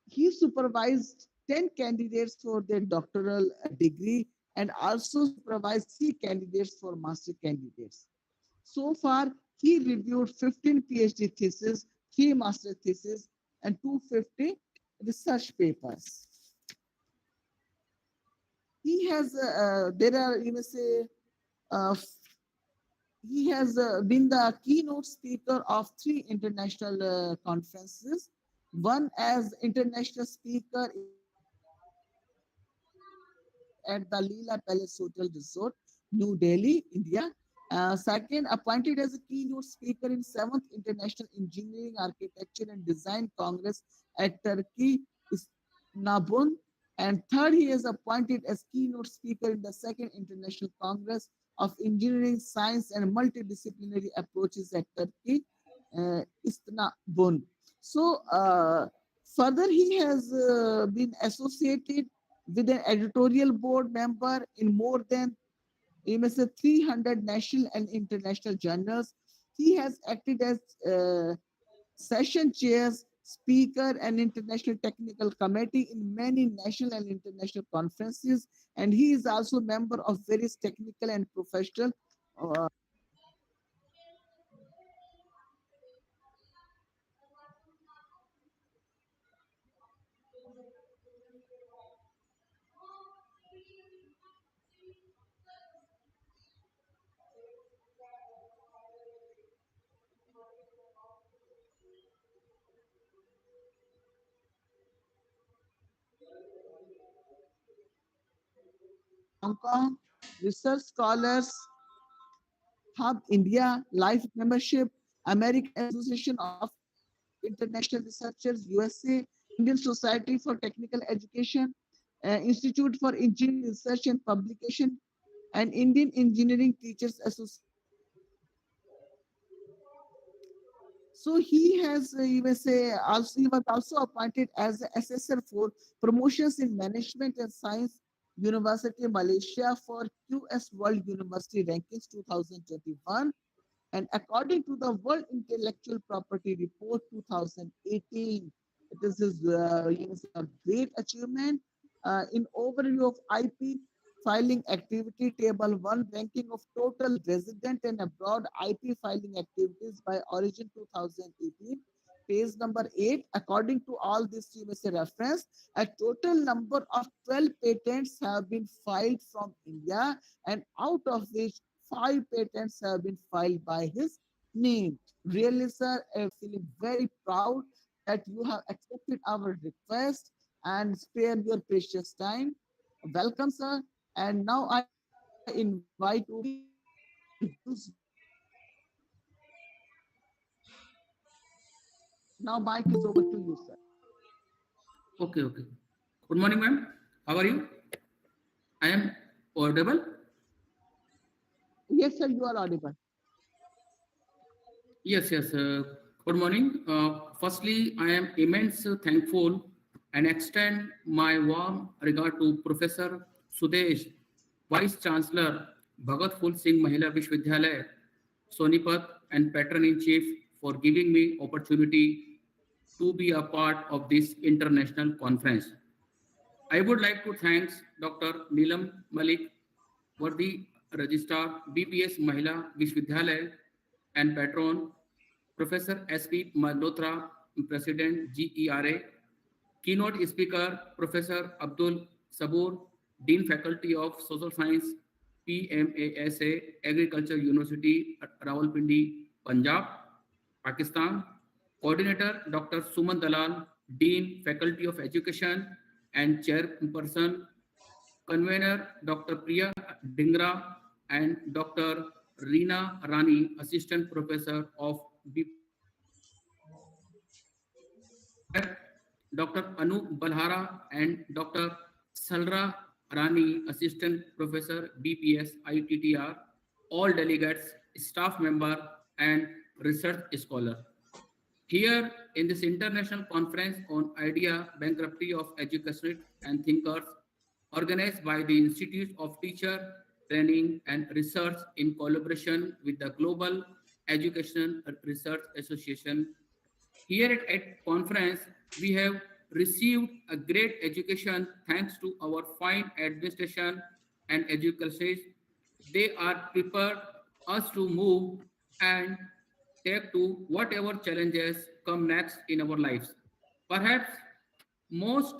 He supervised 10 candidates for their doctoral degree and also supervised 3 candidates for master candidates. So far, he reviewed 15 PhD theses, 3 master theses, and 250 research papers. He has, there are, you may say, uh, he has been the keynote speaker of 3 international conferences, one as international speaker at the Leela Palace Hotel Resort, New Delhi, India. Second, appointed as a keynote speaker in 7th International Engineering, Architecture, and Design Congress at Turkey, Istanbul. And third, he is appointed as keynote speaker in the 2nd International Congress of Engineering, Science, and Multidisciplinary Approaches at Turkey, Istanbul. So, further, he has been associated with an editorial board member in more than, you may say, 300 national and international journals. He has acted as session chairs, speaker, and international technical committee in many national and international conferences, and he is also member of various technical and professional Hong Kong, Research Scholars Hub India, Life Membership, American Association of International Researchers, USA, Indian Society for Technical Education, Institute for Engineering Research and Publication, and Indian Engineering Teachers Association. So he has, you may say, also he was also appointed as the assessor for promotions in management and science, University of Malaysia for QS World University Rankings 2021. And according to the World Intellectual Property Report 2018, this is you know, a great achievement. In overview of IP filing activity, table 1, ranking of total resident and abroad IP filing activities by origin 2018. Page number 8, according to all this you may say reference, a total number of 12 patents have been filed from India, and out of which 5 patents have been filed by his name. Really, sir, I'm feeling very proud that you have accepted our request and spared your precious time. Welcome, sir. And now I invite you to give your views. Now, mic is over to you, sir. Okay, okay. Good morning, ma'am. How are you? I am audible. Yes, sir, you are audible. Yes, yes. Good morning. Firstly, I am immense thankful and extend my warm regard to Professor Sudesh, Vice Chancellor, Bhagat Phul Singh Mahila Vishwavidyalaya, Sonipat, and Patron in Chief for giving me opportunity to be a part of this international conference. I would like to thank Dr. Neelam Malik, Worthy Registrar, BPS Mahila Vishwavidyalaya, and Patron, Professor S.P. Malhotra, President GERA, keynote speaker, Professor Abdul Sabur, Dean Faculty of Social Science, PMASA, Agriculture University, Rawalpindi, Punjab, Pakistan. Coordinator, Dr. Suman Dalal, Dean, Faculty of Education, and Chairperson, Convener, Dr. Priya Dingra, and Dr. Reena Rani, Assistant Professor of BPSMV. Convener, Dr. Anu Balhara and Dr. Salra Rani, Assistant Professor, BPS ITTR, all delegates, staff member, and research scholar. Here in this international conference on idea bankruptcy of educationists and thinkers, organized by the Institute of Teacher Training and Research in collaboration with the Global Education Research Association. Here at conference, we have received a great education thanks to our fine administration and educators. They are prepared us to move and take to whatever challenges come next in our lives. Perhaps most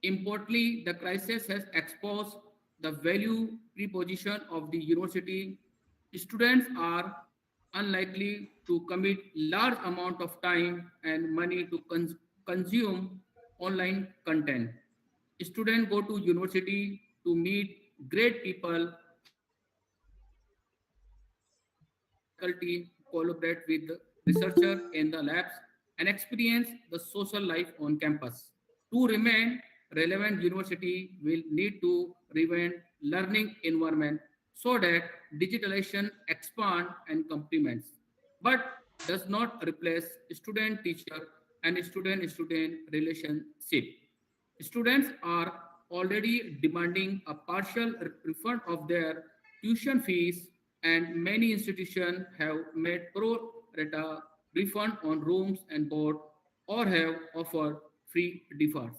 importantly, the crisis has exposed the value preposition of the university. Students are unlikely to commit large amount of time and money to consume online content. Students go to university to meet great people, interact with faculty, collaborate with researchers in the labs, and experience the social life on campus. To remain relevant, university will need to revamp learning environment so that digitalization expand and complements, but does not replace student-teacher and student-student relationship. Students are already demanding a partial refund of their tuition fees, and many institutions have made pro rata refund on rooms and board or have offered free deferrals.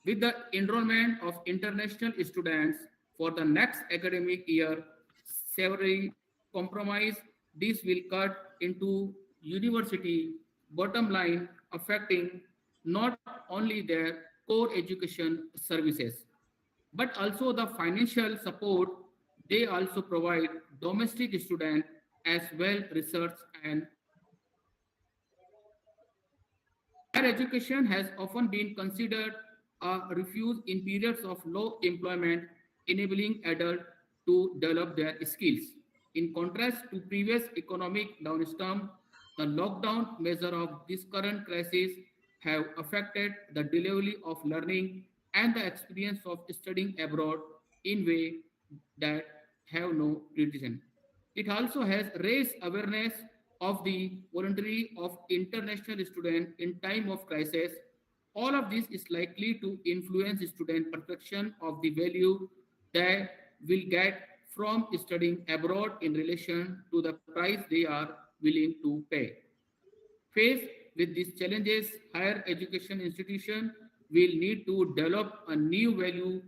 With the enrollment of international students for the next academic year, severely compromised, this will cut into university bottom line, affecting not only their core education services, but also the financial support they also provide domestic students as well research and higher education has often been considered a refuge in periods of low employment, enabling adults to develop their skills. In contrast to previous economic downstorm, the lockdown measure of this current crisis have affected the delivery of learning and the experience of studying abroad in way that have no precedent. It also has raised awareness of the voluntary of international students in time of crisis. All of this is likely to influence student perception of the value they will get from studying abroad in relation to the price they are willing to pay. Faced with these challenges, higher education institutions will need to develop a new value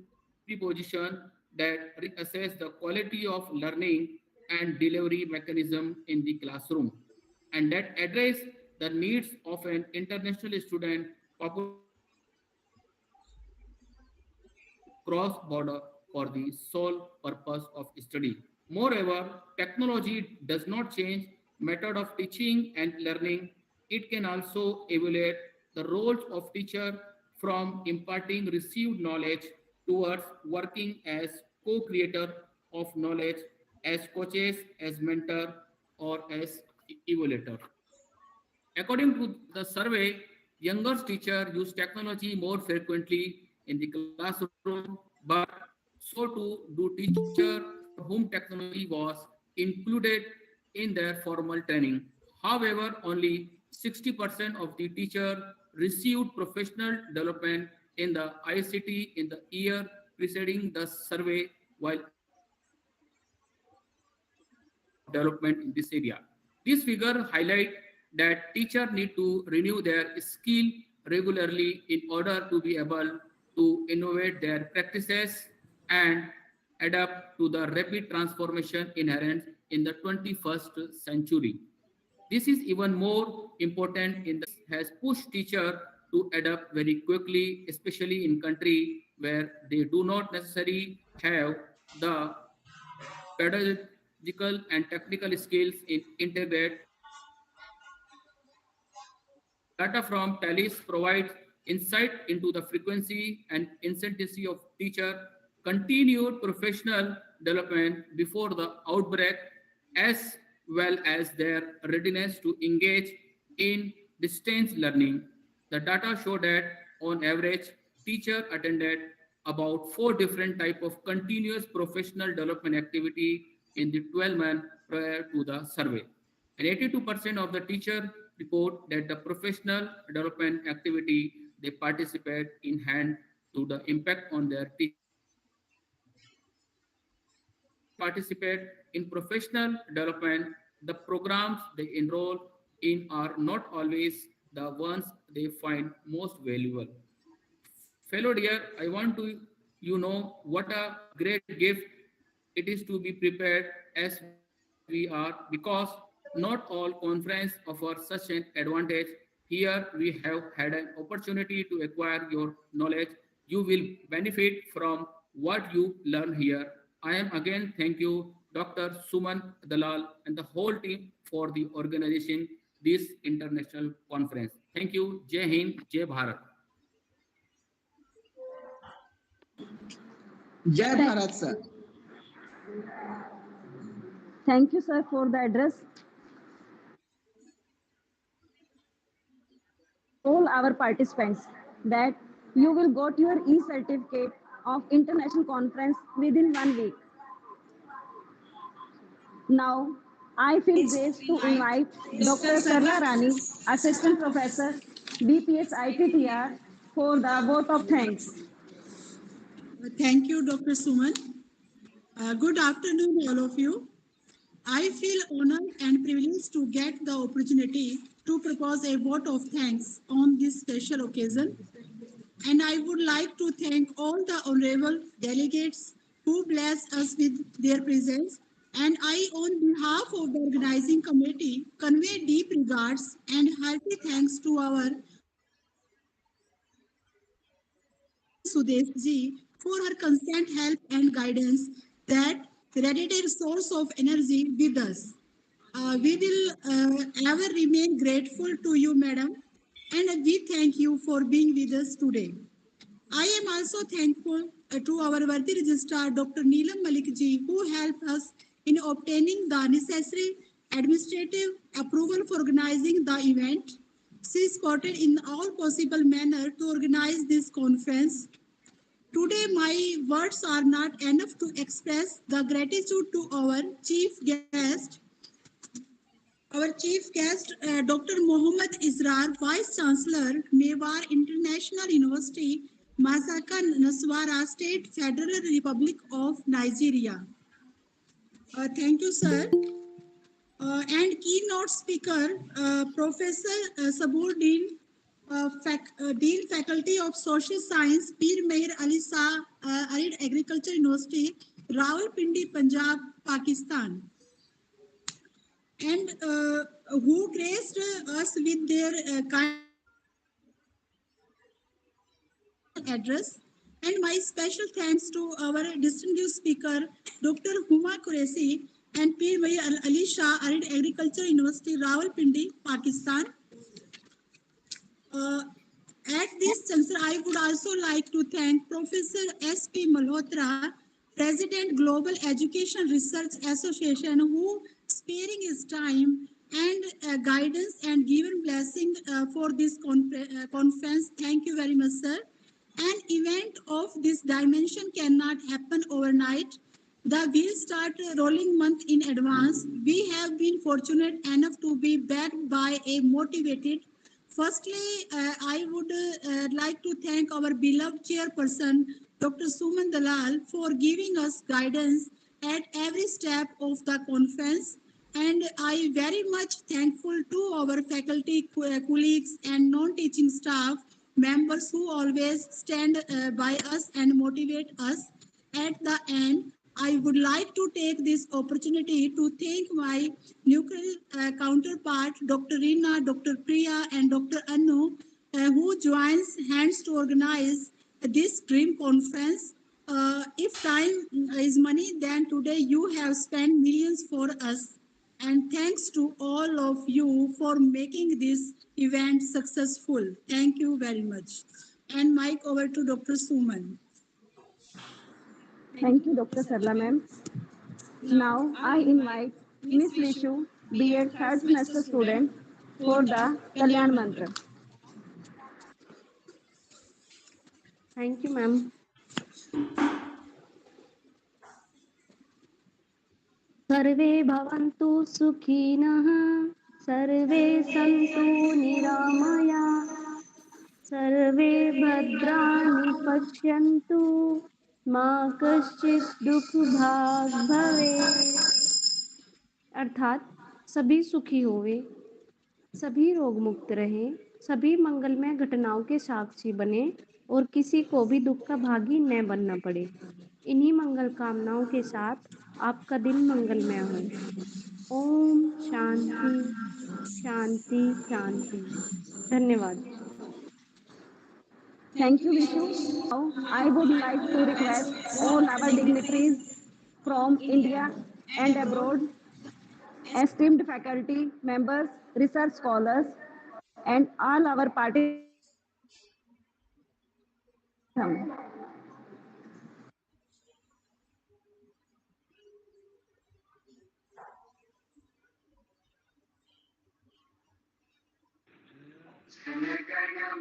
proposition that reassess the quality of learning and delivery mechanism in the classroom, and that address the needs of an international student population cross border for the sole purpose of study. Moreover, technology does not change method of teaching and learning. It can also evaluate the roles of teacher from imparting received knowledge towards working as co-creator of knowledge, as coaches, as mentor, or as evaluator. According to the survey, younger teachers use technology more frequently in the classroom, but so too do teachers for whom technology was included in their formal training. However, only 60% of the teacher received professional development in the ICT in the year preceding the survey, while 80% received lack of development in this area. This figure highlight that teachers need to renew their skill regularly in order to be able to innovate their practices and adapt to the rapid transformation inherent in the 21st century. This is even more important in the has pushed teachers to adapt very quickly, especially in countries where they do not necessarily have the pedagogical and technical skills in integrate data from tallies provides insight into the frequency and intensity of teacher continued professional development before the outbreak, as well as their readiness to engage in distance learning. The data show that on average, teacher attended about 4 different type of continuous professional development activity in the 12 months prior to the survey. And 82% of the teacher report that the professional development activity they participate in hand to the impact on their teaching ability. While teachers participate in professional development, the programs they enroll in are not always the ones they find most valuable. Fellow dear, I want to you know what a great gift it is to be prepared as we are because not all conference offer such an advantage. Here we have had an opportunity to acquire your knowledge. You will benefit from what you learn here. I am again thank you, Dr. Suman Dalal and the whole team for the organization this international conference. Thank you. Jai Hind, Jai Bharat. Jai Bharat, sir. Thank you, sir, for the address. All our participants that you will got your e-certificate of international conference within 1 week. Now, I feel blessed to invite Dr. Sarla Rani, Assistant Professor, BPS ITTR, for the vote of thanks. Thank you, Dr. Suman. Good afternoon, all of you. I feel honored and privileged to get the opportunity to propose a vote of thanks on this special occasion. And I would like to thank all the honorable delegates who blessed us with their presence. And I, on behalf of the organizing committee, convey deep regards and hearty thanks to our Dr. Sudesh ji for her constant help and guidance that radiated source of energy with us. We will ever remain grateful to you, madam, and we thank you for being with us today. I am also thankful to our worthy registrar, Dr. Neelam Malik ji, who helped us in obtaining the necessary administrative approval for organizing the event. She supported in all possible manner to organize this conference. Today, my words are not enough to express the gratitude to our chief guest, Dr. Mohammad Israr, Vice Chancellor, Mewar International University, Masaka, Naswara State, Federal Republic of Nigeria. Thank you, sir. And keynote speaker, Professor Sabur Dean, Dean Faculty of Social Science, Peer Meher Ali Shah, Arid Agriculture University, Rawalpindi, Punjab, Pakistan. And who graced us with their kind address. And my special thanks to our distinguished speaker, Dr. Huma Qureshi and Peer Meher Ali Shah, Arid Agriculture University, Rawalpindi, Pakistan. At this juncture, I would also like to thank Professor S.P. Malhotra, President Global Education Research Association, who sparing his time and guidance and given blessing for this conference. Thank you very much, sir. An event of this dimension cannot happen overnight. The wheels start rolling month in advance. We have been fortunate enough to be backed by a motivated. Firstly, I would like to thank our beloved chairperson, Dr. Suman Dalal, for giving us guidance at every step of the conference. And I very much thankful to our faculty colleagues and non-teaching staff members who always stand by us and motivate us. At the end, I would like to take this opportunity to thank my nuclear counterpart, Dr. Rina, Dr. Priya, and Dr. Anu, who joins hands to organize this dream conference. If time is money, then today you have spent millions for us. And thanks to all of you for making this event successful. Thank you very much. And mic over to Dr. Suman. Thank you, Dr. Sarla ma'am. Now I invite Miss Vishu, B.Ed third semester student, for the Kalyan Mantra. Thank you, ma'am. सर्वे भवन्तु सुखिनः सर्वे सन्तु निरामया सर्वे भद्राणि पश्यन्तु मा कश्चित् दुःखभाग् भवेत्। अर्थात सभी सुखी होवे, सभी रोग मुक्त रहें, सभी मंगलमय घटनाओं के साक्षी बने और किसी को भी दुख का भागी न बनना पड़े। इन्हीं मंगल कामनाओं के साथ आपका दिन मंगलमय हो। ओम शांति शांति शांति। धन्यवाद। Thank you, Vishu. Now I would like to request all our dignitaries from India and abroad, esteemed faculty members, research scholars, and all our participants to join us in the National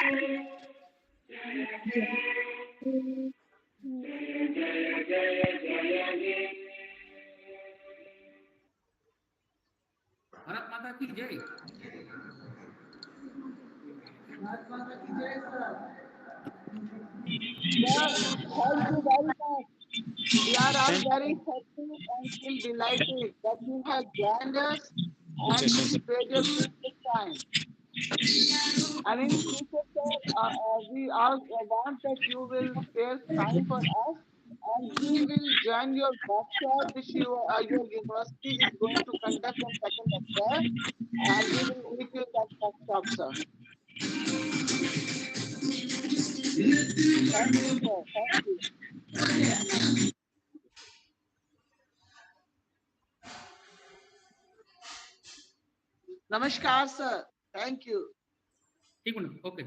Anthem. Bharat माता की जय। Thank you very much. We are all very happy and feel delighted that you have joined us and you spared your precious time. I mean, future sir, we all want that you will spare time for us and we will join your workshop which your university is going to conduct on 2nd April and we will meet you at that workshop, sir. Thank you, sir. Thank you. Namaskar, sir. Thank you. Okay.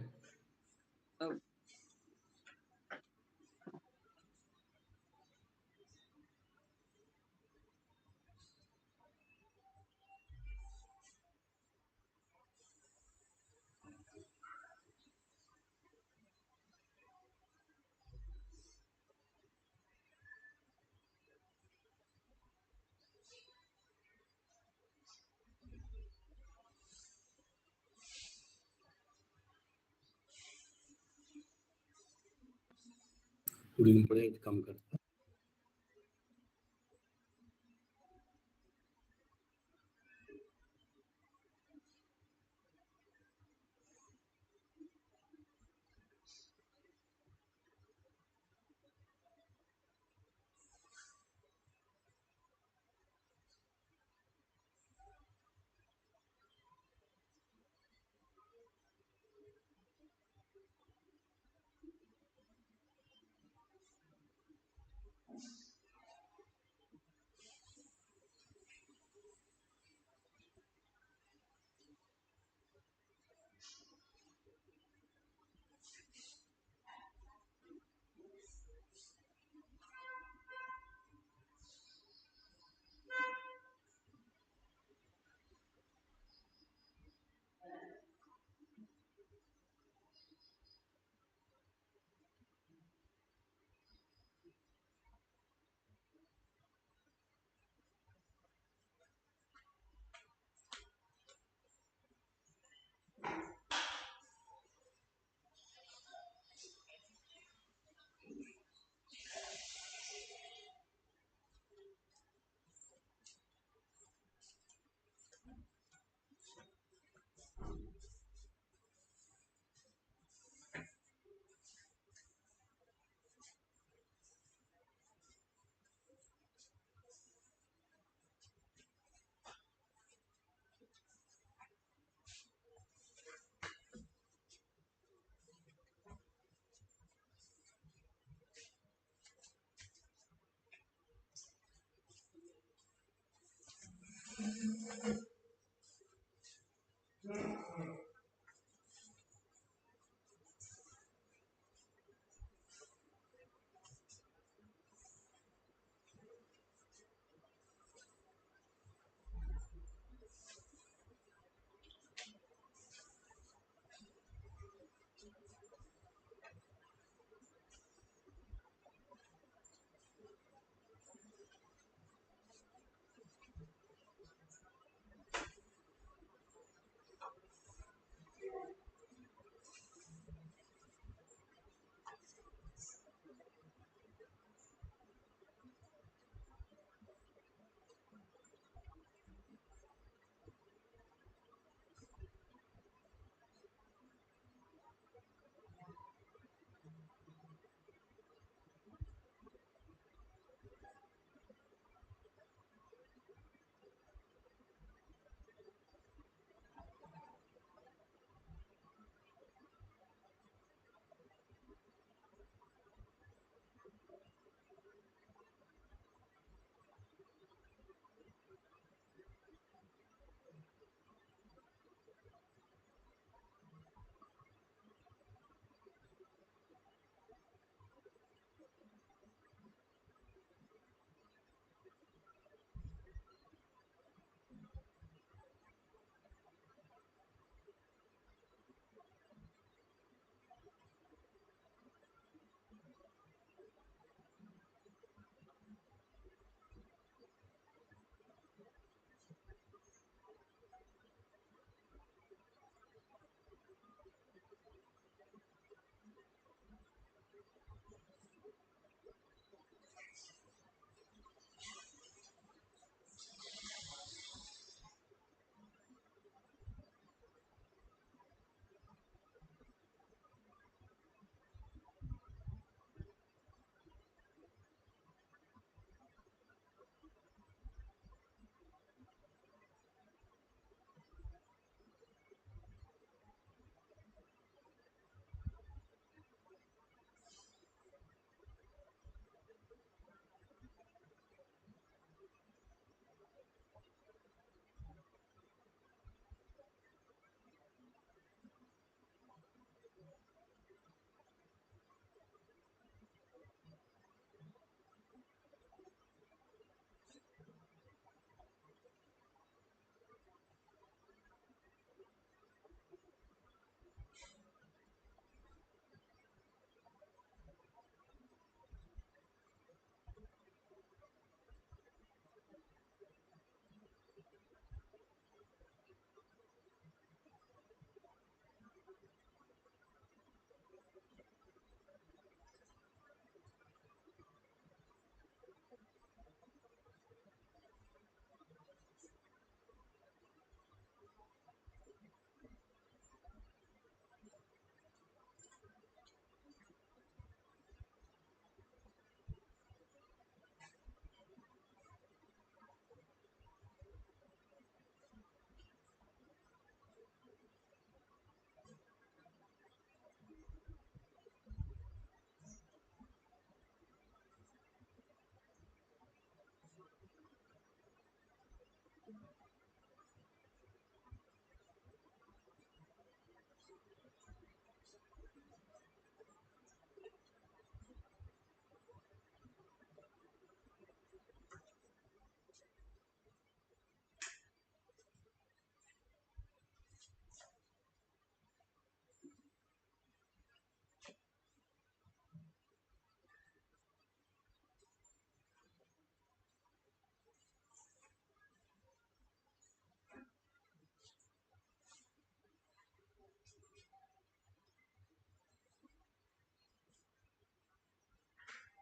कम कर।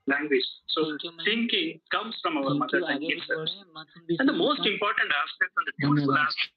language. So thinking comes from our mother tongue itself. And the most important aspect and the beautiful aspect